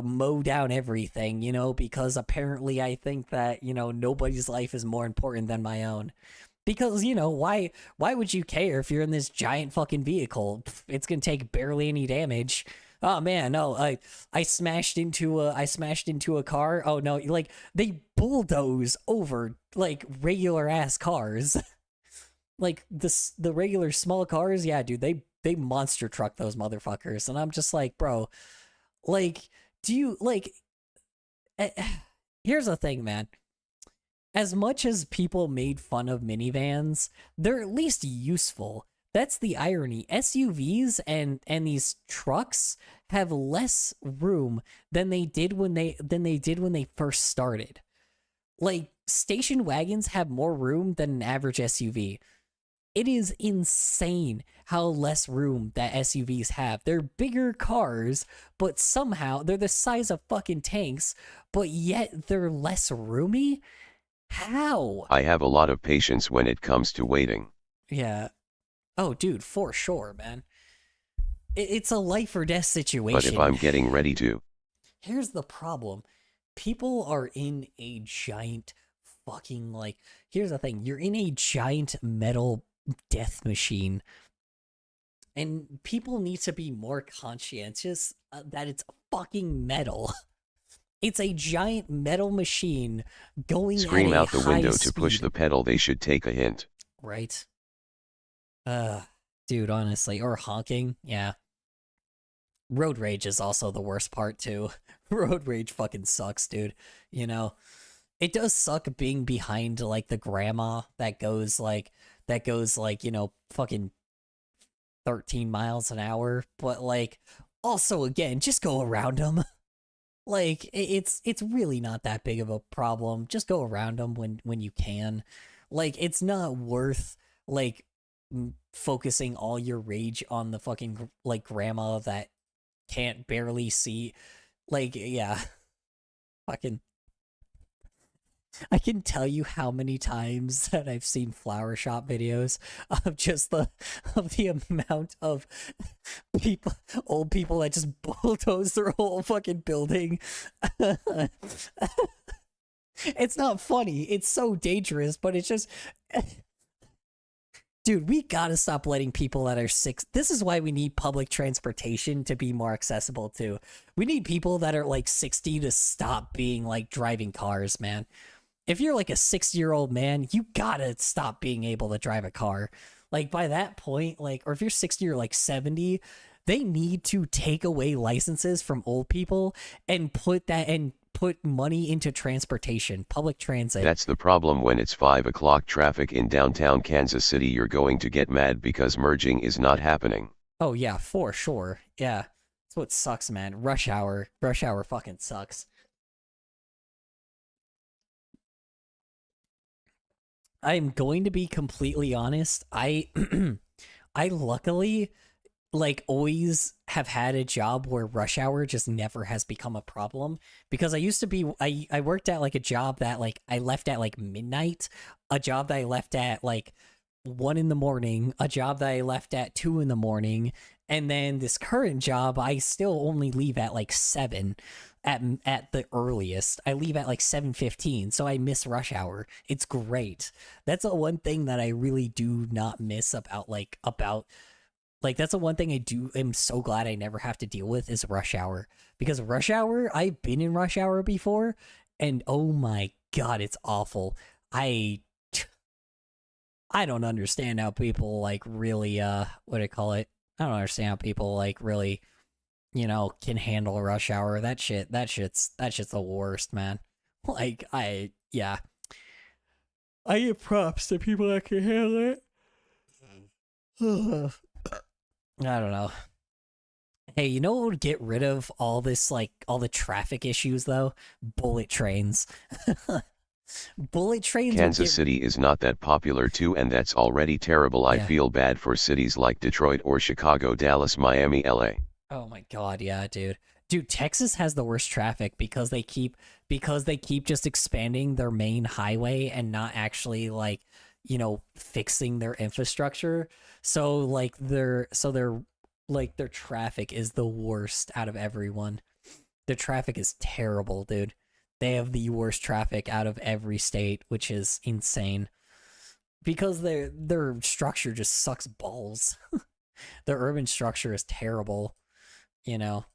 mow down everything, you know, because apparently I think that, you know, nobody's life is more important than my own. Because, you know, why would you care if you're in this giant fucking vehicle? It's gonna take barely any damage. Oh man, no, I smashed into a car. Oh no, like, they bulldoze over, like, regular ass cars. Like, the regular small cars, yeah, dude, they monster truck those motherfuckers. And I'm just like, bro, like, do you, like, here's the thing, man. As much as people made fun of minivans, they're at least useful. That's the irony. SUVs and these trucks have less room than they did when they first started. Like, station wagons have more room than an average SUV. It is insane how less room that SUVs have. They're bigger cars, but somehow they're the size of fucking tanks, but yet they're less roomy? How? I have a lot of patience when it comes to waiting. Yeah. Oh, dude, for sure, man. It's a life or death situation. But if I'm getting ready to... Here's the problem. People are in a giant fucking, like... Here's the thing. You're in a giant metal death machine. And people need to be more conscientious that it's fucking metal. It's a giant metal machine going Scream at out a the window high to push speed. the pedal. They should take a hint. Right? Dude, honestly. Or honking. Yeah. Road rage is also the worst part, too. Road rage fucking sucks, dude. You know? It does suck being behind, like, the grandma that goes, like, you know, fucking 13 miles an hour. But, like, also, again, just go around them. Like, it's really not that big of a problem. Just go around them when you can. Like, it's not worth, like, focusing all your rage on the fucking, like, grandma that can't barely see. Like, yeah. Fucking... I can tell you how many times that I've seen flower shop videos of just the amount of people, old people that just bulldoze their whole fucking building. It's not funny. It's so dangerous, but it's just... Dude, we gotta stop letting people that are sick. This is why we need public transportation to be more accessible too. We need people that are like 60 to stop being like driving cars, man. If you're like a 60-year-old man, you gotta stop being able to drive a car. Like, by that point, like, or if you're 60 or like 70, they need to take away licenses from old people and put money into transportation, public transit. That's the problem when it's 5 o'clock traffic in downtown Kansas City. You're going to get mad because merging is not happening. Oh, yeah, for sure. Yeah. That's what sucks, man. Rush hour fucking sucks. I'm going to be completely honest. I luckily, like, always have had a job where rush hour just never has become a problem, because I used to be, I worked at like a job that like I left at like midnight, a job that I left at like 1 in the morning, a job that I left at 2 in the morning, and then this current job I still only leave at like 7 at the earliest. I leave at like 7:15, so I miss rush hour. It's great. That's the one thing that I really do not miss about that's the one thing I'm so glad I never have to deal with is rush hour. Because rush hour, I've been in rush hour before, and oh my god, it's awful. I don't understand how people like really what do I call it? I don't understand how people like really, you know, can handle rush hour. That shit's the worst, man. Like, I give props to people that can handle it. I don't know. Hey, you know what would get rid of all this, like, all the traffic issues, though? Bullet trains. Bullet trains. Kansas City is not that popular too, and that's already terrible. I feel bad for cities like Detroit or Chicago, Dallas, Miami, LA. Oh my god, yeah, dude. Dude, Texas has the worst traffic because they keep just expanding their main highway and not actually, like, you know, fixing their infrastructure. So like their traffic is the worst out of everyone. Their traffic is terrible, dude. They have the worst traffic out of every state, which is insane. Because their structure just sucks balls. Their urban structure is terrible, you know.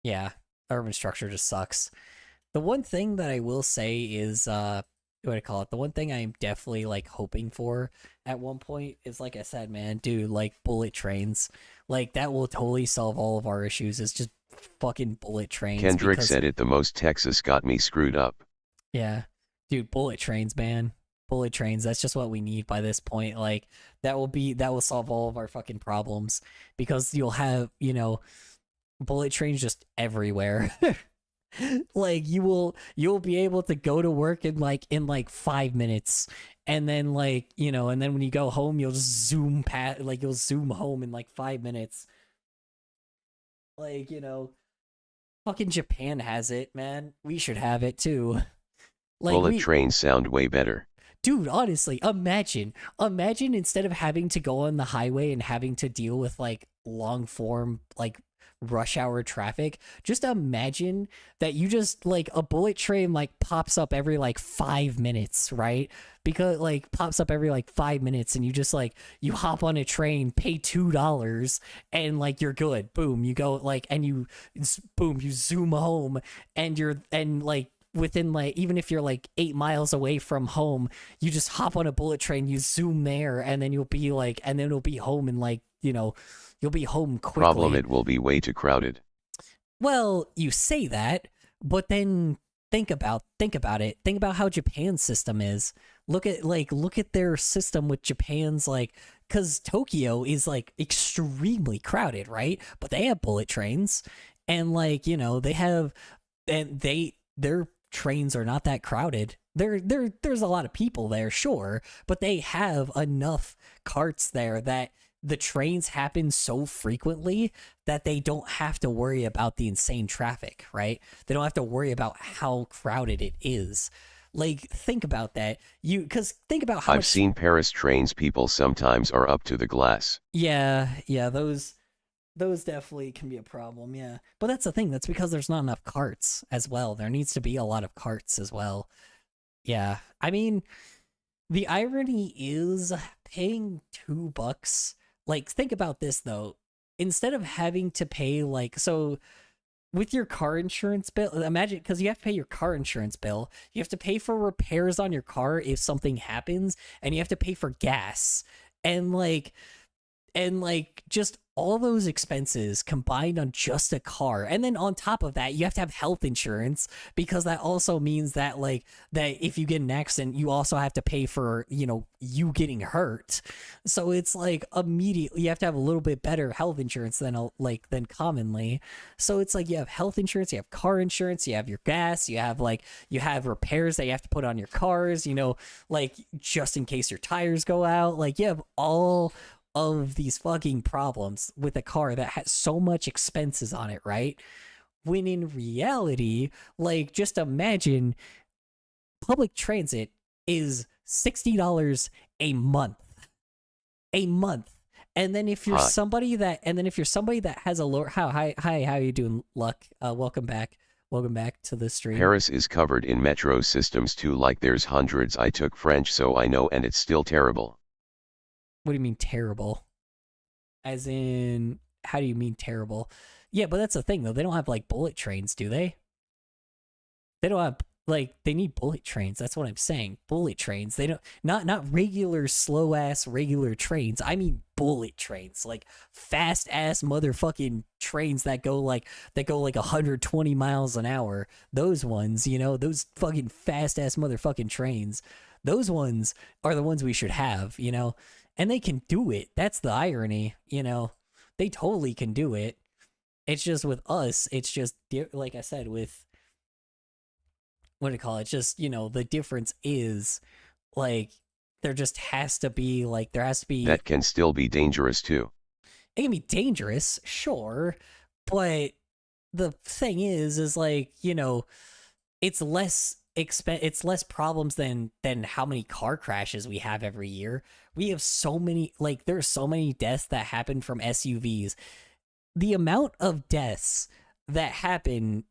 Yeah, urban structure just sucks. The one thing that I will say is what do I call it? The one thing I'm definitely like hoping for at one point is, like I said, man, dude, like bullet trains. Like, that will totally solve all of our issues. It's just fucking bullet trains. Kendrick said it the most. Texas got me screwed up. Yeah. Dude, bullet trains, man. bullet trains. That's just what we need by this point. Like that will solve all of our fucking problems because you'll have, bullet trains just everywhere. Like you'll be able to go to work in 5 minutes, and then and then when you go home you'll just you'll zoom home in 5 minutes. Fucking Japan has it, man. We should have it too. Bullet trains sound way better. Dude, honestly, imagine instead of having to go on the highway and having to deal with long form rush hour traffic, just imagine that you just a bullet train pops up every 5 minutes, right? Because pops up every 5 minutes, and you just you hop on a train, pay $2, and you're good. Boom, you go and you boom, you zoom home, and within even if you're 8 miles away from home, you just hop on a bullet train, you zoom there, and then you'll be and then it'll be home in you'll be home quickly. Problem, it will be way too crowded. Well, you say that, but then think about it. Think about how Japan's system is. Look at their system with Japan's cuz Tokyo is extremely crowded, right? But they have bullet trains, and they have, and their trains are not that crowded. There's a lot of people there, sure, but they have enough carts there that the trains happen so frequently that they don't have to worry about the insane traffic, right? They don't have to worry about how crowded it is. Think about that. Because think about how I've seen Paris trains, people sometimes are up to the glass. Yeah, those definitely can be a problem, yeah. But that's the thing, that's because there's not enough carts as well. There needs to be a lot of carts as well. Yeah, I mean, the irony is paying $2. Think about this though. Instead of having to pay so with your car insurance bill, imagine, because you have to pay your car insurance bill, you have to pay for repairs on your car if something happens, and you have to pay for gas, and just all those expenses combined on just a car. And then on top of that, you have to have health insurance, because that also means that that if you get an accident, you also have to pay for, you getting hurt. So it's immediately you have to have a little bit better health insurance than commonly. So it's you have health insurance, you have car insurance, you have your gas, you have you have repairs that you have to put on your cars, just in case your tires go out. You have all of these fucking problems with a car that has so much expenses on it, right? When in reality, just imagine public transit is $60 a month. And then if you're somebody that has a lower, hi, how you doing, Luck? Welcome back to the stream. Paris is covered in metro systems too, there's hundreds. I took French, so I know, and it's still terrible. What do you mean terrible? As in, how do you mean terrible? Yeah, but that's the thing though. They don't have bullet trains, do they? They don't have they need bullet trains. That's what I'm saying. Bullet trains. They don't, not regular slow ass regular trains. I mean bullet trains, fast ass motherfucking trains that go 120 miles an hour. Those ones, those fucking fast ass motherfucking trains. Those ones are the ones we should have, And they can do it. That's the irony, They totally can do it. It's just with us, it's just, like I said, with, what do you call it? Just, the difference is, there just has to be, there has to be... That can still be dangerous, too. It can be dangerous, sure, but the thing is it's less... it's less problems than how many car crashes we have every year. We have so many, there are so many deaths that happen from SUVs. The amount of deaths that happen,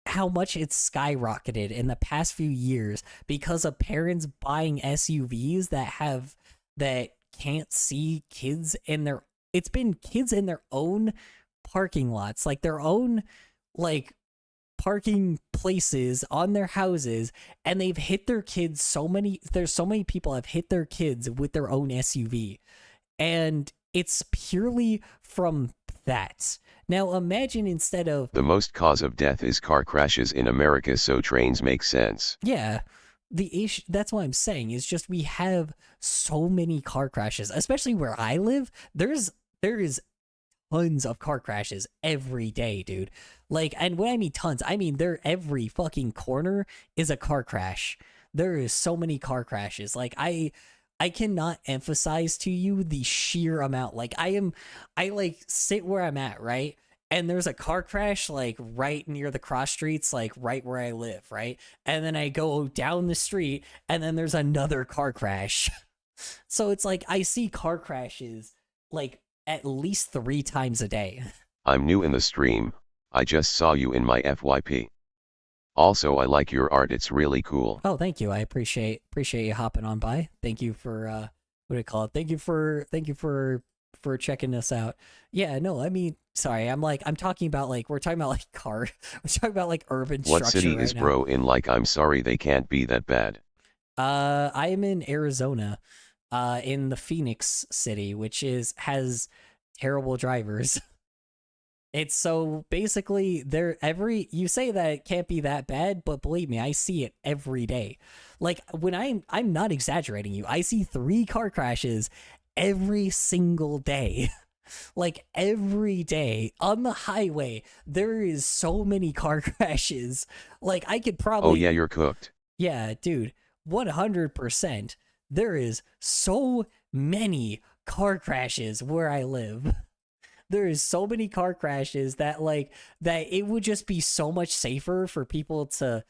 how much it's skyrocketed in the past few years because of parents buying SUVs that can't see kids in their, it's been kids in their own parking lots, their own parking places on their houses, and they've hit their kids there's so many people have hit their kids with their own SUV, and it's purely from that. Now imagine instead of... The most cause of death is car crashes in America, so trains make sense. Yeah, the issue, that's what I'm saying, is just we have so many car crashes, especially where I live. There is tons of car crashes every day, dude. Like, and when I mean tons, I mean there every fucking corner is a car crash. There is so many car crashes. Like I cannot emphasize to you the sheer amount. Like I like sit where I'm at, right? And there's a car crash like right near the cross streets, like right where I live, right? And then I go down the street and then there's another car crash. So it's like I see car crashes like at least 3 times a day. I'm new in the stream, I just saw you in my FYP. Also I like your art, it's really cool. Oh, thank you. I appreciate you hopping on by. Thank you for what do you call it? Thank you for checking us out. Yeah, no, I mean, sorry, I'm talking about like we're talking about like we're talking about like urban What structure city right is now. bro in? Like, I'm sorry, they can't be that bad. I am in Arizona, in the Phoenix city, which has terrible drivers. It's so basically you say that it can't be that bad, but believe me, I see it every day. Like when I'm not exaggerating you, I see 3 car crashes every single day. Like every day on the highway, there is so many car crashes. Like I could probably Oh yeah, you're cooked. Yeah, dude, 100%. There is so many car crashes where I live. There is so many car crashes that that it would just be so much safer for people to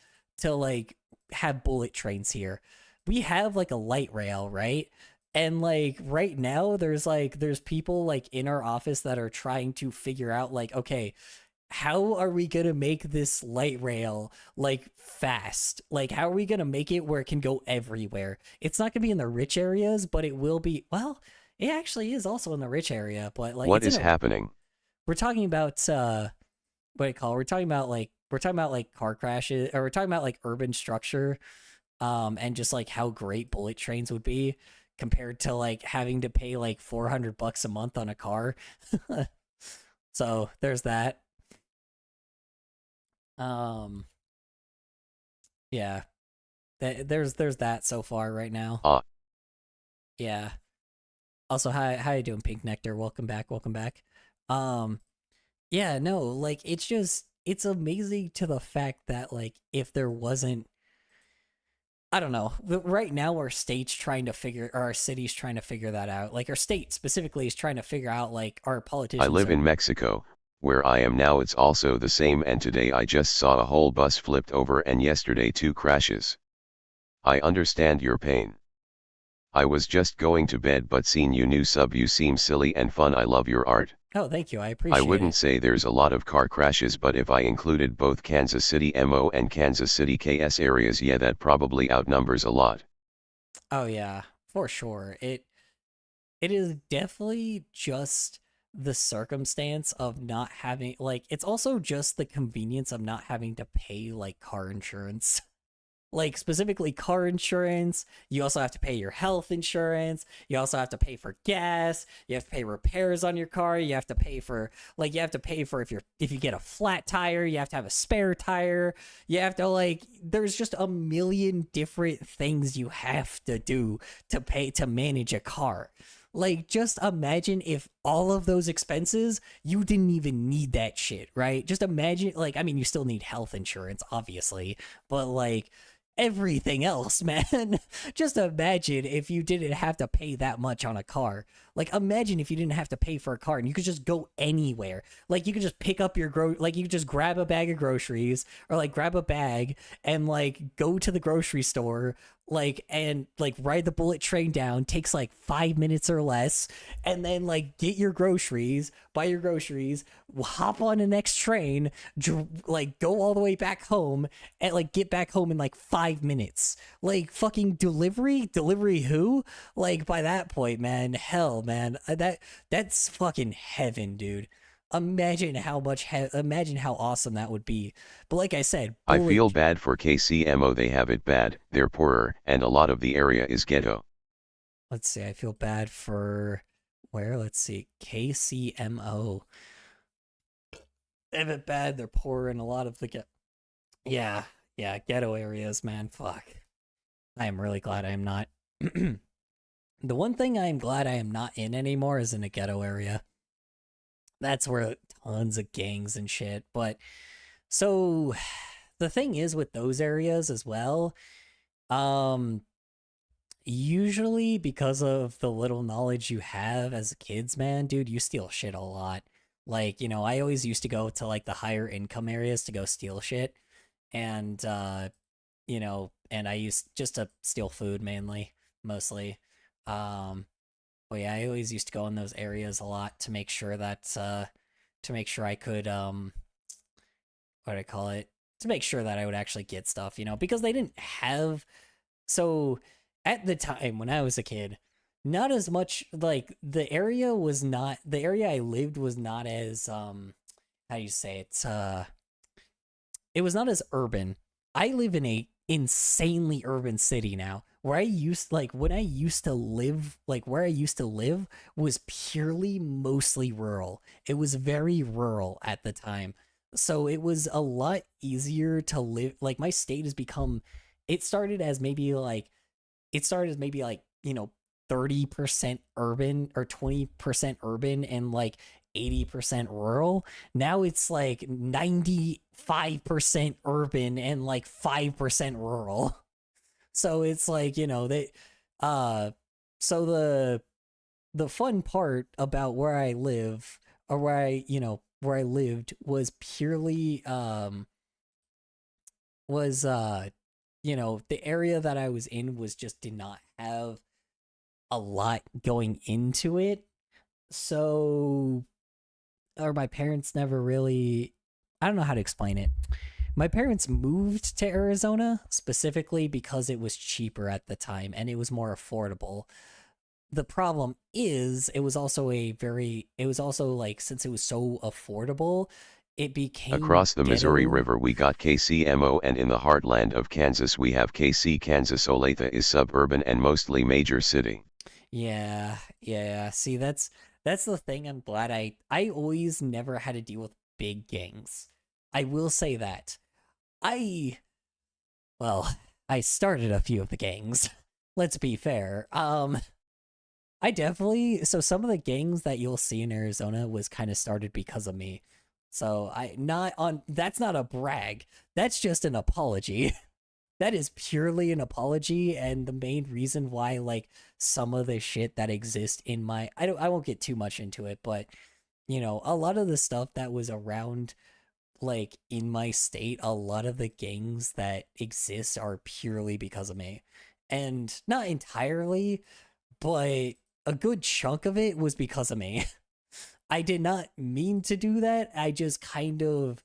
like have bullet trains here. We have like a light rail, right? And like right now there's people like in our office that are trying to figure out like, okay, how are we gonna make this light rail like fast? Like how are we gonna make it where it can go everywhere? It's not gonna be in the rich areas, but it will be. Well, it actually is also in the rich area, but like what is happening? We're talking about what do you call it? We're talking about like car crashes, or we're talking about like urban structure, and just like how great bullet trains would be compared to like having to pay like $400 a month on a car. So there's that. Yeah, there's that so far right now. Yeah. Also, how you doing, Pink Nectar? Welcome back. Yeah, no, like it's amazing to the fact that like if there wasn't, I don't know, right now our city's trying to figure that out. Like our state specifically is trying to figure out like our politicians. I live in Mexico, where I am now it's also the same, and today I just saw a whole bus flipped over and yesterday 2 crashes. I understand your pain. I was just going to bed but seen you new sub, you seem silly and fun, I love your art. Oh, thank you, I appreciate it. I wouldn't say there's a lot of car crashes, but if I included both Kansas City MO and Kansas City KS areas, yeah, that probably outnumbers a lot. Oh yeah, for sure. It is definitely just the circumstance of not having, like, it's also just the convenience of not having to pay like car insurance. Like specifically car insurance, you also have to pay your health insurance, you also have to pay for gas, you have to pay repairs on your car, you have to pay for if you get a flat tire, you have to have a spare tire, you have to there's just a million different things you have to do to pay to manage a car. Like, just imagine if all of those expenses, you didn't even need that shit, right? Just imagine, I mean, you still need health insurance, obviously, but everything else, man. Just imagine if you didn't have to pay that much on a car. Imagine if you didn't have to pay for a car and you could just go anywhere. You could just pick up your you could just grab a bag of groceries, or grab a bag and go to the grocery store, and ride the bullet train down. Takes 5 minutes or less, and then get your groceries, buy your groceries, hop on the next train, go all the way back home, and get back home in 5 minutes. Fucking delivery who? By that point, man, hell, man, that's fucking heaven, dude. Imagine how awesome that would be. But like I said, I feel bad for KCMO, they have it bad, they're poorer, and a lot of the area is ghetto. Let's see, I feel bad for where? Let's see, KCMO. They have it bad, they're poor, and a lot of the yeah, ghetto areas, man, fuck. I am really glad I am not. The one thing I am glad I am not in anymore is in a ghetto area. That's where tons of gangs and shit. But so the thing is with those areas as well, usually because of the little knowledge you have as a kids, man, dude, you steal shit a lot. Like, I always used to go to like the higher income areas to go steal shit. And and I used just to steal food mainly, mostly. But yeah, I always used to go in those areas a lot to make sure that to make sure I could what do I call it? To make sure that I would actually get stuff, because they didn't have so at the time when I was a kid, not as much like the area I lived was not as how do you say it was not as urban. I live in a insanely urban city now. Where I used when I used to live, where I used to live was purely mostly rural. It was very rural at the time. So it was a lot easier to live. Like my state has become it started as maybe like 30% urban or 20% urban and like 80% rural. Now it's like 95% urban and like 5% rural. So it's like, they so the fun part about where I live or where I lived was purely the area that I was in was just did not have a lot going into it. So, or my parents never really, I don't know how to explain it. My parents moved to Arizona specifically because it was cheaper at the time and it was more affordable. The problem is it was also like, since it was so affordable, it became Across the Missouri ghetto. River we got KCMO, and in the heartland of Kansas we have KC. Kansas. Olathe is suburban and mostly major city. Yeah. See, that's the thing. I'm glad I always never had to deal with big gangs. I will say that. Well, I started a few of the gangs. Let's be fair. I definitely so some of the gangs that you'll see in Arizona was kind of started because of me. So that's not a brag. That's just an apology. That is purely an apology, and the main reason why like some of the shit that exists in my I won't get too much into it, but a lot of the stuff that was around like in my state, a lot of the gangs that exist are purely because of me. And not entirely, but a good chunk of it was because of me. I did not mean to do that. I just kind of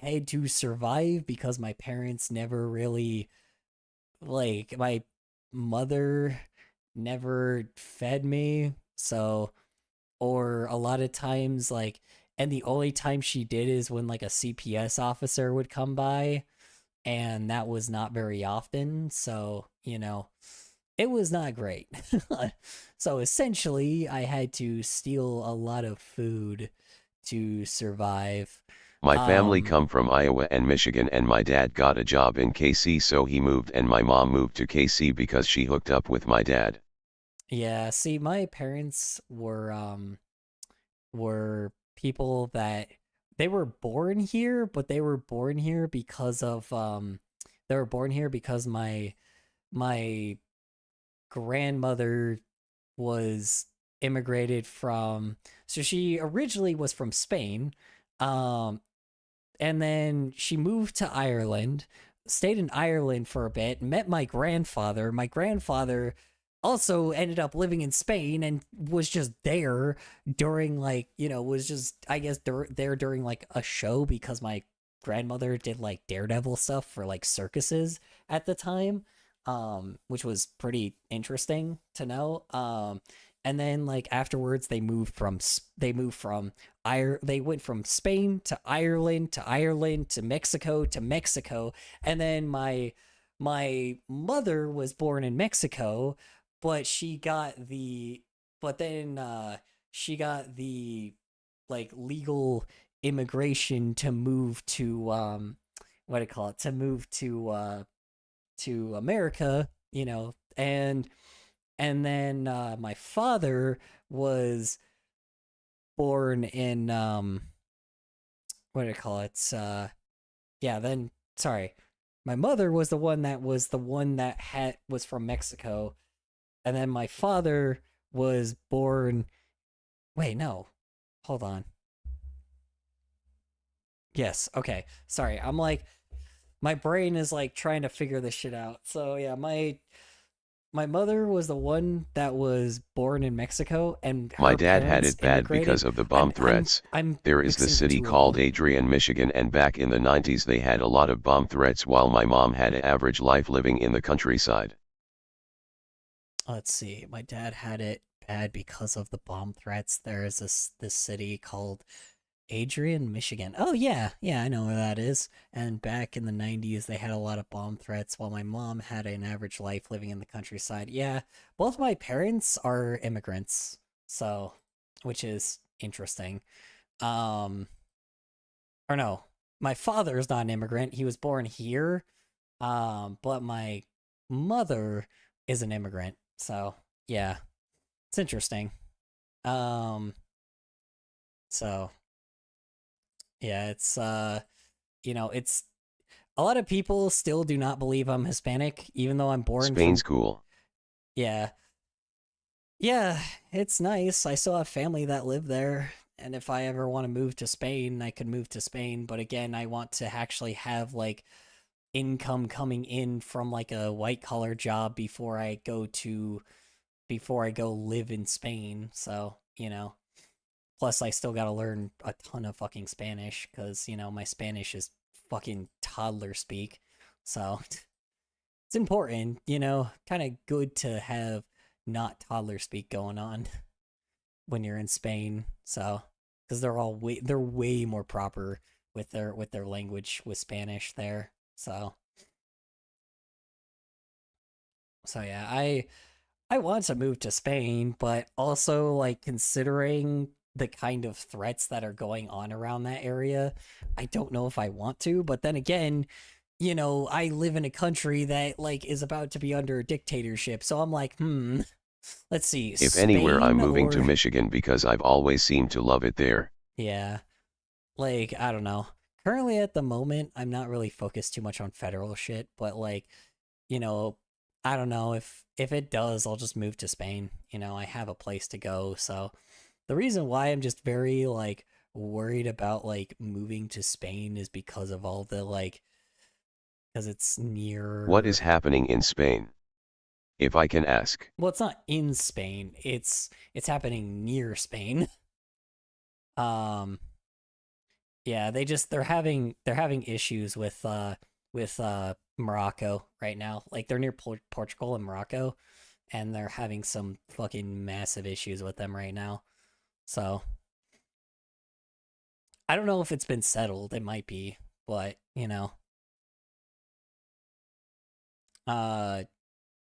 had to survive because my parents never really my mother never fed me. So or a lot of times and the only time she did is when like a CPS officer would come by, and that was not very often. So, it was not great. So essentially, I had to steal a lot of food to survive. My family come from Iowa and Michigan, and my dad got a job in KC, so he moved, and my mom moved to KC because she hooked up with my dad. Yeah, see, my parents were people that they were born here, but they were born here because of they were born here because my grandmother was immigrated from, so she originally was from Spain, and then she moved to Ireland, stayed in Ireland for a bit, met my grandfather. My grandfather also ended up living in Spain and was just there during was just, I guess, there during like a show because my grandmother did like Daredevil stuff for like circuses at the time, which was pretty interesting to know. And then like afterwards they went from Spain to Ireland to Mexico, and then my mother was born in Mexico, but she got the like legal immigration to move to what do you call it, to move to America you know, and then my father was born in what do I call it? Yeah, then sorry. My mother was the one that was from Mexico, and then my father was born. Wait, no, hold on. Yes, okay. Sorry, I'm like, my brain is like trying to figure this shit out. So yeah, my mother was the one that was born in Mexico, and My her dad had parents it bad immigrated. because of the bomb threats. I'm There is the mixing the city two of called them. Adrian, Michigan, and back in the 90s they had a lot of bomb threats while my mom had an average life living in the countryside. Let's see. My dad had it bad because of the bomb threats. There is this city called Adrian, Michigan. Oh yeah, yeah, I know where that is. And back in the 90s, they had a lot of bomb threats while my mom had an average life living in the countryside. Yeah, both my parents are immigrants, so which is interesting. Um or no, my father is not an immigrant. He was born here. But my mother is an immigrant. So, yeah, it's interesting. Um so yeah, it's it's a lot of people still do not believe I'm Hispanic, even though I'm born Spain's from. cool. Yeah. Yeah, it's nice. I still have family that live there. And if I ever want to move to Spain, I could move to Spain. But again, I want to actually have like income coming in from like a white collar job before I go live in Spain. So, plus I still got to learn a ton of fucking Spanish cuz my Spanish is fucking toddler speak. So, it's important, kind of good to have not toddler speak going on when you're in Spain. So, cuz they're way more proper with their language with Spanish there. So yeah, I want to move to Spain, but also like considering the kind of threats that are going on around that area, I don't know if I want to, but then again, I live in a country that like is about to be under a dictatorship. So I'm like, let's see, If anywhere, I'm Spain moving to or Michigan because I've always seemed to love it there. yeah, like I don't know. Currently at the moment, I'm not really focused too much on federal shit, but like you know, I don't know if it does, I'll just move to Spain. I have a place to go. So the reason why I'm just very like worried about like moving to Spain is because of all the like because it's What is near. happening in Spain? If I can ask. Well, it's not in Spain. It's happening near Spain. Um yeah, they're having issues with Morocco right now. Like they're near Portugal and Morocco, and they're having some fucking massive issues with them right now. So I don't know if it's been settled. It might be, but uh,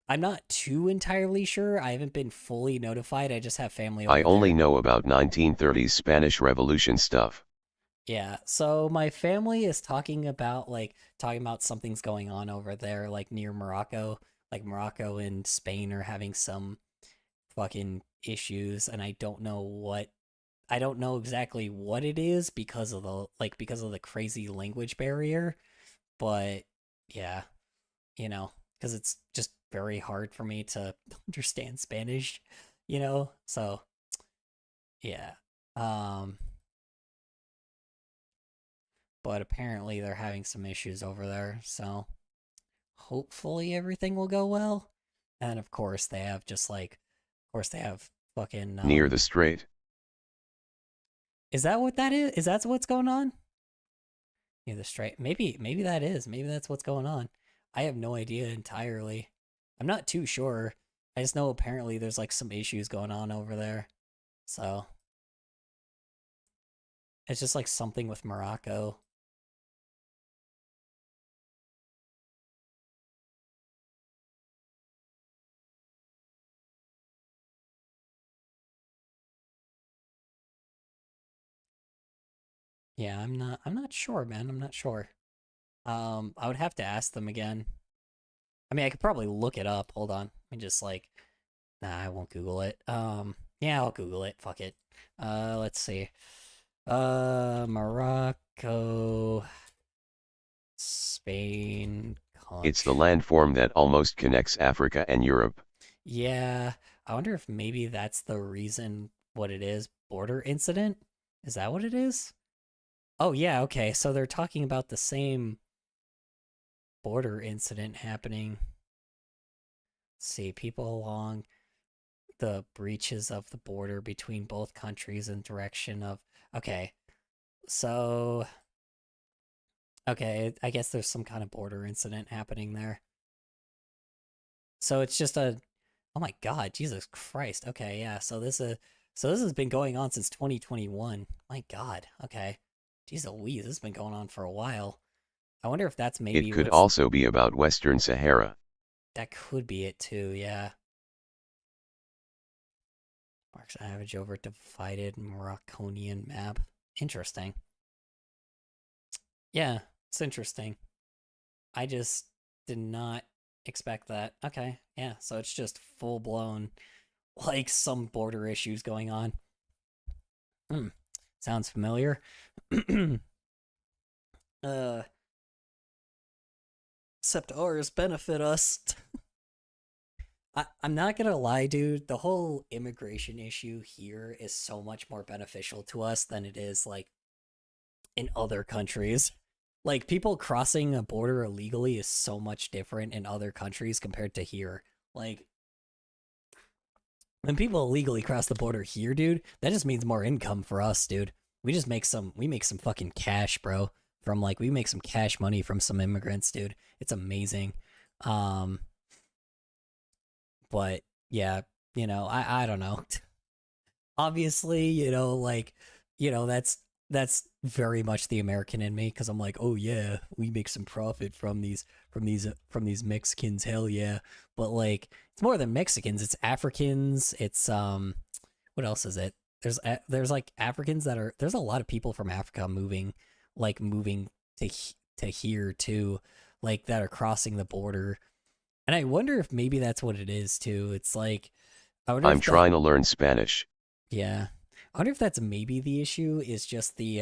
I'm not too entirely sure. I haven't been fully notified. I just have family I over only there. know about 1930s Spanish Revolution stuff. Yeah, so my family is talking about something's going on over there, like near Morocco. Like Morocco and Spain are having some fucking issues, and I don't know exactly what it is because of the crazy language barrier, but yeah, because it's just very hard for me to understand Spanish, So yeah. Um but apparently they're having some issues over there, so hopefully everything will go well. And of course they have fucking Near the strait. is that what that is? Is that what's going on? Near the strait. Maybe that is. Maybe that's what's going on. I have no idea entirely. I'm not too sure. I just know apparently there's like some issues going on over there. So it's just like something with Morocco. Yeah, I'm not sure, man. I'm not sure. I would have to ask them again. I mean, I could probably look it up. Hold on. I mean, just like, nah, I won't Google it. Yeah, I'll Google it. Fuck it. Let's see. Morocco, Spain. It's the landform that almost connects Africa and Europe. Yeah, I wonder if maybe that's the reason what it is. Border incident? Is that what it is? Oh, yeah, okay. So they're talking about the same border incident happening. Let's see, people along the breaches of the border between both countries in direction of. Okay, so. Okay, I guess there's some kind of border incident happening there. So it's just a. Oh my God, Jesus Christ. Okay, yeah. So this has been going on since 2021. My God. Okay. Jeez Louise, this has been going on for a while. I wonder if that's maybe It could also be about Western Sahara. That could be it too, yeah. Marks average over divided Moroccanian map. Interesting. Yeah, it's interesting. I just did not expect that. Okay, yeah, so it's just full blown, like, some border issues going on. Sounds familiar. Except ours benefit us. I'm not gonna lie, dude. The whole immigration issue here is so much more beneficial to us than it is, like, in other countries. Like, people crossing a border illegally is so much different in other countries compared to here. Like, when people illegally cross the border here, dude, that just means more income for us, dude. We make some fucking cash, bro. We make some cash money from some immigrants, dude. It's amazing. But yeah, I don't know. Obviously, that's very much the American in me, because I'm like, oh yeah, we make some profit from these Mexicans, hell yeah. But like, it's more than Mexicans, it's Africans, it's what else is it? There's like Africans there's a lot of people from Africa moving to here too, like, that are crossing the border. And I wonder if maybe that's what it is too. It's like, I'm trying to learn Spanish. Yeah. I wonder if that's maybe the issue, is just the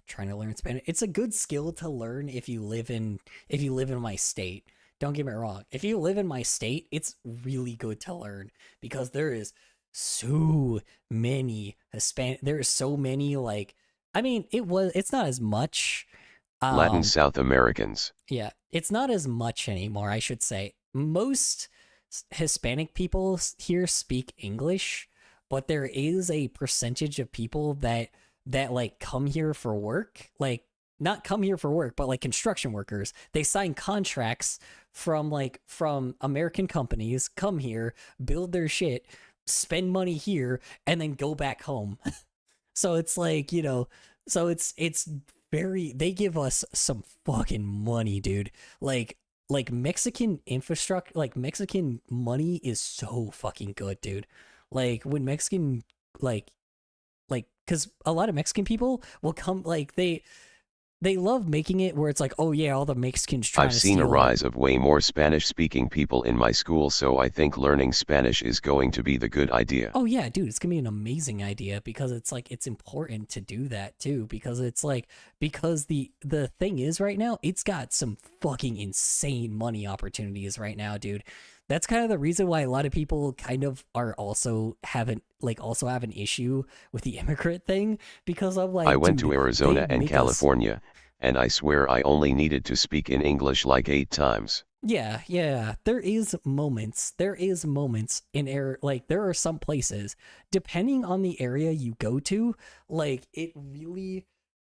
trying to learn Spanish. It's a good skill to learn if you live in my state. Don't get me wrong. If you live in my state, it's really good to learn, because there is so many there is so many, like, I mean, it's not as much Latin South Americans. Yeah, it's not as much anymore, I should say. Most Hispanic people here speak English, but there is a percentage of people that like come here for work, like, not come here for work, but like construction workers. They sign contracts from American companies, come here, build their shit, spend money here, and then go back home. So it's like, so it's very, they give us some fucking money, dude. Like Mexican infrastructure, like, Mexican money is so fucking good, dude. Like, when Mexican, because a lot of Mexican people will come, like, they love making it where it's like, oh yeah, all the Mexicans trying to steal. I've seen a rise of way more Spanish-speaking people in my school, so I think learning Spanish is going to be the good idea. Oh yeah, dude, it's gonna be an amazing idea, because it's like, it's important to do that too, because it's like, because the thing is, right now, it's got some fucking insane money opportunities right now, dude. That's kind of the reason why a lot of people kind of are also have an issue with the immigrant thing, because I'm like, I went to Arizona and California, and I swear I only needed to speak in English like 8 times. Yeah. There is moments in like, there are some places, depending on the area you go to, like,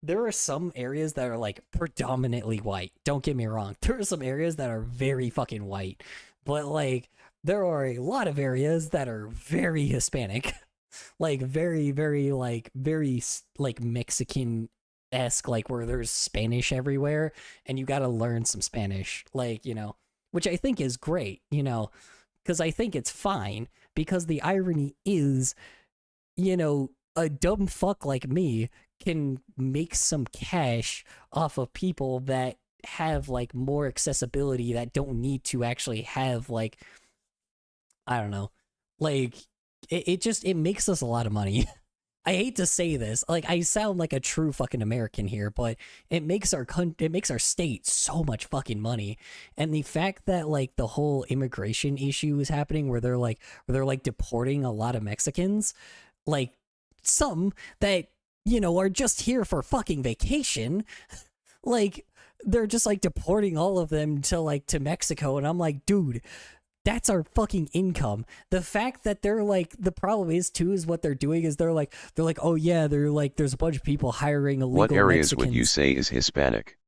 there are some areas that are like predominantly white. Don't get me wrong. There are some areas that are very fucking white, but like, there are a lot of areas that are very Hispanic, like very, very, like Mexican-esque, like, where there's Spanish everywhere, and you got to learn some Spanish, like, which I think is great, because I think it's fine, because the irony is, a dumb fuck like me can make some cash off of people that have like more accessibility, that don't need to actually have like, I don't know, like it makes us a lot of money. I hate to say this, like I sound like a true fucking American here, but it makes our state so much fucking money. And the fact that like the whole immigration issue is happening, where they're like deporting a lot of Mexicans, like some that are just here for fucking vacation, like they're just like deporting all of them to Mexico, and I'm like, dude, that's our fucking income. The fact that they're like, the problem is too, is what they're doing is they're like, oh yeah, they're like, there's a bunch of people hiring illegal What areas Mexicans. would you say is Hispanic?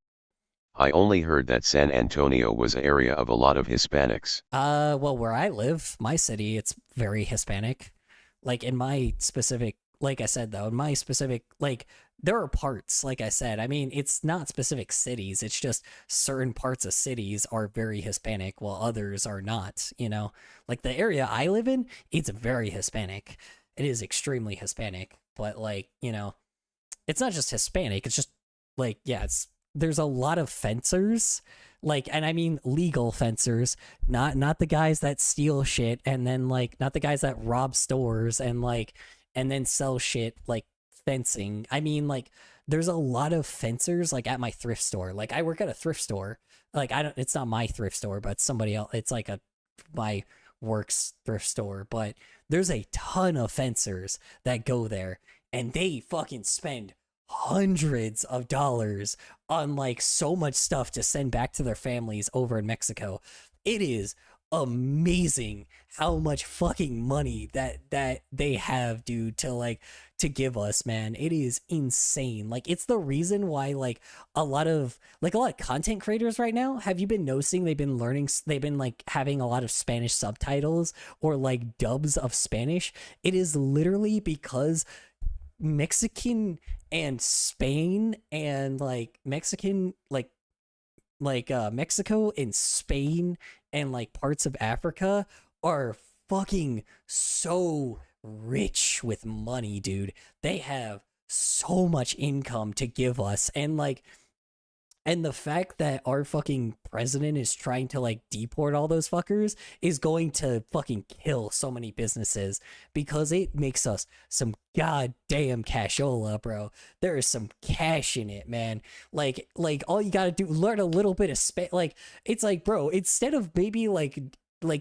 I only heard that San Antonio was an area of a lot of Hispanics. Well, where I live, my city, it's very Hispanic. Like in my specific, like I said though, in my specific, like there are parts, like I said, I mean, it's not specific cities, it's just certain parts of cities are very Hispanic while others are not, like the area I live in, it's very Hispanic. It is extremely Hispanic, but like, it's not just Hispanic, it's just like, yeah, there's a lot of fencers, like, and I mean legal fencers, not the guys that steal shit, and then like not the guys that rob stores and then sell shit, like fencing. I mean, like, there's a lot of fencers, like at my thrift store. Like I work at a thrift store. Like it's not my thrift store, but somebody else. It's like my work's thrift store. But there's a ton of fencers that go there, and they fucking spend hundreds of dollars on like so much stuff to send back to their families over in Mexico. It is amazing how much fucking money that they have, dude, to give us, man. It is insane. Like it's the reason why like a lot of content creators right now, have you been noticing they've been like having a lot of Spanish subtitles or like dubs of Spanish? It is literally because Mexican and Spain and like Mexican Mexico and Spain and like parts of Africa are fucking so rich with money, dude. They have so much income to give us, and the fact that our fucking president is trying to like deport all those fuckers is going to fucking kill so many businesses, because it makes us some goddamn cashola, bro. There is some cash in it, man. Like all you gotta do, learn a little bit of like, it's like, bro, instead of maybe like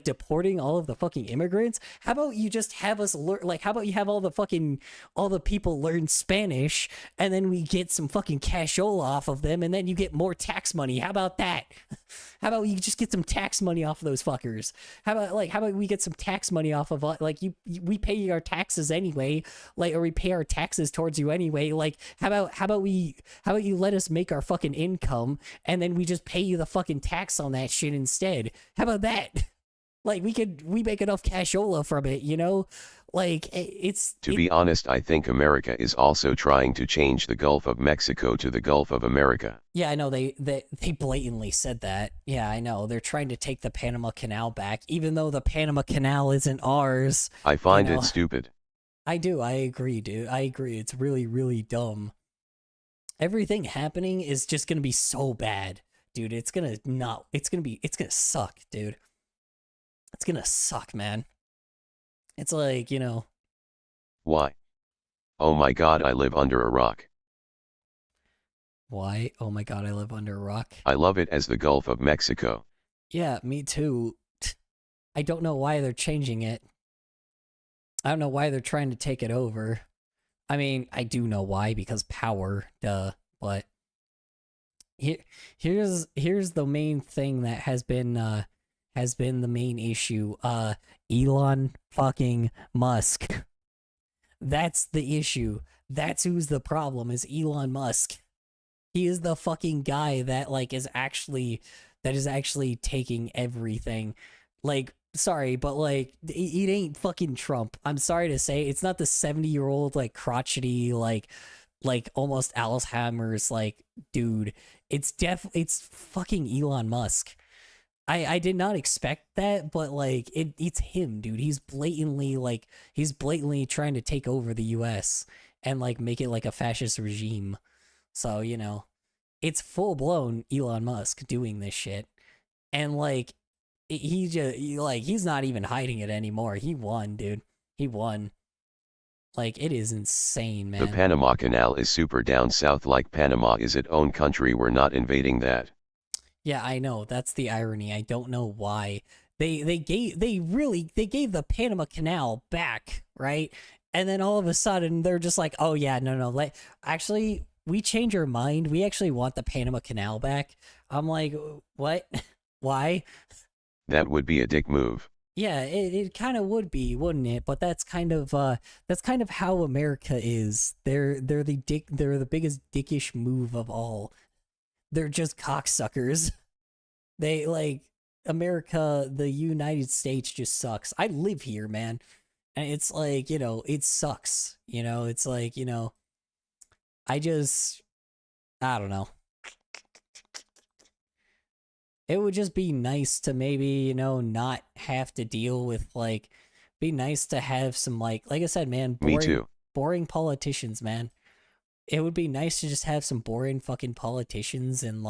deporting all of the fucking immigrants, how about you just have us learn, like, how about you have all the people learn Spanish, and then we get some fucking cashola off of them, and then you get more tax money. How about that? How about you just get some tax money off of those fuckers? How about we get some tax money off of, like, we pay our taxes anyway, like, or we pay our taxes towards you anyway. Like, how about you let us make our fucking income, and then we just pay you the fucking tax on that shit instead? How about that? Like, we make enough cashola from it, Like, To be honest, I think America is also trying to change the Gulf of Mexico to the Gulf of America. Yeah, I know they blatantly said that. Yeah, I know. They're trying to take the Panama Canal back, even though the Panama Canal isn't ours. I find it stupid. I do. I agree, dude. I agree. It's really, really dumb. Everything happening is just going to be so bad, dude. It's going to suck, dude. It's gonna suck, man. It's like, Why? Oh my god, I live under a rock. Why? Oh my god, I live under a rock. I love it as the Gulf of Mexico. Yeah, me too. I don't know why they're changing it. I don't know why they're trying to take it over. I mean, I do know why, because power, duh. But here's the main thing that has been the main issue. Elon fucking Musk. That's the issue. That's who's the problem, is Elon Musk. He is the fucking guy that is actually taking everything. Like, sorry, but it ain't fucking Trump. I'm sorry to say, it's not the 70-year-old crotchety almost Alzheimer's dude. It's fucking Elon Musk. I did not expect that, but it's him, dude. He's blatantly trying to take over the US and make it like a fascist regime. So, it's full blown Elon Musk doing this shit. And like he's not even hiding it anymore. He won, dude. He won. Like, it is insane, man. The Panama Canal is super down south, like Panama is its own country. We're not invading that. Yeah, I know. That's the irony. I don't know why. They gave the Panama Canal back, right? And then all of a sudden they're just like, "Oh yeah, no. Actually, we change our mind. We actually want the Panama Canal back." I'm like, "What? Why?" That would be a dick move. Yeah, it kind of would be, wouldn't it? But that's kind of how America is. They're the biggest dickish move of all. They're just cocksuckers. They like America, the United States just sucks. I live here, man. And it's like, it sucks. It's like, I don't know. It would just be nice to maybe, not have to deal with, like, be nice to have some, like I said, man, Me too. Boring politicians, man. It would be nice to just have some boring fucking politicians and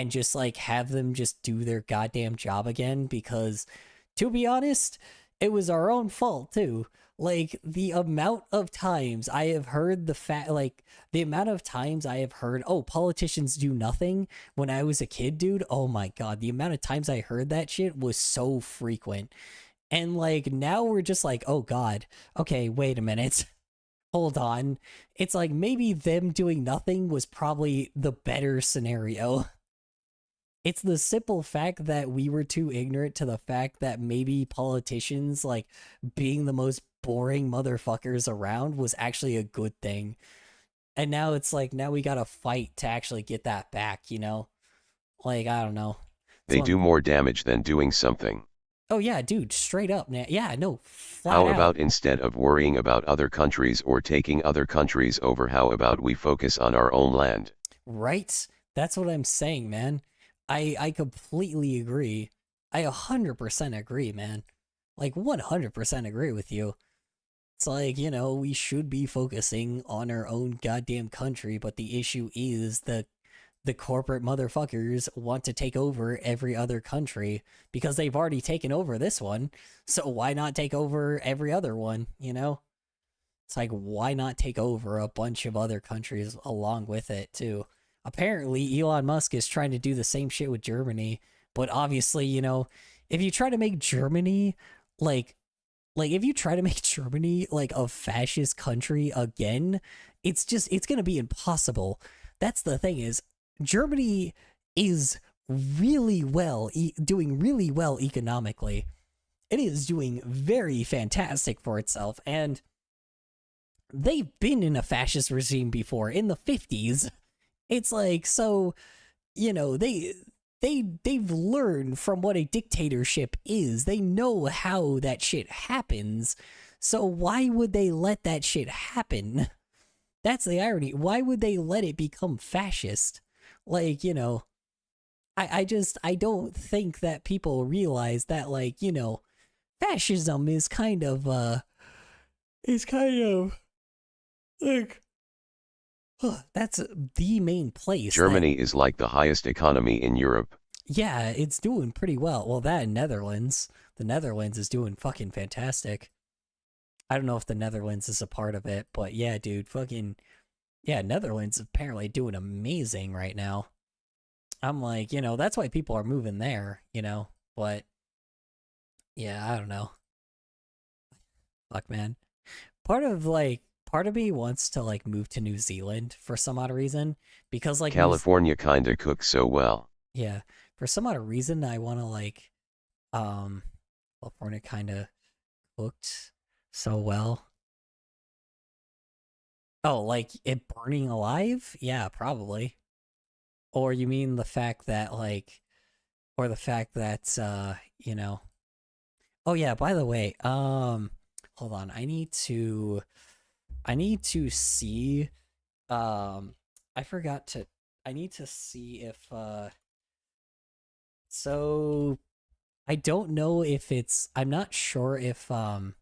just like have them just do their goddamn job again, because to be honest, it was our own fault too. Like, the amount of times I have heard oh, politicians do nothing when I was a kid, dude. Oh my god, the amount of times I heard that shit was so frequent. And like, now we're just like, oh god, okay, wait a minute. Hold on. It's like, maybe them doing nothing was probably the better scenario. It's the simple fact that we were too ignorant to the fact that maybe politicians, like, being the most boring motherfuckers around was actually a good thing. And now it's like, now we gotta fight to actually get that back, Like, I don't know. They do more damage than doing something. Oh yeah, dude, straight up, man. Yeah, no, flat How out. about instead of worrying about other countries or taking other countries over, how about we focus on our own land? Right? That's what I'm saying, man. I completely agree. I 100% agree, man. Like, 100% agree with you. It's like, we should be focusing on our own goddamn country, but the issue is the corporate motherfuckers want to take over every other country because they've already taken over this one. So why not take over every other one, It's like, why not take over a bunch of other countries along with it, too? Apparently, Elon Musk is trying to do the same shit with Germany, but obviously, if you try to make Germany, if you try to make Germany, like, a fascist country again, it's gonna be impossible. That's the thing, is Germany is really well, doing really well economically. It is doing very fantastic for itself, and they've been in a fascist regime before, in the 50s. It's like, so, they've learned from what a dictatorship is. They know how that shit happens. So why would they let that shit happen? That's the irony. Why would they let it become fascist? Like, I don't think that people realize that, like, fascism is kind of, like, that's the main place. Germany is like the highest economy in Europe. Yeah, it's doing pretty well. Well, that and Netherlands. The Netherlands is doing fucking fantastic. I don't know if the Netherlands is a part of it, but yeah, dude, Netherlands apparently doing amazing right now. I'm like, that's why people are moving there, but yeah, I don't know. Fuck, man. Part of me wants to, like, move to New Zealand for some odd reason, because, like, California kinda cooks so well. Yeah, for some odd reason, I want to, like, California kinda cooked so well. Oh, like it burning alive? Yeah, probably. Or you mean the fact that, like, or the fact that, Oh yeah, by the way, hold on, I need to see, I need to see if, so, I don't know if I'm not sure if, hold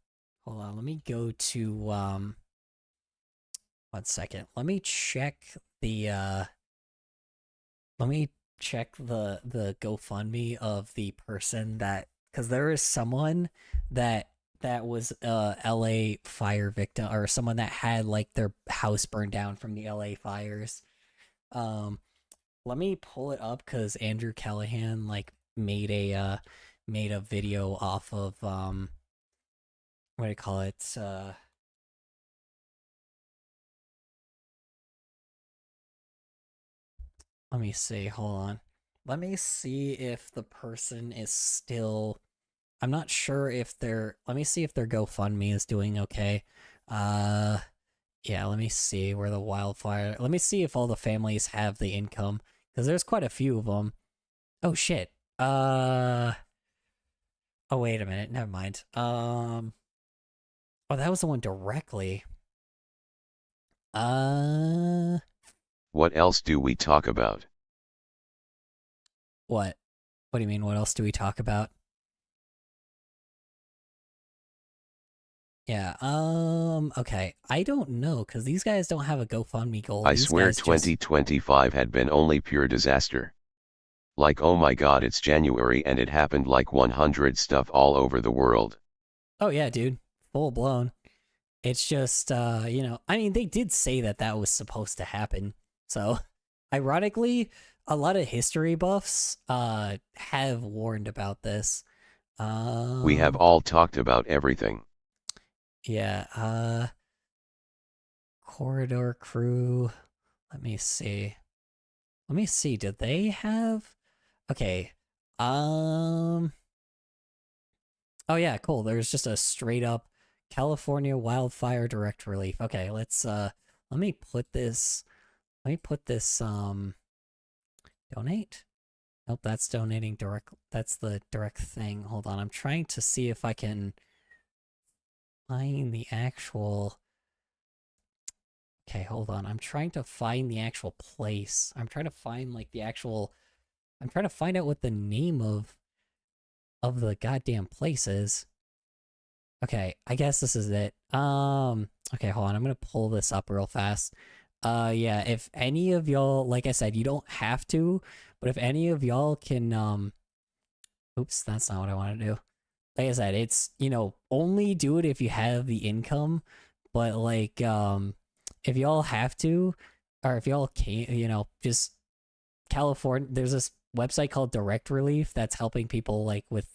on, let me go to, 1 second, let me check the, let me check the GoFundMe of the person that, because there is someone that was a LA fire victim, or someone that had like their house burned down from the LA fires. Let me pull it up because Andrew Callahan like made a video off of what do you call it? Let me see. Hold on. Let me see if the person is still. I'm not sure if they're. Let me see if their GoFundMe is doing okay. Yeah. Let me see where the wildfire. Let me see if all the families have the income, because there's quite a few of them. Oh shit. Oh wait a minute. Never mind. Oh, that was the one directly. What else do we talk about? What? What do you mean? What else do we talk about? Yeah, okay. I don't know, because these guys don't have a GoFundMe goal. I These swear guys 2025 had been only pure disaster. Like, oh my god, it's January and it happened like 100 stuff all over the world. Oh yeah, dude. Full blown. It's just, you know, I mean, they did say that was supposed to happen. So, ironically, a lot of history buffs, have warned about this. We have all talked about everything. Yeah, Corridor Crew. Let me see. Did they have? Okay. Oh yeah, cool. There's just a straight up California wildfire direct relief. Okay, let's let me put this donate. Nope, that's donating direct. That's the direct thing. Hold on. I'm trying to see if I can find the actual. Okay, hold on. I'm trying to find the actual place. I'm trying to find like the actual. I'm trying to find out what the name of the goddamn place is. Okay, I guess this is it. Okay, hold on. I'm gonna pull this up real fast. Yeah, if any of y'all, like I said, you don't have to, but if any of y'all can, oops, that's not what I want to do. Like I said, it's, you know, only do it if you have the income, but like, if y'all have to, or if y'all can't, you know, just California, there's this website called Direct Relief that's helping people like with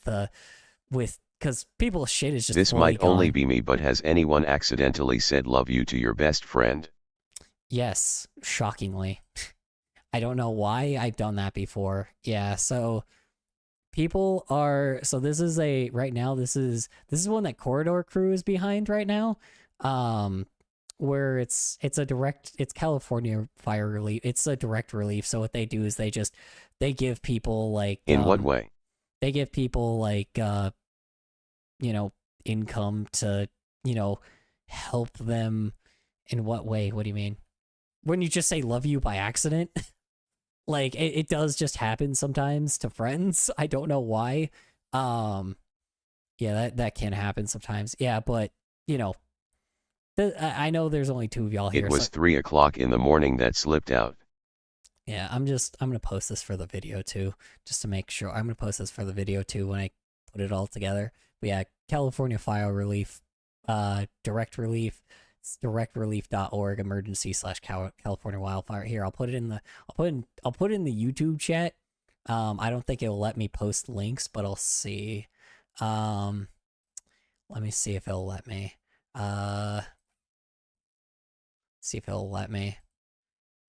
because people's shit is just This fully might only gone. be me, but has anyone accidentally said love you to your best friend? Yes, shockingly. I don't know why I've done that before. Yeah, so people are, so this is a right now this is one that Corridor Crew is behind right now. Where it's California fire relief. It's a direct relief. So what they do is they give people like In what way? They give people like you know, income to, you know, help them. In what way? What do you mean? When you just say love you by accident? Like it does just happen sometimes to friends. I don't know why. Yeah, that can happen sometimes. Yeah, but you know, I know there's only two of y'all here. It was so 3 o'clock in the morning that slipped out. yeah, I'm gonna post this for the video too, just to make sure. I'm gonna post this for the video too when I put it all together. But yeah, California fire relief, direct relief. It's directrelief.org emergency/California wildfire. Here, I'll put it in the YouTube chat. I don't think it'll let me post links, but I'll see. Let me see if it'll let me. See if it'll let me.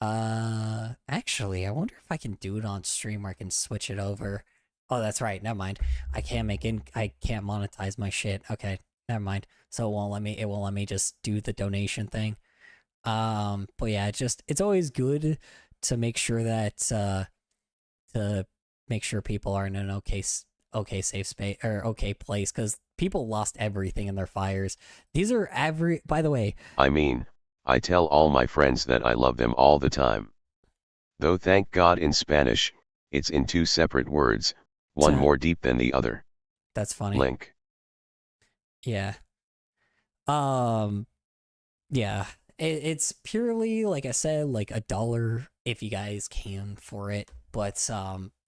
Actually, I wonder if I can do it on stream or I can switch it over. Oh, that's right. Never mind. I can't monetize my shit. Okay, never mind. So it won't let me just do the donation thing. But yeah, it's always good to make sure that to make sure people are in an okay safe space or okay place, because people lost everything in their fires. These are by the way. I mean, I tell all my friends that I love them all the time. Though thank God in Spanish, it's in two separate words, one more deep than the other. That's funny. Link. Yeah. Yeah. It's purely, like I said, like $1 if you guys can for it. But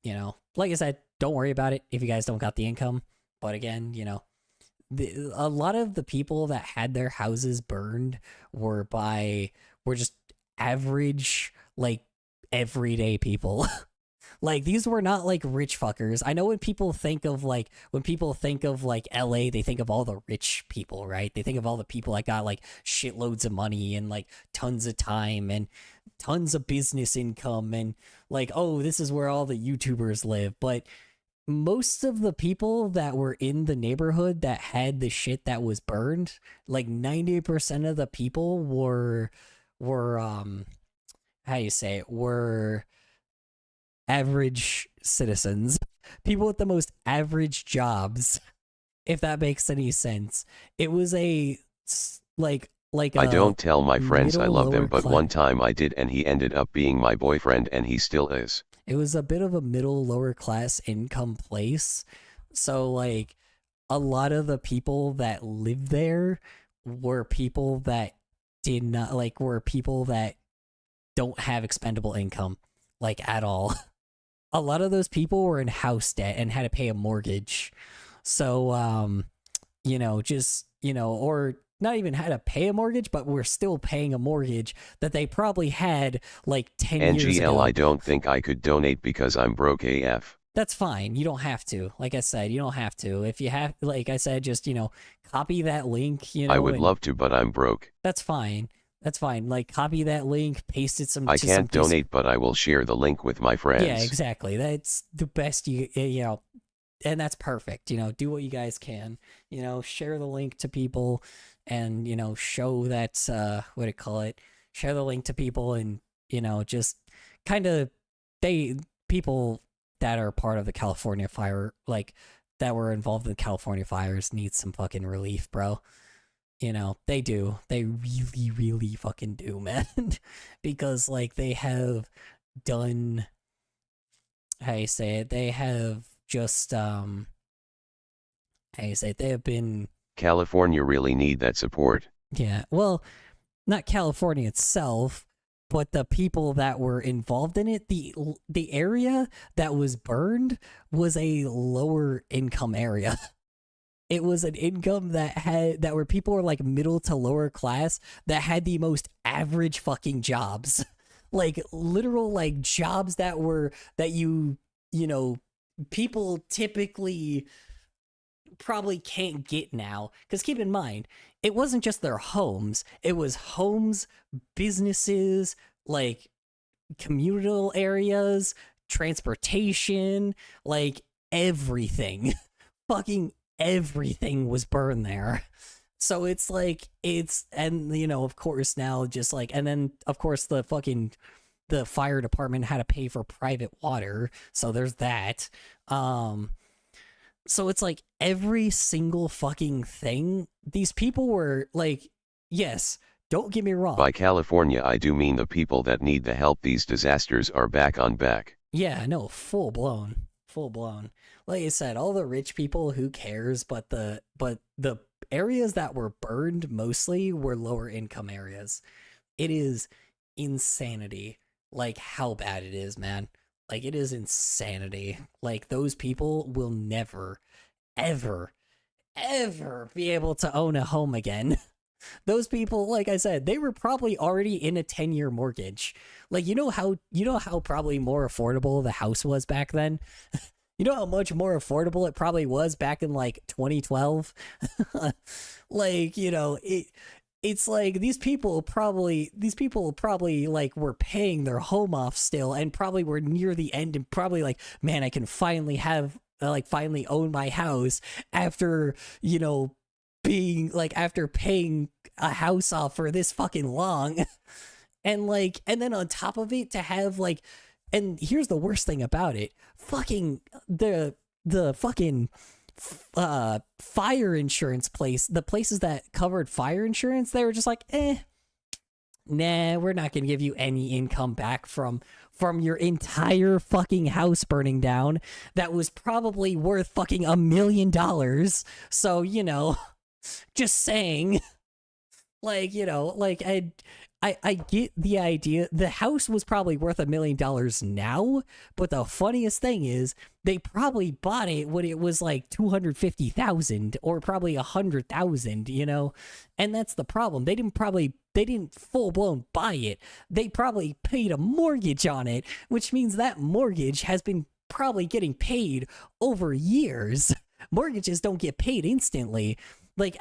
you know, like I said, don't worry about it if you guys don't got the income. But again, you know, a lot of the people that had their houses burned were just average, like, everyday people. Like, these were not like rich fuckers. I know when people think of like LA, they think of all the rich people, right? They think of all the people that got like shitloads of money and like tons of time and tons of business income, and like, oh, this is where all the YouTubers live. But most of the people that were in the neighborhood that had the shit that was burned, like 90% of the people were how you say it, were average citizens, people with the most average jobs, if that makes any sense. It was like I don't tell my friends I love them, but class. one time I did, and he ended up being my boyfriend, and he still is. It was a bit of a middle lower class income place. So like a lot of the people that lived there were people that were people that don't have expendable income, like, at all. A lot of those people were in house debt and had to pay a mortgage. So, you know, just, you know, or not even had to pay a mortgage, but we're still paying a mortgage that they probably had like 10 years ago. NGL, I don't think I could donate because I'm broke AF. That's fine. You don't have to. Like I said, you don't have to. If you have, like I said, just, you know, copy that link, you know. I would love to, but I'm broke. That's fine. That's fine. Like, copy that link, paste it I can't donate, but I will share the link with my friends. Yeah, exactly. That's the best you know, and that's perfect. You know, do what you guys can. You know, share the link to people, and, you know, show that what do you call it? Share the link to people, and, you know, just kind of people that are part of the California fire, like, that were involved in the California fires, need some fucking relief, bro. You know, they do. They really, really fucking do, man. Because, like, they have done, how you say it, they have just, how you say it, they have been... California really need that support. Yeah, well, not California itself, but the people that were involved in it. The area that was burned was a lower income area. It was an income that where people were like middle to lower class that had the most average fucking jobs. Like, literal, like, jobs that you know, people typically probably can't get now. Because keep in mind, it wasn't just their homes. It was homes, businesses, like communal areas, transportation, like everything. Fucking everything was burned there. So it's like, and, you know, of course now, just like, and then of course the fire department had to pay for private water, so there's that. So it's like every single fucking thing, these people were like, yes, don't get me wrong. By California, I do mean the people that need the help. These disasters are back on back. Yeah, no, full blown. Like I said, all the rich people, who cares? But the areas that were burned mostly were lower income areas. It is insanity, like, how bad it is, man. Like, it is insanity. Like, those people will never, ever, ever be able to own a home again. Those people, like I said, they were probably already in a 10-year mortgage. Like, you know how probably more affordable the house was back then? You know how much more affordable it probably was back in, like, 2012? Like, you know, it's like these people probably like were paying their home off still, and probably were near the end, and probably like, man, I can finally finally own my house after, you know, being like, after paying a house off for this fucking long. And like, and then on top of it, to have like, and here's the worst thing about it, fucking the fucking fire insurance the places that covered fire insurance, they were just like, nah, we're not gonna give you any income back from your entire fucking house burning down that was probably worth fucking $1 million. So, you know, just saying. Like, you know, like, I get the idea. The house was probably worth $1 million now, but the funniest thing is they probably bought it when it was like 250,000 or probably 100,000, you know? And that's the problem. They didn't full blown buy it. They probably paid a mortgage on it, which means that mortgage has been probably getting paid over years. Mortgages don't get paid instantly. Like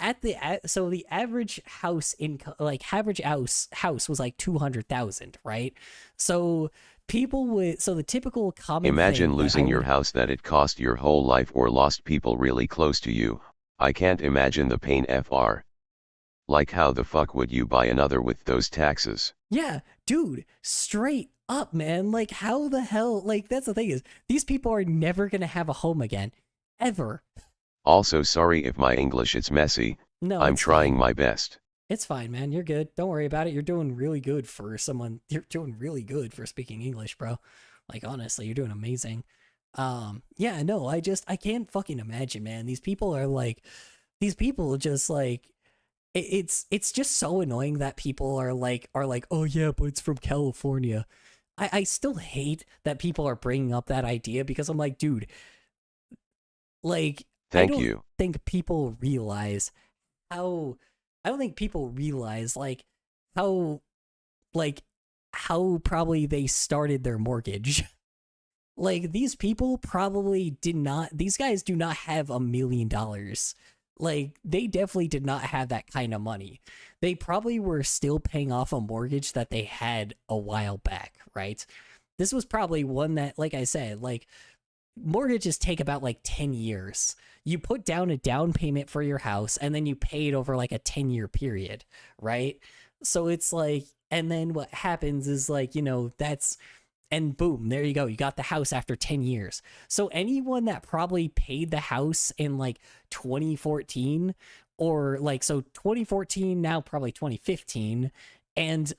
so the average house income, like average house was like 200,000, right? So the typical common Imagine thing losing your house that it cost your whole life or lost people really close to you. I can't imagine the pain fr. Like how the fuck would you buy another with those taxes? Yeah, dude, straight up, man. Like how the hell, like that's the thing is these people are never going to have a home again, ever. Also sorry if my English is messy, No, I'm it's trying fine. my best. It's fine, man. You're good. Don't worry about it. You're doing really good for someone. You're doing really good for speaking English, bro. Like honestly, you're doing amazing. Yeah, no, I can't fucking imagine, man. These people just like it's just so annoying that people are like, oh yeah, but it's from California. I still hate that people are bringing up that idea because I'm like, dude, like Thank I don't you. think people realize how I don't think people realize how like how probably they started their mortgage. Like these people probably these guys do not have $1 million. Like they definitely did not have that kind of money. They probably were still paying off a mortgage that they had a while back, right? This was probably one that, like I said, like mortgages take about like 10 years. You put down a down payment for your house and then you pay it over like a 10-year period, right? So it's like, and then what happens is like, you know, and boom, there you go. You got the house after 10 years. So anyone that probably paid the house in like 2014 or like, so 2014, now probably 2015 and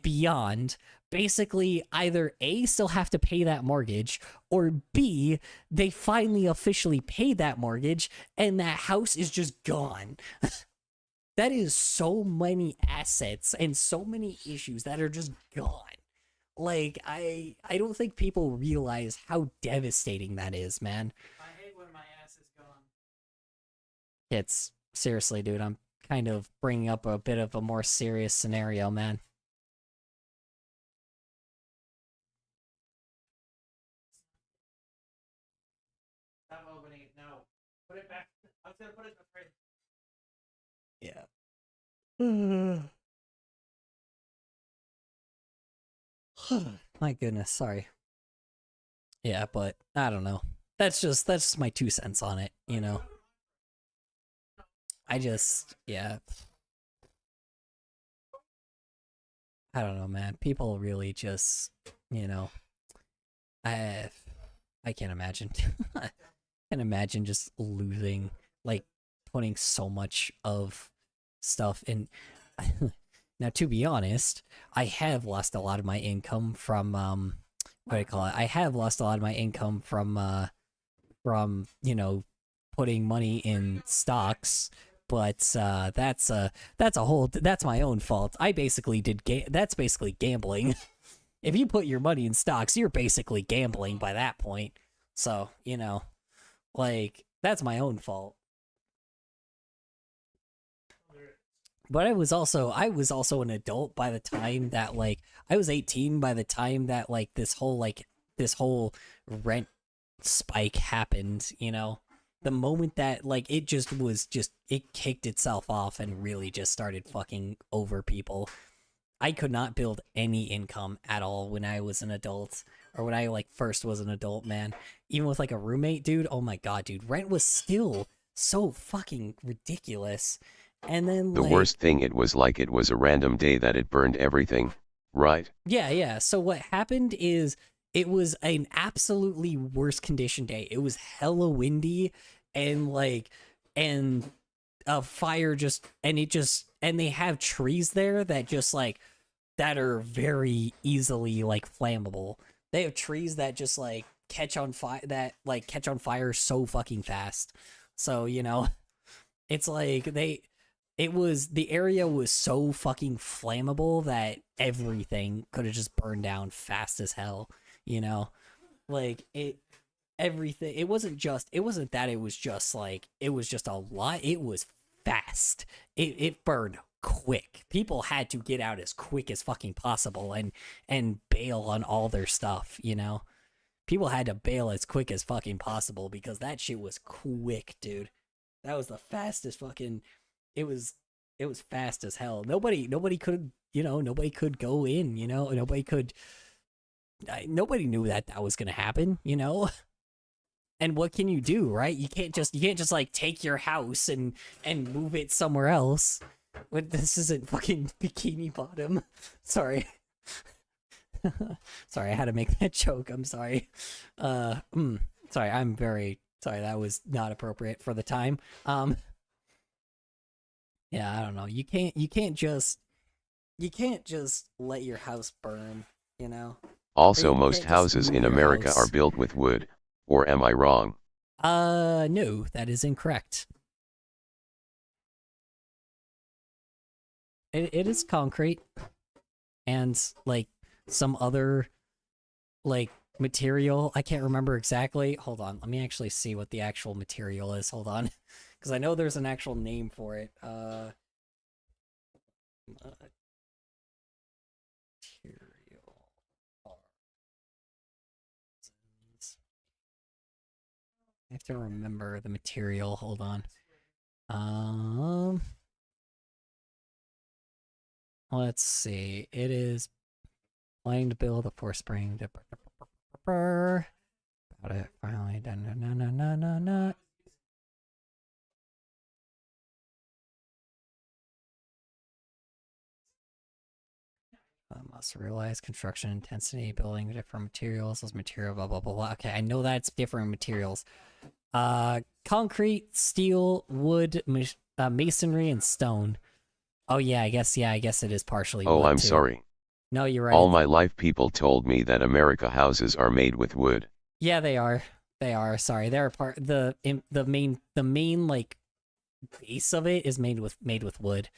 beyond, basically either A, still have to pay that mortgage, or B, they finally officially paid that mortgage and that house is just gone. That is so many assets and so many issues that are just gone. Like, I don't think people realize how devastating that is, man. I hate when my ass is gone. It's seriously, dude, I'm kind of bringing up a bit of a more serious scenario, man. Stop opening it. No. Put it back. I was gonna put it in the fridge. Yeah. My goodness, sorry. Yeah, but I don't know. That's just my 2 cents on it, you know. Yeah. I don't know, man. People really just, you know, I can't imagine. I can't imagine just losing, like, putting so much of stuff in. Now, to be honest, I have lost a lot of my income from what do I call it? I have lost a lot of my income from you know, putting money in stocks, but that's my own fault. I basically that's basically gambling. If you put your money in stocks, you're basically gambling by that point. So, you know, like that's my own fault. But I was also an adult by the time that like I was 18 by the time that like this whole rent spike happened, you know. The moment that like it kicked itself off and really just started fucking over people. I could not build any income at all when I was an adult or when I like first was an adult, man. Even with like a roommate, dude. Oh my god, dude. Rent was still so fucking ridiculous. And then The worst thing, it was like it was a random day that it burned everything, right? Yeah. So what happened is it was an absolutely worst condition day. It was hella windy and a fire and they have trees there that just like that are very easily like flammable. They have trees that just like catch on fire so fucking fast. So, you know, it's like the area was so fucking flammable that everything could have just burned down fast as hell, you know? Like everything, it wasn't that it was just like, it was just a lot, it was fast. It burned quick. People had to get out as quick as fucking possible and bail on all their stuff, you know? People had to bail as quick as fucking possible because that shit was quick, dude. That was the fastest fucking, it was fast as hell. Nobody could, nobody could go in, nobody knew that was gonna happen, And what can you do, right? You can't just like take your house and move it somewhere else. But this isn't fucking Bikini Bottom. Sorry. Sorry, I had to make that joke. I'm sorry. Sorry, I'm very sorry. That was not appropriate for the time. Yeah, I don't know. You can't just let your house burn, Also, most houses in America are built with wood, or am I wrong? No, that is incorrect. It is concrete and like some other like material. I can't remember exactly. Hold on, let me actually see what the actual material is. Hold on, because I know there's an actual name for it. Material. I have to remember the material. Hold on. Let's see. It is planning to build a force spring. Got it. Finally. No. Must realize construction intensity, building different materials. Those material, blah blah blah blah. Okay, I know that's different materials. Concrete, steel, wood, masonry, and stone. Oh yeah, I guess it is partially wood, I'm too. sorry. No, you're right. All my life people told me that America houses are made with wood. Yeah, they are. They are. Sorry, they're part the main like base of it is made with wood.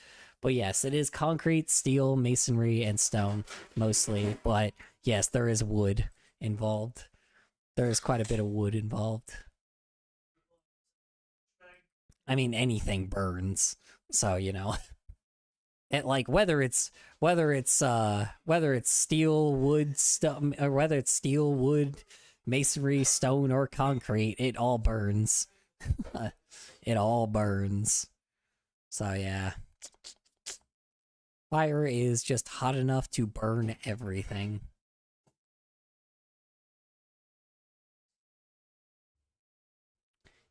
But yes, it is concrete, steel, masonry, and stone mostly. But yes, there is wood involved. There is quite a bit of wood involved. I mean, anything burns, so it like whether it's steel, wood, stuff, or whether it's steel, wood, masonry, stone, or concrete, it all burns. It all burns. So yeah, fire is just hot enough to burn everything.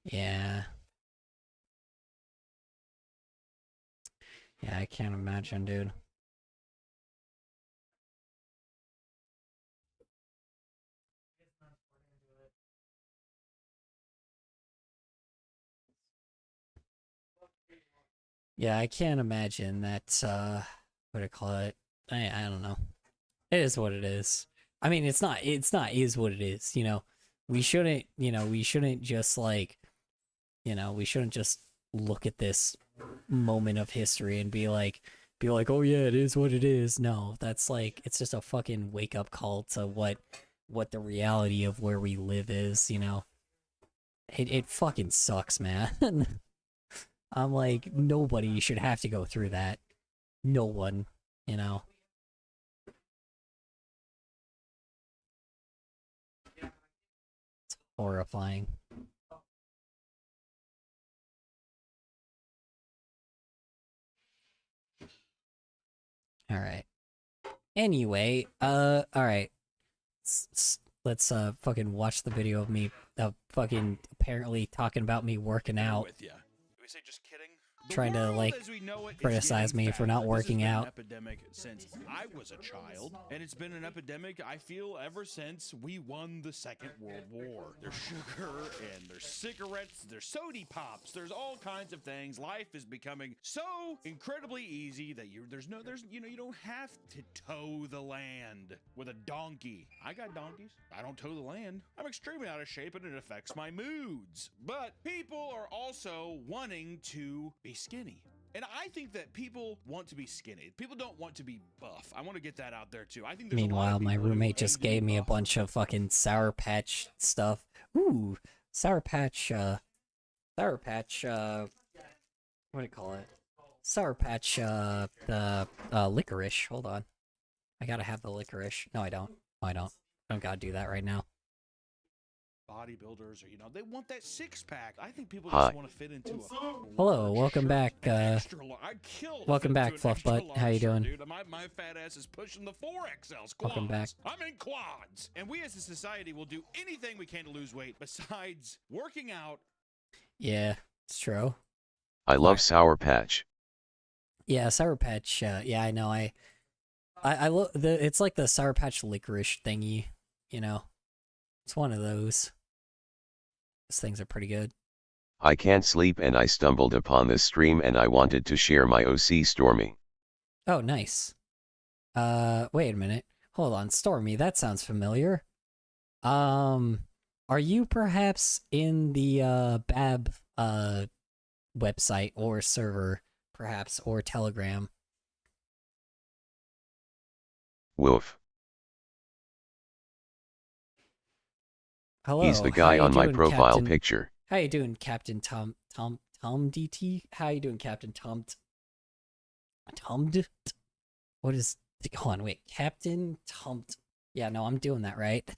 Yeah. Yeah, I can't imagine, dude. Yeah, I can't imagine that, what do I call it? I don't know. It is what it is. I mean, it's not is what it is, We shouldn't just like, we shouldn't just look at this moment of history and be like, oh yeah, it is what it is. No, that's like, it's just a fucking wake up call to what the reality of where we live is, It fucking sucks, man. I'm like, nobody should have to go through that. No one, It's horrifying. All right. Anyway, all right. Let's fucking watch the video of me fucking apparently talking about me working out. With ya. We say just kidding. Trying to like criticize me for not working out. This has been an epidemic since I was a child, and it's been an epidemic I feel ever since we won the Second World War. There's sugar and there's cigarettes, there's sody pops, there's all kinds of things. Life is becoming so incredibly easy that you don't have to tow the land with a donkey. I got donkeys. I don't tow the land. I'm extremely out of shape and it affects my moods. But people are also wanting to be skinny. And I think that people want to be skinny. People don't want to be buff. I want to get that out there too. I think there's a lot Meanwhile, of my people who roommate aim just to be gave me a buff. bunch of fucking Sour Patch stuff. Ooh, Sour Patch, what do you call it? Sour Patch, the, licorice. Hold on. I gotta have the licorice. No, I don't. No, I don't. I don't gotta do that right now. Bodybuilders, or they want that six-pack. I think people Hi. just want to fit into a Hello, large welcome shirt, back, an extra I'd kill to welcome fit back, into an Fluff extra Butt. How large you shirt, doing? dude. My fat ass is pushing the 4XL squads. Welcome back. I'm in quads. And we as a society will do anything we can to lose weight besides working out. Yeah, it's true. I love Sour Patch. Yeah, Sour Patch, yeah, I know, I look, it's like the Sour Patch licorice thingy, It's one of those. Those things are pretty good. I can't sleep and I stumbled upon this stream and I wanted to share my OC Stormy. Oh, nice. Wait a minute. Hold on, Stormy, that sounds familiar. Are you perhaps in the, BAB, website or server, perhaps, or Telegram? Woof. Hello. He's the how guy you on my doing, profile Captain? picture. How you doing, Captain Tom DT? How you doing, Captain Tom? What is? Hold on, wait, Captain Tom. Yeah, no, I'm doing that right.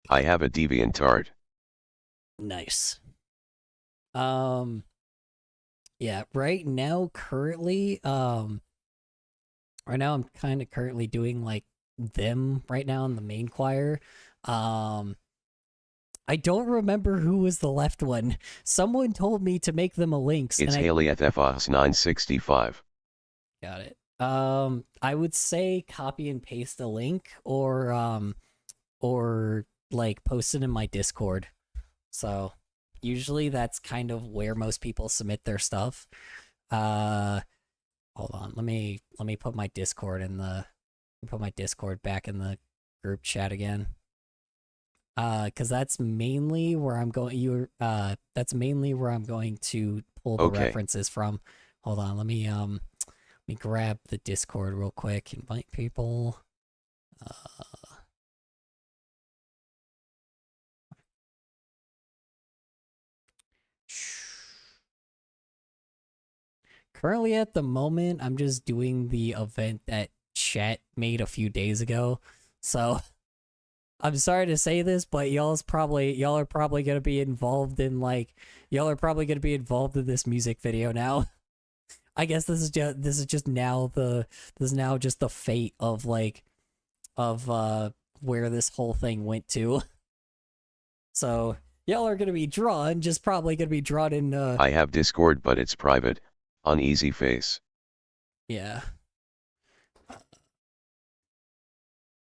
I have a DeviantArt. Nice. Yeah, right now, currently, I'm kind of currently doing like them right now in the main choir. I don't remember who was the left one. Someone told me to make them a links. It's and Haley FFOS 965. Got it. I would say copy and paste a link or like post it in my Discord. So usually that's kind of where most people submit their stuff. Hold on, let me put my Discord back in the group chat again. Cause that's mainly where I'm going. That's mainly where I'm going to pull the references from. Hold on, let me grab the Discord real quick. Invite people. Currently at the moment, I'm just doing the event that chat made a few days ago. So I'm sorry to say this, but y'all are probably gonna be involved in this music video now. I guess this is just now just the fate of where this whole thing went to. So y'all are gonna be drawn, just probably gonna be drawn in. I have Discord, but it's private. Uneasy face. Yeah.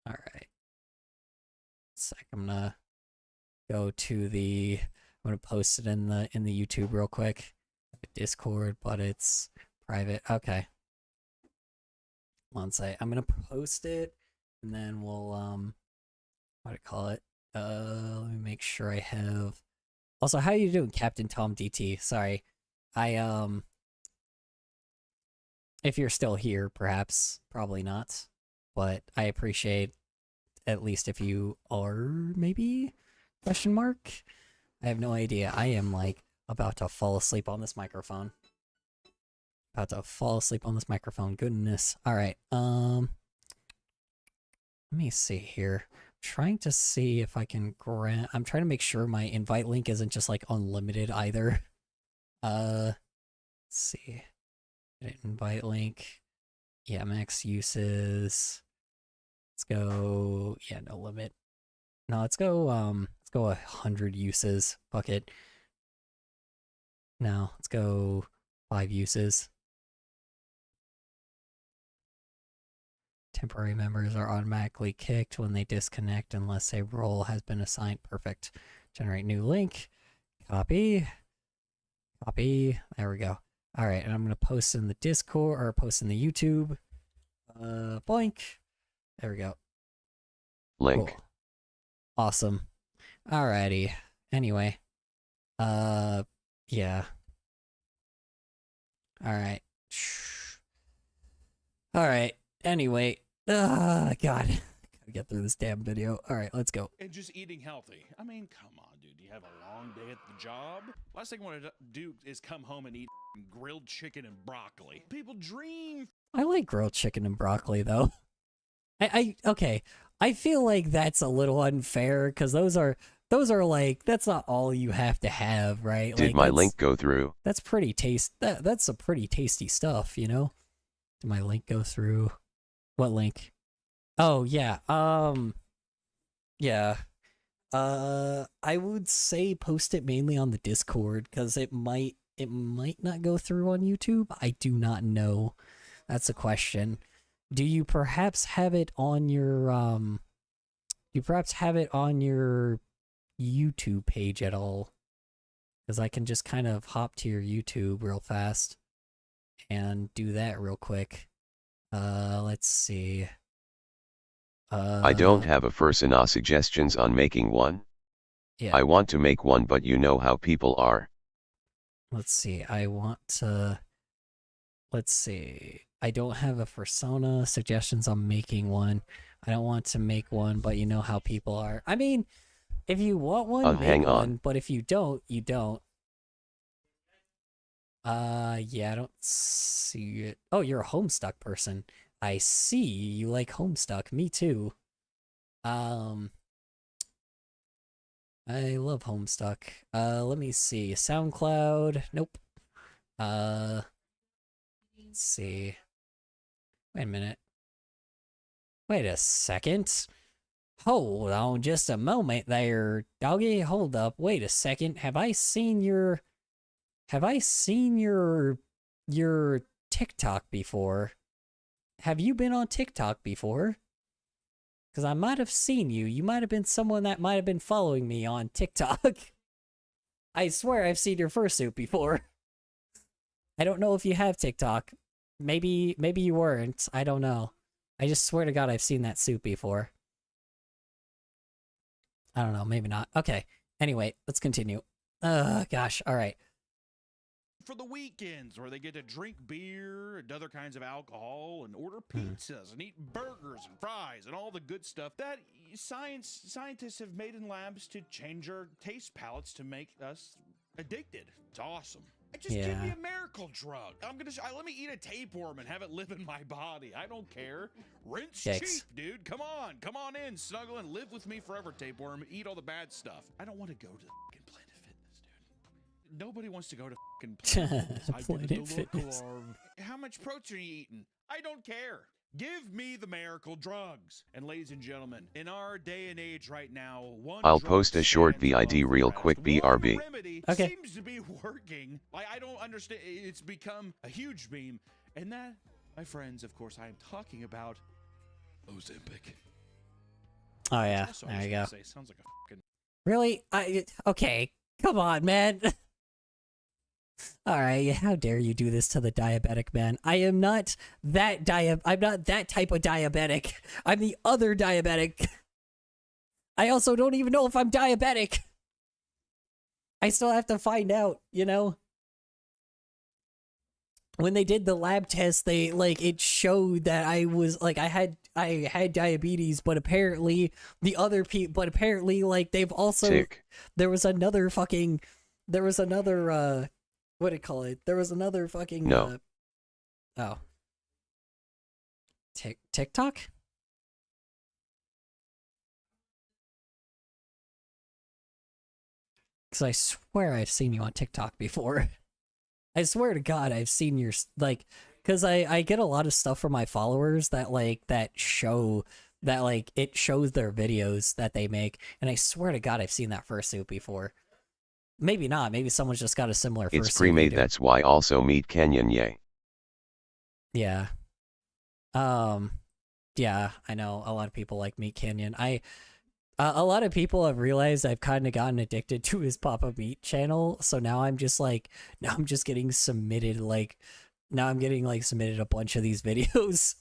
All right. Sec. I'm gonna go to the. I'm gonna post it in the YouTube real quick. Discord, but it's private. Okay. One sec. I'm gonna post it, and then we'll what do you call it? Let me make sure I have. Also, how are you doing, Captain Tom DT? Sorry, if you're still here, perhaps, probably not, but I appreciate at least if you are, maybe? Question mark? I have no idea. I am like about to fall asleep on this microphone. Goodness. All right. Let me see here. Trying to see if I can grab. I'm trying to make sure my invite link isn't just like unlimited either. Let's see. Invite link. Yeah, max uses. Let's go. Yeah, no limit. No, let's go 100 uses. Bucket. No, let's go 5 uses. Temporary members are automatically kicked when they disconnect unless a role has been assigned. Perfect. Generate new link. Copy. There we go. All right, and I'm gonna post in the Discord or post in the YouTube. Boink. There we go. Link. Cool. Awesome. Alrighty. Anyway, Yeah. All right. All right. Anyway, God, gotta get through this damn video. All right, let's go. And just eating healthy. I mean, come on, dude. You have a long day at the job. Last thing I want to do is come home and eat grilled chicken and broccoli. People dream. I like grilled chicken and broccoli though. Okay. I feel like that's a little unfair because those are like that's not all you have to have, right? Did like, my link go through? That's pretty that's some pretty tasty stuff, you know? Did my link go through? What link? Oh yeah. Yeah. I would say post it mainly on the Discord because it might not go through on YouTube. I do not know. That's a question. Do you perhaps have it on your YouTube page at all? Because I can just kind of hop to your YouTube real fast and do that real quick. Let's see. I don't have a Fursona suggestions on making one. Yeah. I want to make one, but you know how people are. Let's see. Let's see. I don't have a Fursona suggestions on making one. I don't want to make one, but you know how people are. I mean, if you want one, make hang on. one. But if you don't, you don't. Yeah, I don't see it. Oh, you're a Homestuck person. I see. You like Homestuck. Me too. I love Homestuck. Let me see. SoundCloud. Nope. Let's see. Wait a minute. Wait a second. Hold on just a moment there, doggy. Hold up. Wait a second. Have I seen your TikTok before? Have you been on TikTok before? Because I might have seen you. You might have been someone that might have been following me on TikTok. I swear I've seen your fursuit before. I don't know if you have TikTok. Maybe you weren't. I don't know. I just swear to God I've seen that suit before. I don't know. Maybe not. Okay. Anyway, let's continue. Gosh. All right. For the weekends where they get to drink beer and other kinds of alcohol and order pizzas and eat burgers and fries and all the good stuff that scientists have made in labs to change our taste palates to make us addicted. It's awesome. Just give me a miracle drug. Let me eat a tapeworm and have it live in my body. I don't care. Rent's cheap, dude. Come on in, snuggle and live with me forever, tapeworm. Eat all the bad stuff. I don't want to go to fucking Planet Fitness, dude. Nobody wants to go to fucking Planet Fitness. How much protein are you eating? I don't care. Give me the miracle drugs. And ladies and gentlemen, in our day and age right now, I'll post a short VID real quick, BRB. Okay. Seems to be working. Like, I don't understand. It's become a huge meme. And that, my friends, of course, I am talking about Ozempic. Oh yeah, Also, there you go. Sounds like a fucking... Really? Okay. Come on, man. All right, how dare you do this to the diabetic man? I am not that I'm not that type of diabetic. I'm the other diabetic. I also don't even know if I'm diabetic. I still have to find out, you know? When they did the lab test, it showed that I was I had diabetes, but apparently they've also there was another what do you call it? There was another fucking TikTok? Because I swear I've seen you on TikTok before. I swear to God I've seen your because I get a lot of stuff from my followers that show that it shows their videos that they make, and I swear to God I've seen that fursuit before. Maybe not. Maybe someone's just got a similar fursuit. It's pre-made, that's why. Also meet Kenyon, yay. Yeah. Yeah, I know a lot of people like Meat Canyon. A lot of people have realized I've kind of gotten addicted to his Papa Meat channel, so now I'm just getting submitted submitted a bunch of these videos.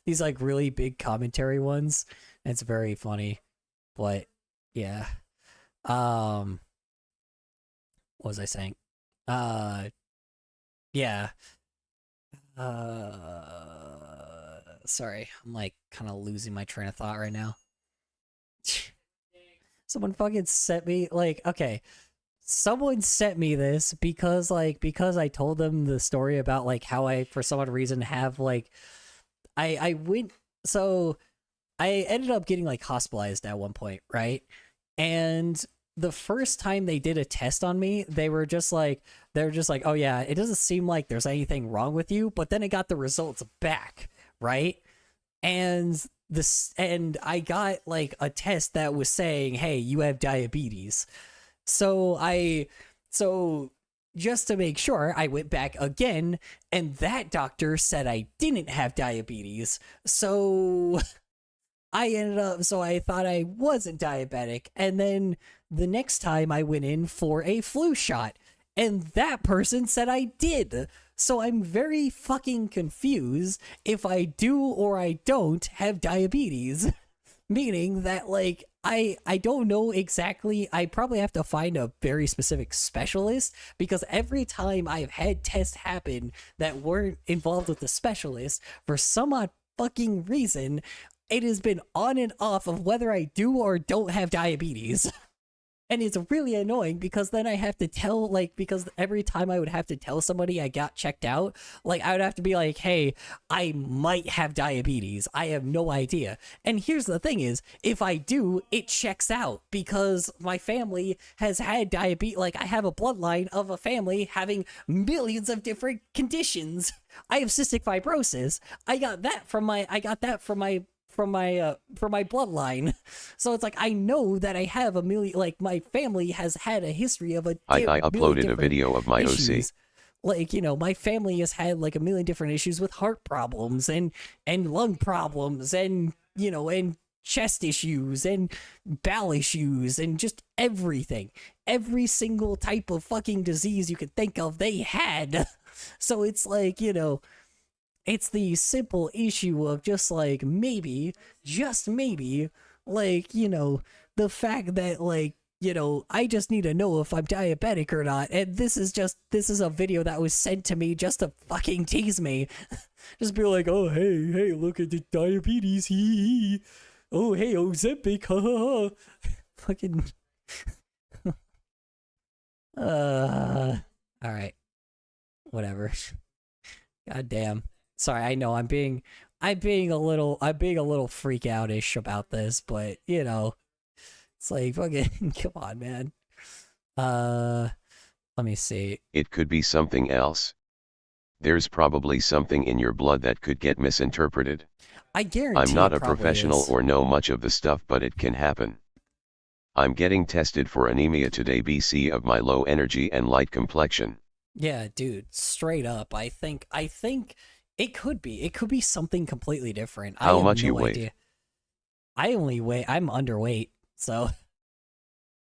These really big commentary ones. It's very funny. But yeah. What was I saying? Yeah. Sorry, I'm like kind of losing my train of thought right now. Someone fucking sent me like, okay, someone sent me this because I told them the story about like how I for some odd reason have like I went so I ended up getting like hospitalized at one point, right? And the first time they did a test on me, they were just like, oh yeah, it doesn't seem like there's anything wrong with you, but then I got the results back, right? And I got like a test that was saying, hey, you have diabetes. So just to make sure, I went back again, and that doctor said I didn't have diabetes. So I thought I wasn't diabetic. And then the next time I went in for a flu shot, and that person said I did. So I'm very fucking confused if I do or I don't have diabetes. Meaning that, like, I don't know exactly. I probably have to find a very specific specialist, because every time I've had tests happen that weren't involved with the specialist, for some odd fucking reason, it has been on and off of whether I do or don't have diabetes. And it's really annoying because then I have to tell, like, because every time I would have to tell somebody I got checked out, like, I would have to be like, hey, I might have diabetes. I have no idea. And here's the thing is, if I do, it checks out because my family has had diabetes. Like, I have a bloodline of a family having millions of different conditions. I have cystic fibrosis. I got that from my bloodline. So it's like, I know that I have a million, like, my family has had a history of I uploaded a video of my issues. OC. Like, you know, my family has had like a million different issues with heart problems and lung problems and, you know, and chest issues and bowel issues and just everything. Every single type of fucking disease you could think of, they had. So it's like, you know, it's the simple issue of just like maybe, just maybe, like, you know, the fact that, like, you know, I just need to know if I'm diabetic or not. And this is a video that was sent to me just to fucking tease me. Just be like, oh, hey, look at the diabetes. Hee. Oh, hey, Ozempic. Ha ha ha. Fucking. All right. Whatever. God damn. Sorry, I know I'm being a little freak out-ish about this, but you know, it's like fucking come on, man. Let me see. It could be something else. There's probably something in your blood that could get misinterpreted. I guarantee I'm not it a professional is. or know much of the stuff, but it can happen. I'm getting tested for anemia today, BC of my low energy and light complexion. Yeah, dude, straight up. I think it could be something completely different. How I have much no you weigh? idea. I'm underweight, so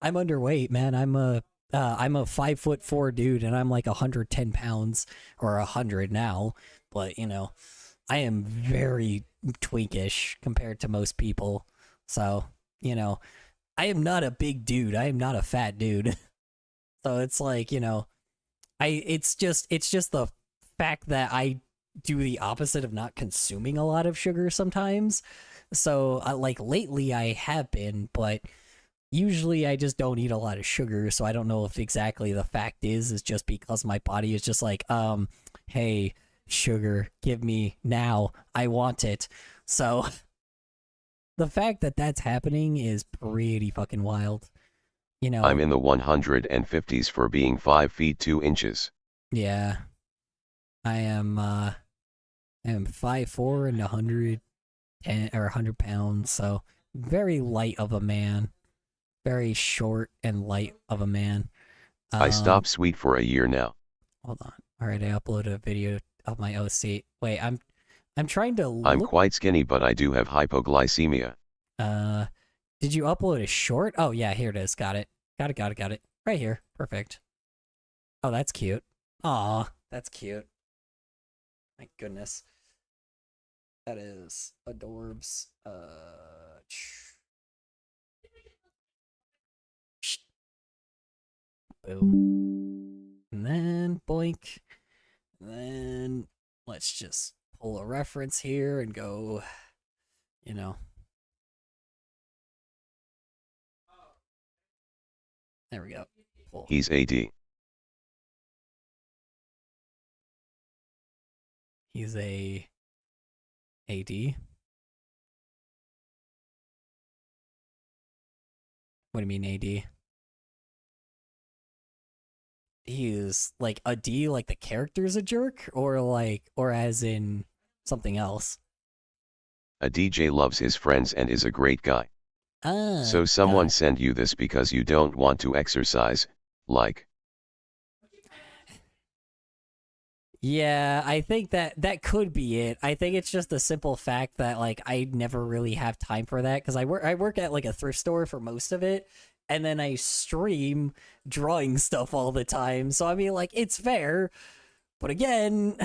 I'm underweight, man. I'm a 5'4" dude, and I'm like 110 pounds or 100 now. But you know, I am very twinkish compared to most people. So you know, I am not a big dude. I am not a fat dude. So it's like, you know, it's just the fact that I do the opposite of not consuming a lot of sugar sometimes. So like lately I have been, but usually I just don't eat a lot of sugar. So I don't know if exactly the fact is just because my body is just like, hey, sugar, give me now. I want it. So the fact that that's happening is pretty fucking wild. You know, I'm in the 150s for being 5 feet 2 inches. Yeah. I am 5'4" and 110 or 100 pounds, so very light of a man. Very short and light of a man. I stopped sweet for a year now. Hold on. Alright, I uploaded a video of my OC. Wait, I'm trying to look. I'm quite skinny, but I do have hypoglycemia. Did you upload a short? Oh yeah, here it is. Got it. Got it. Right here. Perfect. Oh, that's cute. Aw, that's cute. My goodness. That is adorbs. Boom. And then again. Boink. Then let's just pull a reference here and go, you know. There we go. Cool. He's AD. He's a AD. What do you mean AD? He is like a D, like the character's a jerk, or as in something else? A DJ loves his friends and is a great guy. So someone send you this because you don't want to exercise, like. Yeah, I think that could be it. I think it's just the simple fact that like I never really have time for that because I work at like a thrift store for most of it, and then I stream drawing stuff all the time. So I mean, like it's fair, but again,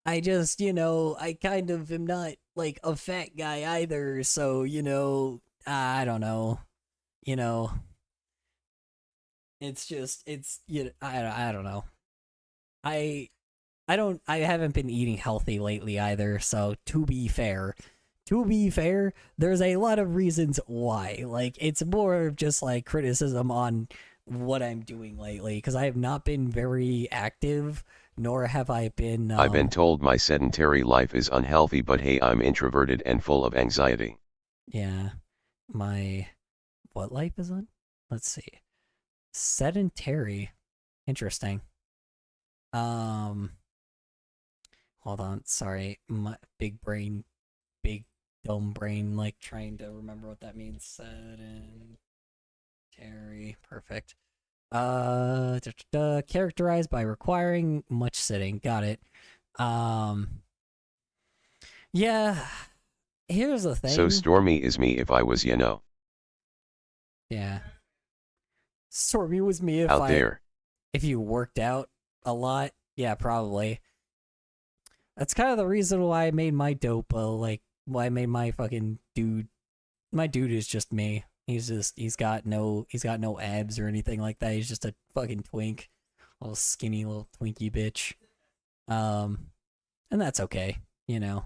I just I kind of am not like a fat guy either. So I don't know, it's just I don't know. I haven't been eating healthy lately either, so to be fair, there's a lot of reasons why. Like it's more of just like criticism on what I'm doing lately because I have not been very active, nor have I been I've been told my sedentary life is unhealthy, but hey, I'm introverted and full of anxiety. Yeah. What life is on? Let's see. Sedentary. Interesting. Hold on. Sorry. My big dumb brain, like trying to remember what that means. Sedentary. Perfect. Characterized by requiring much sitting. Got it. Yeah. Here's the thing. So Stormy is me if I was, Yeah. Stormy was me if out there. If you worked out a lot, yeah, probably. That's kind of the reason why I made my dopa, like why I made my fucking dude. My dude is just me. He's got no abs or anything like that. He's just a fucking twink, little skinny little twinky bitch. And that's okay, It's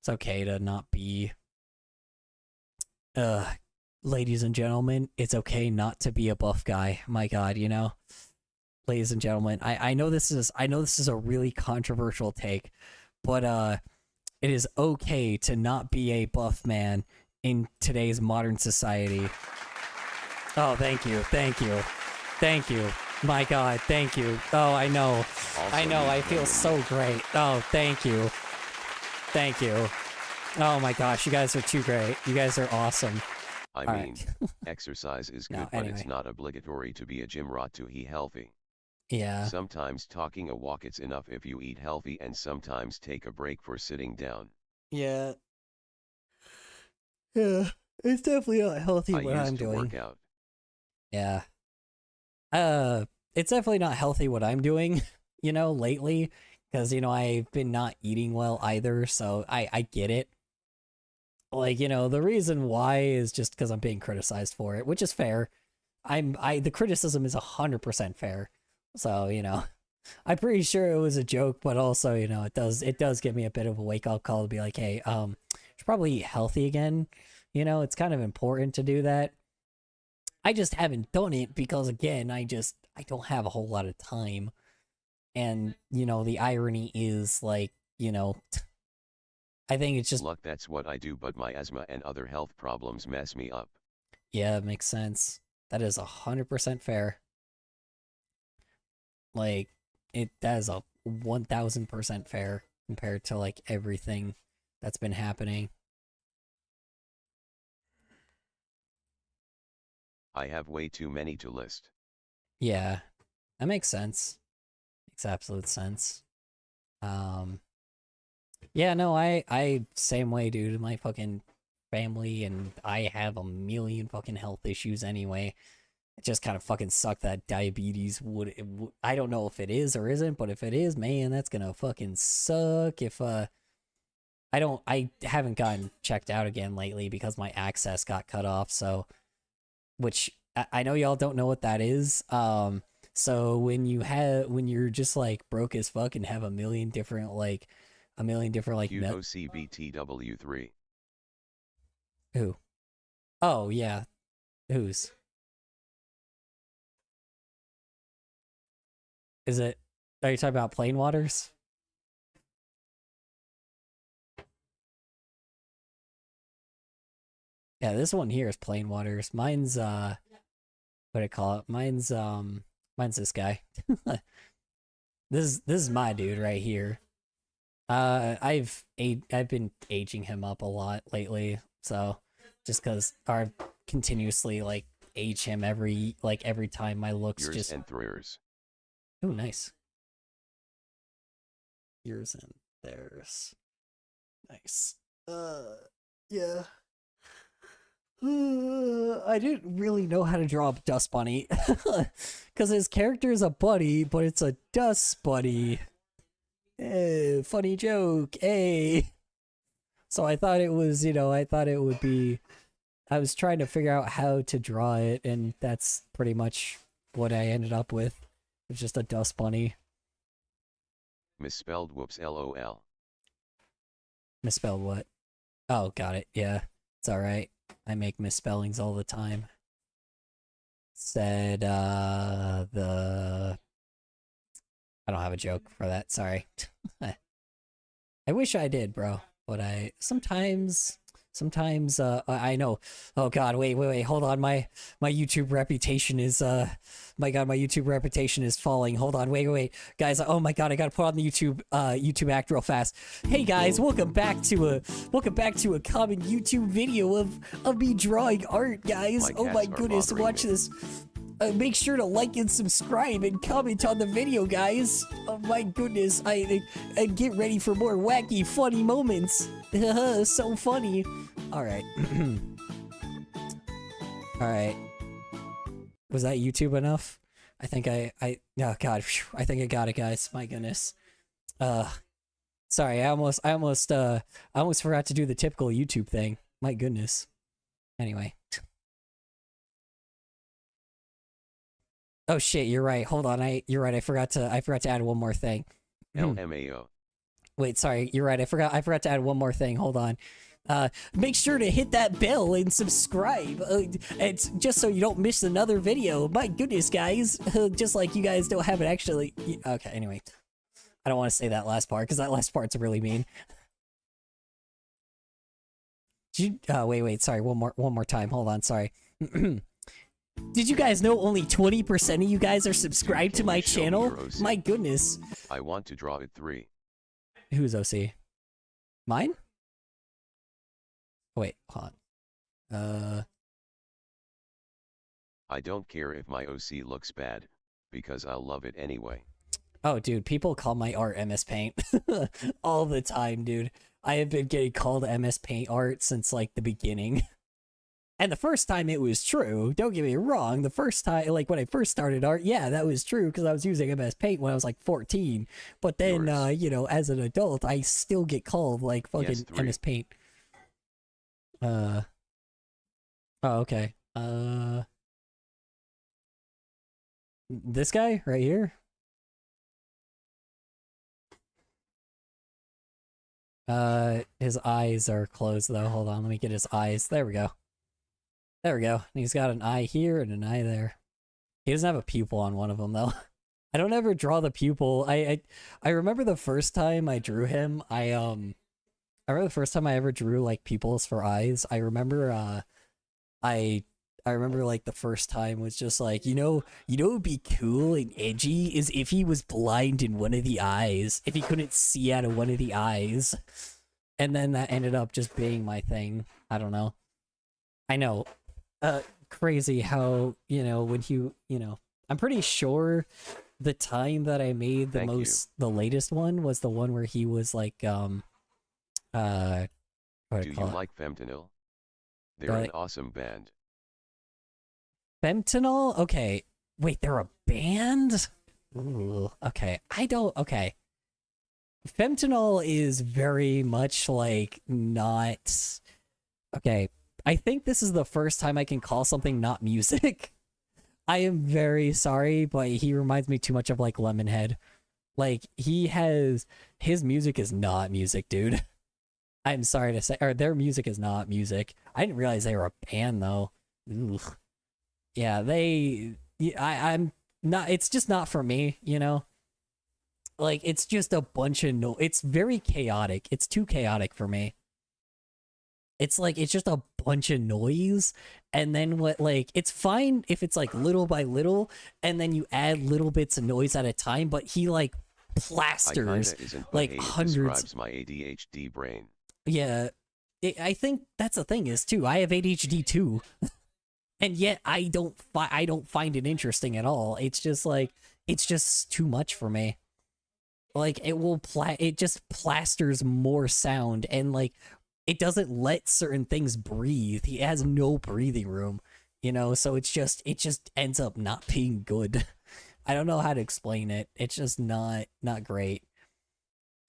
okay to not be. Ladies and gentlemen, it's okay not to be a buff guy. My God, ladies and gentlemen, I know this is a really controversial take, but it is okay to not be a buff man in today's modern society. Oh, thank you. My God, thank you. Oh, I know. I feel so great. Oh, thank you. Oh my gosh, you guys are too great. You guys are awesome. I mean, exercise is good, but it's not obligatory to be a gym rat to be healthy. Yeah. Sometimes talking a walk it's enough if you eat healthy, and sometimes take a break for sitting down. Yeah. Yeah, it's definitely not healthy what I'm doing. Work out. Yeah. It's definitely not healthy what I'm doing, lately, because I've been not eating well either, so I get it. Like, the reason why is just because I'm being criticized for it, which is fair. The criticism is 100% fair. So, I'm pretty sure it was a joke, but also, it does give me a bit of a wake-up call to be like, hey, should probably eat healthy again. It's kind of important to do that. I just haven't done it because, again, I don't have a whole lot of time. And, the irony is, like, I think it's just... Look, that's what I do, but my asthma and other health problems mess me up. Yeah, it makes sense. That is 100% fair. Like, that is a 1000% fair compared to, like, everything that's been happening. I have way too many to list. Yeah, that makes sense. Makes absolute sense. Yeah, no, I same way, dude. My fucking family and I have a million fucking health issues anyway. It just kind of fucking sucked that diabetes I don't know if it is or isn't, but if it is, man, that's gonna fucking suck. If I haven't gotten checked out again lately because my access got cut off, so which I know y'all don't know what that is. So when you're just like broke as fuck and have a million different like QOCBTW3. Who? Oh yeah. Whose? Is it? Are you talking about Plain Waters? Yeah, this one here is Plain Waters. Mine's what do I call it? Mine's this guy. This is my dude right here. I've been aging him up a lot lately, so just because I continuously like age him every time my looks Yours just. and theirs. Oh, nice. Yours and theirs. Nice. Yeah. I didn't really know how to draw a dust bunny because his character is a bunny, but it's a dust bunny. Funny joke. Hey. So I thought it was, I thought it would be. I was trying to figure out how to draw it, and that's pretty much what I ended up with. It's just a dust bunny. Misspelled whoops LOL. Misspelled what? Oh, got it. Yeah, it's alright. I make misspellings all the time. Said, I don't have a joke for that, sorry. I wish I did, bro. But sometimes, I know. Oh god, wait, hold on, my YouTube reputation is, my god, my YouTube reputation is falling. Hold on, wait, guys, oh my god, I gotta put on the YouTube act real fast. Hey guys, welcome back to a common YouTube video of me drawing art, guys. Oh my goodness, watch this. Make sure to like and subscribe and comment on the video, guys. Oh my goodness, and get ready for more wacky, funny moments. So funny. All right. All right. Was that YouTube enough? I think oh god, I think I got it, guys. My goodness. Sorry, I almost forgot to do the typical YouTube thing. My goodness. Anyway. Oh shit, you're right. Hold on, you're right. I forgot to add one more thing. LMAO. Wait, sorry, you're right. I forgot to add one more thing. Hold on. Make sure to hit that bell and subscribe. It's just so you don't miss another video. My goodness, guys. Just like you guys don't have it actually. Okay, anyway. I don't want to say that last part because that last part's really mean. Wait, sorry. One more time. Hold on, sorry. Did you guys know only 20% of you guys are subscribed to my channel? My goodness. I want to draw it 3. Who's OC? Mine? Wait, hold on. I don't care if my OC looks bad, because I'll love it anyway. Oh, dude, people call my art MS Paint all the time, dude. I have been getting called MS Paint art since, like, the beginning. And the first time it was true, don't get me wrong, the first time, like, when I first started art, yeah, that was true, because I was using MS Paint when I was, like, 14. But then, as an adult, I still get called, like, fucking MS Paint. Oh, okay. This guy right here? His eyes are closed, though. Hold on, let me get his eyes. There we go. There we go. And he's got an eye here and an eye there. He doesn't have a pupil on one of them, though. I don't ever draw the pupil. I remember the first time I drew him, I remember the first time I ever drew, like, pupils for eyes. I remember, I remember, like, the first time was just like, what would be cool and edgy is if he was blind in one of the eyes. If he couldn't see out of one of the eyes. And then that ended up just being my thing. I don't know. I know. Crazy how, when I'm pretty sure the time that I made the latest one was the one where he was like, Do you like Fentanyl? They're an awesome band. Fentanyl? Okay. Wait, they're a band? Ooh, okay. Okay. Fentanyl is very much like not... Okay. I think this is the first time I can call something not music. I am very sorry, but he reminds me too much of like Lemonhead. Like his music is not music, dude. I'm sorry to say, or their music is not music. I didn't realize they were a band though. Ugh. Yeah, I'm not. It's just not for me, you know. Like it's just a bunch of it's very chaotic. It's too chaotic for me. It's like it's just a bunch of noise, and then it's fine if it's like little by little, and then you add little bits of noise at a time. But he like plasters like hundreds. Describes my ADHD brain. Yeah, I think that's the thing is too. I have ADHD too, and yet I don't find it interesting at all. It's just like it's just too much for me. Like it just plasters more sound, and like it doesn't let certain things breathe. He has no breathing room, you know. So it just ends up not being good. I don't know how to explain it. It's just not great.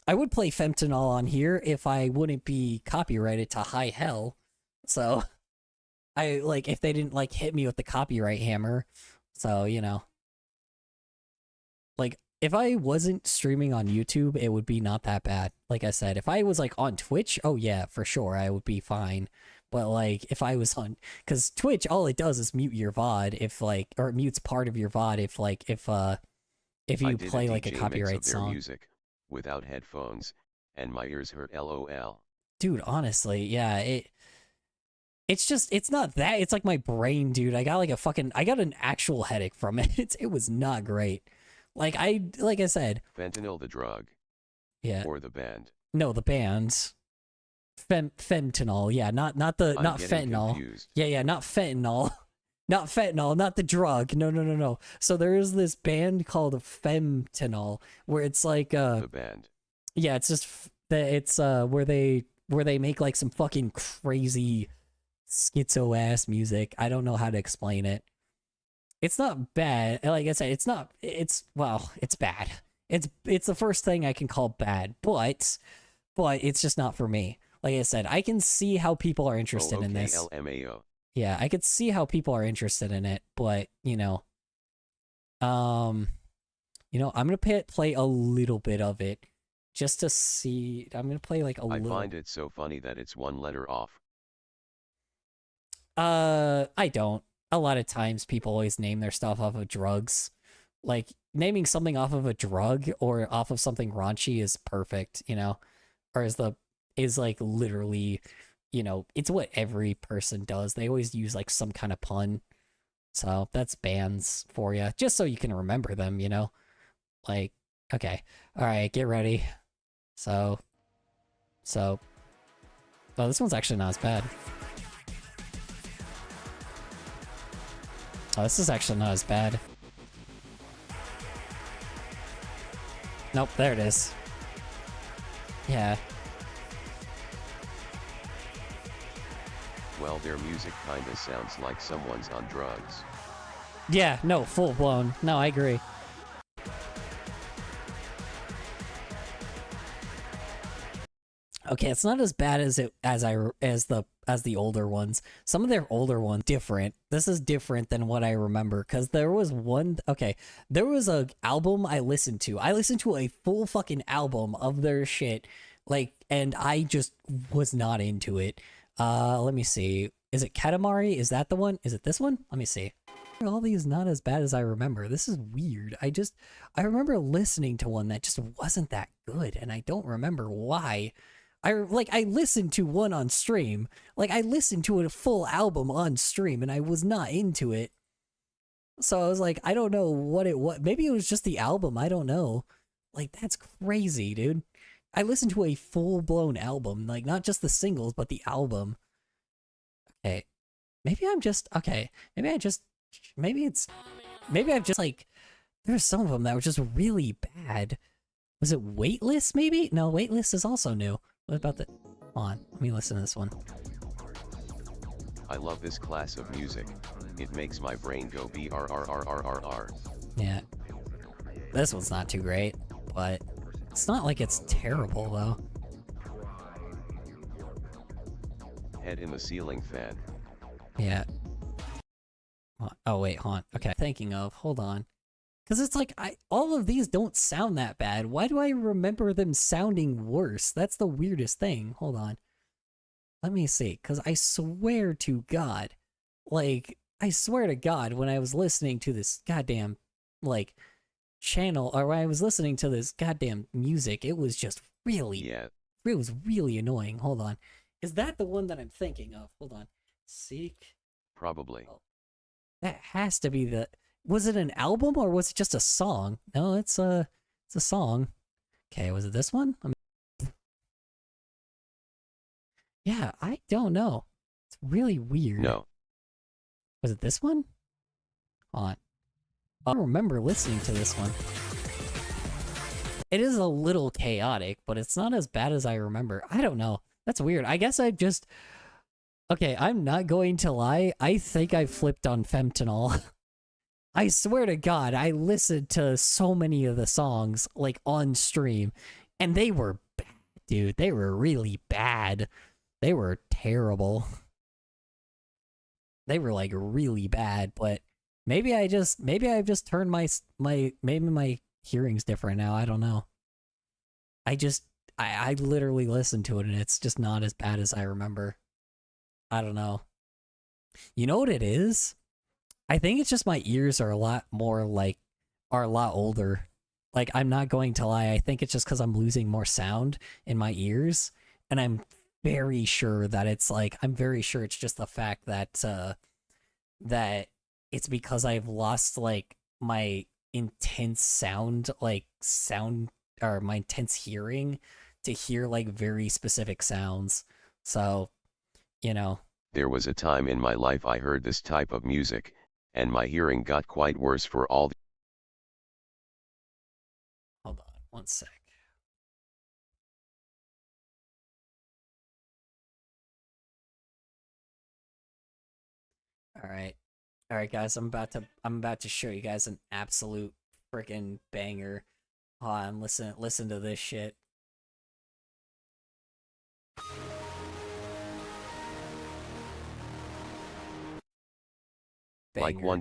I would play Fentanyl on here if I wouldn't be copyrighted to high hell. So I like if they didn't like hit me with the copyright hammer. So, you know. Like if I wasn't streaming on YouTube, it would be not that bad. Like I said, if I was like on Twitch, oh yeah, for sure, I would be fine. But like if I was on, because Twitch, all it does is mute your VOD or it mutes part of your VOD if you play like a copyright song. Music without headphones, and my ears hurt. LOL. Dude, honestly, yeah, it's not that. It's like my brain, dude. I got an actual headache from it. It was not great. Like I said, Fentanyl the drug. Yeah. Or the band. No, the band. Fentanyl. Yeah, not fentanyl. Confused. Yeah, not fentanyl. Not fentanyl, not the drug. No. So there is this band called Fentanyl where it's like the band. Yeah, it's just where they make like some fucking crazy schizo ass music. I don't know how to explain it. It's not bad. Like I said, it's bad. It's the first thing I can call bad, but it's just not for me. Like I said, I can see how people are interested in this. LMAO. Yeah, I could see how people are interested in it, but I'm gonna play a little bit of it just to see. I'm gonna play like a little. I find it so funny that it's one letter off. I don't. A lot of times people always name their stuff off of drugs. Like naming something off of a drug or off of something raunchy is perfect, you know? Or is like literally, you know, it's what every person does. They always use like some kind of pun. So that's bands for you, just so you can remember them, you know? Like, okay. All right, get ready. So, oh, this one's actually not as bad. Oh, this is actually not as bad. Nope, there it is. Yeah. Well, their music kinda sounds like someone's on drugs. Yeah, no, full blown. No, I agree. Okay, it's not as bad as the older ones. Some of their older ones different. This is different than what I remember because there was a album I listened to. I listened to a full fucking album of their shit, like, and I just was not into it. Let me see. Is it Katamari? Is that the one? Is it this one? Let me see. All these not as bad as I remember. This is weird. I remember listening to one that just wasn't that good, and I don't remember why. I listened to one on stream. Like, I listened to a full album on stream, and I was not into it. So I was like, I don't know what it was. Maybe it was just the album. I don't know. Like, that's crazy, dude. I listened to a full-blown album. Like, not just the singles, but the album. Okay. Maybe I've just, like, there's some of them that were just really bad. Was it Waitlist, maybe? No, Waitlist is also new. What about the... Hold on, let me listen to this one. I love this class of music. It makes my brain go BRRRRRR. Yeah. This one's not too great, but it's not like it's terrible, though. Head in the ceiling fan. Yeah. What? Oh wait, haunt. Okay, thinking of. Hold on. Because it's like, all of these don't sound that bad. Why do I remember them sounding worse? That's the weirdest thing. Hold on. Let me see. Because I swear to God, like, I swear to God, when I was listening to this goddamn, like, channel, or when I was listening to this goddamn music, it was just really, it was really annoying. Hold on. Is that the one that I'm thinking of? Hold on. Seek. Probably. Oh, that has to be the... Was it an album or was it just a song? No, it's a song. Okay, was it this one? Yeah, I don't know. It's really weird. No. Was it this one? Hold on. I don't remember listening to this one. It is a little chaotic, but it's not as bad as I remember. I don't know. That's weird. I guess I just... Okay, I'm not going to lie. I think I flipped on fentanyl. I swear to God, I listened to so many of the songs, like, on stream, and they were bad, dude. They were really bad. They were terrible. They were, like, really bad, but maybe I've just turned maybe my hearing's different now. I don't know. I literally listened to it, and it's just not as bad as I remember. I don't know. You know what it is? I think it's just my ears are a lot older. Like, I'm not going to lie. I think it's just because I'm losing more sound in my ears. And I'm very sure that it's just the fact that, that it's because I've lost, like, my intense sound, or my intense hearing to hear, like, very specific sounds. So, you know. There was a time in my life I heard this type of music, and my hearing got quite worse for all the... Hold on, one sec. All right, guys. I'm about to show you guys an absolute freaking banger. Hold on, listen to this shit. Like one time